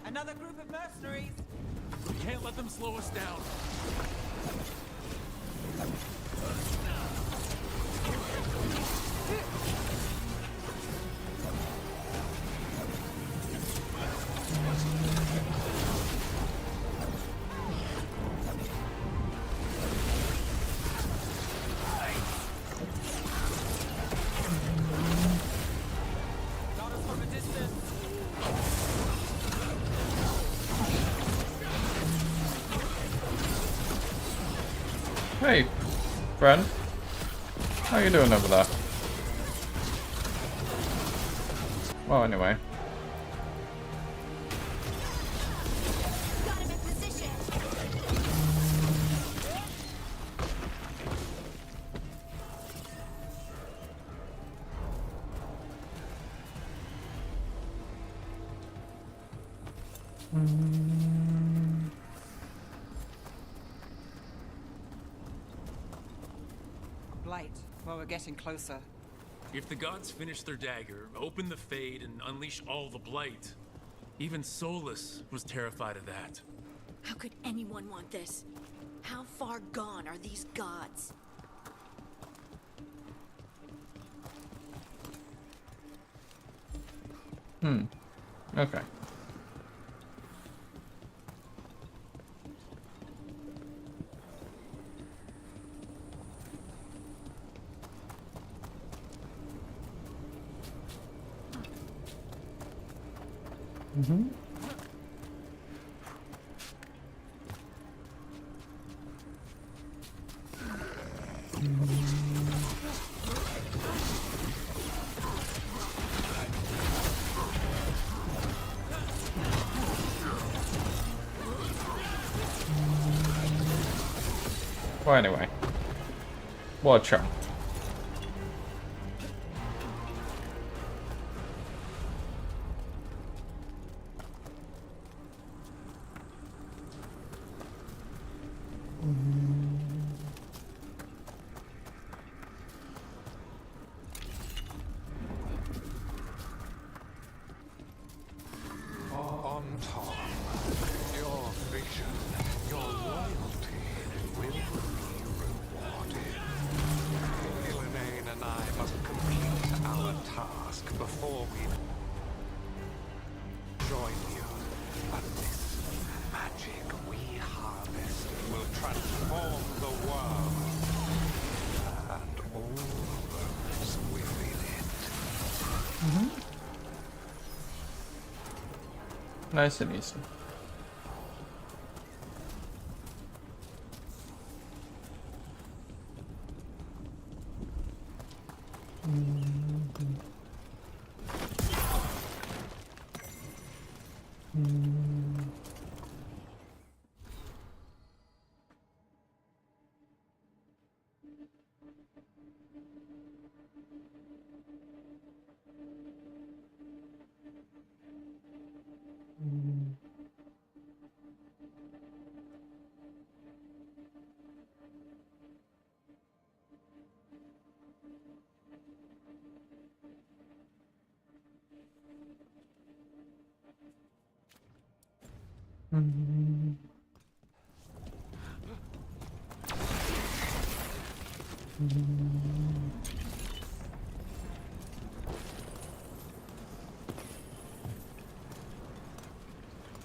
Another group of mercenaries! We can't let them slow us down. Got us from a distance! Hey, friend. How you doing over there? Well, anyway. Blight. Well, we're getting closer. If the gods finish their dagger, open the Fade, and unleash all the Blight, even Solus was terrified of that. How could anyone want this? How far gone are these gods? Okay. Well, anyway. Watch out. Tom, your vision, your loyalty will be rewarded. Elaine and I must complete our task before we join you. But this magic we harvest will transform the world and all those within it. Nice and easy.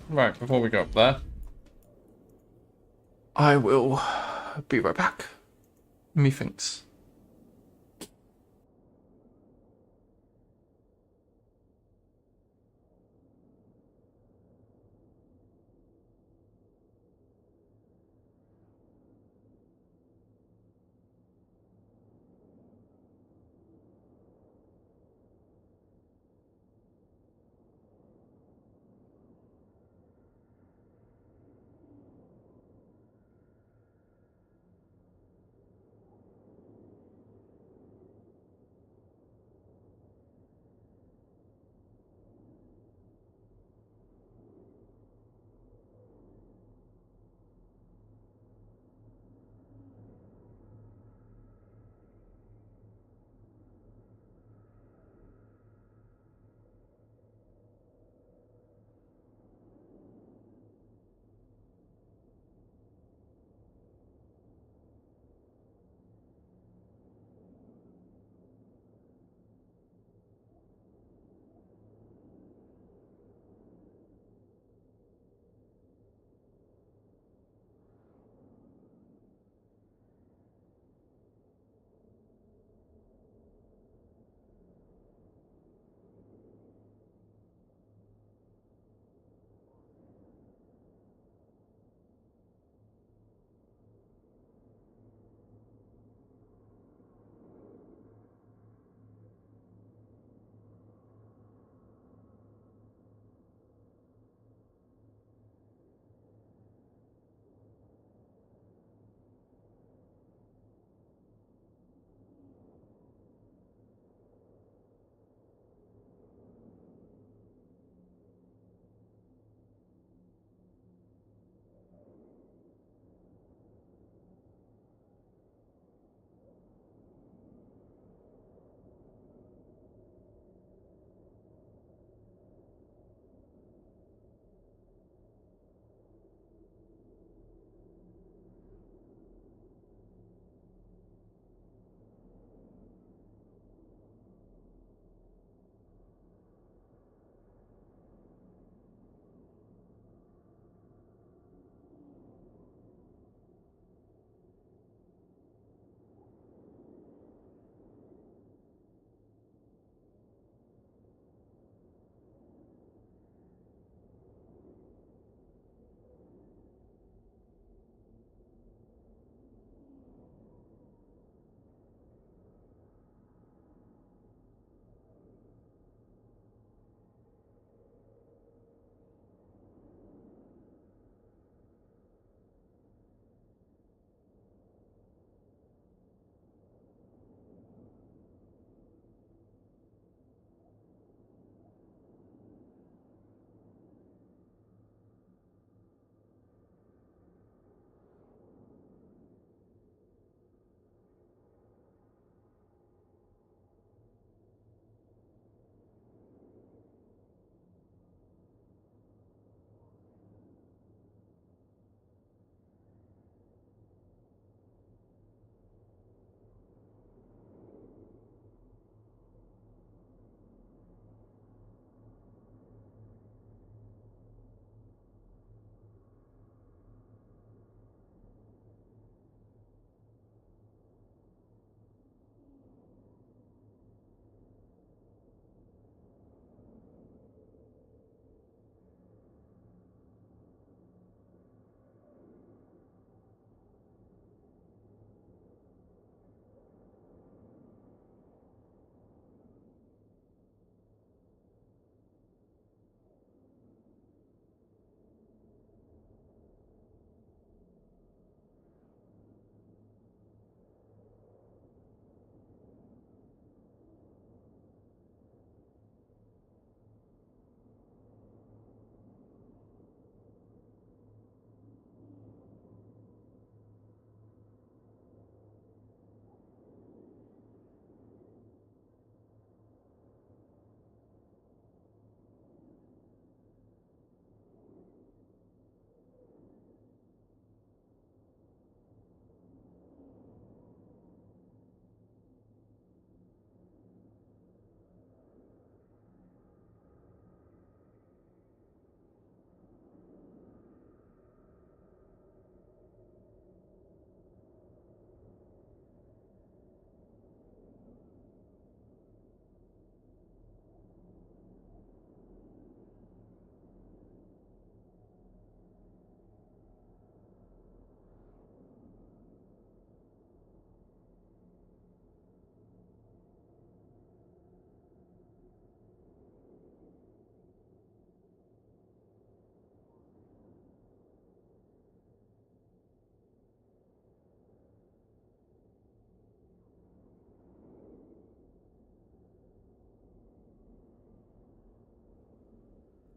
Right, before we go up there, I will be right back. Methinks.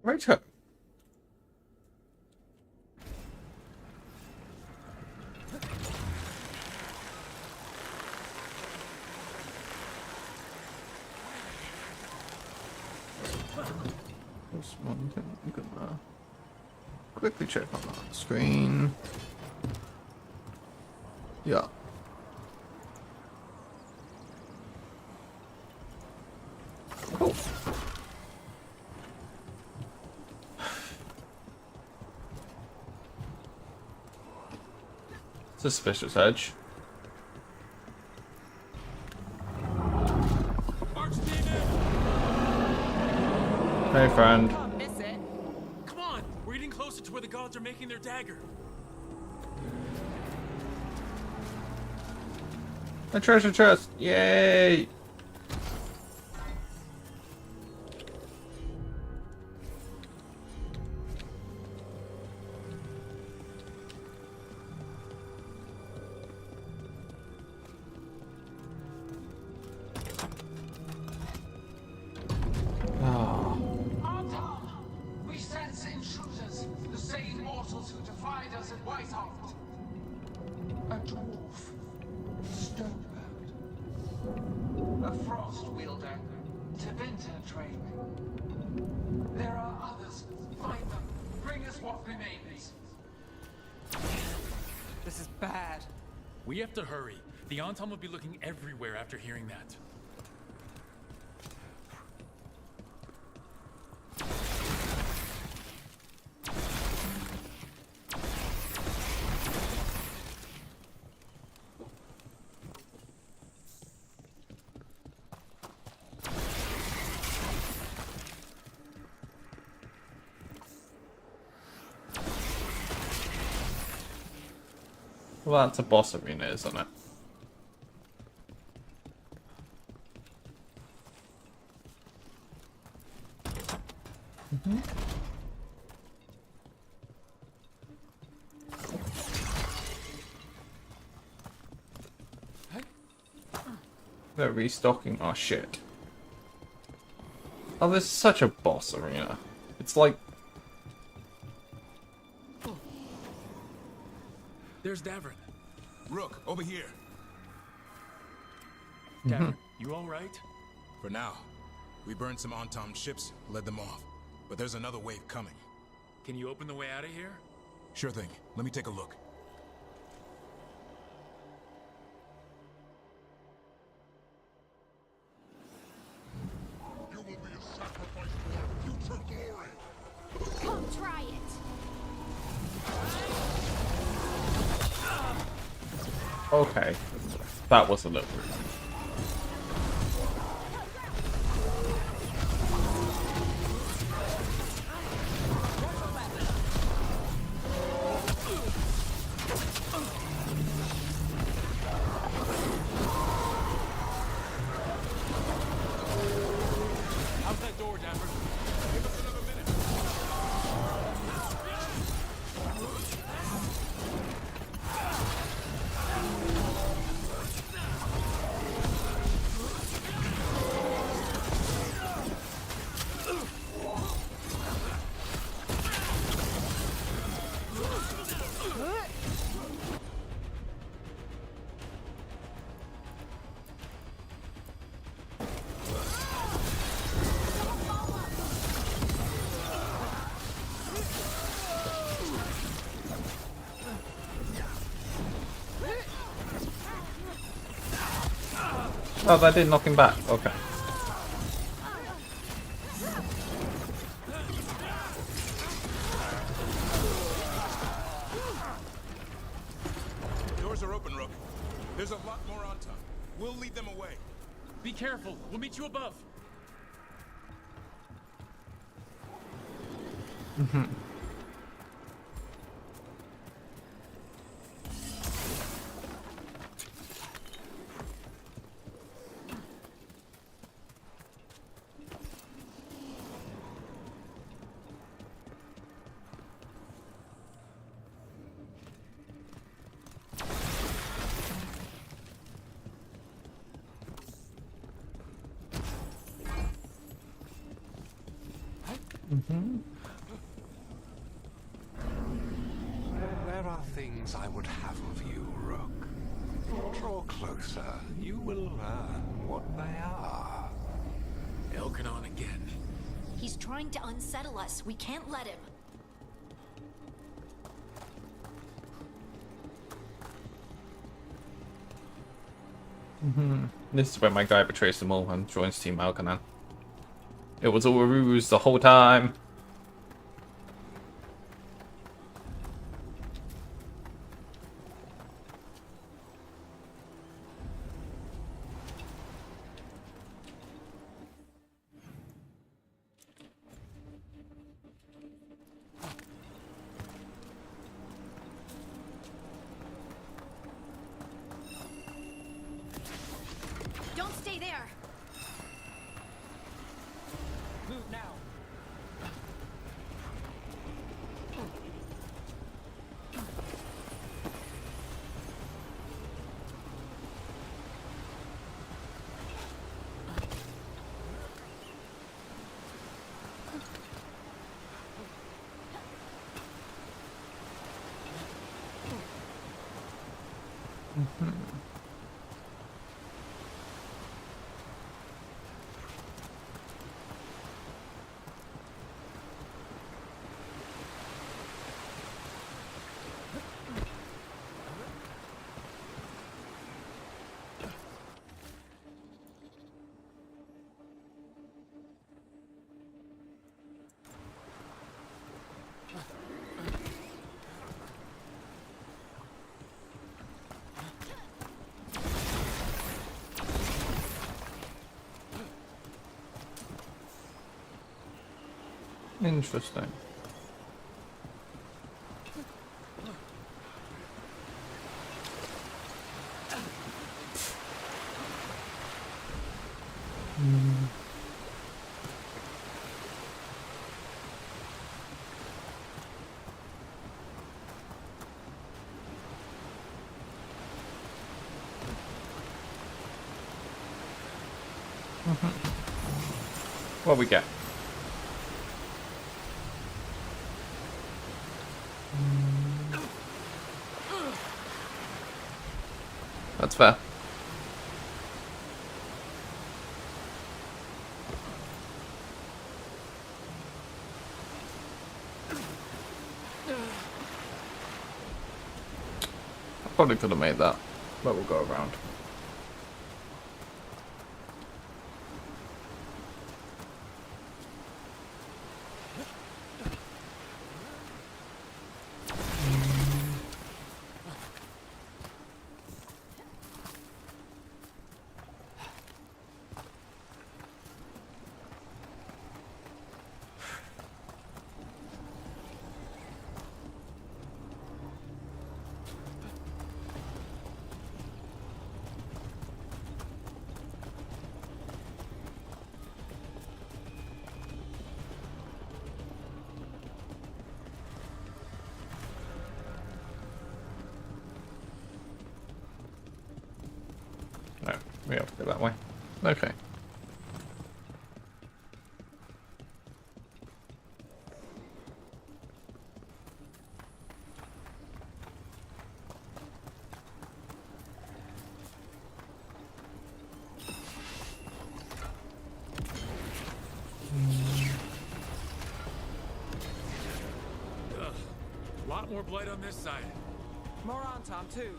Righto. There's one thing I'm gonna quickly check on the screen. Yeah. Cool. Suspicious edge. Hey, friend. Miss it. Come on, we're getting closer to where the gods are making their dagger. A treasure chest! Yay! We sense intruders, the same mortals who defied us at Whitehoft. A dwarf, Stonebird, a frost wielder, Tevinter train. There are others. Find them. Bring us what remains. This is bad. We have to hurry. The Anton will be looking everywhere after hearing that. Well, that's a boss arena, isn't it? They're restocking our shit. Oh, this is such a boss arena. It's like... There's Davrin. Rook, over here. Davrin, you alright? For now. We burned some Antom ships, led them off. But there's another wave coming. Can you open the way out of here? Sure thing. Let me take a look. You will be a sacrifice for our future glory. Come try it. Okay. That was a little rude. How's that door, Davrin? Give us another minute. Oh, that did knock him back. Okay. Doors are open, Rook. There's a lot more Antom. We'll lead them away. Be careful. We'll meet you above. There are things I would have of you, Rook. Draw closer. You will learn what they are. Elkanon again. He's trying to unsettle us. We can't let him. This is where my guy betrays them all and joins Team Alkanan. It was all a ruse the whole time. Don't stay there. Move now. Interesting. What we get? That's fair. I probably could have made that, but we'll go around. No, we have to go that way. Okay. Ugh. A lot more blight on this side. More Antam too.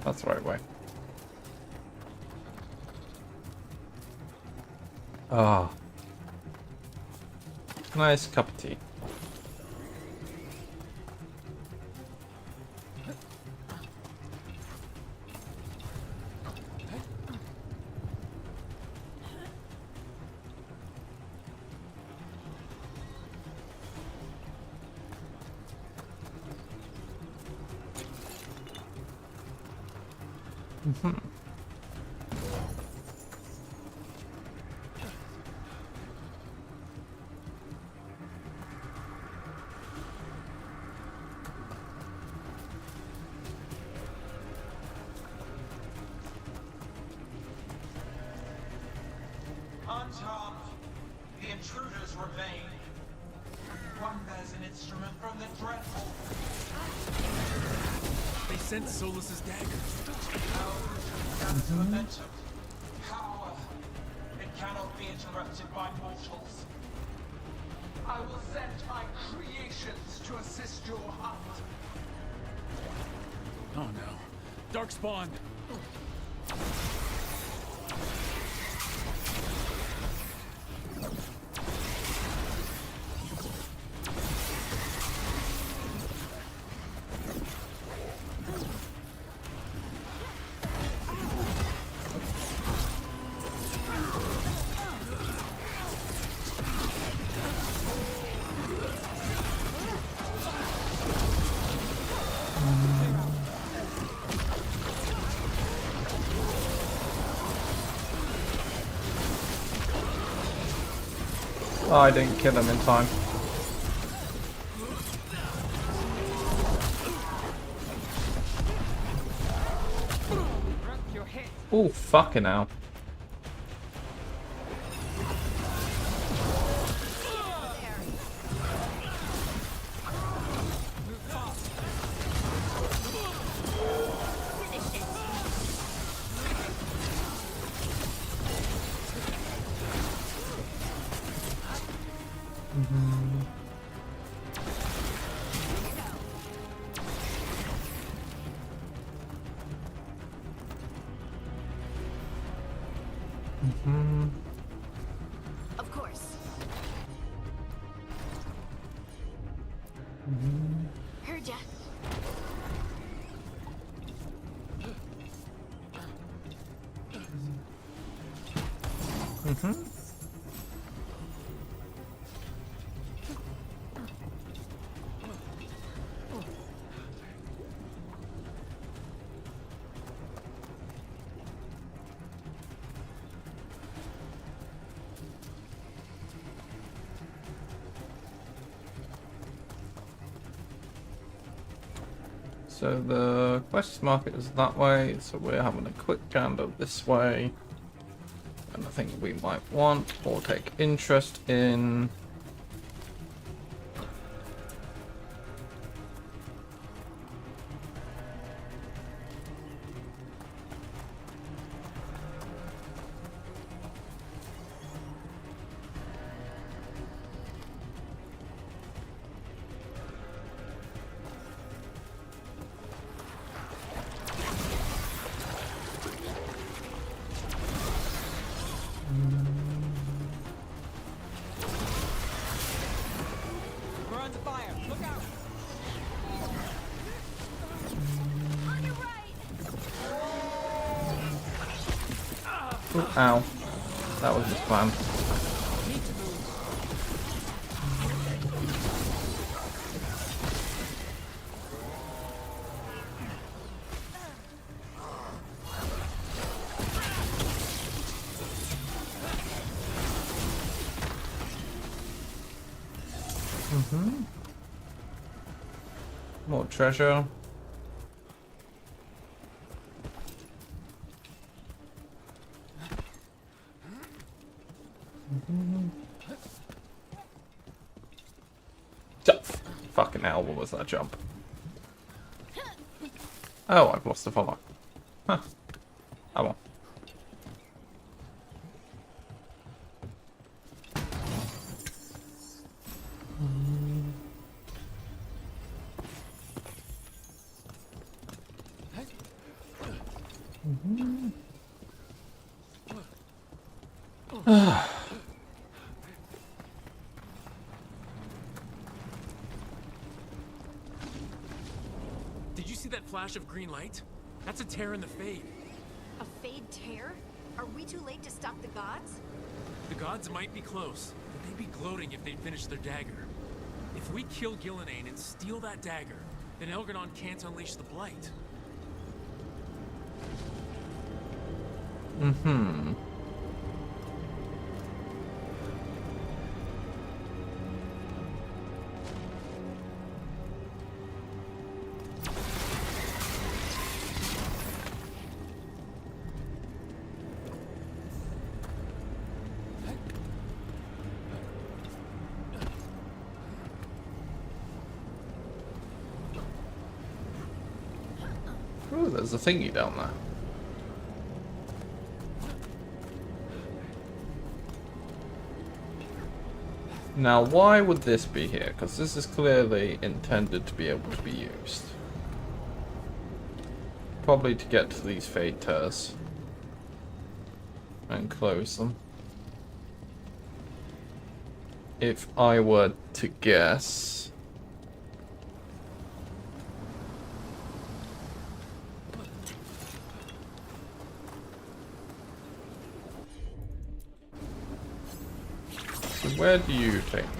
That's the right way. Nice cup of tea. Mm-hmm. On top, the intruders remain. One bears an instrument from the dreadful. They sent Solus's daggers. That's momentum. Power. It cannot be interrupted by mortals. I will send my creations to assist your hunt. Oh no. Darkspawn! Oh, I didn't kill him in time. Oh, fucking hell. Of course. Heard ya. So the quest market is that way, so we're having a quick gander this way. And I think we might want or take interest in... We're under fire. Look out! On your right. Ooh, ow. That was his plan. More treasure. Fucking hell, what was that jump? Oh, I've lost the follow. Huh. Oh well. that flash of green light? That's a tear in the Fade. A Fade tear? Are we too late to stop the gods? The gods might be close, but they'd be gloating if they'd finished their dagger. If we kill Gillenane and steal that dagger, then Elgar'non can't unleash the Blight. Mm-hmm. Ooh, there's a thingy down there. Now, why would this be here? Because this is clearly intended to be able to be used. Probably to get to these Fade tears and close them. If I were to guess... So where do you take me?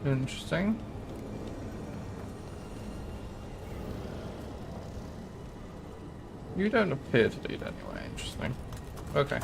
Interesting. You don't appear to lead anywhere. Interesting. Okay.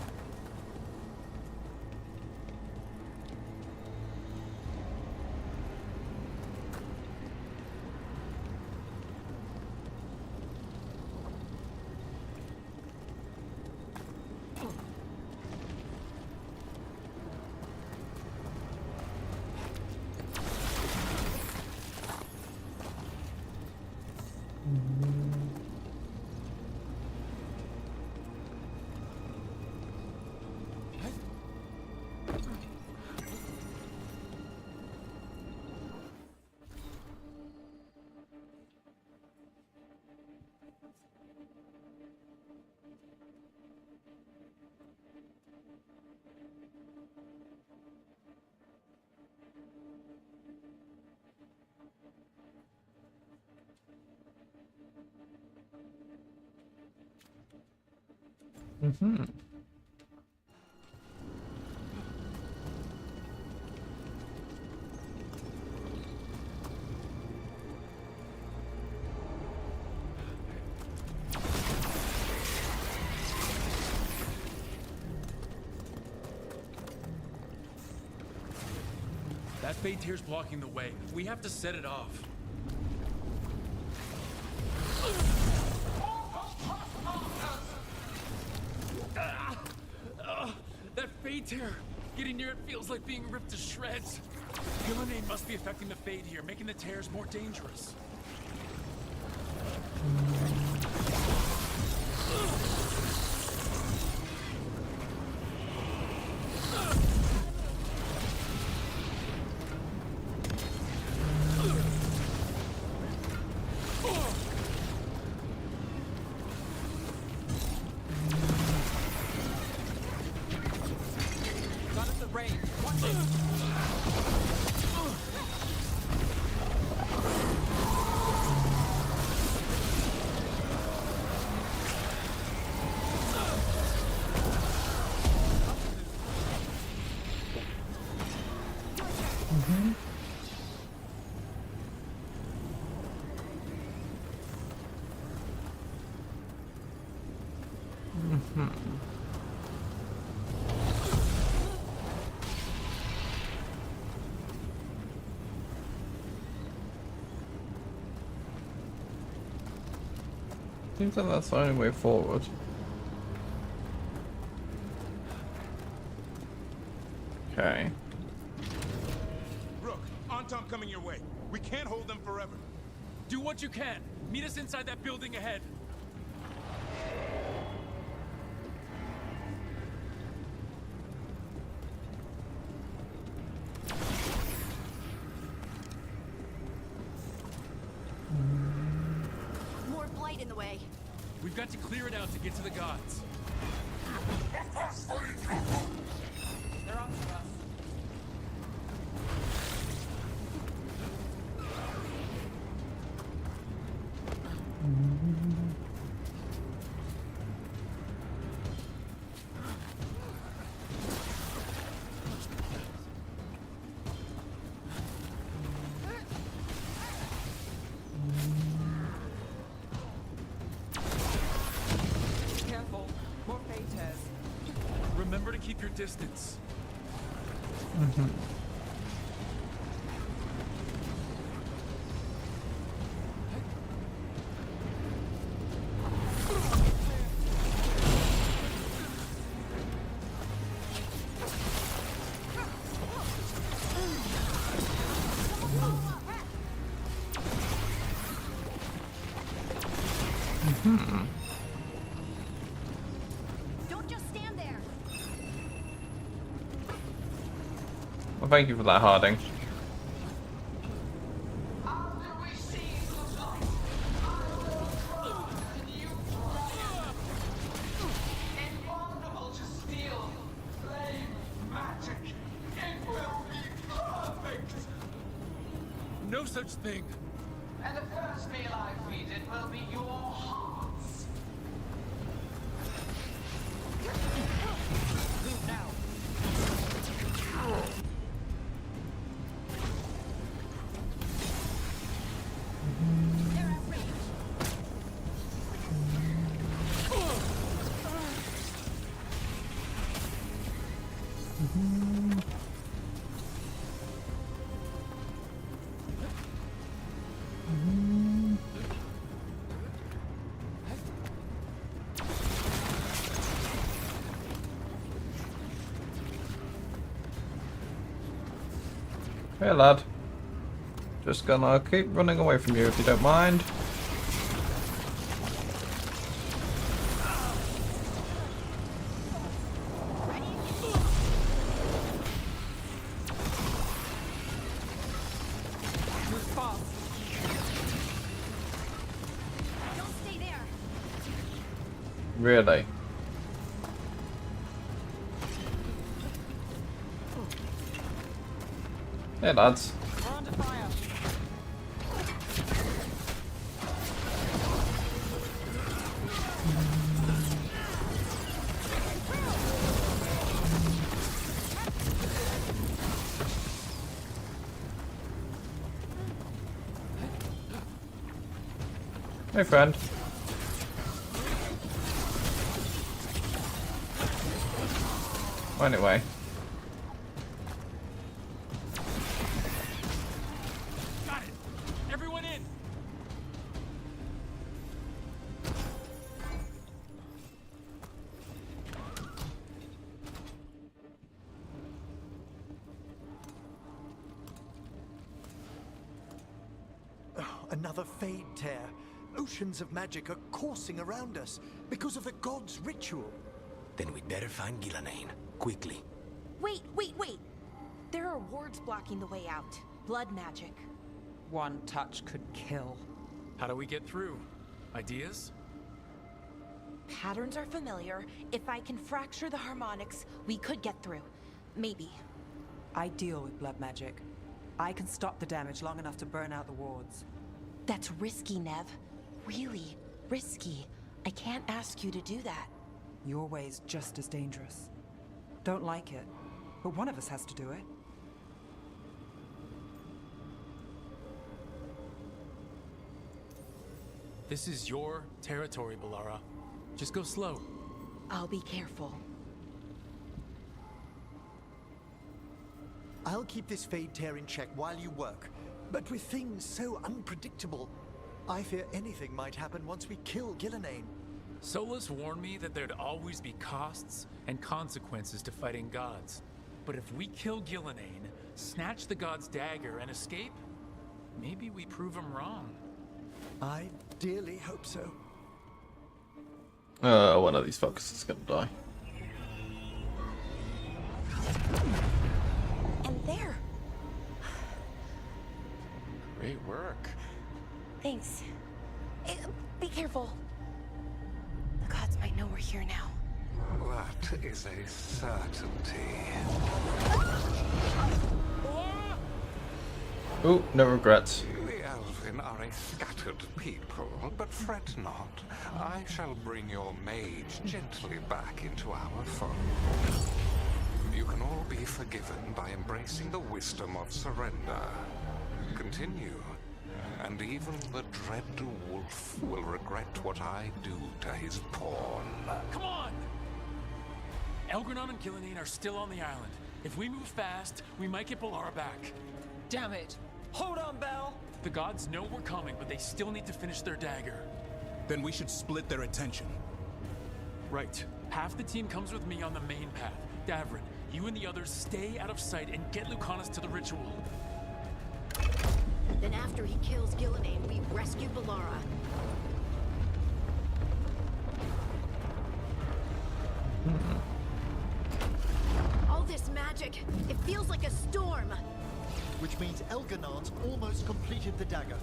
Mm-hmm. That Fade tear's blocking the way. We have to set it off. That Fade tear! Getting near it feels like being ripped to shreds. Gillenane must be affecting the Fade here, making the tears more dangerous. Seems like that's the only way forward. Okay. Rook, Antom coming your way. We can't hold them forever. Do what you can. Meet us inside that building ahead. got to clear it out to get to the gods. They're on to us. Careful. More fade tears. Remember to keep your distance. Don't just stand there. Well, thank you for that, Harding. Invulnerable to steel, flame, magic. It will be perfect. No such thing. And the first meal I feed it will be your hearts. Move now. Hey, lad. Just gonna keep running away from you if you don't mind. Move fast. Don't stay there. Really? Hey, lads. We're under fire. Hey, friend. Anyway. Got it. Everyone in. Oh, another fade tear. Oceans of magic are coursing around us because of the god's ritual. Then we'd better find Gillanane. Quickly. Wait. There are wards blocking the way out. Blood magic. One touch could kill. How do we get through? Ideas? Patterns are familiar. If I can fracture the harmonics, we could get through. Maybe. I deal with blood magic. I can stop the damage long enough to burn out the wards. That's risky, Nev. Really risky. I can't ask you to do that. Your way's just as dangerous. Don't like it, but one of us has to do it. This is your territory, Balara. Just go slow. I'll be careful. I'll keep this fade tear in check while you work. But with things so unpredictable, I fear anything might happen once we kill Gillanane. Solus warned me that there'd always be costs and consequences to fighting gods. But if we kill Gillanane, snatch the god's dagger, and escape, maybe we prove him wrong. I dearly hope so. One of these fuckers is gonna die. And there. Great work. Thanks. Be careful. here now. That is a certainty. Ooh, no regrets. The Elven are a scattered people, but fret not. I shall bring your mage gently back into our fold. You can all be forgiven by embracing the wisdom of surrender. Continue, and even the dread wolf will regret what I do to his pawn. Come on! Elgranon and Gillenane are still on the island. If we move fast, we might get Balara back. Damn it! Hold on, Belle! The gods know we're coming, but they still need to finish their dagger. Then we should split their attention. Right. Half the team comes with me on the main path. Davrin, you and the others stay out of sight and get Lucanus to the ritual. Then after he kills Gillenane, we rescue Balara. All this magic, it feels like a storm. Which means Elganon's almost completed the dagger.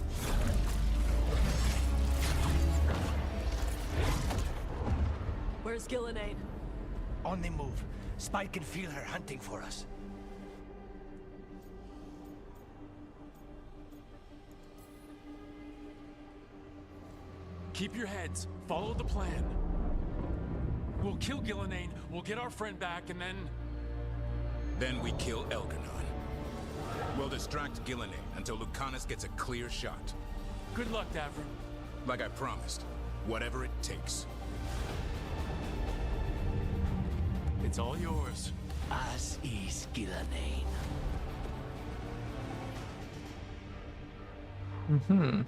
Where's Gillenane? On the move. Spike can feel her hunting for us. Keep your heads. Follow the plan. We'll kill Gillenane, we'll get our friend back, and then... Then we kill Elganon. We'll distract Gillenane until Lucanus gets a clear shot. Good luck, Davrin. Like I promised. Whatever it takes. It's all yours. As is Gillenane. Mm-hmm.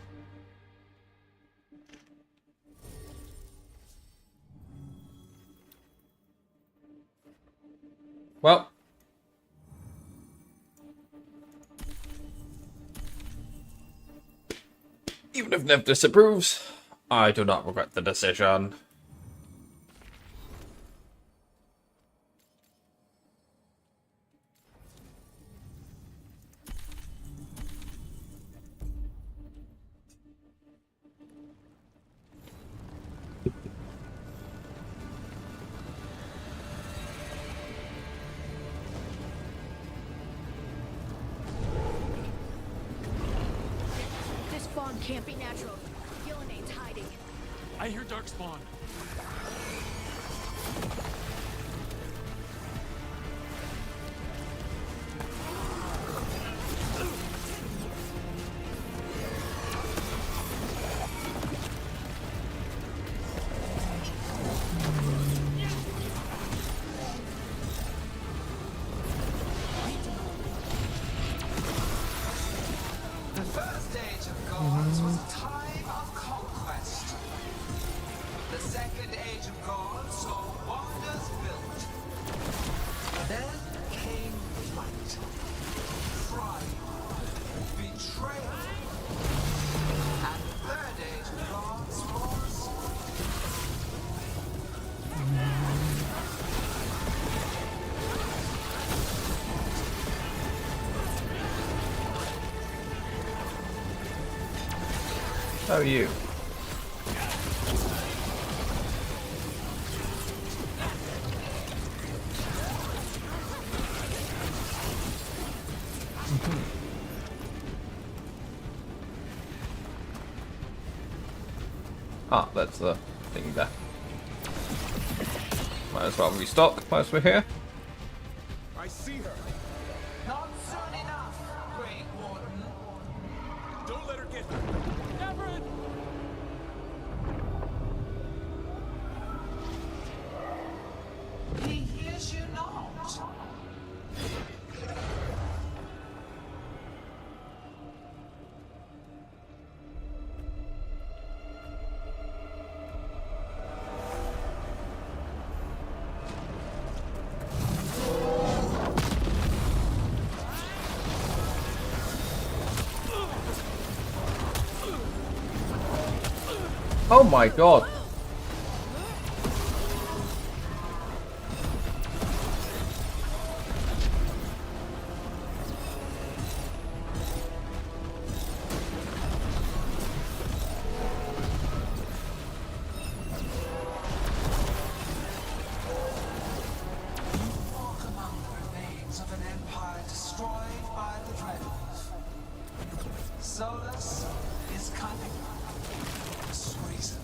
Well. Even if Nev disapproves, I do not regret the decision. This fog can't be natural. Gillenane's hiding. I hear Darkspawn. The first age of gods was a time of conquest. The second age of gods saw wonders built. Then came fight, trial, betrayal. And the third age of gods was... How are you? Ah, that's the thing there. Might as well restock whilst we're here. I see her. Not soon enough, Great Warden. Don't let her get her. Davrin! He hears you not. Oh my god! Solus is cunning. Persuasive.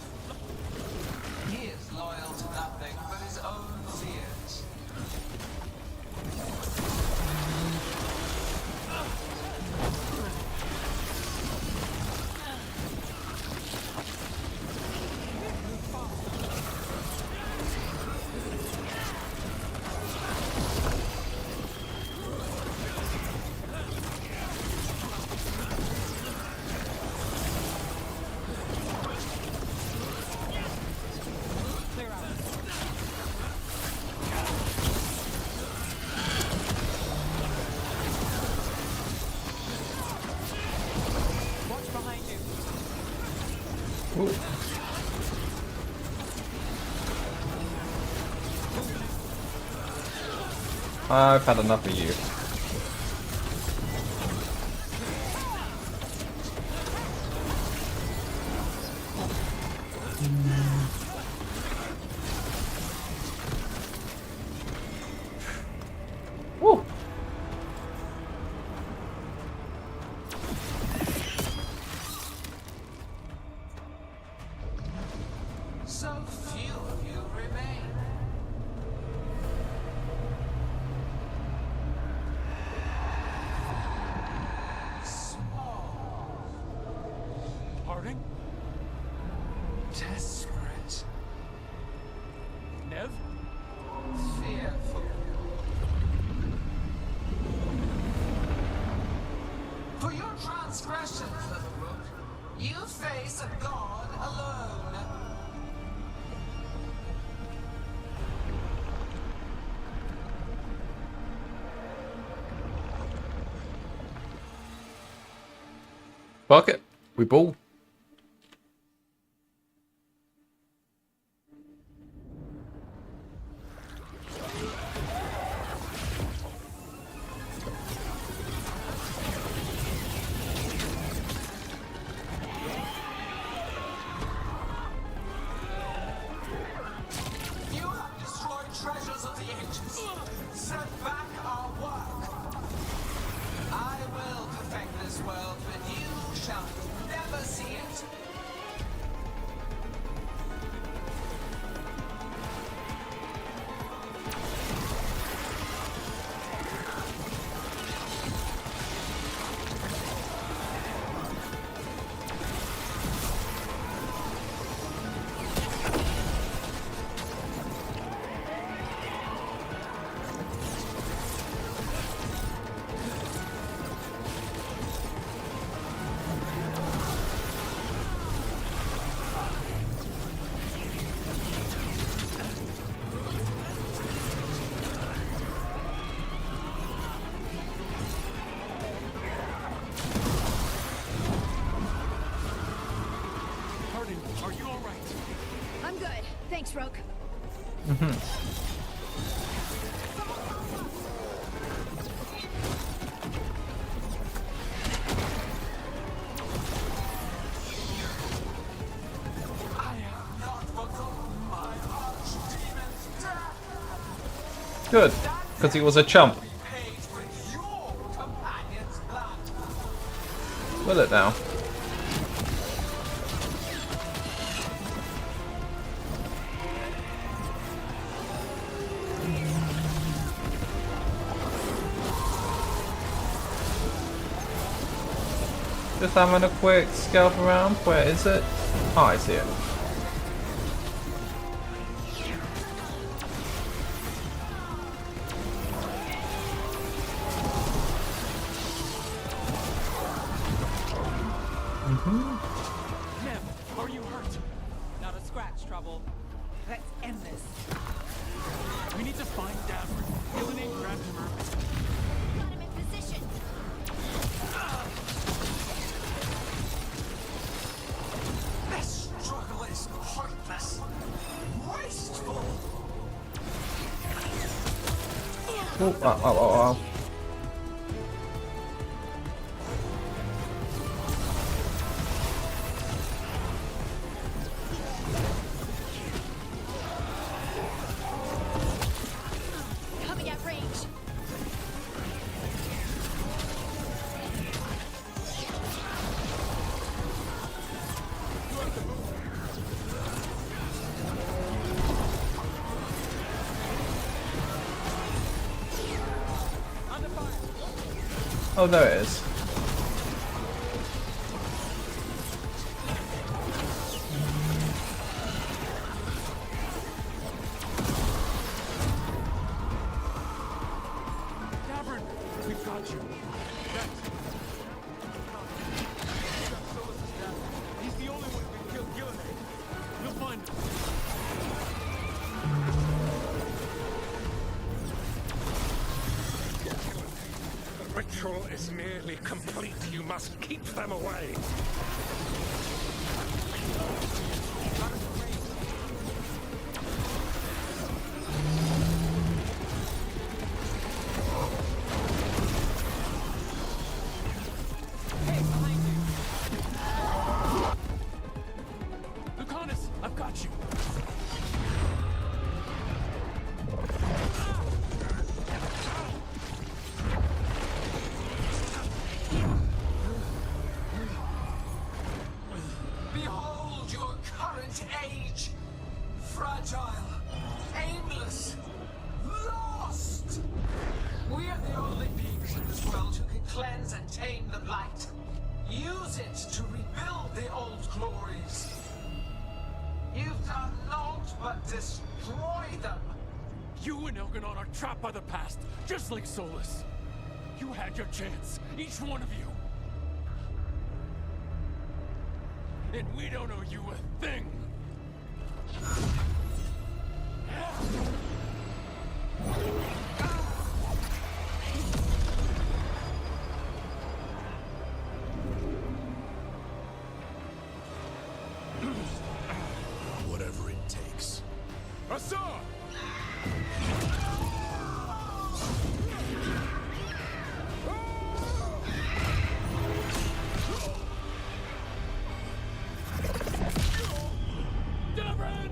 He is loyal to nothing but his own fears. I've had enough of you. Woo. So few of you remain. Harding? Desperate. Nev? Fearful. For your transgressions, Littleroot, you face a god alone. Fuck it. We ball. You have destroyed treasures of the ages. Set back our work. I will perfect this world, but you shall never see it. Harding, are you alright? I'm good. Thanks, Rogue. Good, because he was a chump. Will it now? Just having a quick scalp around. Where is it? Oh, I see it. Nev, are you hurt? Not a scratch, Trouble. Let's end this. We need to find Davern. Eliminate Grabhammer. Got him in position. This struggle is heartless, wasteful. Oh. Coming at range. Oh, there it is. Davern, we've got you. He's the only one who can kill Gillenade. You'll find him. The ritual is nearly complete. You must keep them away. Lucanus, I've got you. Behold your current age. Fragile, aimless, lost. We are the only beings in this world who can cleanse and tame the blight. Use it to rebuild the old glories. You've done naught but destroy them. You and Elganon are trapped by the past, just like Solus. You had your chance, each one of you. And we don't owe you a thing. Whatever it takes. Asa! Davern!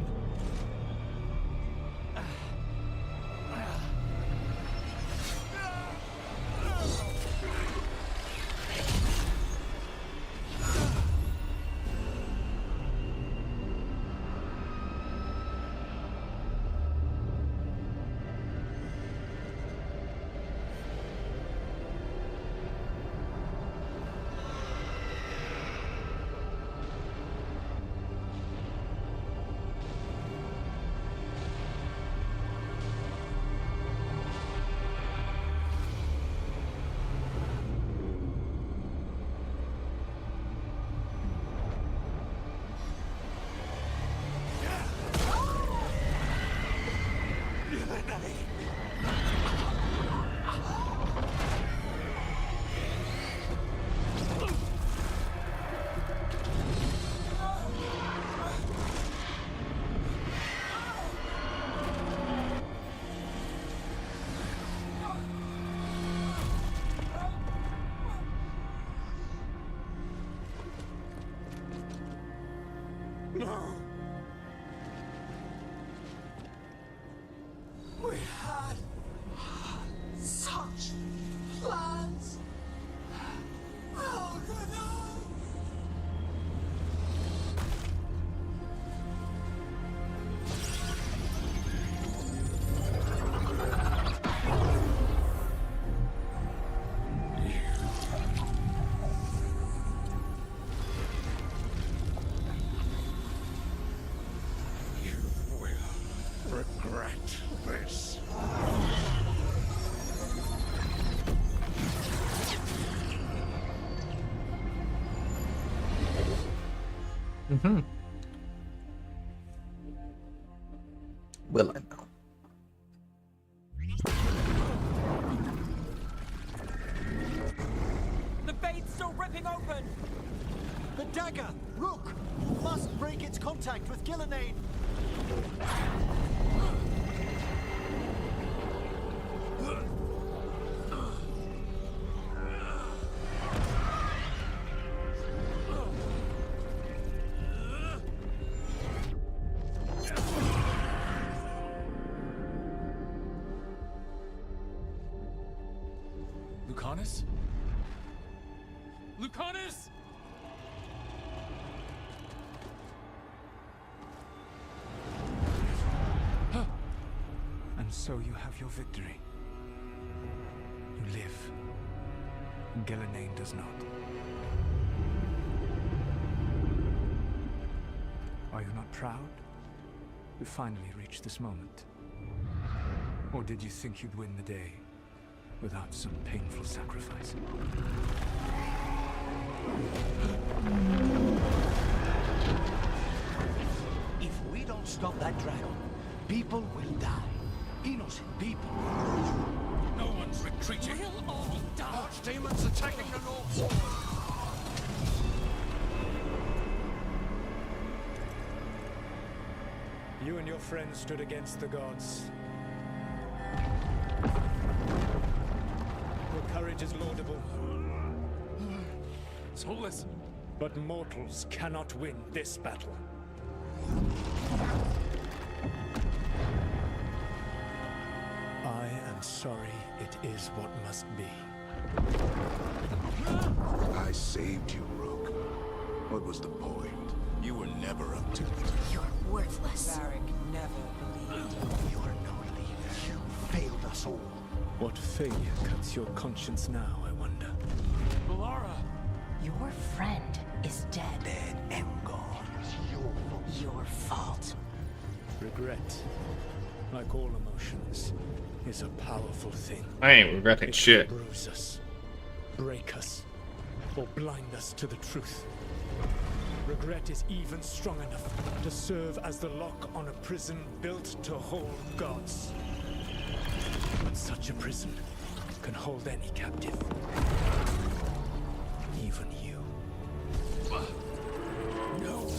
No. We had such plans. Oh, no. Regret this. Mm-hmm. Will I know? The bait's still ripping open! The dagger! Rook! You must break its contact with Gillenade! Lucanus? Lucanus! And so you have your victory. You live. Gelanain does not. Are you not proud? You finally reached this moment. Or did you think you'd win the day without some painful sacrifice? If we don't stop that dragon, people will die. Innocent people. No one's retreating. We'll all die. Archdemons attacking the North Wall. You and your friends stood against the gods. Your courage is laudable. Solus! But mortals cannot win this battle. I am sorry, it is what must be. I saved you, Rogue. What was the point? You were never up to it. You're worthless. Varric never believed. You are no leader. You failed us all. What failure cuts your conscience now, I wonder? Balara! Your friend is dead. Dead and gone. Your fault. Regret, like all emotions, is a powerful thing. I ain't regretting It shit. can bruise us, break us, or blind us to the truth. Regret is even strong enough to serve as the lock on a prison built to hold gods. But such a prison can hold any captive. Even you. No.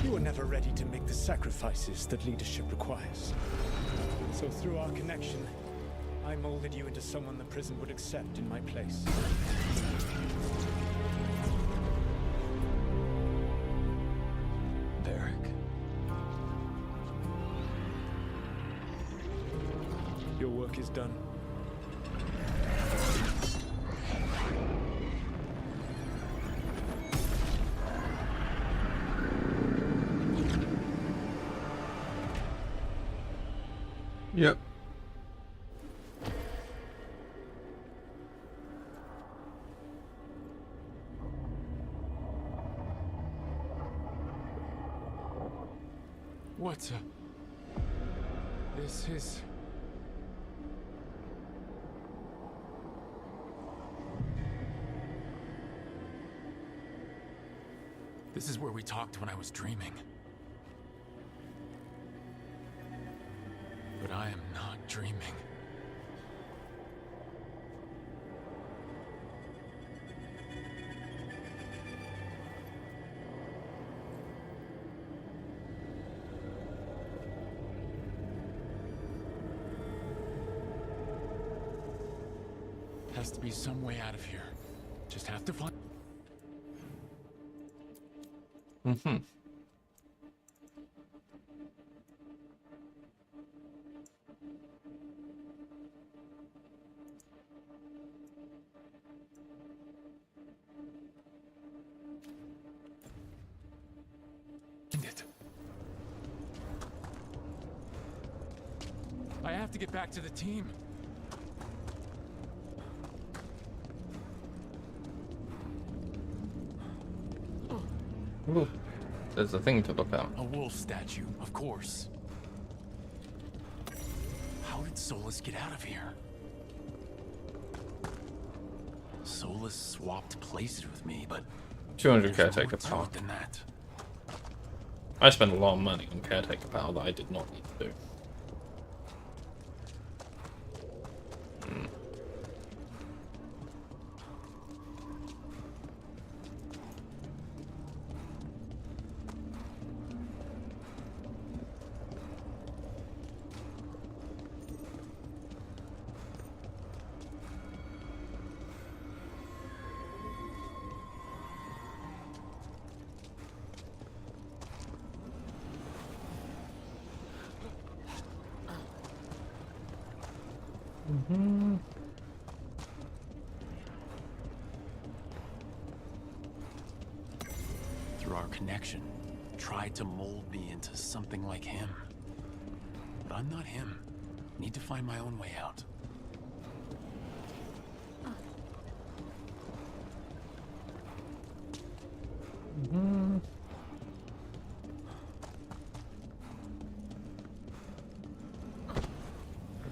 You were never ready to make the sacrifices that leadership requires. So through our connection, I molded you into someone the prison would accept in my place. Varric. Your work is done. Yep. What? This is... This is where we talked when I was dreaming. But I am not dreaming. Has to be some way out of here. Just have to find... Mm-hmm. It. I have to get back to the team. Ooh, there's a thing to look at. A wolf statue, of course. How did Solus get out of here? Solus swapped places with me, but 200 there's more caretaker to power. it than that. I spent a lot of money on caretaker power that I did not need to do. Through our connection, tried to mold me into something like him. But I'm not him. Need to find my own way out.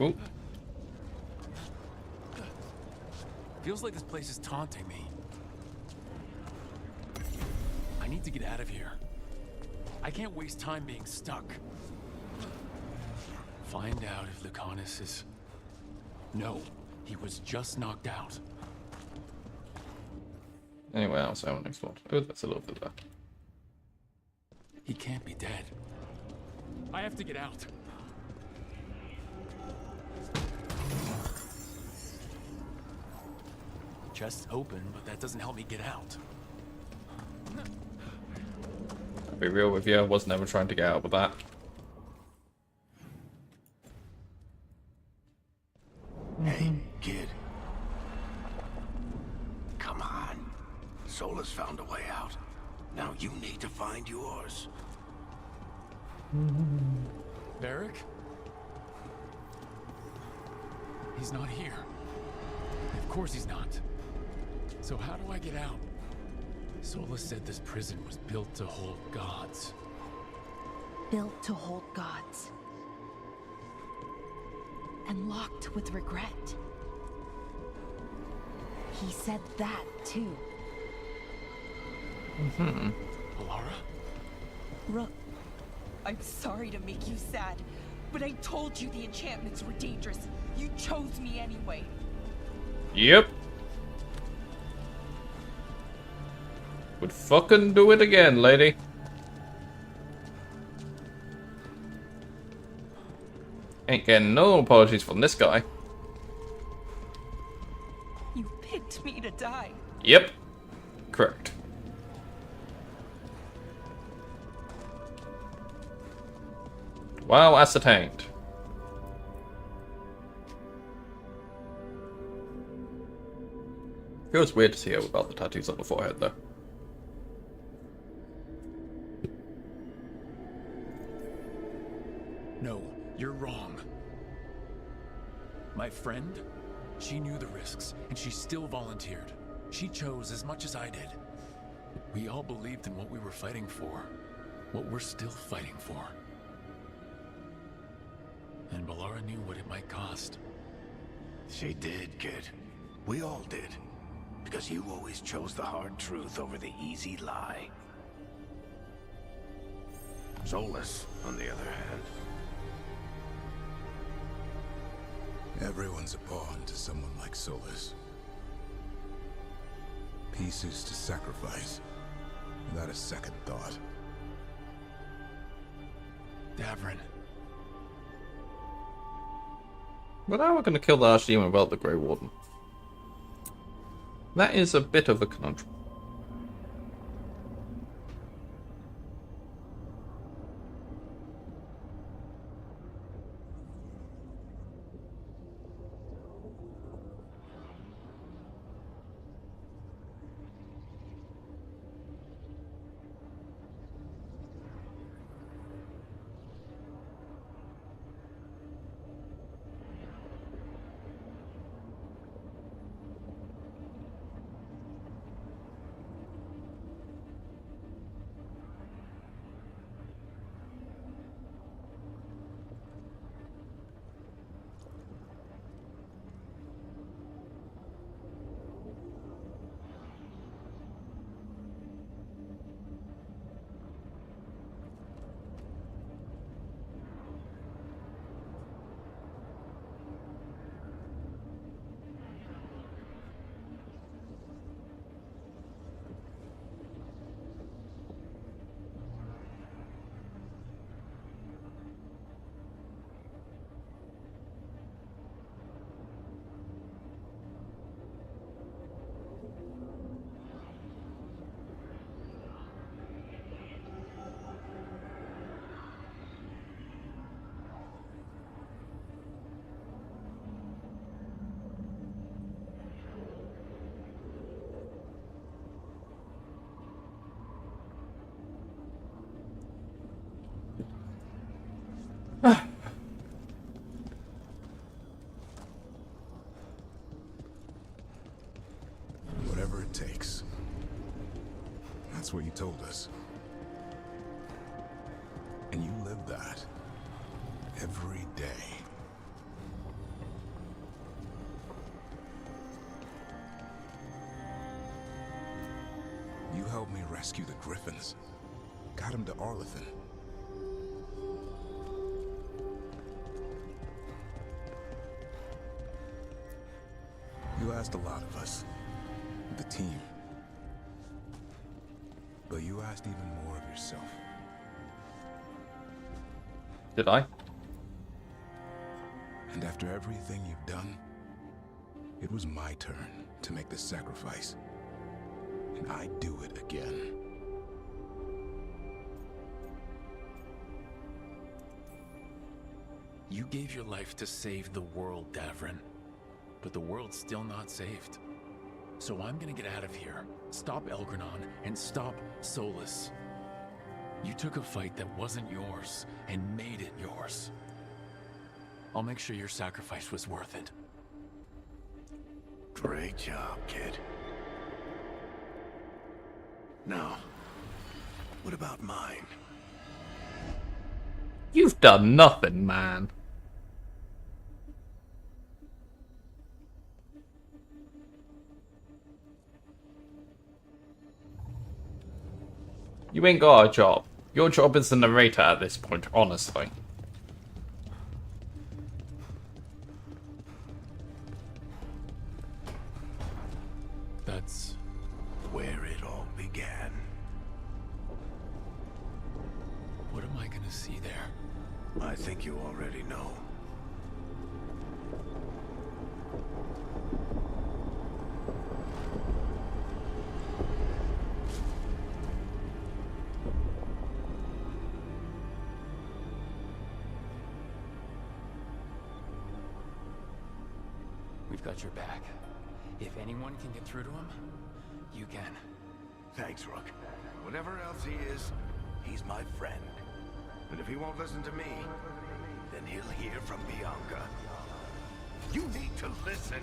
Oh. Feels like this place is taunting me. I need to get out of here. I can't waste time being stuck. Find out if Lucanus is... No, he was just knocked out. Anyway, I'll say on next one. Oh, that's a little bit better. He can't be dead. I have to get out. Chest's open, but that doesn't help me get out. I'll be real with you, I was never trying to get out with that. Hey, kid. Come on. Solus found a way out. Now you need to find yours. Varric? He's not here. Of course he's not. So how do I get out? Solus said this prison was built to hold gods. Built to hold gods. And locked with regret. He said that, too. Mm-hmm. Alara? I'm sorry to make you sad, but I told you the enchantments were dangerous. You chose me anyway. Yep. Would fucking do it again, lady. Ain't getting no apologies from this guy. You picked me to die. Yep. Correct. Well ascertained. Feels weird to see her without the tattoos on the forehead, though. No, you're wrong. My friend, she knew the risks, and she still volunteered. She chose as much as I did. We all believed in what we were fighting for, what we're still fighting for. And Balara knew what it might cost. She did, kid. We all did. Because you always chose the hard truth over the easy lie. Solus, on the other hand. Everyone's a pawn to someone like Solus. Pieces to sacrifice, without a second thought. Davrin. But now we're going to kill the Archdemon without the Grey Warden. That is a bit of a conundrum. That's what you told us. And you live that every day. You helped me rescue the Griffins. Got him to Arlethan. You asked a lot of us, the team. But you asked even more of yourself. Did I? And after everything you've done, it was my turn to make the sacrifice. And I'd do it again. You gave your life to save the world, Davrin. But the world's still not saved. So I'm gonna get out of here, stop Elgranon, and stop Solus. You took a fight that wasn't yours, and made it yours. I'll make sure your sacrifice was worth it. Great job, kid. Now, what about mine? You've done nothing, man. You ain't got a job. Your job is the narrator at this point, honestly. That's where it all began. What am I gonna see there? I think you already know. We've got your back. If anyone can get through to him, you can. Thanks, Rook. Whatever else he is, he's my friend. And if he won't listen to me, then he'll hear from Bianca. You need to listen.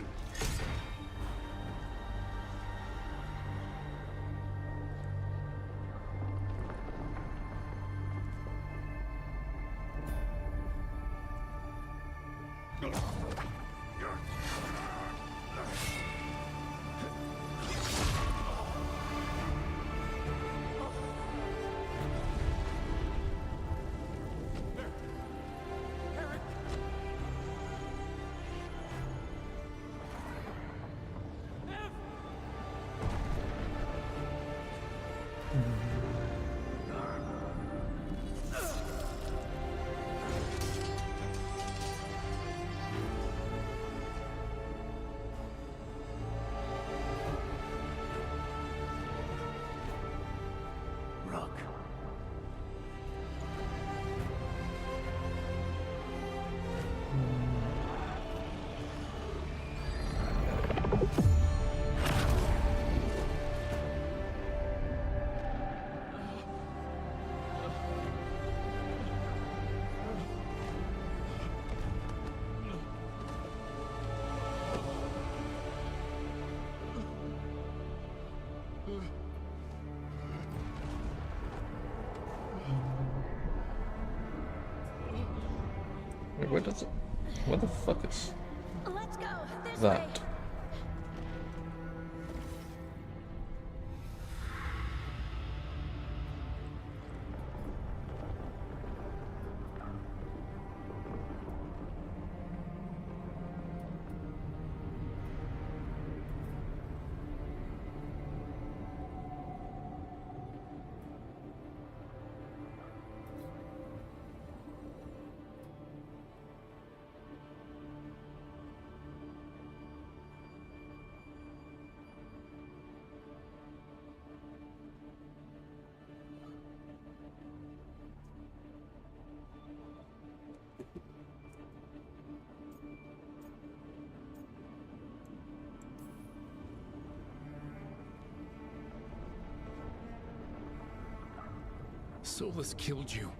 Wait, where does it? Where the fuck is Let's go. This that? way. Solus killed you.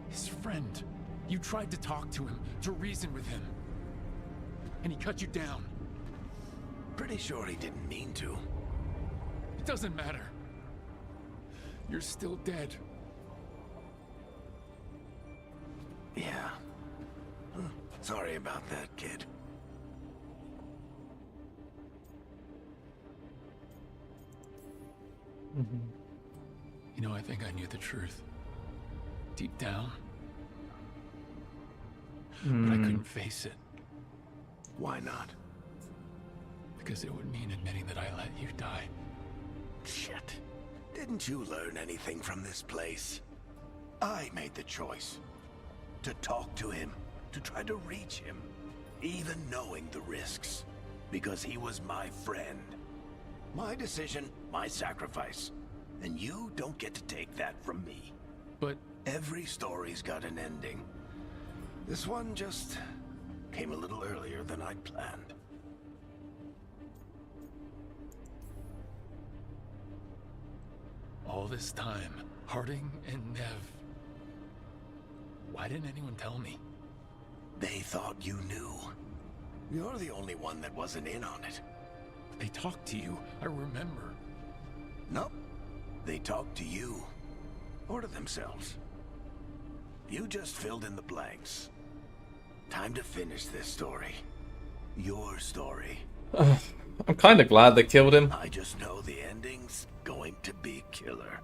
His friend. You tried to talk to him, to reason with him. And he cut you down. Pretty sure he didn't mean to. It doesn't matter. you're still dead. Yeah. Sorry about that, kid. You know, I think I knew the truth. Deep down. But I couldn't face it. Why not? Because it would mean admitting that I let you die. Shit. Didn't you learn anything from this place? I made the choice. To talk to him. To try to reach him. Even knowing the risks. Because he was my friend. My decision, my sacrifice. And you don't get to take that from me. But every story's got an ending. This one just came a little earlier than I'd planned. all this time, Harding and Nev, why didn't anyone tell me? They thought you knew. You're the only one that wasn't in on it. They talked to you, I remember. Nope. They talked to you. Or to themselves. You just filled in the blanks. Time to finish this story. Your story. I'm kind of glad they killed him. I just know the ending's going to be killer.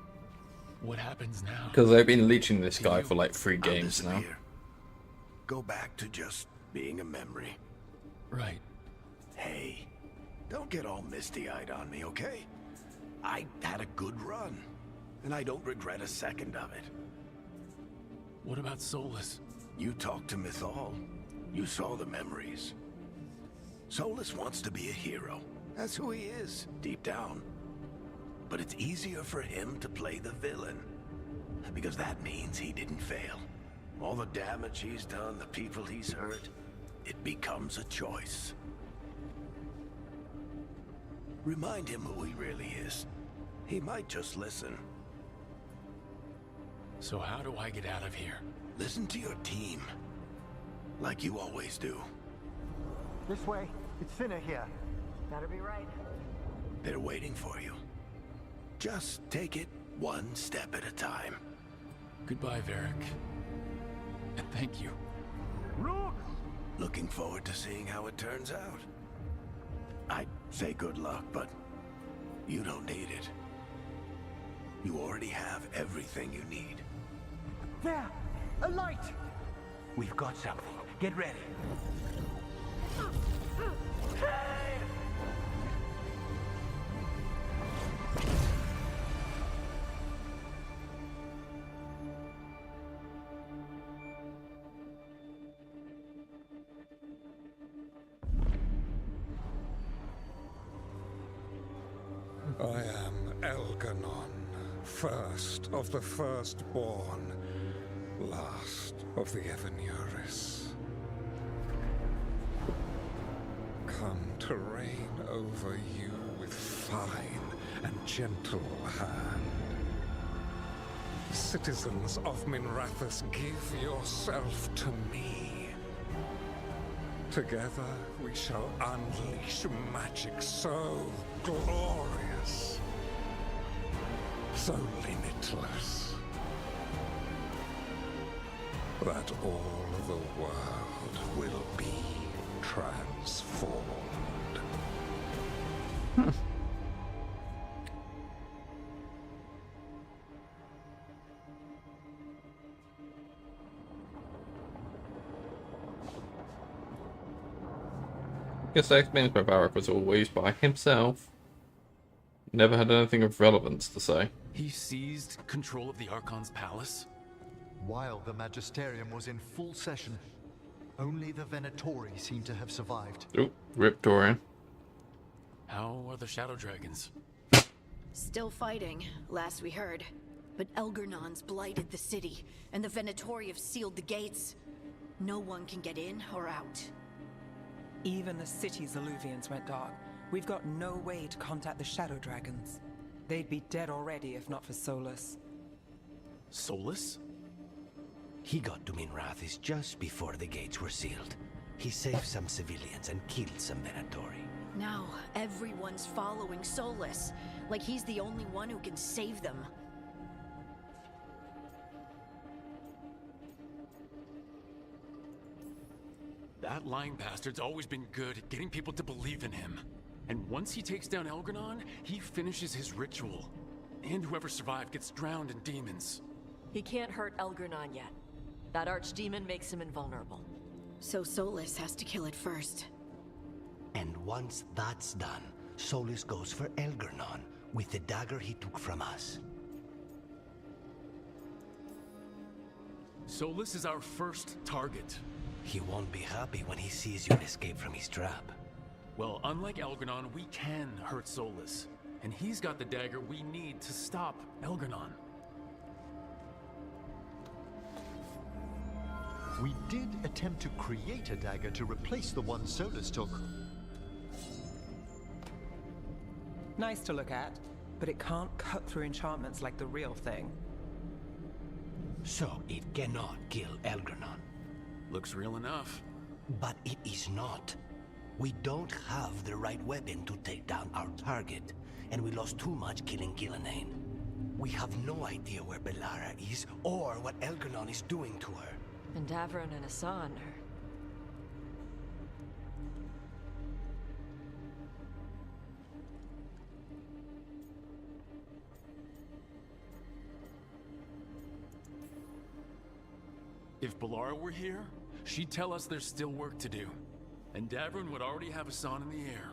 What happens now? Because they've been leeching this guy for like 3 games now. Go back to just being a memory. Right. Hey, don't get all misty-eyed on me, okay? I had a good run, and I don't regret a second of it. What about Solus? You talked to Mythal. You saw the memories. Solus wants to be a hero. That's who he is, deep down. But it's easier for him to play the villain. Because that means he didn't fail. All the damage he's done, the people he's hurt, it becomes a choice. Remind him who he really is. He might just listen. So how do I get out of here? Listen to your team. Like you always do. This way. It's thinner here. Better be right. They're waiting for you. Just take it one step at a time. Goodbye, Varric. And thank you. Look! Looking forward to seeing how it turns out. I'd say good luck, but you don't need it. You already have everything you need. There! A light! We've got something. Get ready. I am Elganon, first of the firstborn, last of the Evanuris. Come to reign over you with fine and gentle hand. Citizens of Minrathous, give yourself to me. Together we shall unleash magic so glorious, so limitless, that all the world will be transformed. Guess that explains why Varric was always by himself. Never had anything of relevance to say. He seized control of the Archon's palace? While the Magisterium was in full session, only the Venatori seem to have survived. Oop, rip Dorian. How are the Shadow Dragons? Still fighting, last we heard. But Elgernon's blighted the city, and the Venatori have sealed the gates. No one can get in or out. Even the city's Illuvians went dark. We've got no way to contact the Shadow Dragons. They'd be dead already if not for Solus. Solus? He got to Minrathous just before the gates were sealed. He saved some civilians and killed some Venatori. Now, everyone's following Solus, like he's the only one who can save them. That lying bastard's always been good at getting people to believe in him. And once he takes down Elgranon, he finishes his ritual. And whoever survived gets drowned in demons. He can't hurt Elgranon yet. That archdemon makes him invulnerable. So Solus has to kill it first. And once that's done, Solus goes for Elgranon with the dagger he took from us. Solus is our first target. He won't be happy when he sees you escape from his trap. Well, unlike Elgranon, we can hurt Solus. And he's got the dagger we need to stop Elgranon. We did attempt to create a dagger to replace the one Solus took. Nice to look at, but it can't cut through enchantments like the real thing. So it cannot kill Elgranon. Looks real enough. But it is not. We don't have the right weapon to take down our target, and we lost too much killing Gillenane. We have no idea where Bellara is, or what Elgranon is doing to her. And Davron and Hassan are... If Bellara were here, she'd tell us there's still work to do. And Davron would already have Hassan in the air.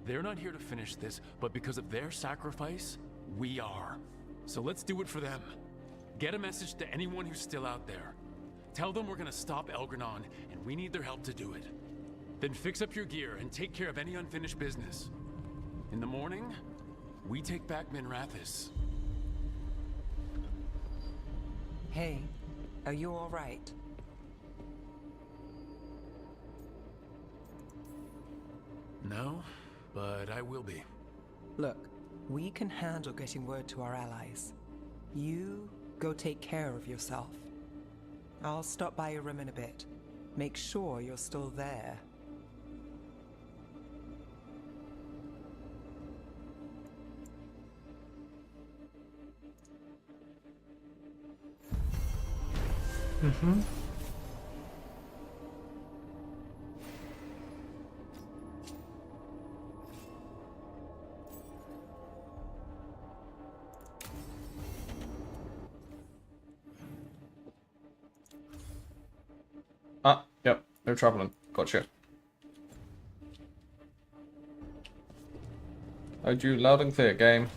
They're not here to finish this, but because of their sacrifice, we are. So let's do it for them. Get a message to anyone who's still out there. Tell them we're gonna stop Elgranon, and we need their help to do it. Then fix up your gear and take care of any unfinished business. In the morning, we take back Minrathis. Hey, are you all right? No, but I will be. Look, we can handle getting word to our allies. You go take care of yourself. I'll stop by your room in a bit. Make sure you're still there. Mm-hmm. Ah, yep, they're traveling. Gotcha. Heard you loud and clear, game.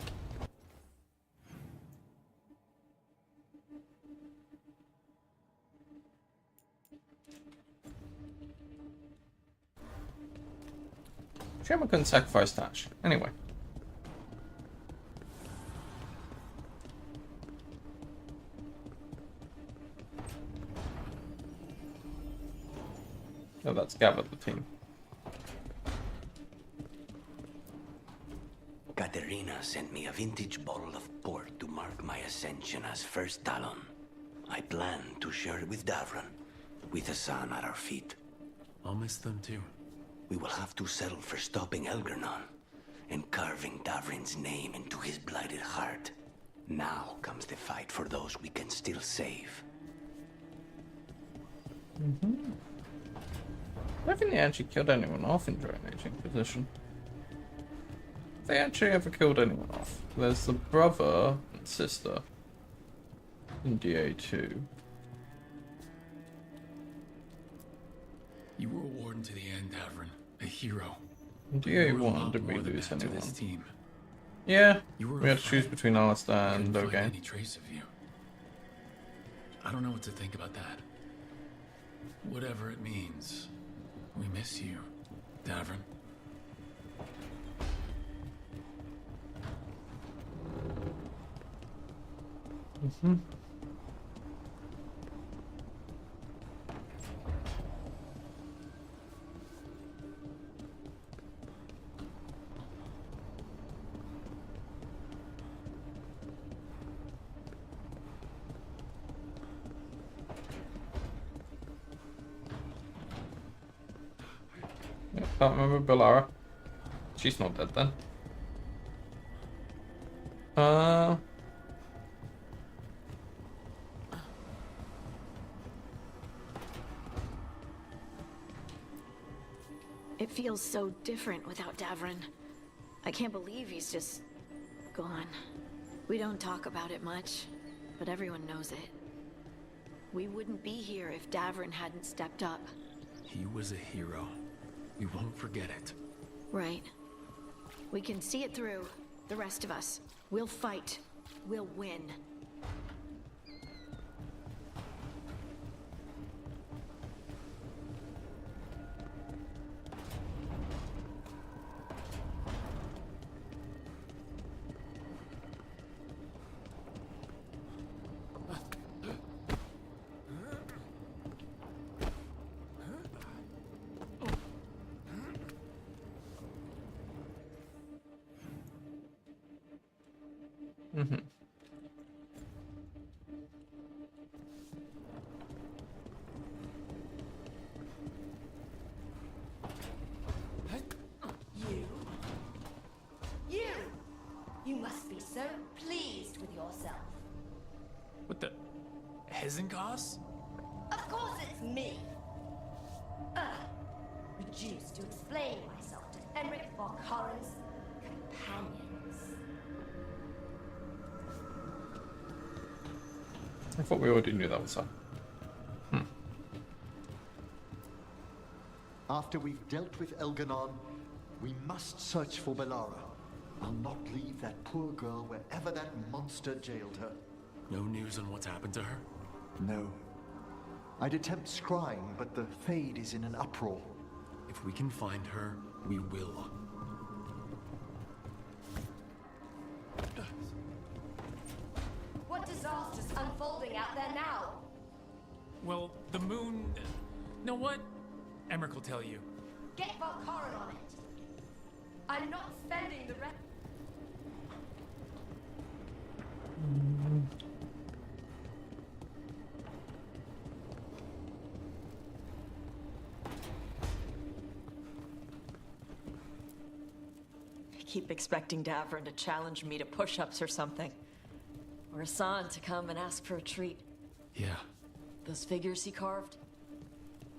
Shame I couldn't sacrifice Thatch. Anyway. Oh, that's gathered the team. Katerina sent me a vintage bottle of port to mark my ascension as First Talon. I plan to share it with Davron, with Hassan at our feet. I'll miss them too. We will have to settle for stopping Elgranon and carving Davrin's name into his blighted heart. Now comes the fight for those we can still save. Mm-hmm. I don't think they actually killed anyone off in Dragon Age Inquisition. Have they actually ever killed anyone off? There's the brother and sister in DA2. You were a warden to the end, Davron. A hero. In DA1, did we lose anyone? This team. Yeah, You were we had to choose between Alistair and Couldn't find Logan. any trace of you. I don't know what to think about that. Whatever it means, we miss you, Davron. Mm-hmm. Can't remember Bellara. She's not dead then. It feels so different without Davrin. I can't believe he's just gone. We don't talk about it much, but everyone knows it. We wouldn't be here if Davrin hadn't stepped up. He was a hero. We won't forget it. Right. We can see it through, the rest of us. We'll fight. We'll win. Mm-hmm. You must be so pleased with yourself. What the... Hezenkos? Of course it's me. Reduced to explain myself to Emmerich Valkaren's companions. I thought we already knew that was her. After we've dealt with Elganon, we must search for Bellara. I'll not leave that poor girl wherever that monster jailed her. No news on what's happened to her? No. I'd attempt scrying, but the Fade is in an uproar. If we can find her, we will. What disaster's unfolding out there now? Well, the moon... Know what? Emmerich will tell you. Get Valkaren on it. I'm not spending the rest... I keep expecting Davrin to challenge me to push-ups or something. Or Hassan to come and ask for a treat. Yeah. Those figures he carved?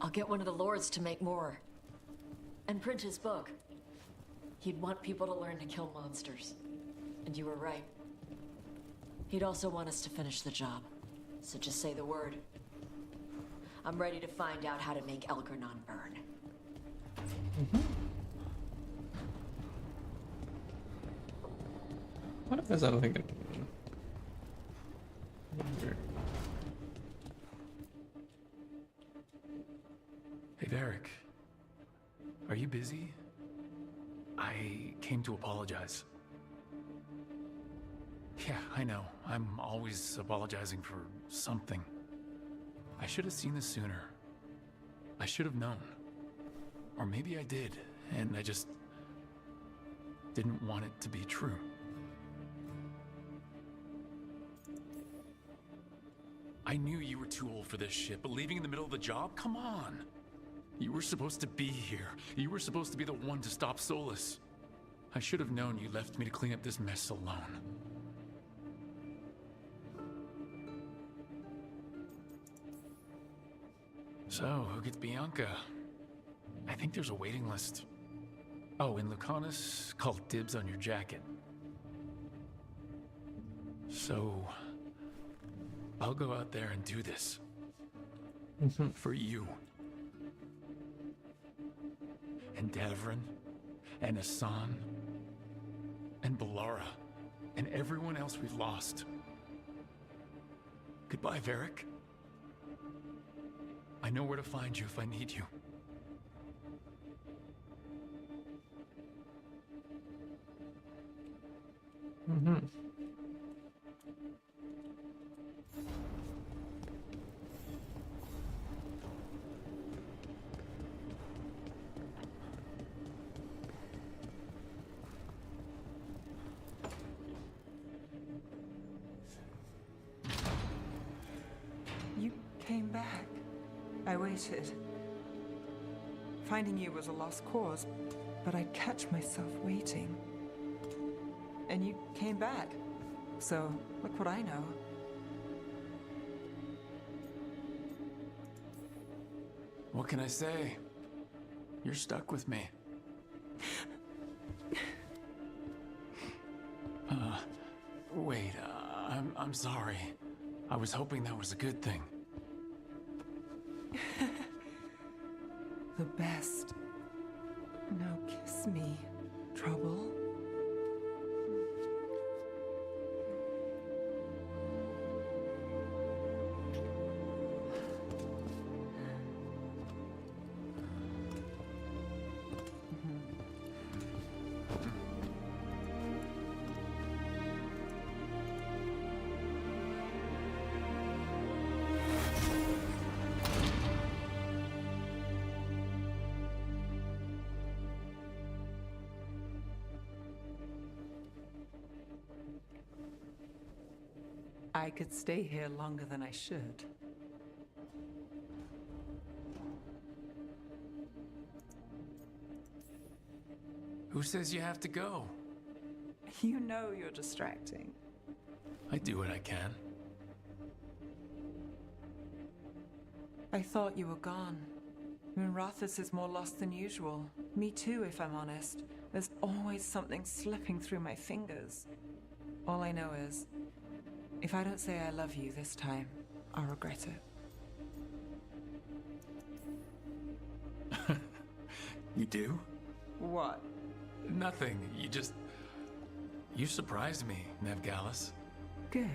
I'll get one of the lords to make more. And print his book. He'd want people to learn to kill monsters. And you were right. He'd also want us to finish the job. So just say the word. I'm ready to find out how to make Elgranon burn. What if there's anything in... Hey, Varric. Are you busy? I came to apologize. Yeah, I know. I'm always apologizing for something. I should have seen this sooner. I should have known. Or maybe I did, and I just didn't want it to be true. I knew you were too old for this shit, but leaving in the middle of the job? Come on! You were supposed to be here. You were supposed to be the one to stop Solus. I should have known you left me to clean up this mess alone. So, who gets Bianca? I think there's a waiting list. Oh, and Lucanus called dibs on your jacket. So, I'll go out there and do this. For you. And Davrin, and Hassan, and Bellara, and everyone else we've lost. Goodbye, Varric. I know where to find you if I need you. You came back. I waited. Finding you was a lost cause, but I'd catch myself waiting. And you came back. So, look what I know. What can I say? You're stuck with me. Wait, I'm sorry. I was hoping that was a good thing. The best. Now kiss me, Trouble. I could stay here longer than I should. Who says you have to go? You know you're distracting. I do what I can. I thought you were gone. Rathus is more lost than usual. Me too, if I'm honest. There's always something slipping through my fingers. All I know is, if I don't say I love you this time, I'll regret it. You do? What? Nothing. You surprised me, Nevgalis. Good.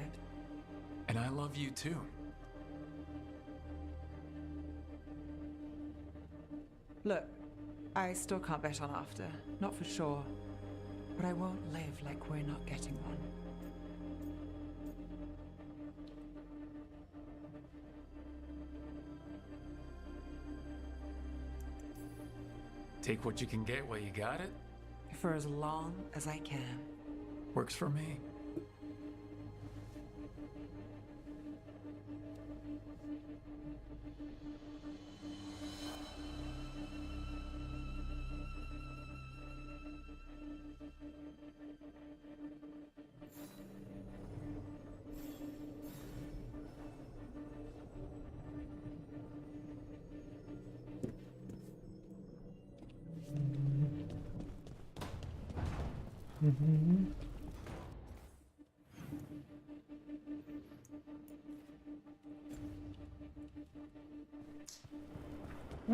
And I love you too. Look, I still can't bet on after. Not for sure. But I won't live like we're not getting one. Take what you can get while you got it? For as long as I can. Works for me.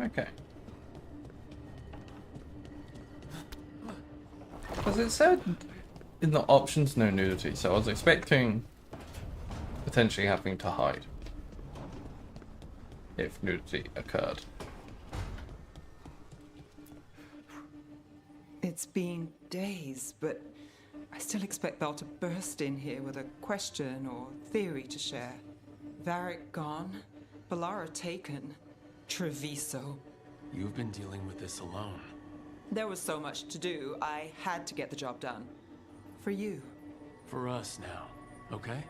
Okay. Because it said in the options no nudity, so I was expecting potentially having to hide if nudity occurred. It's been days, but I still expect Belle to burst in here with a question or theory to share. Varric gone, Balara taken, Treviso. You've been dealing with this alone. There was so much to do, I had to get the job done. For you. For us now, okay?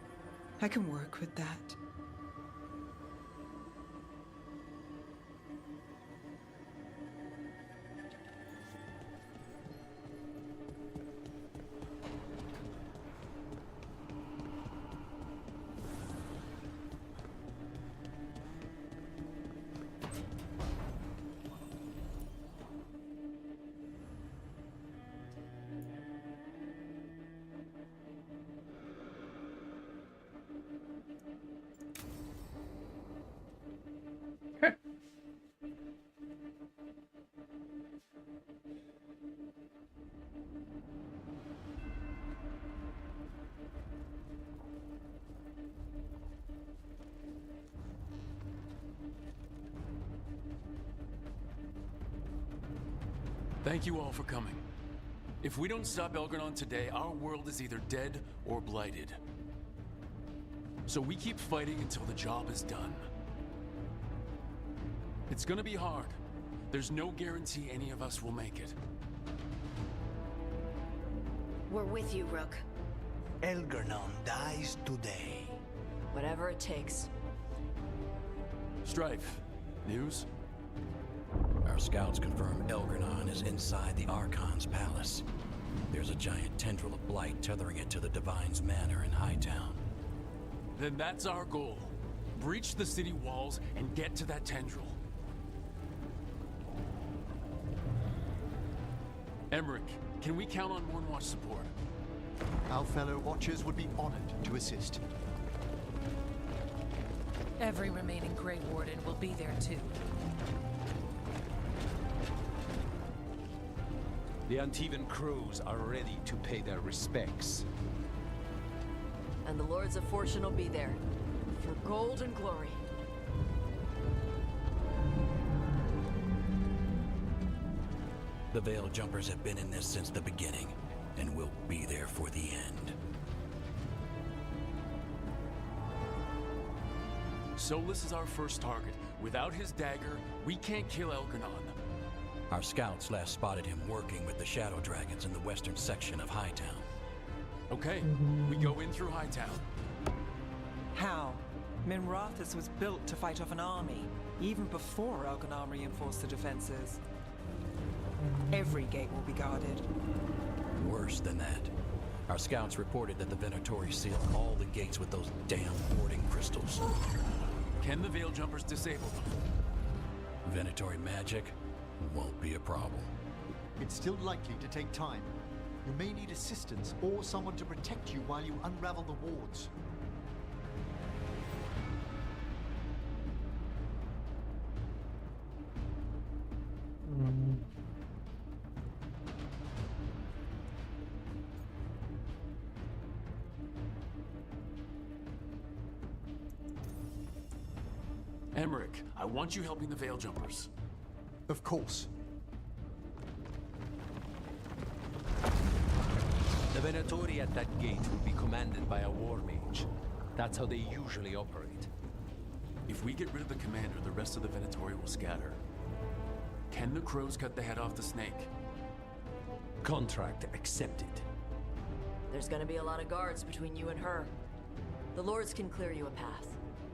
I can work with that. Thank you all for coming. If we don't stop Elgranon today, our world is either dead or blighted. So we keep fighting until the job is done. It's gonna be hard. There's no guarantee any of us will make it. We're with you, Rook. Elgranon dies today. Whatever it takes. Strife, news? Our scouts confirm Elgranon is inside the Archon's palace. There's a giant tendril of blight tethering it to the Divine's manor in Hightown. Then that's our goal. Breach the city walls and get to that tendril. Emmerich, can we count on Mornwatch support? Our fellow Watchers would be honored to assist. Every remaining Grey Warden will be there too. The Antivan crows are ready to pay their respects. And the Lords of Fortune will be there. For gold and glory. The Veil Jumpers have been in this since the beginning, and will be there for the end. Solus is our first target. Without his dagger, we can't kill Elganon. Our scouts last spotted him working with the Shadow Dragons in the western section of Hightown. Okay, we go in through Hightown. How? Minrathus was built to fight off an army, even before Elganon reinforced the defenses. Every gate will be guarded. Worse than that. Our scouts reported that the Venatori sealed all the gates with those damn warding crystals. Can the Veil Jumpers disable them? Venatori magic won't be a problem. It's still likely to take time. You may need assistance or someone to protect you while you unravel the wards. Emmerich, I want you helping the Veil Jumpers. Of course. The Venatori at that gate will be commanded by a war mage. That's how they usually operate. If we get rid of the commander, the rest of the Venatori will scatter. Can the crows cut the head off the snake? Contract accepted. There's gonna be a lot of guards between you and her. The Lords can clear you a path.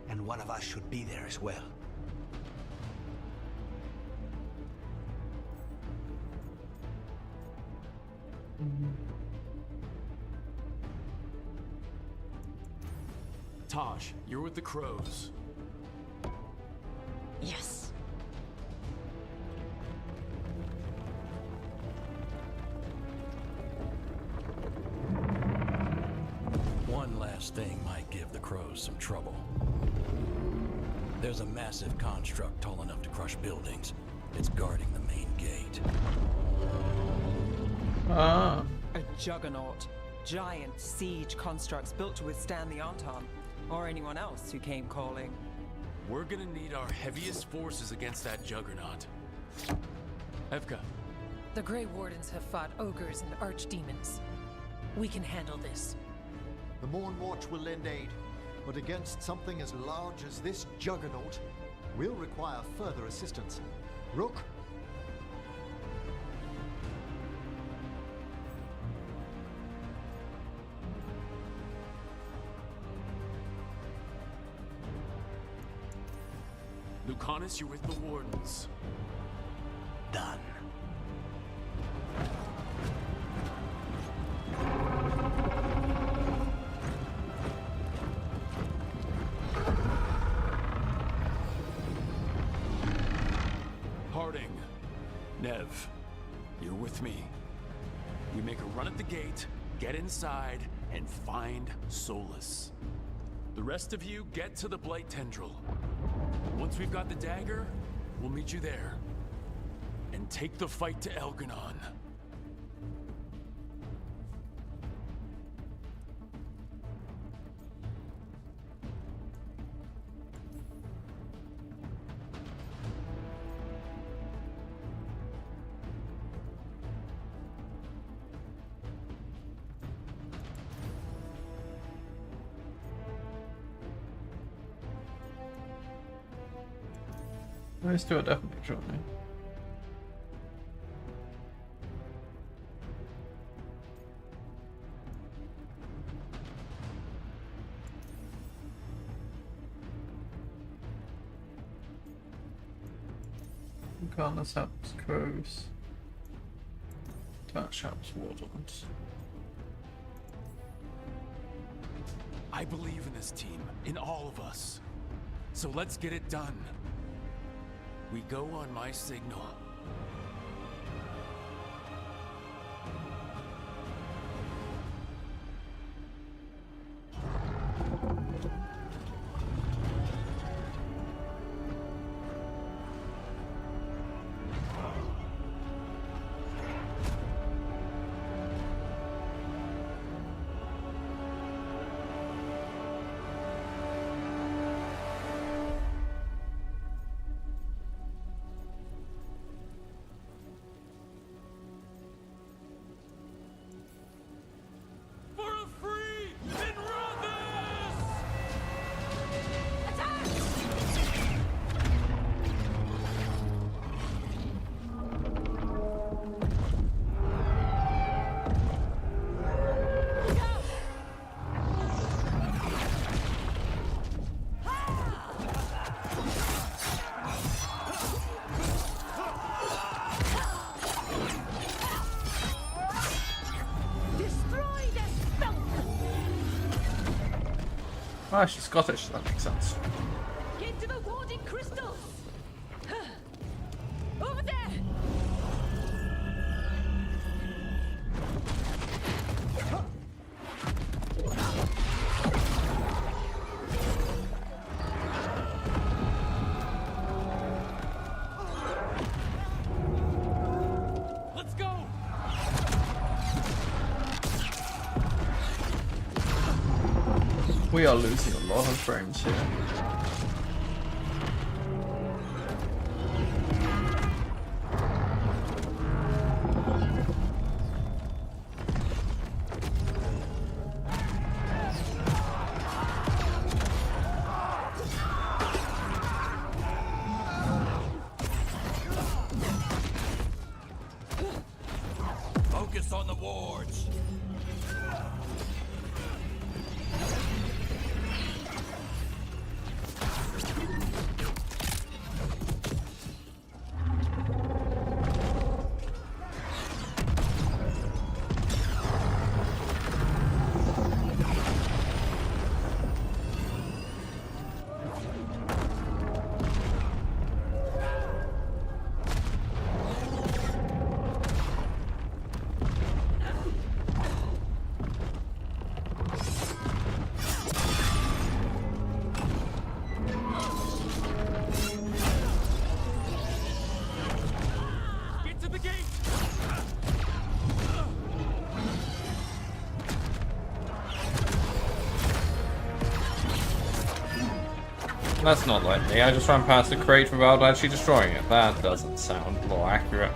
And one of us should be there as well. Taj, you're with the crows. Yes. One last thing might give the crows some trouble. There's a massive construct tall enough to crush buildings. It's guarding the main gate. A juggernaut. Giant siege constructs built to withstand the Antam, or anyone else who came calling. We're gonna need our heaviest forces against that juggernaut. Evka. The Grey Wardens have fought ogres and archdemons. We can handle this. The Morn Watch will lend aid, but against something as large as this juggernaut, we'll require further assistance. Rook? Lucanus, you're with the Wardens. Done. Harding, Nev, you're with me. We make a run at the gate, get inside, and find Solus. The rest of you get to the Blight Tendril. Once we've got the dagger, we'll meet you there. And take the fight to Elganon. Let's do a definite picture of me. Lucanus helps crows. Touch helps wardens. I believe in this team, in all of us. So let's get it done. We go on my signal. Ah, she's Scottish, that makes sense. Get to the warding crystals! Over there! Let's go! We are losing a lot of frames here. Focus on the wards. Get to the gate! That's not like me. I just ran past the crate without actually destroying it. That doesn't sound more accurate.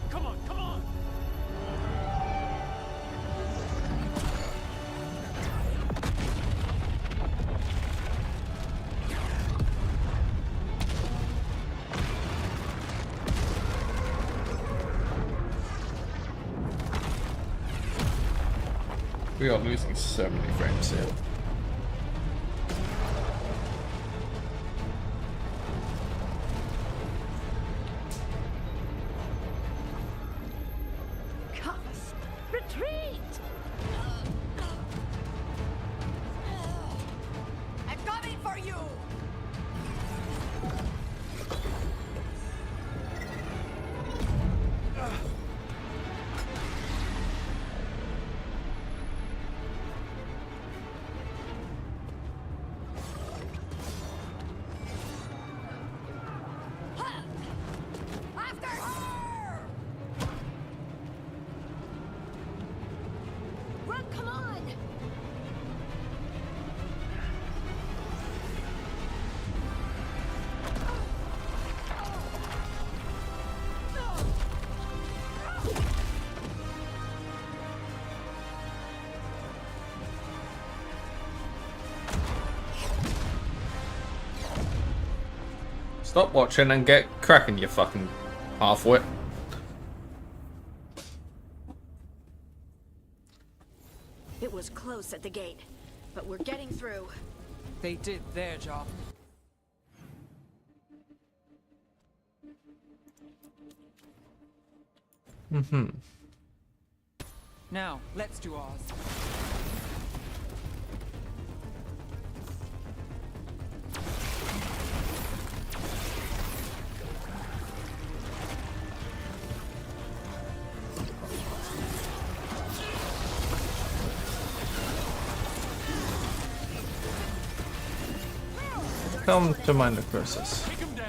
Come on, come on! We are losing so many frames here. Cuffs! Retreat! I'm coming for you! After her! Run, come on! Stop watching and get cracking, you fucking halfwit. It was close at the gate, but we're getting through. They did their job. Mm-hmm. Now, let's do ours. Come to my necrosis. Take him down!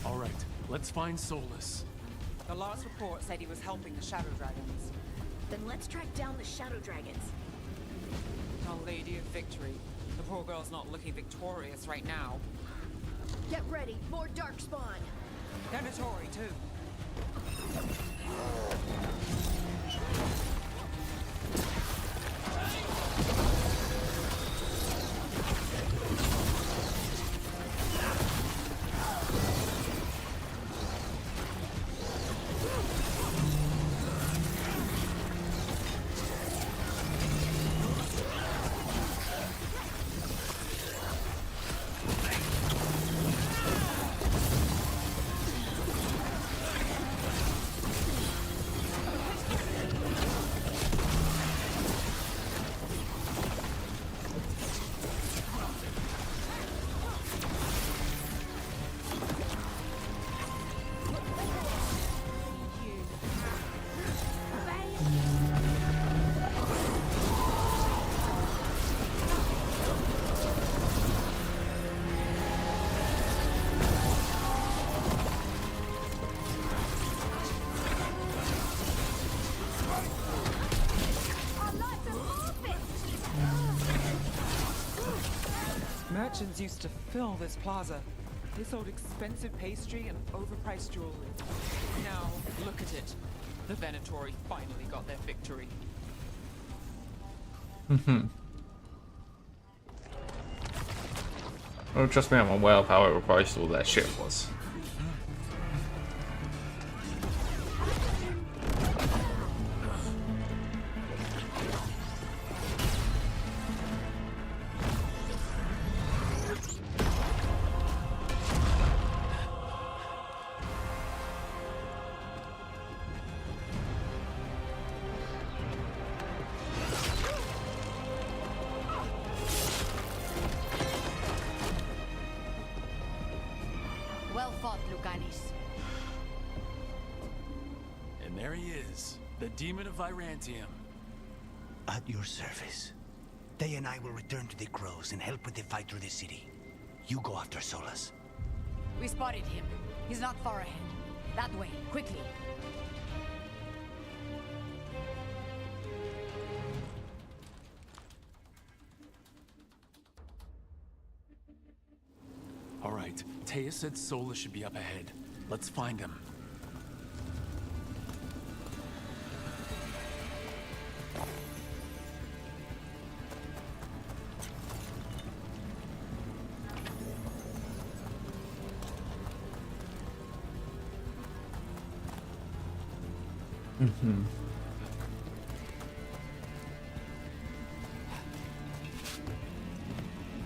All right, let's find Solus. The last report said he was helping the Shadow Dragons. Then let's track down the Shadow Dragons. Our Lady of Victory. The poor girl's not looking victorious right now. Get ready, more Darkspawn. Venatori, too. Merchants used to fill this plaza. They sold expensive pastry and overpriced jewelry. Now, look at it. The Venatori finally got their victory. Oh, trust me, I'm aware of how overpriced all their shit was. Well fought, Lucanis. And there he is, the Demon of Virantium. At your service. They and I will return to the Crows and help with the fight through the city. You go after Solus. We spotted him. He's not far ahead. That way, quickly. All right, Taya said Solus should be up ahead. Let's find him.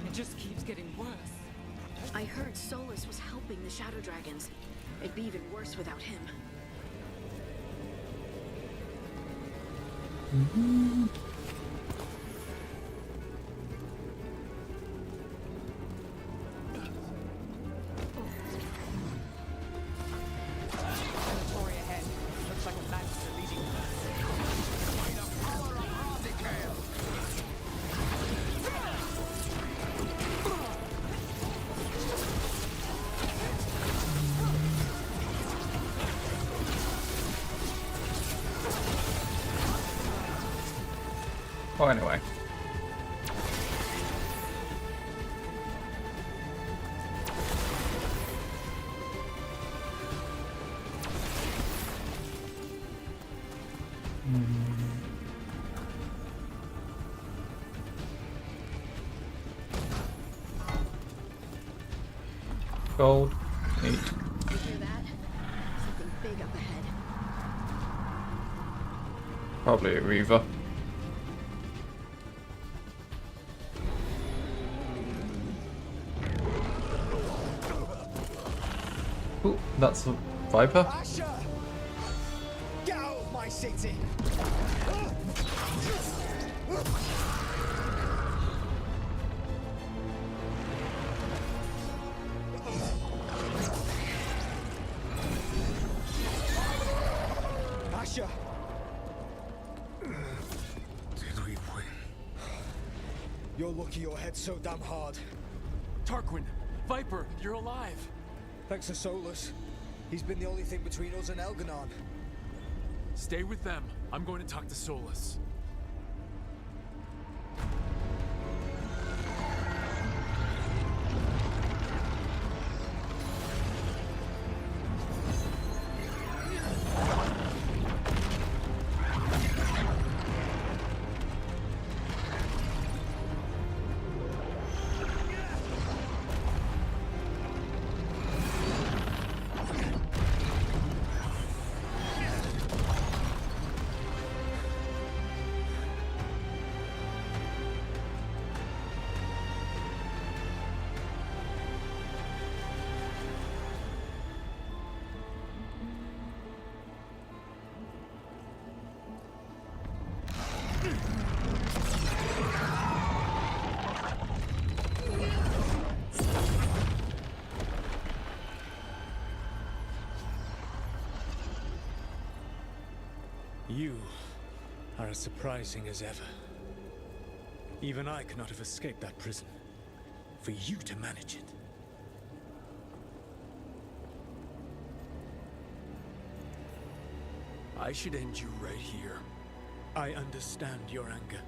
It just keeps getting worse. I heard Solus was helping the Shadow Dragons. It'd be even worse without him. Venatori ahead. Looks like a magister leading. Oh, anyway. Gold. Neat. You hear that? Something big up ahead. Probably a Reaver. Ooh, that's a Viper. Asher! Get out of my city! Asher! Did we win? You're lucky your head's so damn hard. Tarquin, Viper, you're alive. Thanks to Solus. He's been the only thing between us and Elganon. Stay with them. I'm going to talk to Solus. You are as surprising as ever. Even I could not have escaped that prison. For you to manage it. I should end you right here. I understand your anger.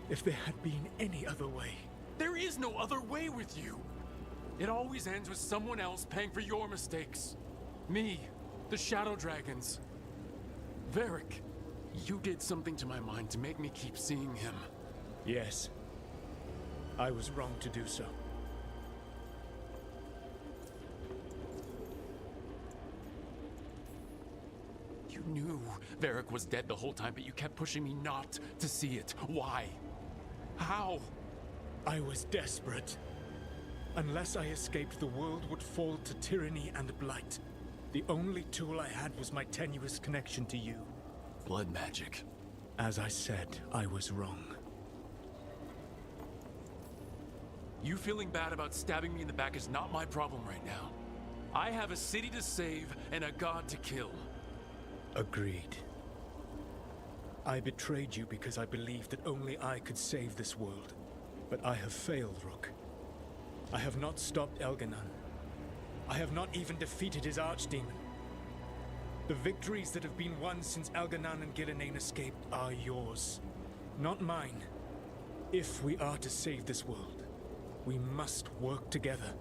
If there had been any other way... There is no other way with you! It always ends with someone else paying for your mistakes. Me, the Shadow Dragons. Varric, you did something to my mind to make me keep seeing him. Yes. I was wrong to do so. You knew Varric was dead the whole time, but you kept pushing me not to see it. Why? How? I was desperate. Unless I escaped, the world would fall to tyranny and blight. The only tool I had was my tenuous connection to you. Blood magic. As I said, I was wrong. You feeling bad about stabbing me in the back is not my problem right now. I have a city to save and a god to kill. Agreed. I betrayed you because I believed that only I could save this world. But I have failed, Rook. I have not stopped Elganon. I have not even defeated his archdemon. The victories that have been won since Elganon and Gillenane escaped are yours, not mine. If we are to save this world, we must work together.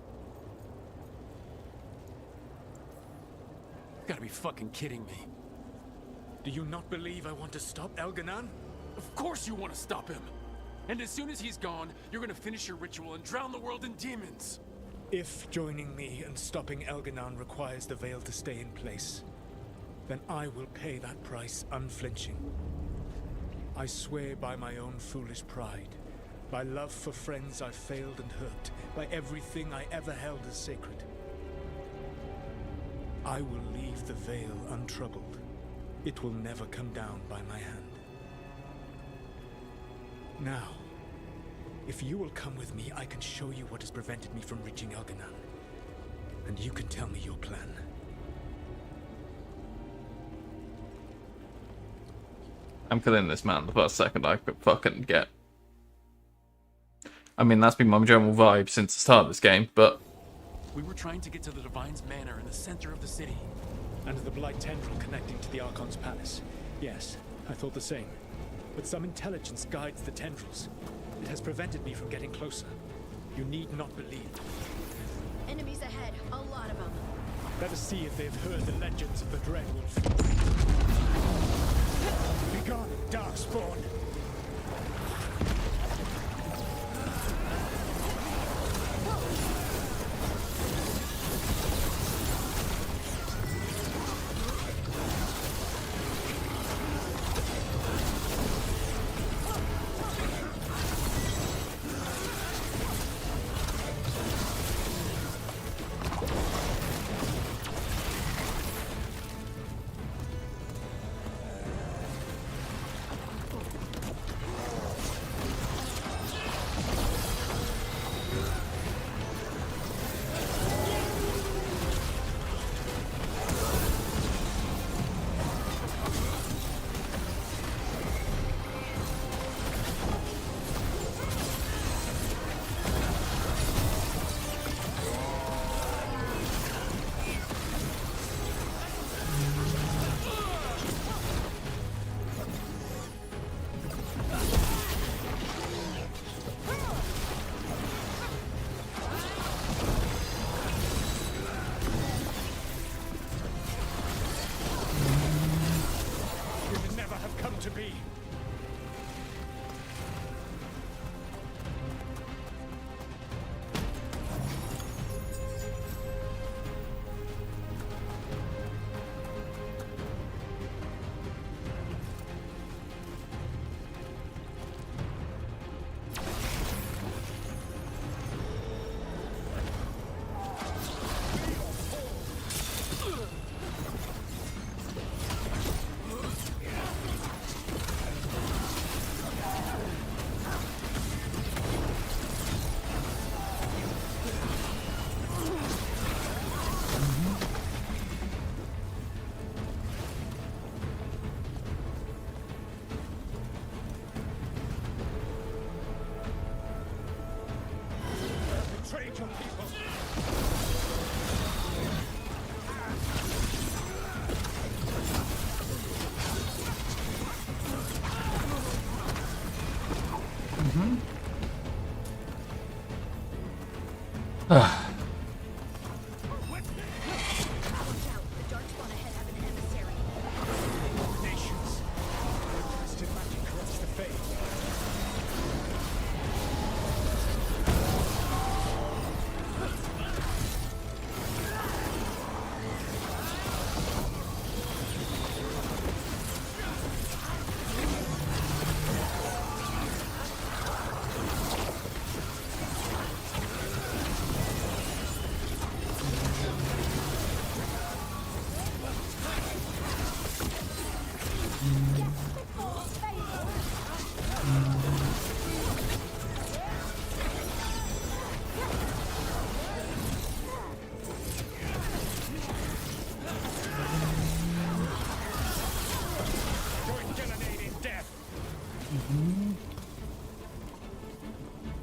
You gotta be fucking kidding me. Do you not believe I want to stop Elganon? Of course you want to stop him! And as soon as he's gone, you're gonna finish your ritual and drown the world in demons! If joining me and stopping Elganon requires the veil to stay in place, then I will pay that price unflinching. I swear by my own foolish pride, by love for friends I failed and hurt, by everything I ever held as sacred. I will leave the veil untroubled. It will never come down by my hand. Now, if you will come with me, I can show you what has prevented me from reaching Elganon. And you can tell me your plan. I'm killing this man the first second I could fucking get. I mean, that's been my general vibe since the start of this game, but... We were trying to get to the Divine's Manor in the center of the city. And the Blight Tendril connecting to the Archon's palace. Yes, I thought the same. But some intelligence guides the tendrils. It has prevented me from getting closer. You need not believe. Enemies ahead, a lot of them. Let us see if they've heard the legends of the Dreadwolf. Begone, Darkspawn!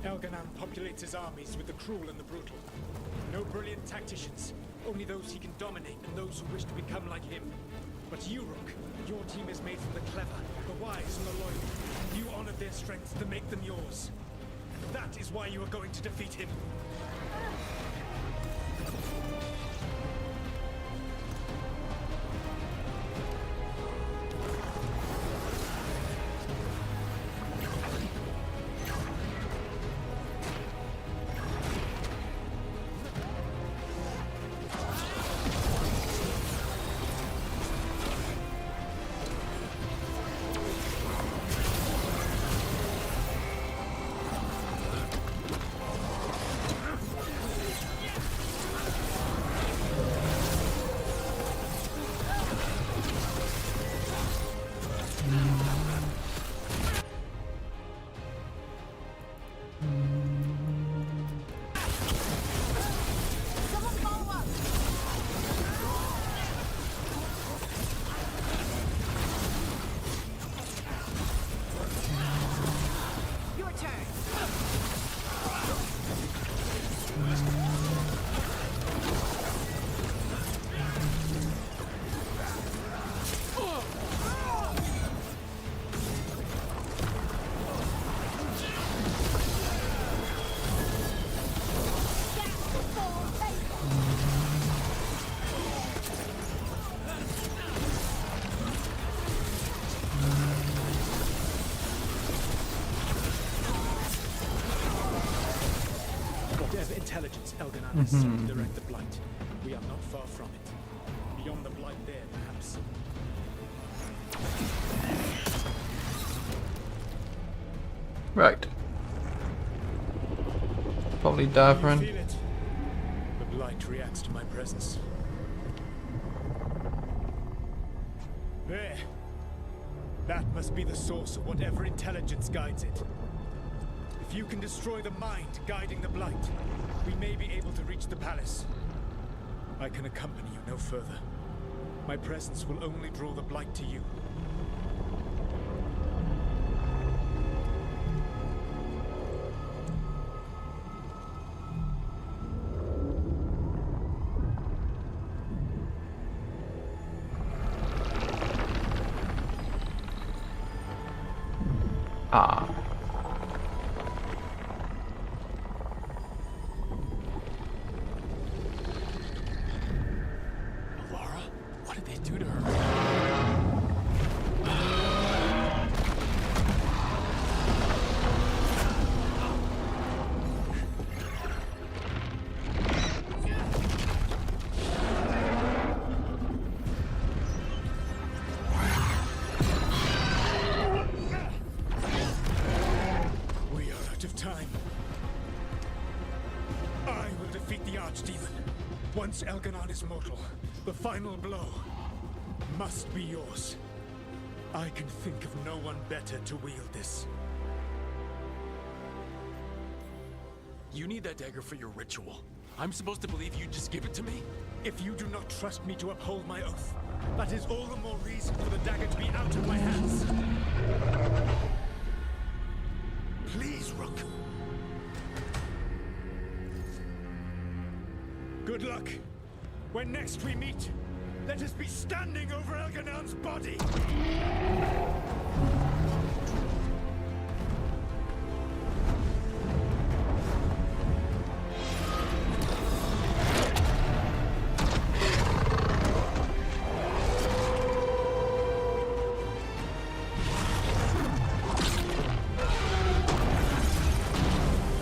Elganan populates his armies with the cruel and the brutal. No brilliant tacticians, only those he can dominate and those who wish to become like him. But you, Rook, your team is made from the clever, the wise, and the loyal. You honored their strengths to make them yours. And that is why you are going to defeat him. Intelligence Elganan has sent to direct the Blight. We are not far from it. Beyond the Blight there, perhaps. Right. Probably Davran. Feel it. The Blight reacts to my presence. There. That must be the source of whatever intelligence guides it. If you can destroy the mind guiding the Blight, we may be able to reach the palace. I can accompany you no further. My presence will only draw the Blight to you. Ah. What did they do to her? We are out of time. I will defeat the Archdemon. Once Elganan is mortal, the final blow must be yours. I can think of no one better to wield this. You need that dagger for your ritual. I'm supposed to believe you just give it to me? If you do not trust me to uphold my oath, that is all the more reason for the dagger to be out of my hands. Please, Rook. Good luck. When next we meet, let us be standing over Elganan's body.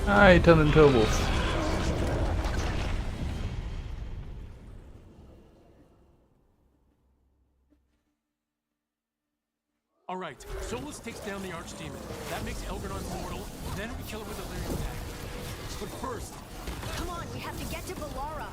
I turned into a wolf. All right, Solus takes down the Archdemon. That makes Elgernot mortal. Then we kill her with a Lyrium dagger. But first, Come on, we have to get to Bellara.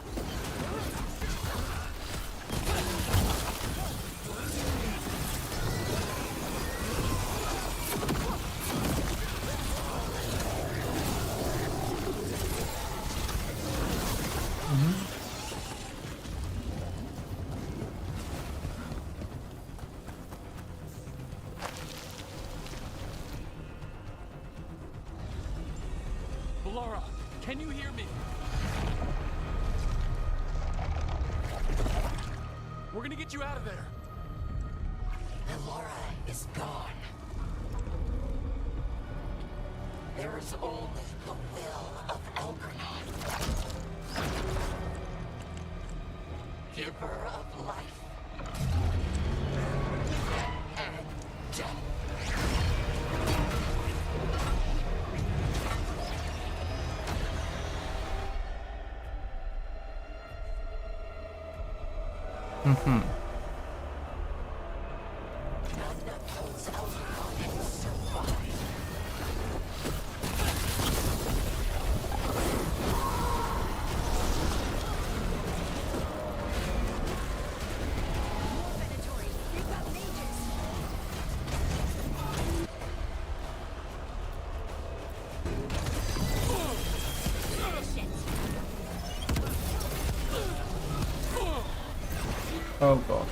Bellara, can you hear me? We're gonna get you out of there. Bellara is gone. There is only the will of Elgernot. Giver of life. And death. Mm-hmm. Oh god.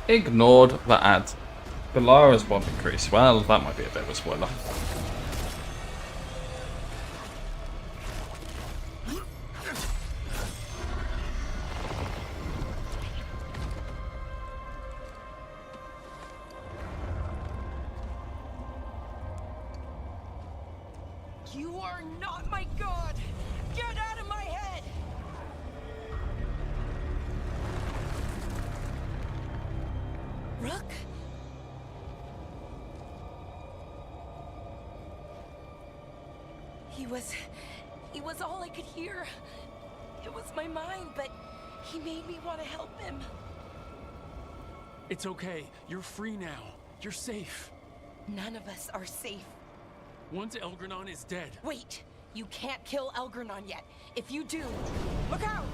Ignored the ad. Bellara's bomb increase. Well, that might be a bit of a spoiler. You are not my god! Get out of my head! Rook? He was all I could hear. It was my mind, but he made me want to help him. It's okay. You're free now. You're safe. None of us are safe. Once Elgernot is dead. Wait! You can't kill Elgernot yet. If you do, look out!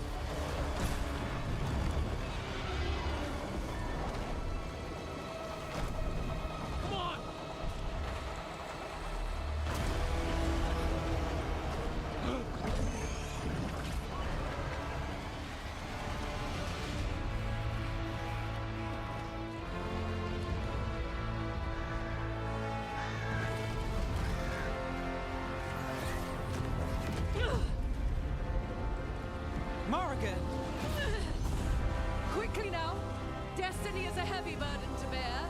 Come on! Morrigan! Quickly now! Destiny is a heavy burden to bear.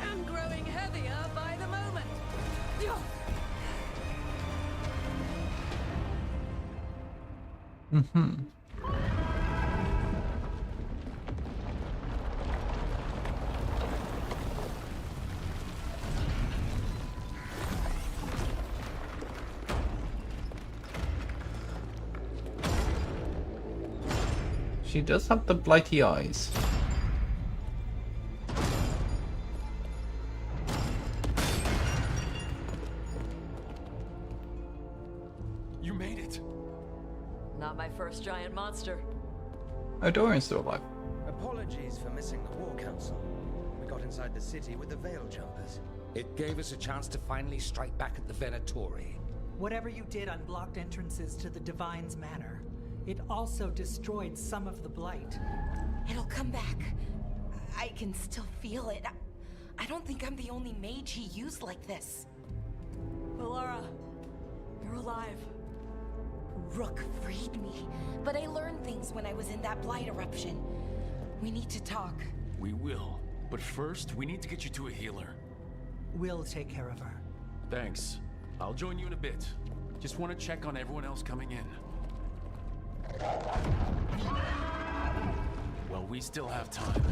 And growing heavier by the moment. Mm-hmm. She does have the blighty eyes. You made it. Not my first giant monster. Oh, Dorian's still alive. Apologies for missing the War Council. We got inside the city with the Veil Jumpers. It gave us a chance to finally strike back at the Venatori. Whatever you did unblocked entrances to the Divine's Manor. It also destroyed some of the Blight. It'll come back. I can still feel it. I don't think I'm the only mage he used like this. Bellara, you're alive. Rook freed me, but I learned things when I was in that blight eruption. We need to talk. We will. But first, we need to get you to a healer. We'll take care of her. Thanks. I'll join you in a bit. Just want to check on everyone else coming in. Well, we still have time.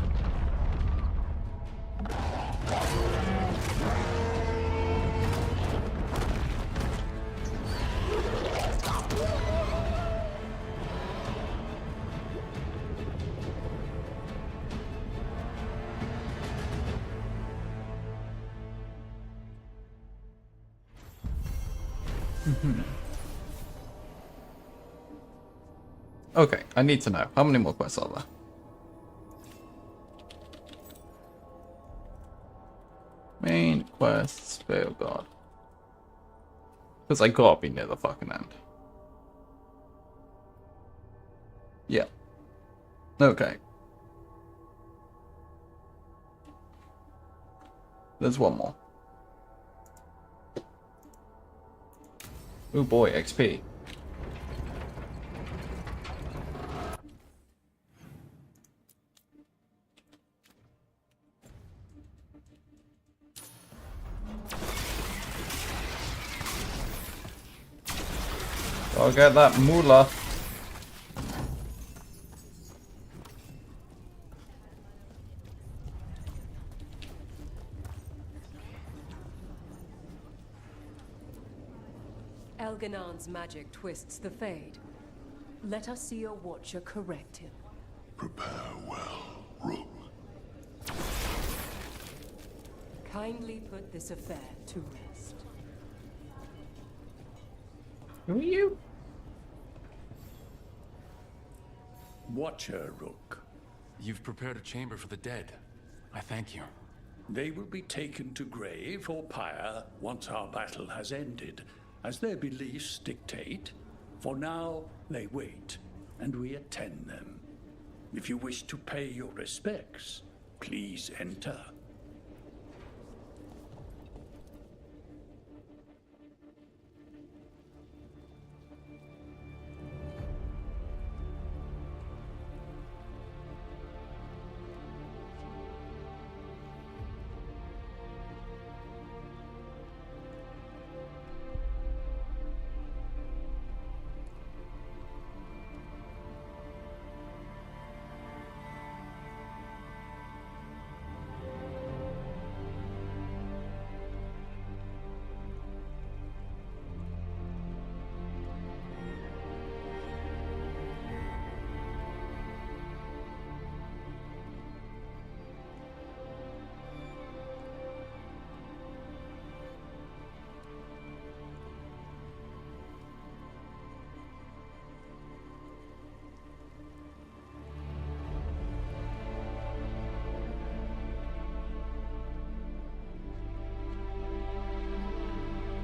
Okay, I need to know. How many more quests are there? Main quests, Veil Guard. Because I gotta be near the fucking end. Yeah. Okay. There's one more. Oh boy, XP. I'll get that moolah. Elganon's magic twists the Fade. Let us see your watcher correct him. Prepare well, Rook. Kindly put this affair to rest. Who are you? Watcher, Rook. You've prepared a chamber for the dead. I thank you. They will be taken to grave or pyre once our battle has ended, as their beliefs dictate. For now, they wait, and we attend them. If you wish to pay your respects, please enter.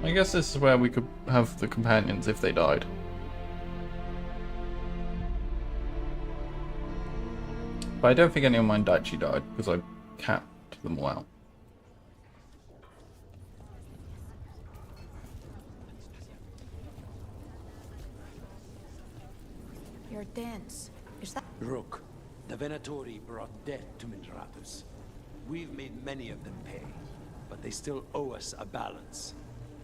I guess this is where we could have the companions if they died. But I don't think anyone mind Daichi died, because I capped them all out. Your dance. Is that... Rook, the Venatori brought debt to Mindrathus. We've made many of them pay, but they still owe us a balance.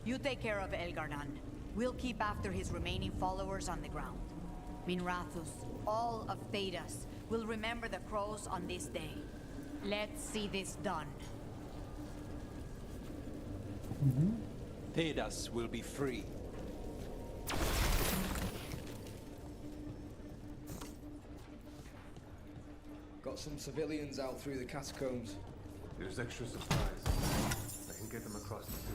You take care of Elgarnan. We'll keep after his remaining followers on the ground. Minrathus, all of Thedas, will remember the crows on this day. Let's see this done. Thedas will be free. Got some civilians out through the catacombs. There's extra supplies. I can get them across the city.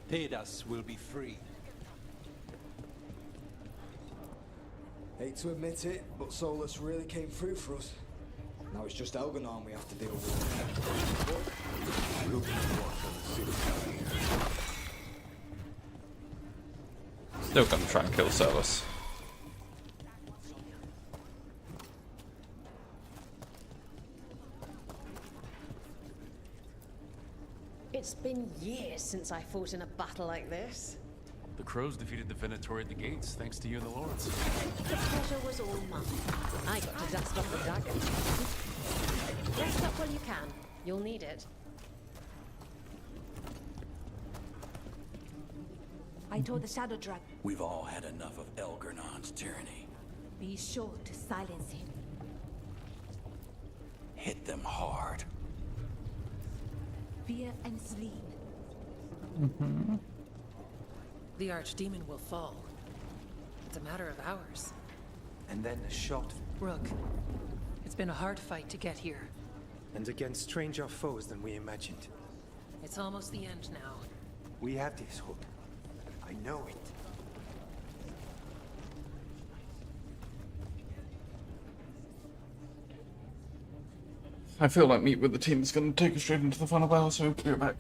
Thedas will be free. Hate to admit it, but Solus really came through for us. Now it's just Elganon we have to deal with. We'll be watch on the city. Still gonna try and kill Solus. years since I fought in a battle like this. The Crows defeated the Venatori at the gates, thanks to you and the Lords. The pleasure was all mine. I got to dust off the dagger. Rest up while you can. You'll need it. I told the Shadow Dragon. We've all had enough of Elgernon's tyranny. Be sure to silence him. Hit them hard. Fear and sleep. The Archdemon will fall. It's a matter of hours. And then a shot. Rook, it's been a hard fight to get here. And against stranger foes than we imagined. It's almost the end now. We have this, Rook. I know it. I feel like meet with the team is going to take us straight into the final battle, so we'll be right back.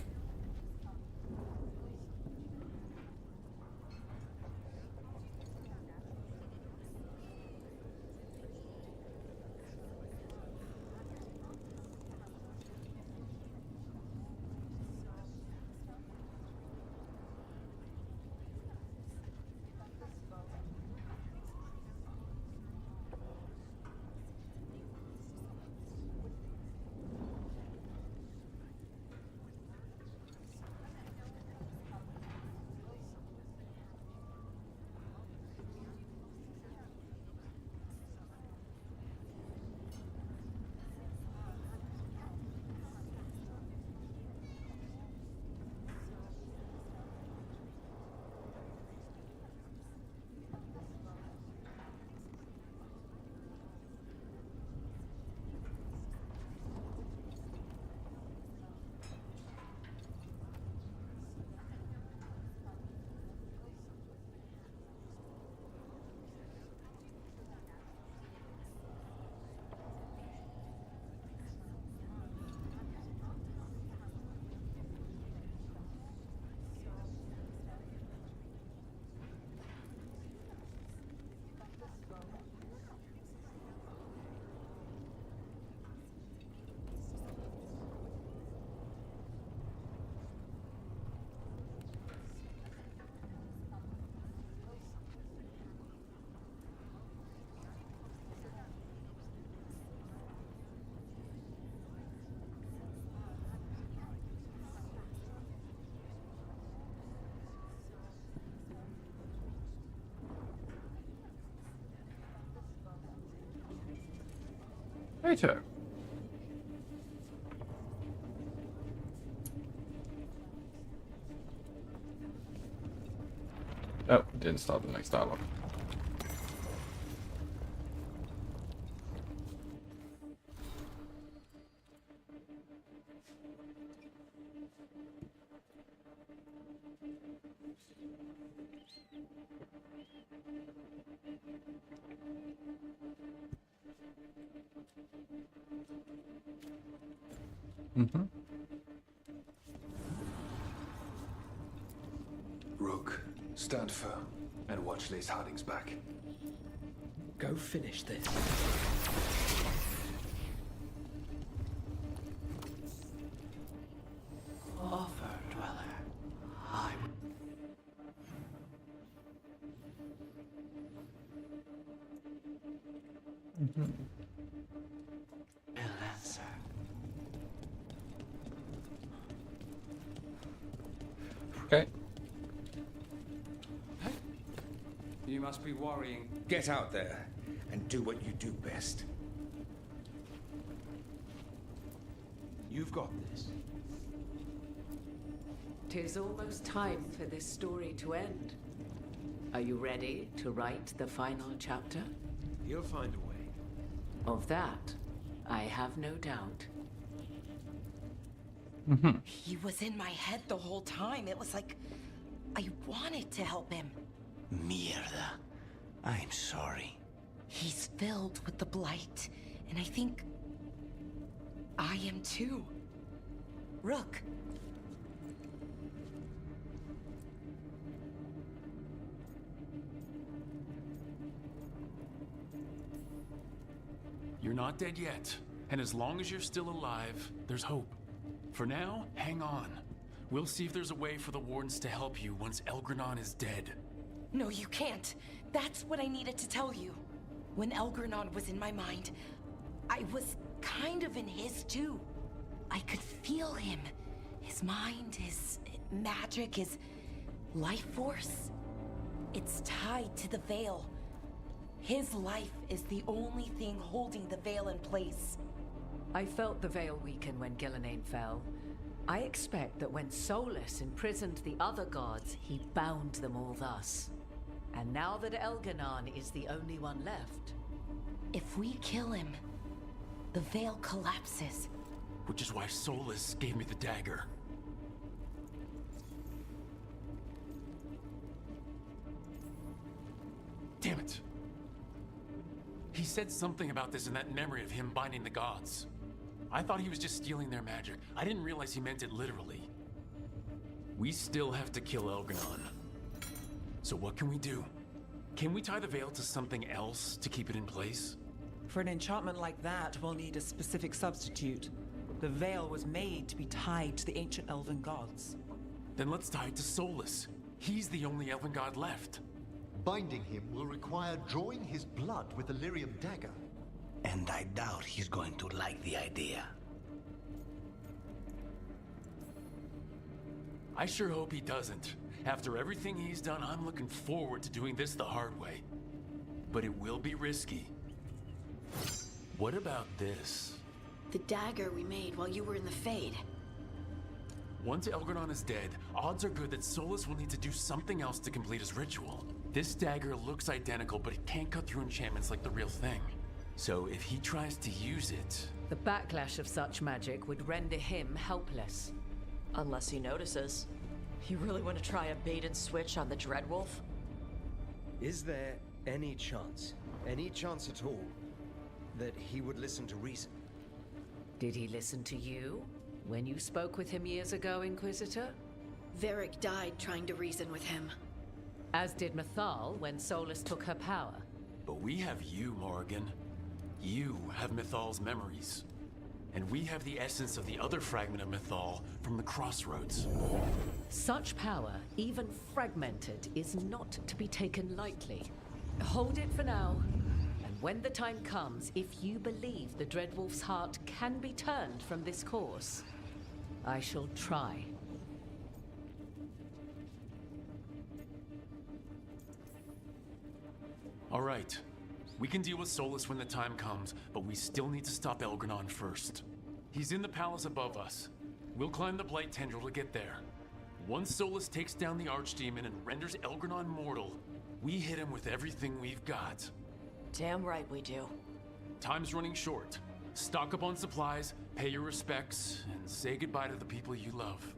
Righto. Oh, it didn't start the next dialogue. Rook, stand firm and watch Lace Harding's back. Go finish this. Offer, Dweller. I will answer. Okay. You must be worrying. Get out there and do what you do best. You've got this. 'Tis almost time for this story to end. Are you ready to write the final chapter? He'll find a way. Of that, I have no doubt. He was in my head the whole time. It was like I wanted to help him. Mierda. I'm sorry. He's filled with the blight, and I think I am too. Rook. You're not dead yet, and as long as you're still alive, there's hope. For now, hang on. We'll see if there's a way for the Wardens to help you once Elgranon is dead. No, you can't. That's what I needed to tell you. When Elgranon was in my mind, I was kind of in his too. I could feel him. His mind, his magic, his life force. It's tied to the veil. His life is the only thing holding the veil in place. I felt the veil weaken when Gillenane fell. I expect that when Solus imprisoned the other gods, he bound them all thus. And now that Elgranon is the only one left... If we kill him, the veil collapses. Which is why Solus gave me the dagger. Damn it! He said something about this in that memory of him binding the gods. I thought he was just stealing their magic. I didn't realize he meant it literally. We still have to kill Elgranon. So what can we do? Can we tie the veil to something else to keep it in place? For an enchantment like that, we'll need a specific substitute. The veil was made to be tied to the ancient elven gods. Then let's tie it to Solus. He's the only elven god left. Binding him will require drawing his blood with the lyrium dagger. And I doubt he's going to like the idea. I sure hope he doesn't. After everything he's done, I'm looking forward to doing this the hard way. But it will be risky. What about this? The dagger we made while you were in the Fade. Once Elgranon is dead, odds are good that Solus will need to do something else to complete his ritual. This dagger looks identical, but it can't cut through enchantments like the real thing. So if he tries to use it... The backlash of such magic would render him helpless. Unless he notices. You really want to try a bait and switch on the Dreadwolf? Is there any chance at all, that he would listen to reason? Did he listen to you when you spoke with him years ago, Inquisitor? Varric died trying to reason with him. As did Mythal when Solus took her power. But we have you, Morrigan. You have Mythal's memories. And we have the essence of the other fragment of Mythal from the Crossroads. Such power, even fragmented, is not to be taken lightly. Hold it for now. And when the time comes, if you believe the Dreadwolf's heart can be turned from this course, I shall try. All right. We can deal with Solus when the time comes, but we still need to stop Elgranon first. He's in the palace above us. We'll climb the Blight Tendril to get there. Once Solus takes down the Archdemon and renders Elgranon mortal, we hit him with everything we've got. Damn right we do. Time's running short. Stock up on supplies, pay your respects, and say goodbye to the people you love.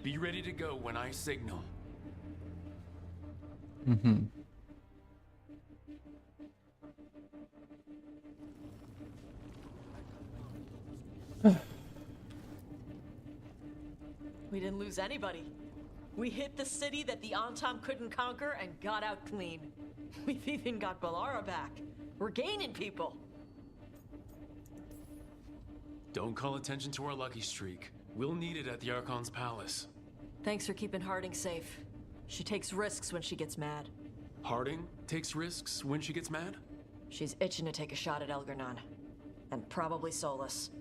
Be ready to go when I signal. Mm-hmm. We didn't lose anybody. We hit the city that the Antam couldn't conquer and got out clean. We've even got Balara back. We're gaining people. Don't call attention to our lucky streak. We'll need it at the Archon's palace. Thanks for keeping Harding safe. She takes risks when she gets mad. Harding takes risks when she gets mad? She's itching to take a shot at Elgranon. And probably Solus.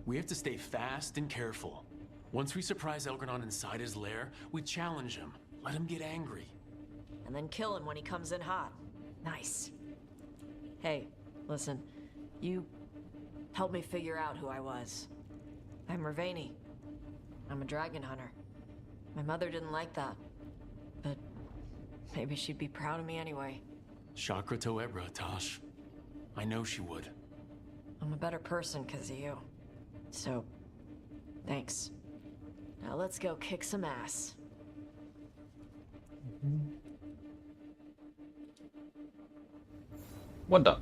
We have to stay fast and careful. Once we surprise Elgranon inside his lair, we challenge him, let him get angry. And then kill him when he comes in hot. Nice. Hey, listen. You helped me figure out who I was. I'm Ravani. I'm a dragon hunter. My mother didn't like that. But maybe she'd be proud of me anyway. Chakra to Ebra, Tosh. I know she would. I'm a better person because of you. So, thanks. Now let's go kick some ass. Wonder.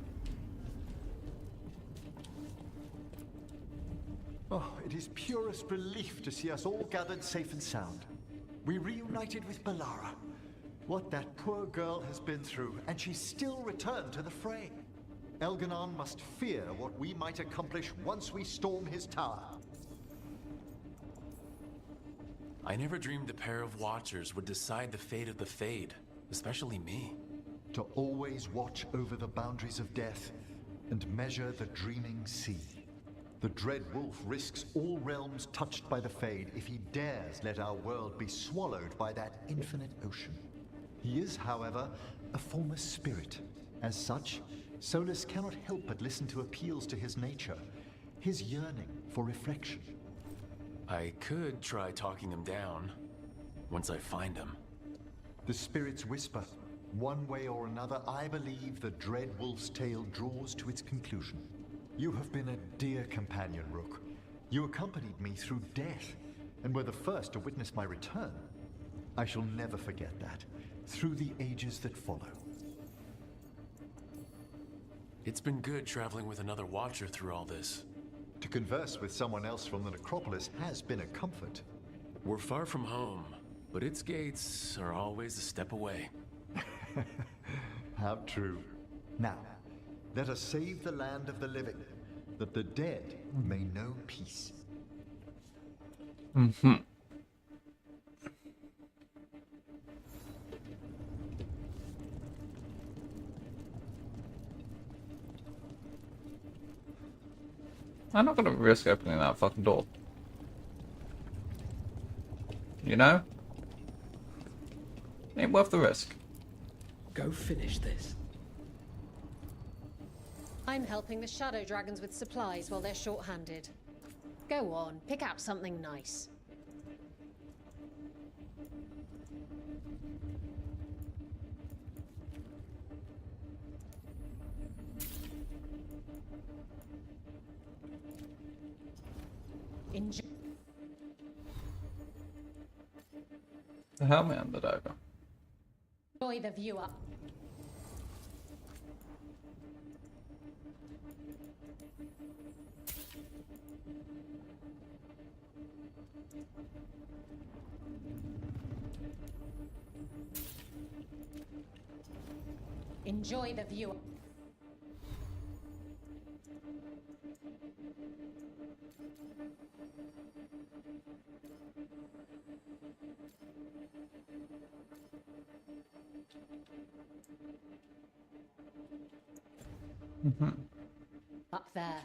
Oh, it is purest relief to see us all gathered safe and sound. We reunited with Balara. What that poor girl has been through, and she still returned to the fray. Elgranon must fear what we might accomplish once we storm his tower. I never dreamed a pair of Watchers would decide the fate of the Fade, especially me. To always watch over the boundaries of death and measure the dreaming sea. The Dread Wolf risks all realms touched by the Fade if he dares let our world be swallowed by that infinite ocean. He is, however, a former spirit. As such, Solus cannot help but listen to appeals to his nature, his yearning for reflection. I could try talking him down, once I find him. The spirits whisper. One way or another, I believe the Dread Wolf's tale draws to its conclusion. You have been a dear companion, Rook. You accompanied me through death, and were the first to witness my return. I shall never forget that, through the ages that follow. It's been good traveling with another Watcher through all this. To converse with someone else from the necropolis has been a comfort. We're far from home, but its gates are always a step away. How true. Now, let us save the land of the living, that the dead may know peace. Mm-hmm. I'm not gonna risk opening that fucking door. You know? Ain't worth the risk. Go finish this. I'm helping the Shadow Dragons with supplies while they're short-handed. Go on, pick out something nice. Enjoy. The hell, man, the dagger. Enjoy the view up. Enjoy the view. Mm-hmm. Up there.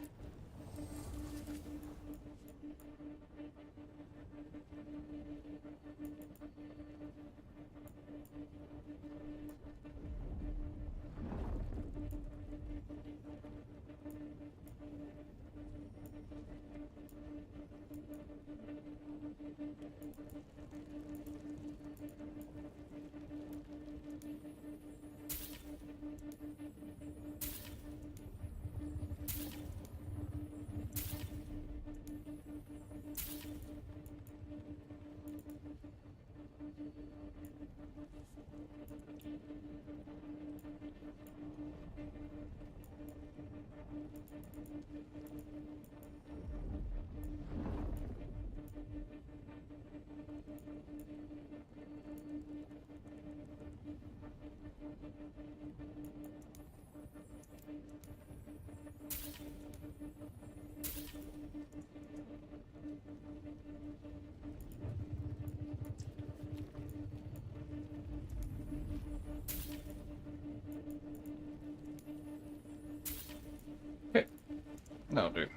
No, dude.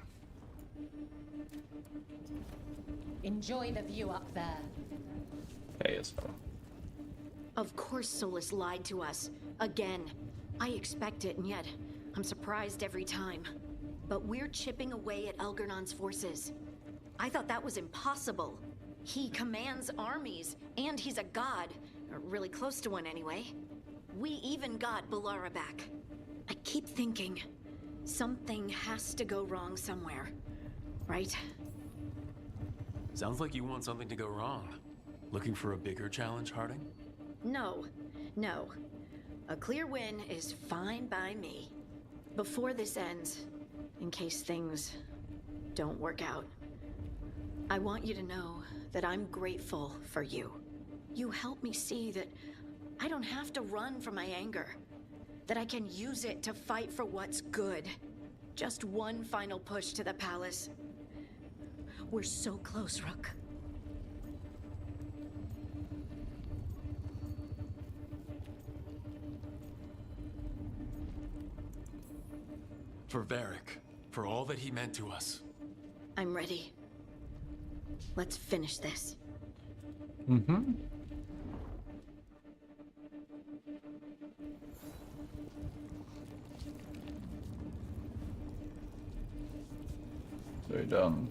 Enjoy the view up there. Okay, yes, fella. Of course Solus lied to us. Again. I expect it, and yet I'm surprised every time. But we're chipping away at Elgernon's forces. I thought that was impossible. He commands armies, and he's a god. Or really close to one anyway. We even got Balara back. I keep thinking, something has to go wrong somewhere. Right? Sounds like you want something to go wrong. Looking for a bigger challenge, Harding? No. No. A clear win is fine by me. Before this ends, in case things don't work out, I want you to know that I'm grateful for you. You help me see that I don't have to run from my anger, that I can use it to fight for what's good. Just one final push to the palace. We're so close, Rook. For Varric, for all that he meant to us. I'm ready. Let's finish this. Mm-hmm. So we're done.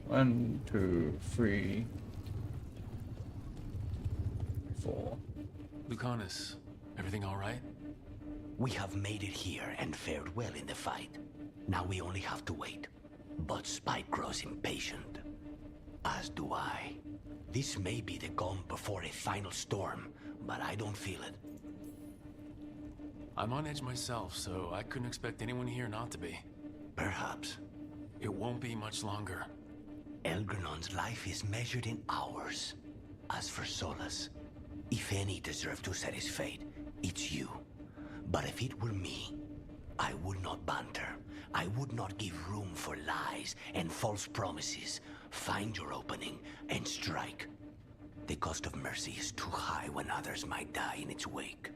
1, 2, 3, 4. Lucanus, everything all right? We have made it here and fared well in the fight. Now we only have to wait. But Spike grows impatient. As do I. This may be the calm before a final storm, but I don't feel it. I'm on edge myself, so I couldn't expect anyone here not to be. Perhaps. It won't be much longer. Elgrenon's life is measured in hours. As for Solus, if any deserve to set his fate, it's you. But if it were me, I would not banter. I would not give room for lies and false promises. Find your opening and strike. The cost of mercy is too high when others might die in its wake.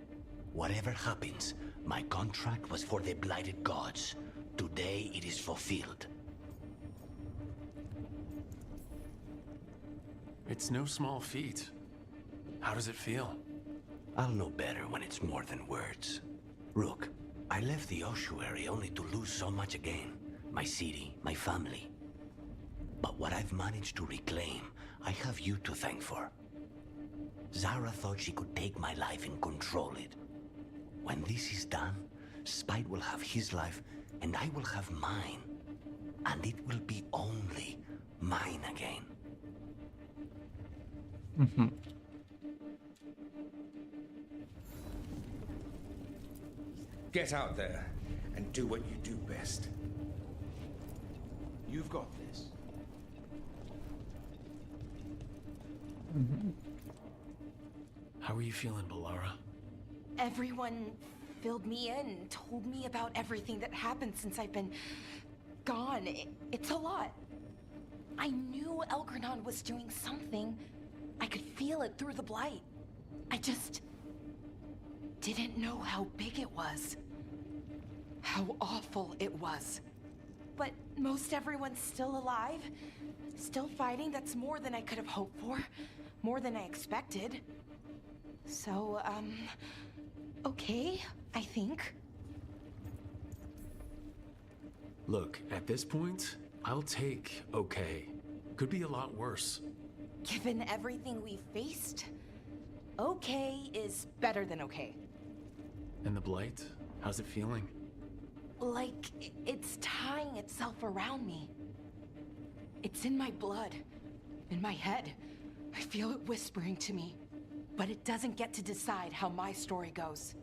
Whatever happens, my contract was for the blighted gods. Today it is fulfilled. It's no small feat. How does it feel? I'll know better when it's more than words. Rook, I left the ossuary only to lose so much again. My city, my family. But what I've managed to reclaim, I have you to thank for. Zara thought she could take my life and control it. When this is done, Spite will have his life, and I will have mine. And it will be only mine again. Mm-hmm. Get out there and do what you do best. You've got this. Mm-hmm. How are you feeling, Balara? Everyone filled me in, told me about everything that happened since I've been gone. It's a lot. I knew Elgranon was doing something. I could feel it through the blight. I just didn't know how big it was. How awful it was. But most everyone's still alive. Still fighting. That's more than I could have hoped for. More than I expected. So, okay, I think. Look, at this point, I'll take okay. Could be a lot worse. Given everything we've faced, okay is better than okay. And the blight? How's it feeling? Like it's tying itself around me. It's in my blood, in my head. I feel it whispering to me. But it doesn't get to decide how my story goes.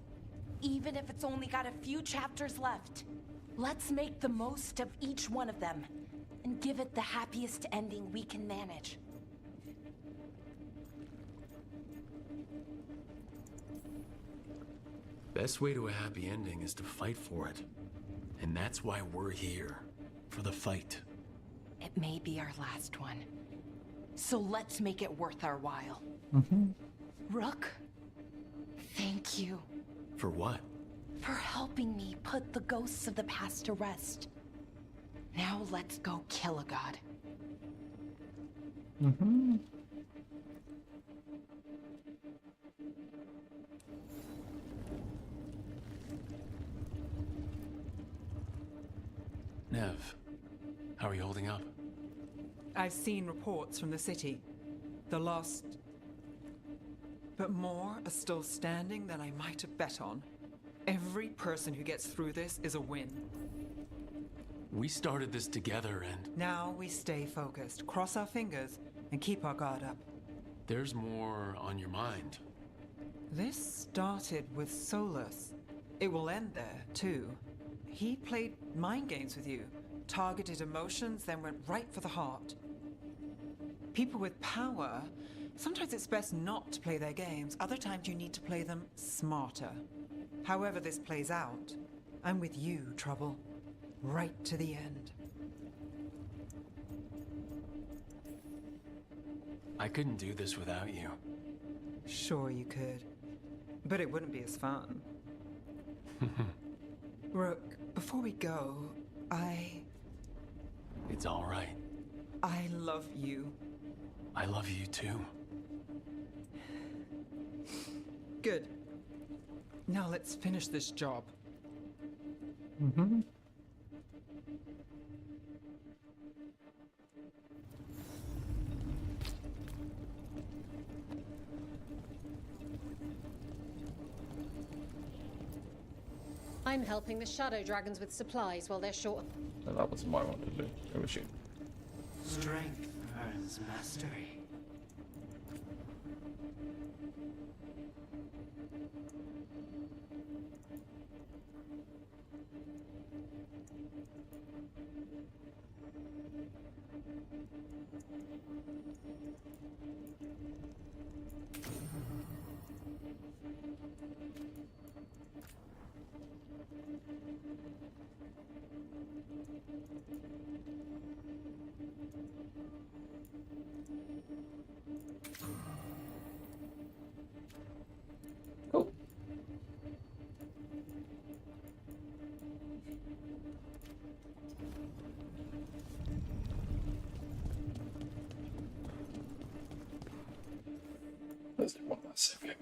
Even if it's only got a few chapters left. Let's make the most of each one of them and give it the happiest ending we can manage. Best way to a happy ending is to fight for it. And that's why we're here. For the fight. It may be our last one. So let's make it worth our while. Mm-hmm. Rook, thank you. For what? For helping me put the ghosts of the past to rest. Now let's go kill a god. Mm-hmm. Nev, how are you holding up? I've seen reports from the city. The lost. But more are still standing than I might have bet on. Every person who gets through this is a win. We started this together and... Now we stay focused, cross our fingers, and keep our guard up. There's more on your mind. This started with Solus. It will end there, too. He played mind games with you, targeted emotions, then went right for the heart. People with power, sometimes it's best not to play their games. Other times you need to play them smarter. However this plays out, I'm with you, Trouble. Right to the end. I couldn't do this without you. Sure you could. But it wouldn't be as fun. Rook, before we go, It's all right. I love you. I love you too. Good. Now let's finish this job. Mm-hmm. I'm helping the Shadow Dragons with supplies while they're short. No, that wasn't what I wanted to do. It was you. Strength earns mastery. Cool. Let's do one last second.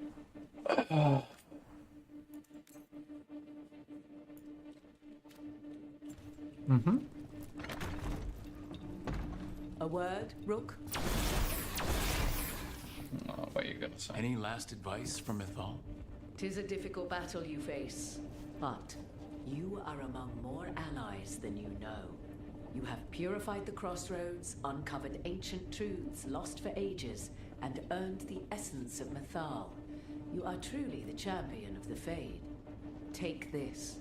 Mm-hmm. A word, Rook? Oh, what are you gonna say? Any last advice from Mythal? 'Tis a difficult battle you face, but you are among more allies than you know. You have purified the crossroads, uncovered ancient truths lost for ages, and earned the essence of Mythal. You are truly the champion of the Fade. Take this.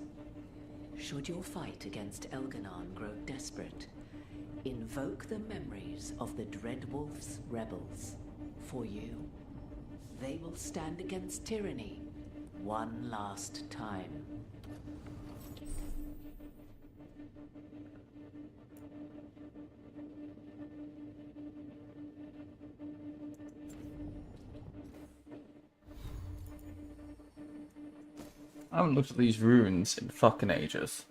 Should your fight against Elganon grow desperate, invoke the memories of the Dreadwolf's rebels. For you, they will stand against tyranny one last time. I haven't looked at these runes in fucking ages.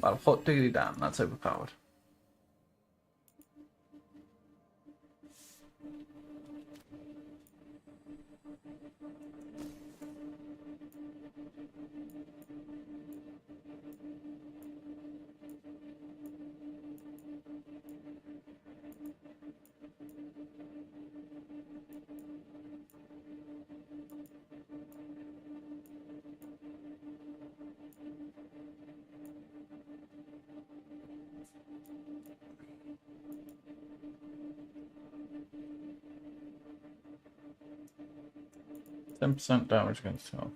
Well, hot diggity damn, that's overpowered. %10 damage against health.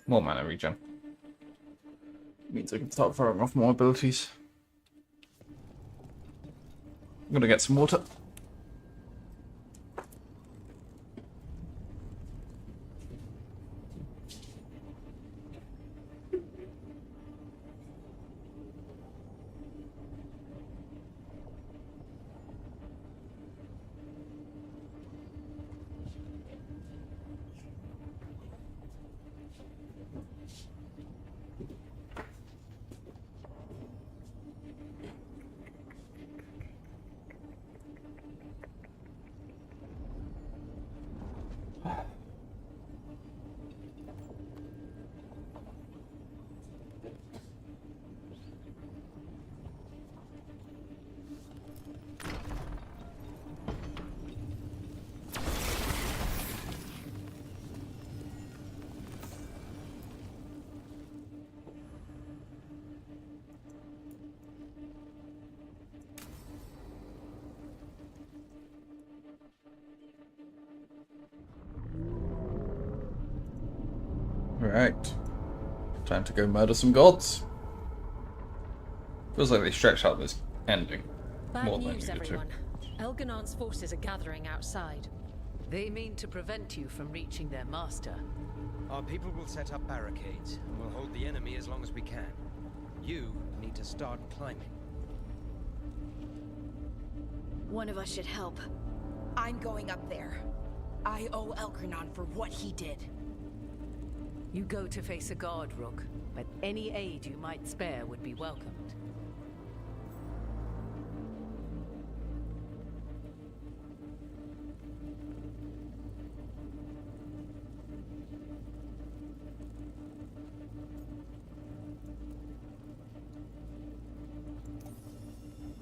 More mana regen. Means I can start firing off more abilities. I'm gonna get some water. Right. Time to go murder some gods. Feels like they stretched out this ending Bad more than they news, needed to. everyone. Elganon's forces are gathering outside. They mean to prevent you from reaching their master. Our people will set up barricades, and we'll hold the enemy as long as we can. You need to start climbing. One of us should help. I'm going up there. I owe Elgranon for what he did. You go to face a guard, Rook, but any aid you might spare would be welcomed.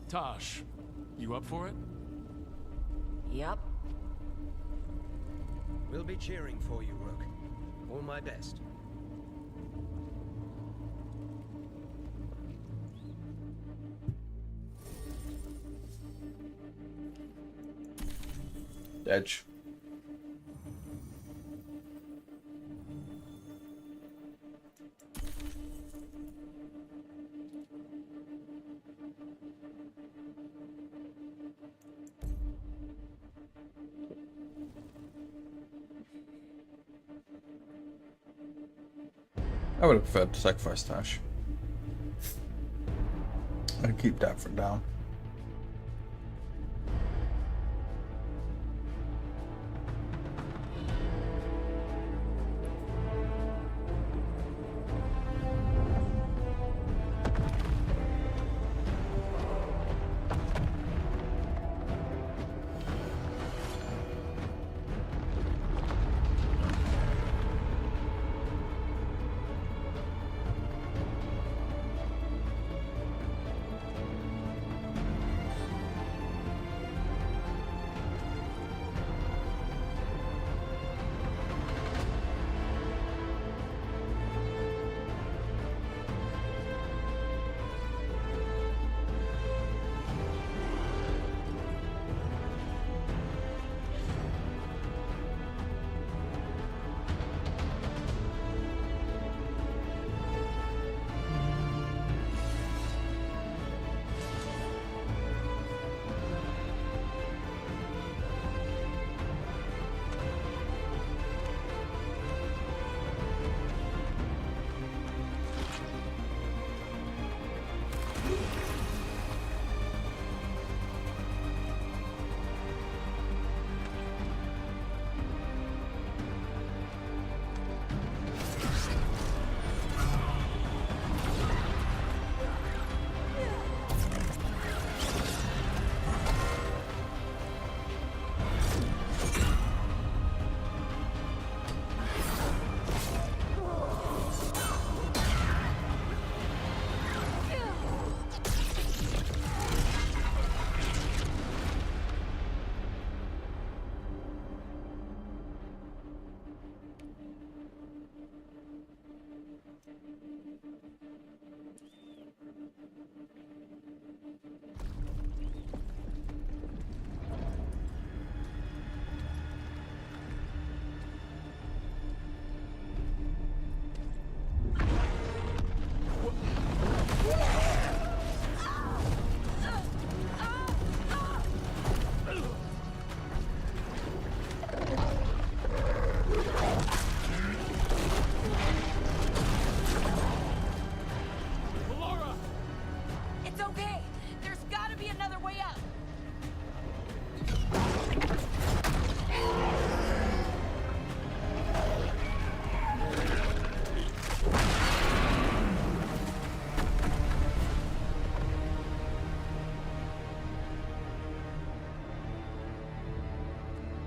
Tosh, you up for it? Yup. We'll be cheering for you, Rook. All my best. Edge. I would have preferred to sacrifice Tash. And keep Dafford down.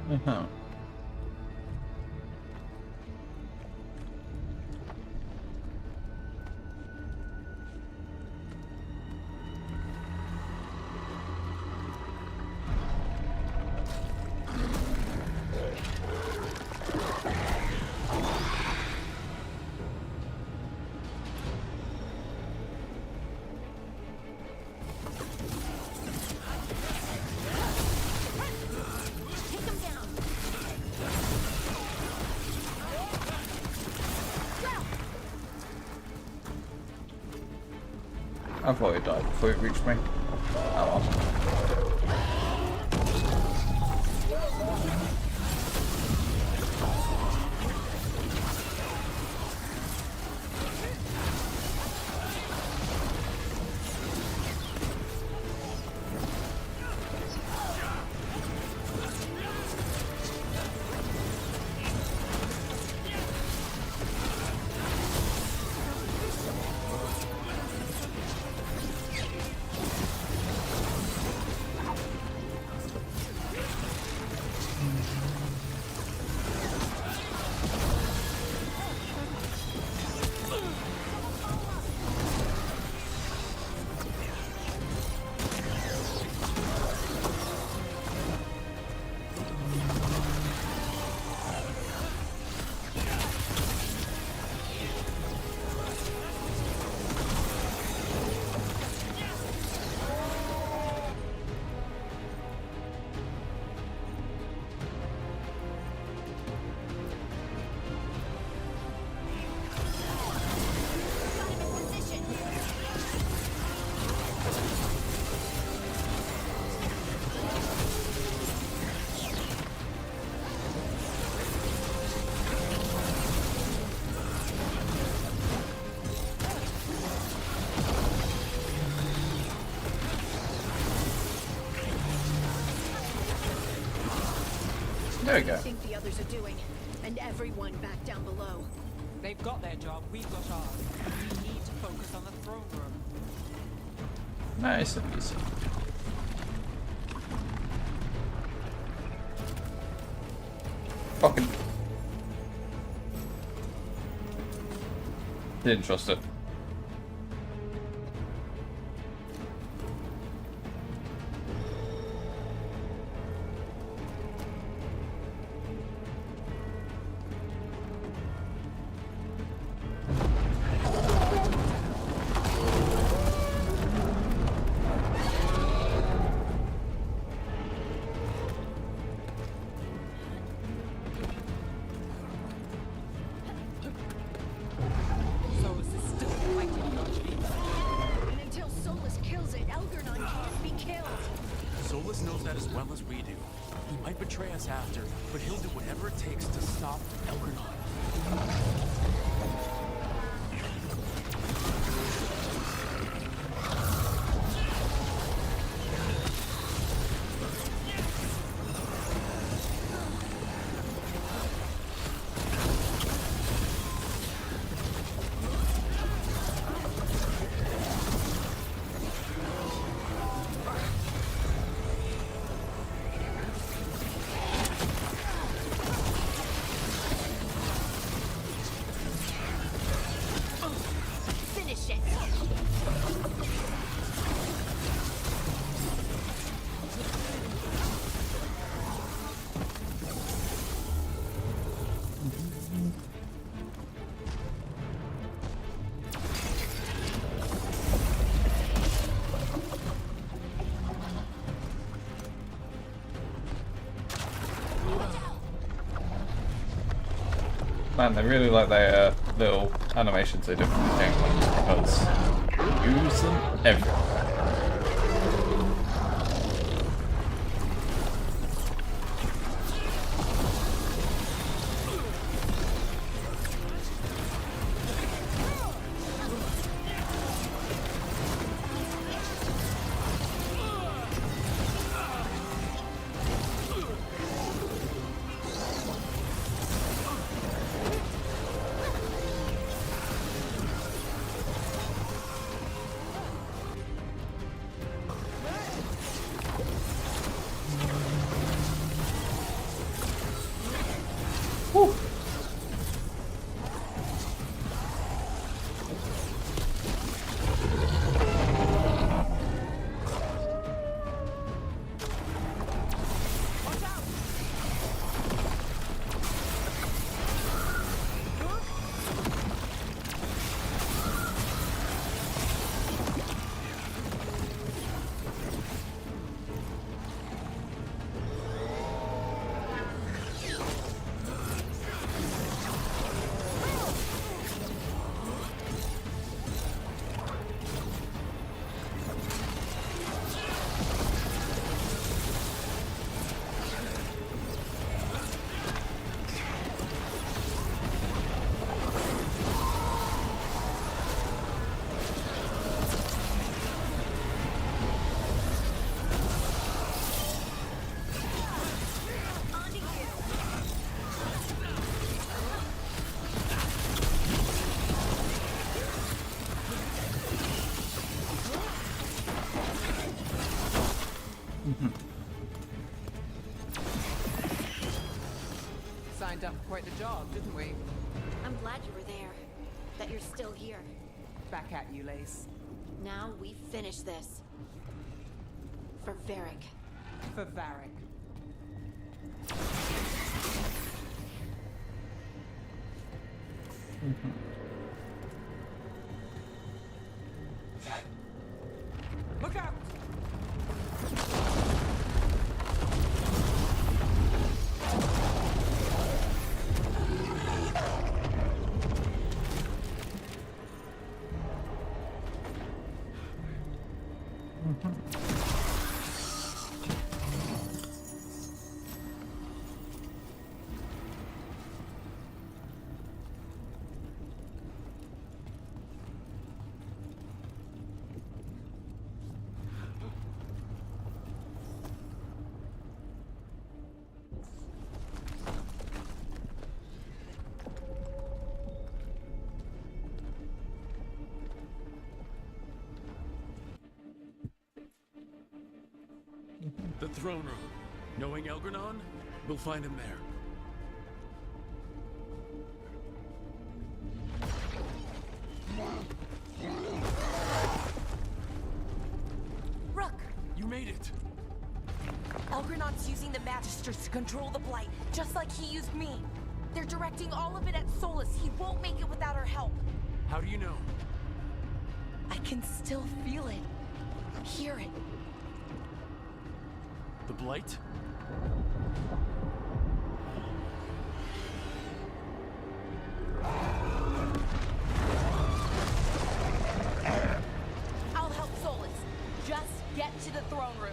Uh-huh. I thought he died before it reached me. Oh well. How we do you go. think the others are doing? And everyone back down below. They've got their job, we've got ours. We need to focus on the throne room. Nice and easy. Fucking. Didn't trust it. Solus is still fighting the Archdeacon. And until Solus kills it, Elgernon can't be killed. Solus knows that as well as we do. He might betray us after, but he'll do whatever it takes to stop Elgernon. Finish it. Man, they really like their little animations they do from the game because you use them everywhere. Signed up for quite the job, didn't we? I'm glad you were there. That you're still here. Back at you, Lace. Now we finish this. For Varric. For Varric. Look out! The throne room. Knowing Elgranon, we'll find him there. Rook! You made it! Elgranon's using the Magisters to control the Blight, just like he used me. They're directing all of it at Solus. He won't make it without our help. How do you know? I can still feel it. Hear it. The Blight? I'll help Solus. Just get to the throne room.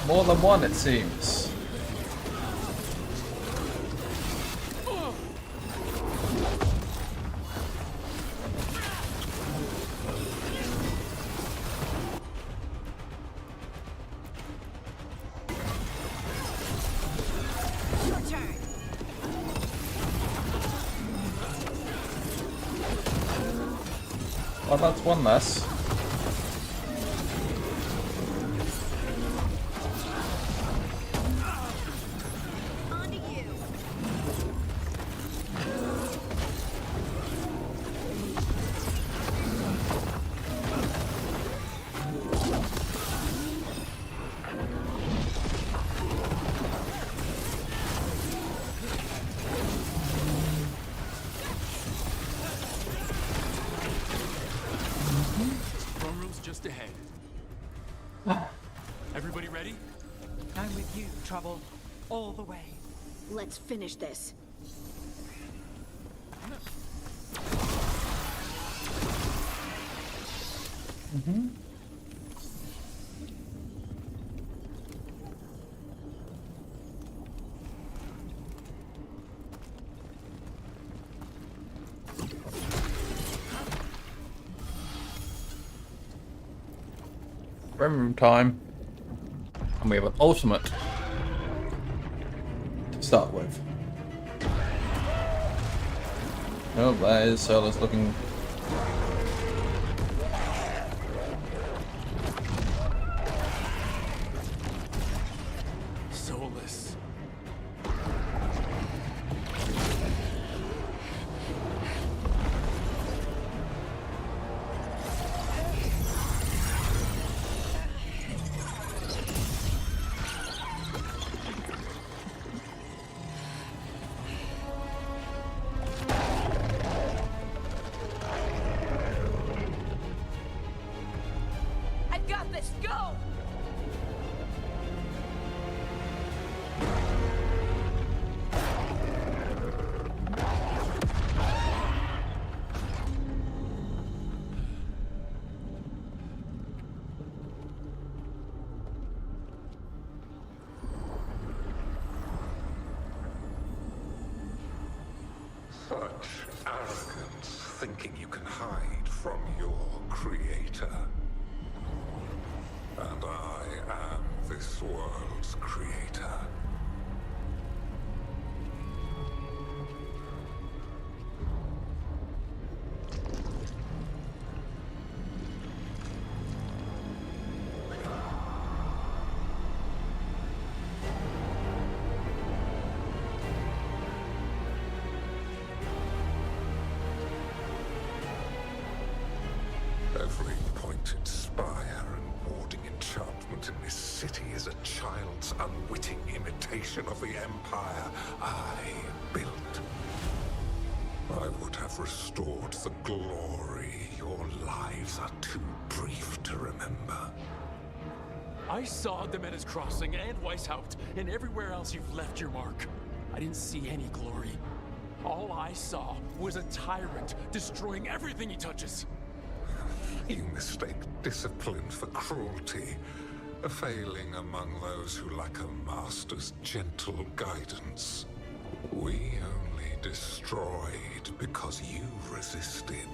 More than one, it seems. Your turn. Well, that's one less. Throne room's just ahead. Everybody ready? I'm with you, Trouble. All the way. Let's finish this. Rem room time. And we have an ultimate to start with. Oh, there is Solus looking. Solus. I've got this. Go! Such arrogance, thinking you can hide from your creator. And I am this world's creator. painted spire and warding enchantment in this city is a child's unwitting imitation of the empire I built. I would have restored the glory. Your lives are too brief to remember. I saw the Menace Crossing and Weishaupt, and everywhere else you've left your mark. I didn't see any glory. All I saw was a tyrant destroying everything he touches. You mistake discipline for cruelty, a failing among those who lack a master's gentle guidance. We only destroyed because you resisted.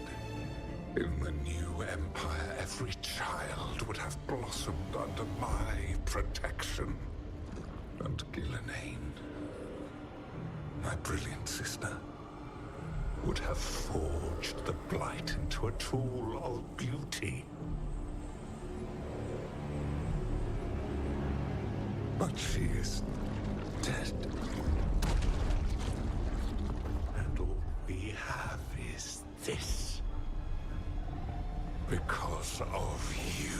In the new empire, every child would have blossomed under my protection. And Gillenane, my brilliant sister, would have forged the Blight into a tool of beauty. But she is dead. And all we have is this. Because of you.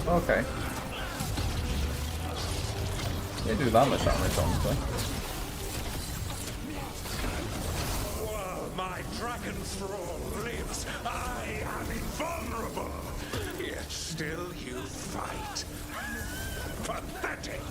Okay. They do that much damage, honestly. While my dragon thrall lives, I am invulnerable. Yet still you fight. Pathetic.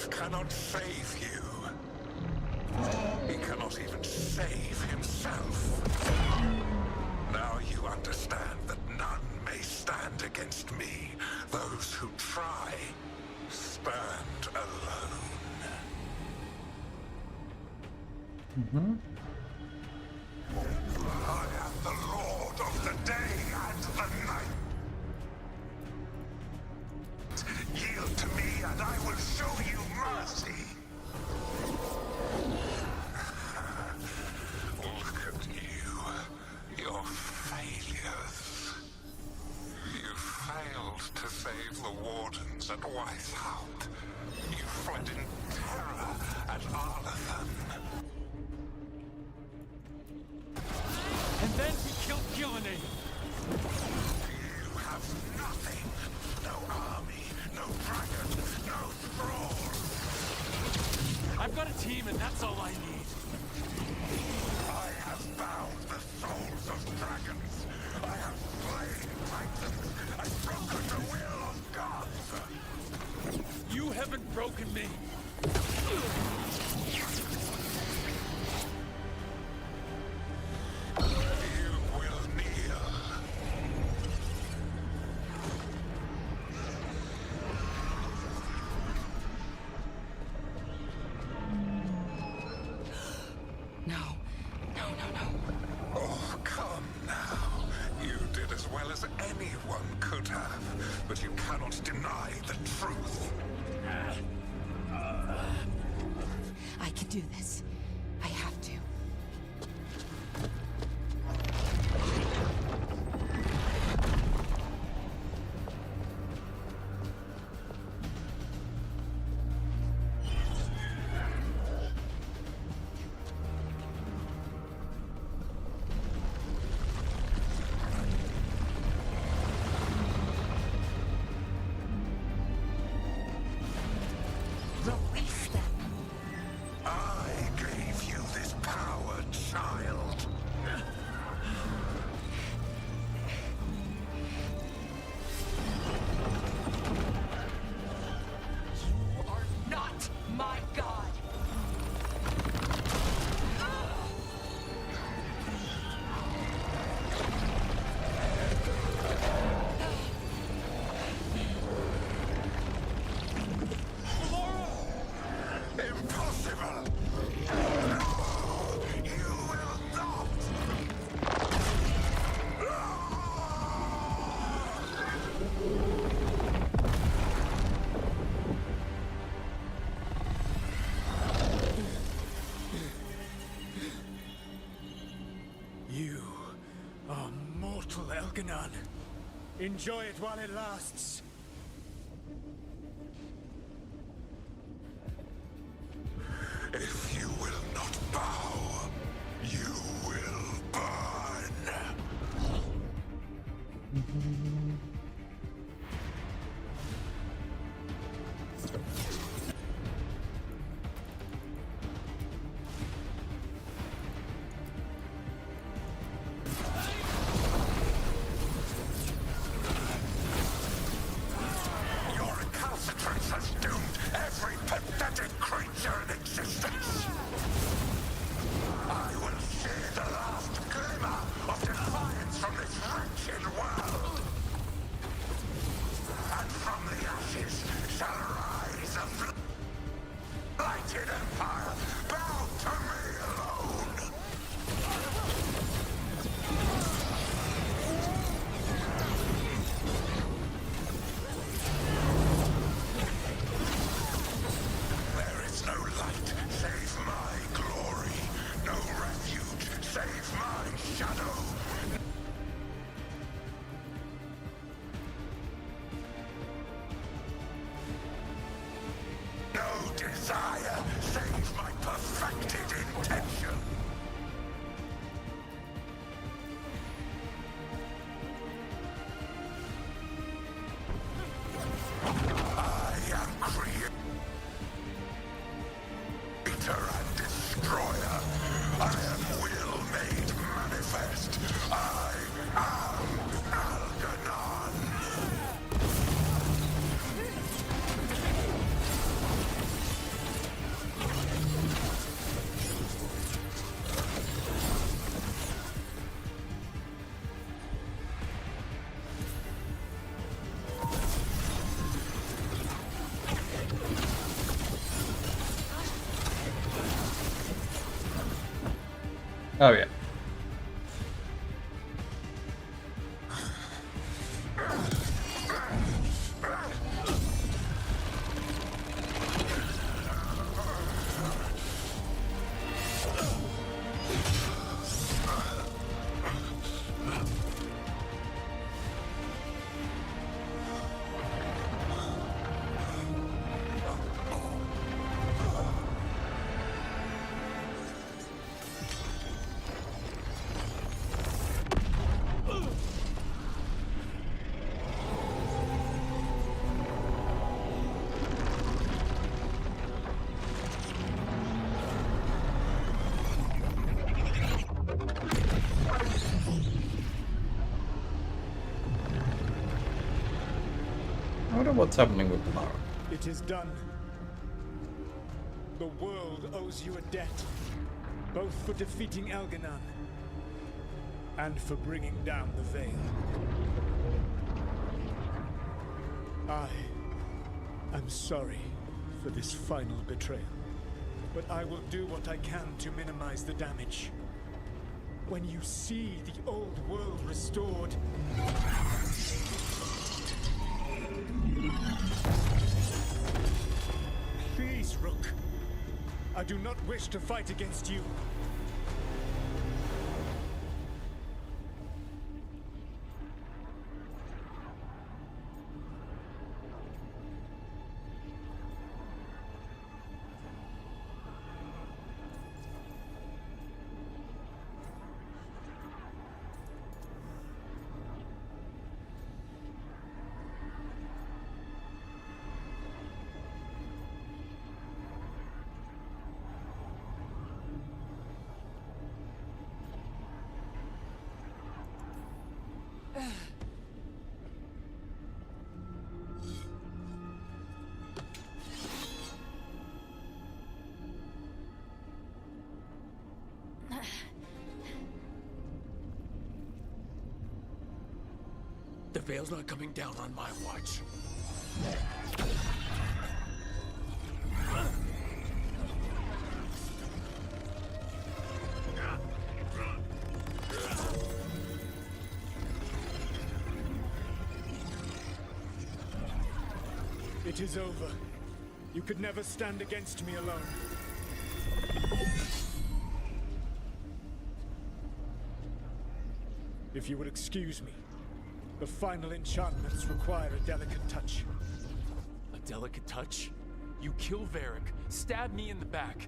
Cannot save you. He cannot even save himself. Now you understand that none may stand against me. Those who try stand alone. I am the Lord of the day and the night. Yield to me and I will show you mercy. Look at you. Your failures. You failed to save the wardens at Weishaupt. You fled in terror at Arlathan. And then we killed Gillenane. You have nothing. No army, no dragon, no thrall. I've got a team and that's all I need. I have bound the souls of dragons. I have slain titans. I've broken the will of gods. You haven't broken me. You will kneel. No. Oh, come now. You did as well as anyone could have, but you cannot deny the truth. I can do this. I have to. Release them. I gave you this power, child. You are not my god. Impossible! No! You will not! You are mortal, Elganon. Enjoy it while it lasts. If you will not bow, you will burn. Your recalcitrance has doomed every pathetic creature in existence. I will share the last glimmer of defiance from this wretched world. And from the ashes shall rise a blighted empire bound to me alone. There is no light save my glory, no refuge save my shadow. No desire save my perfected intention. I am creator and destroyer. I am will made manifest. I am Algernon. Oh yeah. I wonder what's happening with tomorrow. It is done. The world owes you a debt, both for defeating Elganon and for bringing down the Veil. I am sorry for this final betrayal, but I will do what I can to minimize the damage. When you see the old world restored, I do not wish to fight against you. The veil's not coming down on my watch. It is over. You could never stand against me alone. If you will excuse me, the final enchantments require a delicate touch. A delicate touch? You kill Varric, stab me in the back.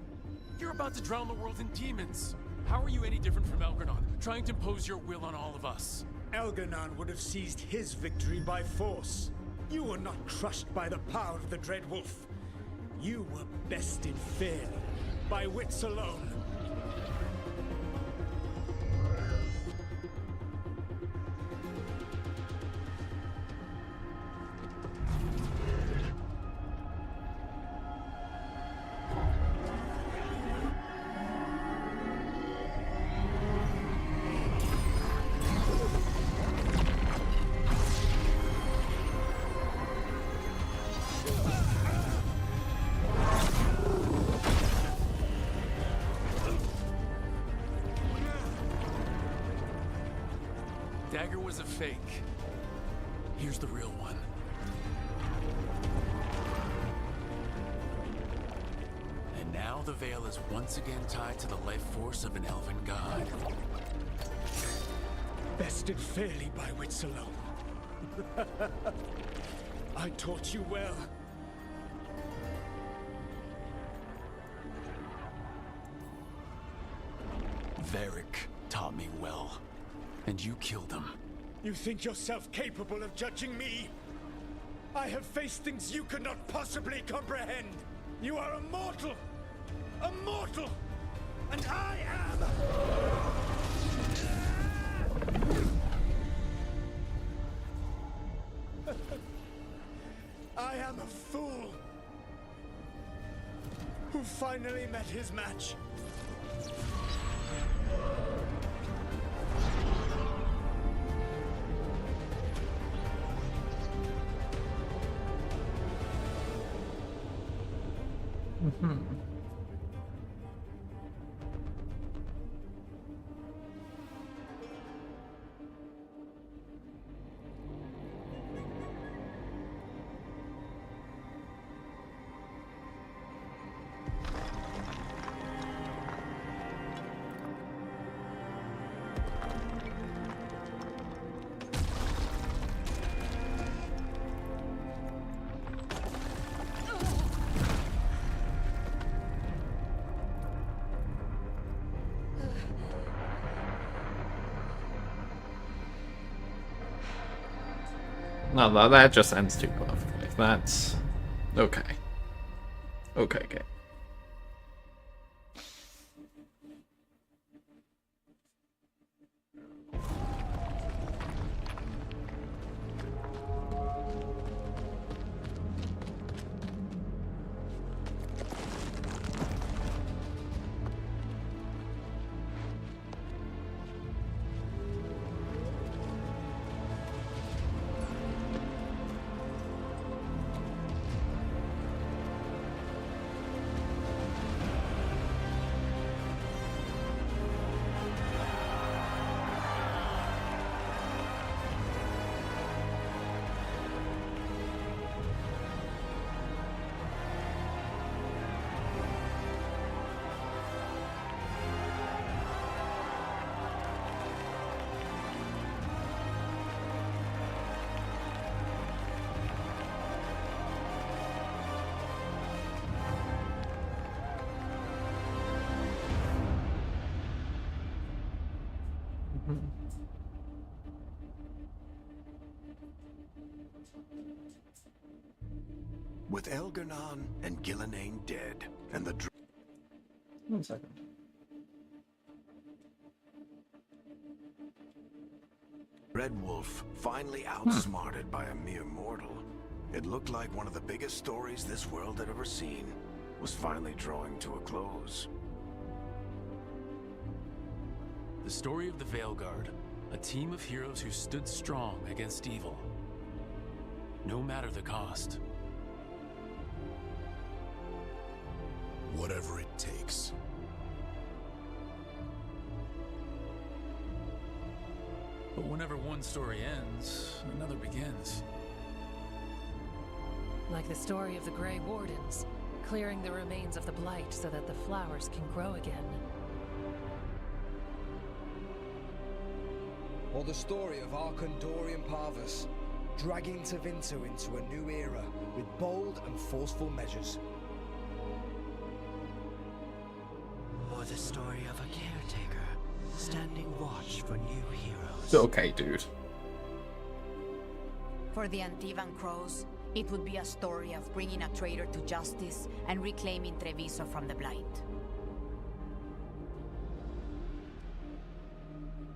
You're about to drown the world in demons. How are you any different from Elgernon, trying to impose your will on all of us? Elgernon would have seized his victory by force. You were not crushed by the power of the Dread Wolf. You were bested fairly, by wits alone. Dagger was a fake. Here's the real one. And now the veil is once again tied to the life force of an elven god. Bested fairly by wits alone. I taught you well. Varric taught me well. And you killed him. You think yourself capable of judging me? I have faced things you could not possibly comprehend. You are a mortal! A mortal! And I am... I am a fool who finally met his match. No, that just ends too perfectly. That's okay. Okay, okay. With Elgar'nan and Gillenane dead, and the 1 second. Red Wolf finally outsmarted by a mere mortal, it looked like one of the biggest stories this world had ever seen was finally drawing to a close. The story of the Veilguard, a team of heroes who stood strong against evil, no matter the cost. Whatever it takes. But whenever one story ends, another begins. Like the story of the Grey Wardens, clearing the remains of the Blight so that the flowers can grow again. Or the story of Arcandorian Parvus, dragging Tevinter into a new era with bold and forceful measures. Or the story of a caretaker, standing watch for new heroes. Okay, dude. For the Antivan Crows, it would be a story of bringing a traitor to justice and reclaiming Treviso from the Blight.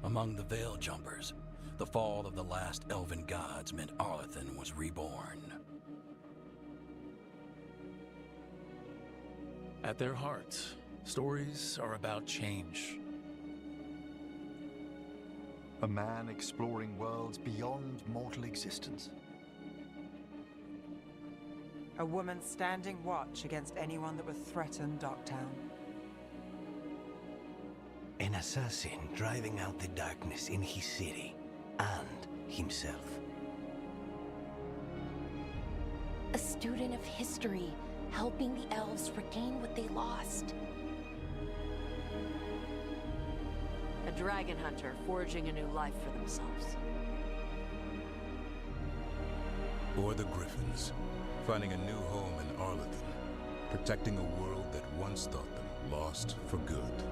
Among the Veil Jumpers, the fall of the last elven gods meant Arlathan was reborn. At their heart, stories are about change. A man exploring worlds beyond mortal existence. A woman standing watch against anyone that would threaten Docktown. An assassin driving out the darkness in his city and himself. A student of history, helping the elves regain what they lost. A dragon hunter forging a new life for themselves. Or the Griffins, finding a new home in Arlathan, protecting a world that once thought them lost for good.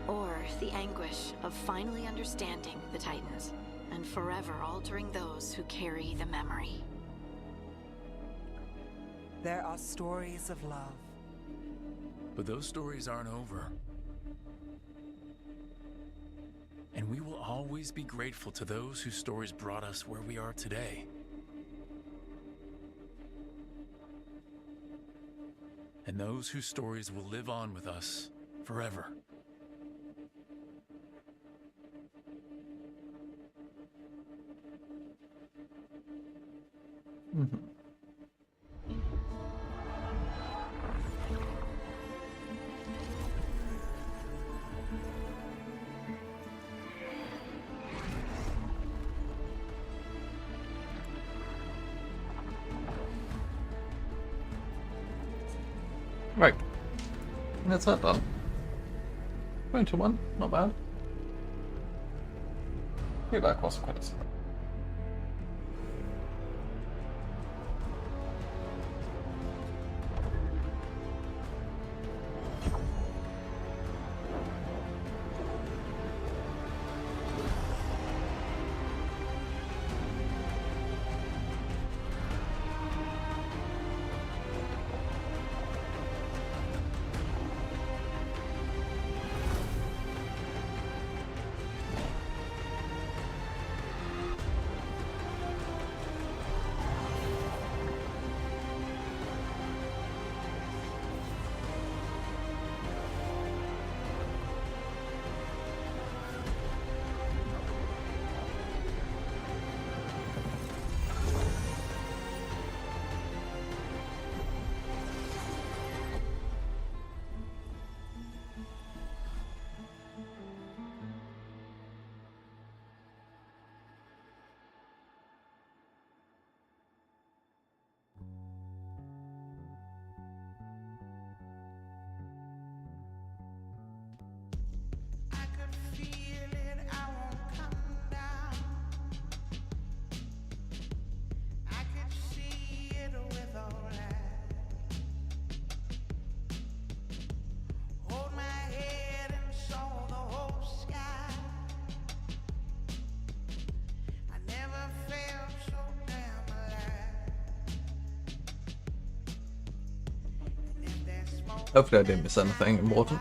Or the anguish of finally understanding the Titans, and forever altering those who carry the memory. There are stories of love. But those stories aren't over. And we will always be grateful to those whose stories brought us where we are today. And those whose stories will live on with us forever. Mm-hmm. Right. That's that done. 21, not bad. Maybe that costs quite a bit. Hopefully I didn't miss anything important.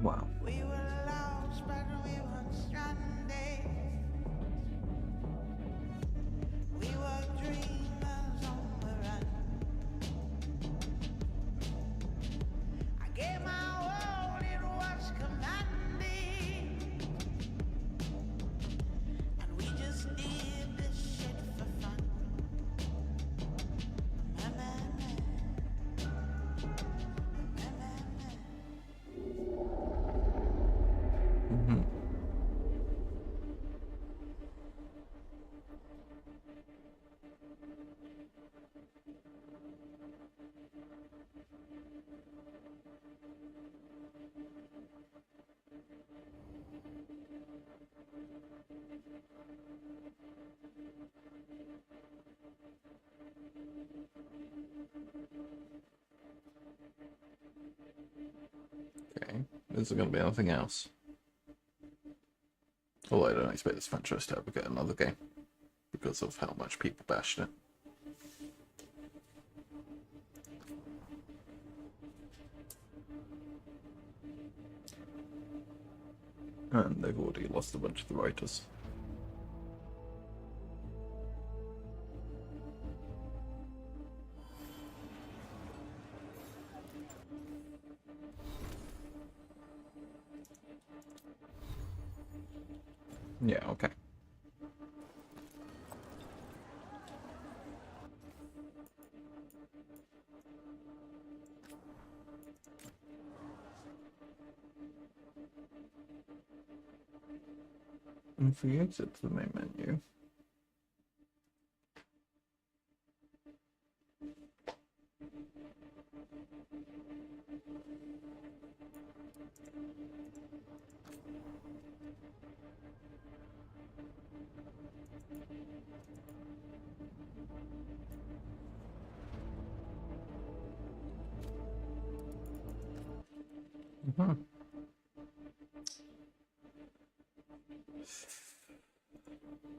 Wow. We were lost, but we weren't stranded. We were dreamers on the run. I gave my all, it was commanded. And we just did this shit for fun. Mm-hmm. Okay, is there going to be anything else? Although I don't expect this franchise to ever get another game because of how much people bashed it. And they've already lost a bunch of the writers. Yeah, okay. And if we exit the main menu,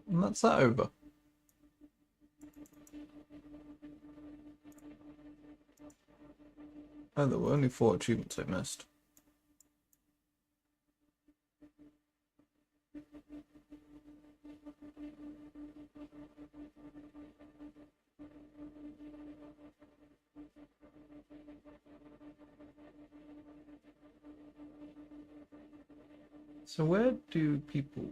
and that's that over. Oh, there were only 4 achievements I missed. So where do people...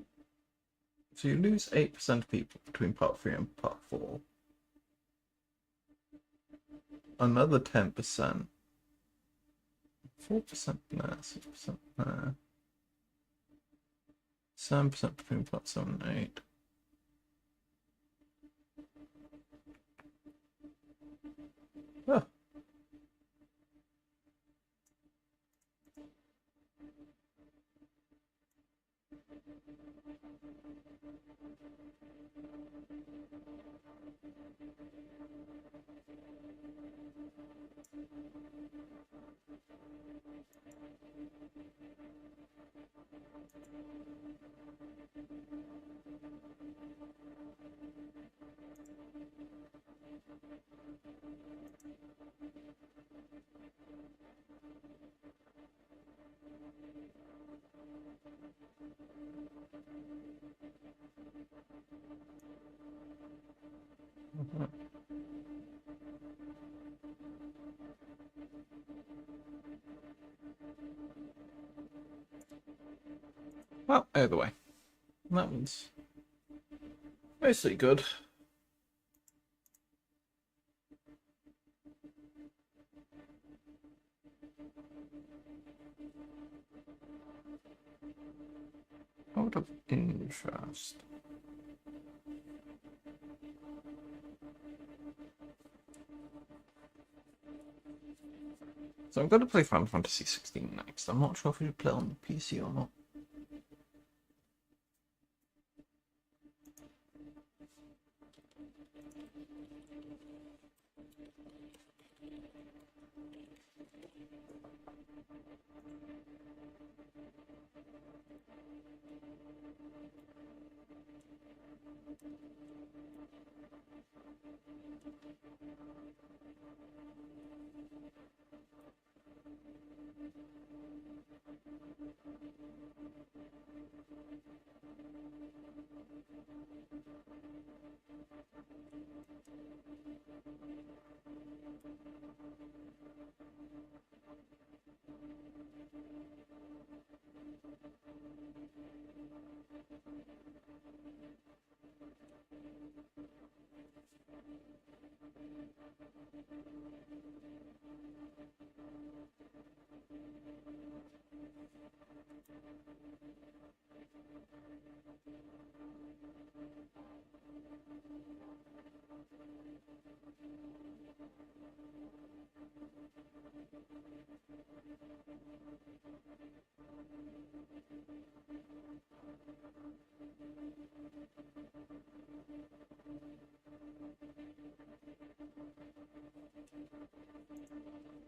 So you lose 8% of people between part 3 and part 4. Another 10%. 4% there, 6% there. 7% between part 7 and 8. Oh. Well, either way. That one's mostly good. Out of interest. So I'm going to play Final Fantasy 16 next. I'm not sure if we should play on the PC or not.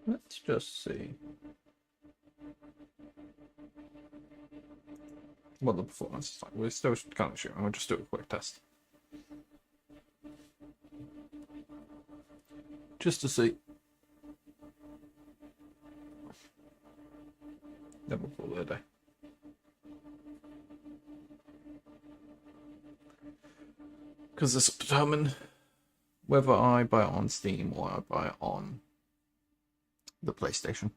Let's just see what the performance is like. We're still kind of shooting. We'll just do a quick test. Just to see. Then we'll call it a day. Because this will determine whether I buy it on Steam or I buy it on the PlayStation.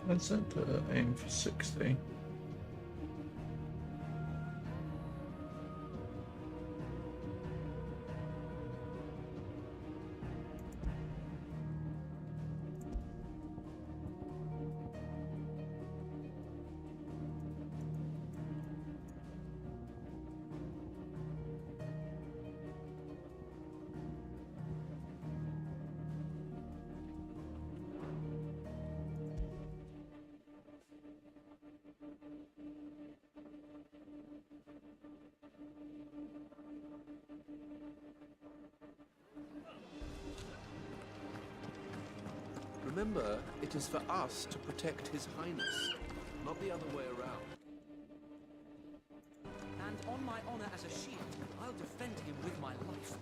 Let's aim for 60. Remember, it is for us to protect His Highness, not the other way around. And on my honor as a shield, I'll defend him with my life.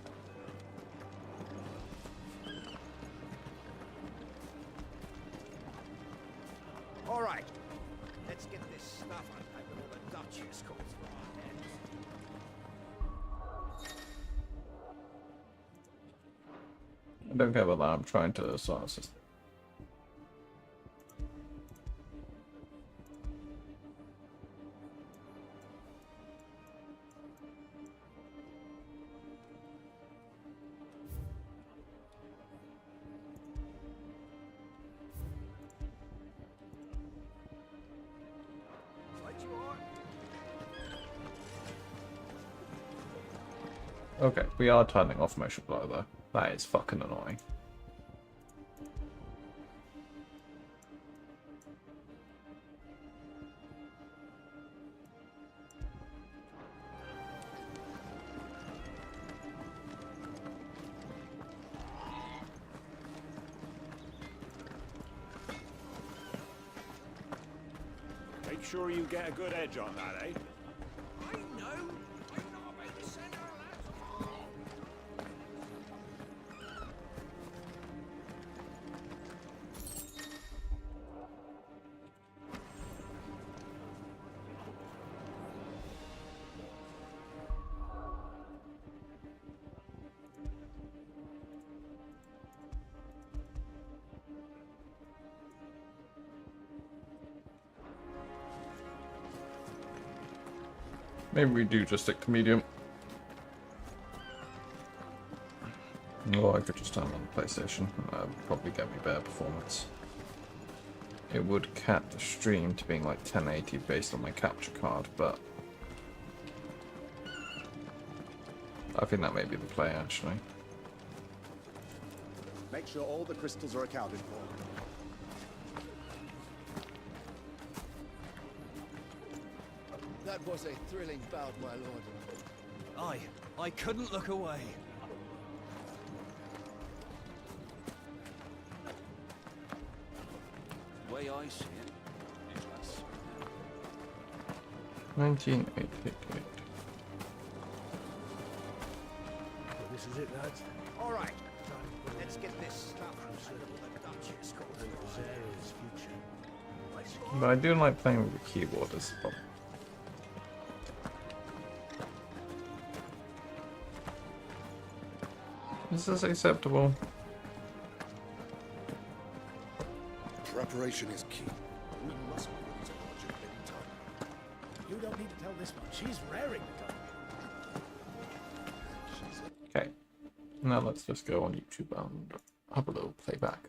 All right, let's get this stuff unpacked before the Duchess calls for our heads. I don't care about that. I'm trying to sort of system. Okay, we are turning off motion blur though. That is fucking annoying. Make sure you get a good edge on that, eh? I know. I'm not about to send our lads. Maybe we do just stick to medium. Or I could just turn on the PlayStation. That would probably get me better performance. It would cap the stream to being like 1080 based on my capture card, but I think that may be the play actually. Make sure all the crystals are accounted for. That was a thrilling bout, my lord. I couldn't look away. The way I see it, it's 1988. This is it, lads. All right, let's get this stuff before the Duchess calls for our heads. But I do like playing with the keyboard as well. Is this acceptable? Preparation is key. We must be ready to launch at any time. You don't need to tell this one. She's raring to go. Okay. Now let's just go on YouTube and have a little playback.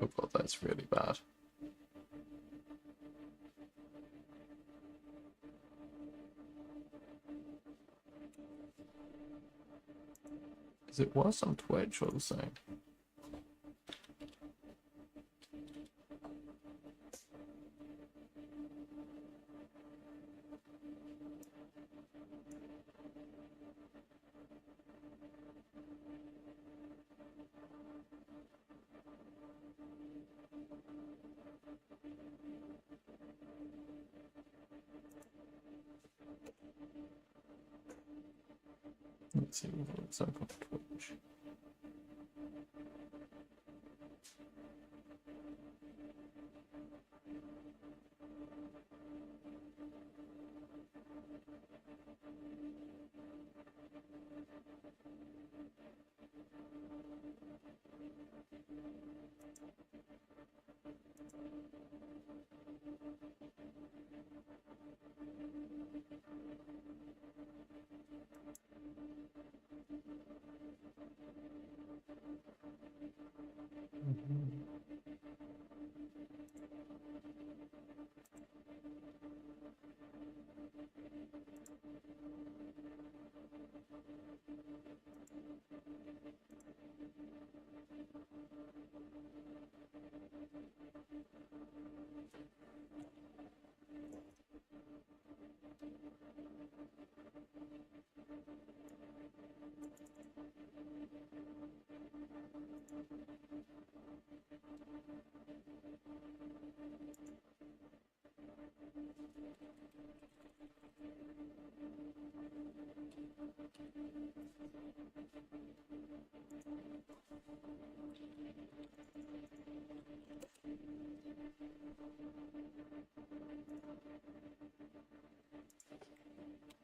Oh god, that's really bad. Is it worse on Twitch or the same? Let's see what it looks like on Twitch.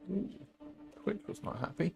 Ooh, Twitch was not happy.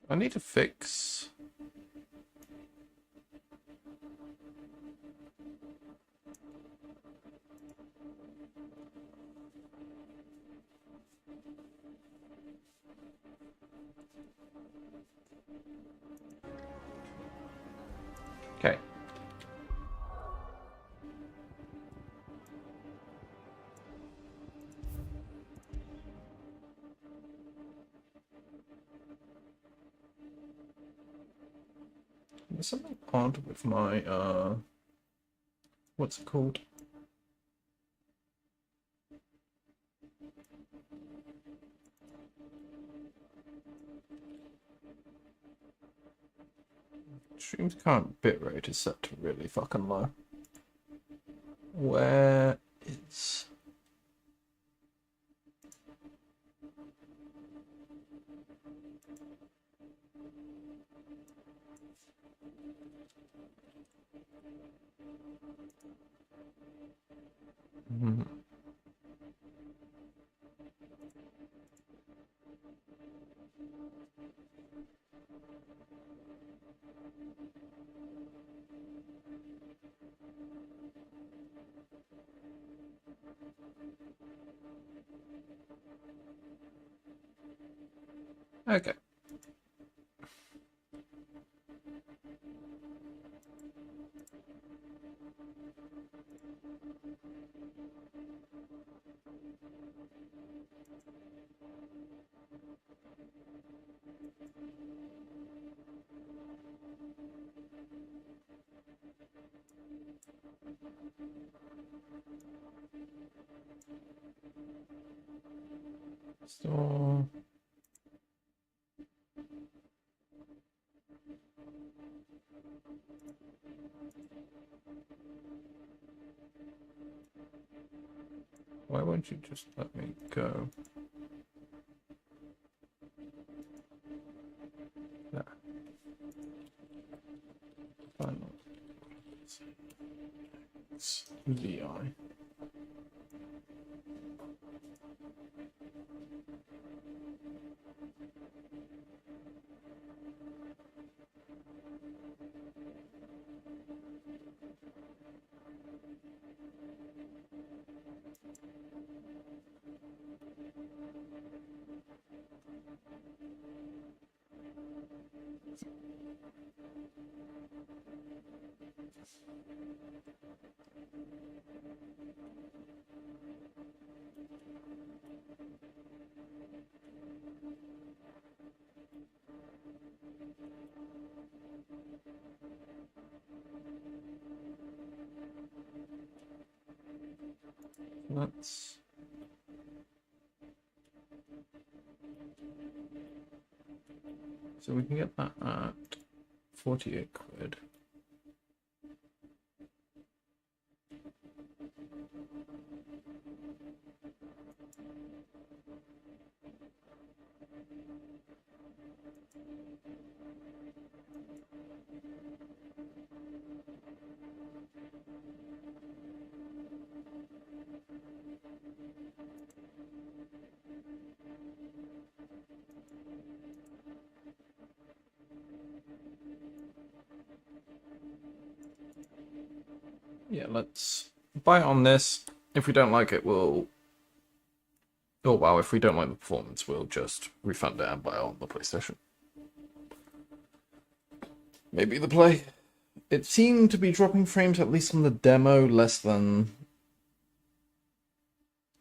I need to fix. Okay. There's something odd with my what's it called? Stream's current bitrate is set to really fucking low. Where is... Okay. So... Why won't you just let me go? Yeah. Final. It's VI. Let's... So we can get that at 48 quid. yeah, let's buy it on this. If we don't like it, we'll... Oh, well, if we don't like the performance, we'll just refund it and buy it on the PlayStation. Maybe the Play. It seemed to be dropping frames, at least on the demo, less than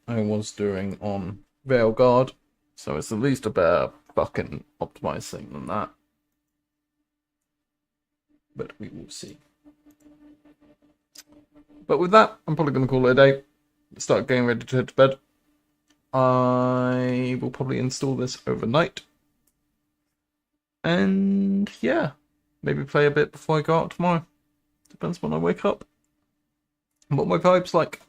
I was doing on Veilguard. So it's at least a better fucking optimized thing than that. But we will see. But with that, I'm probably going to call it a day. Start getting ready to head to bed. I will probably install this overnight. And yeah, maybe play a bit before I go out tomorrow. Depends when I wake up and what my vibe's like.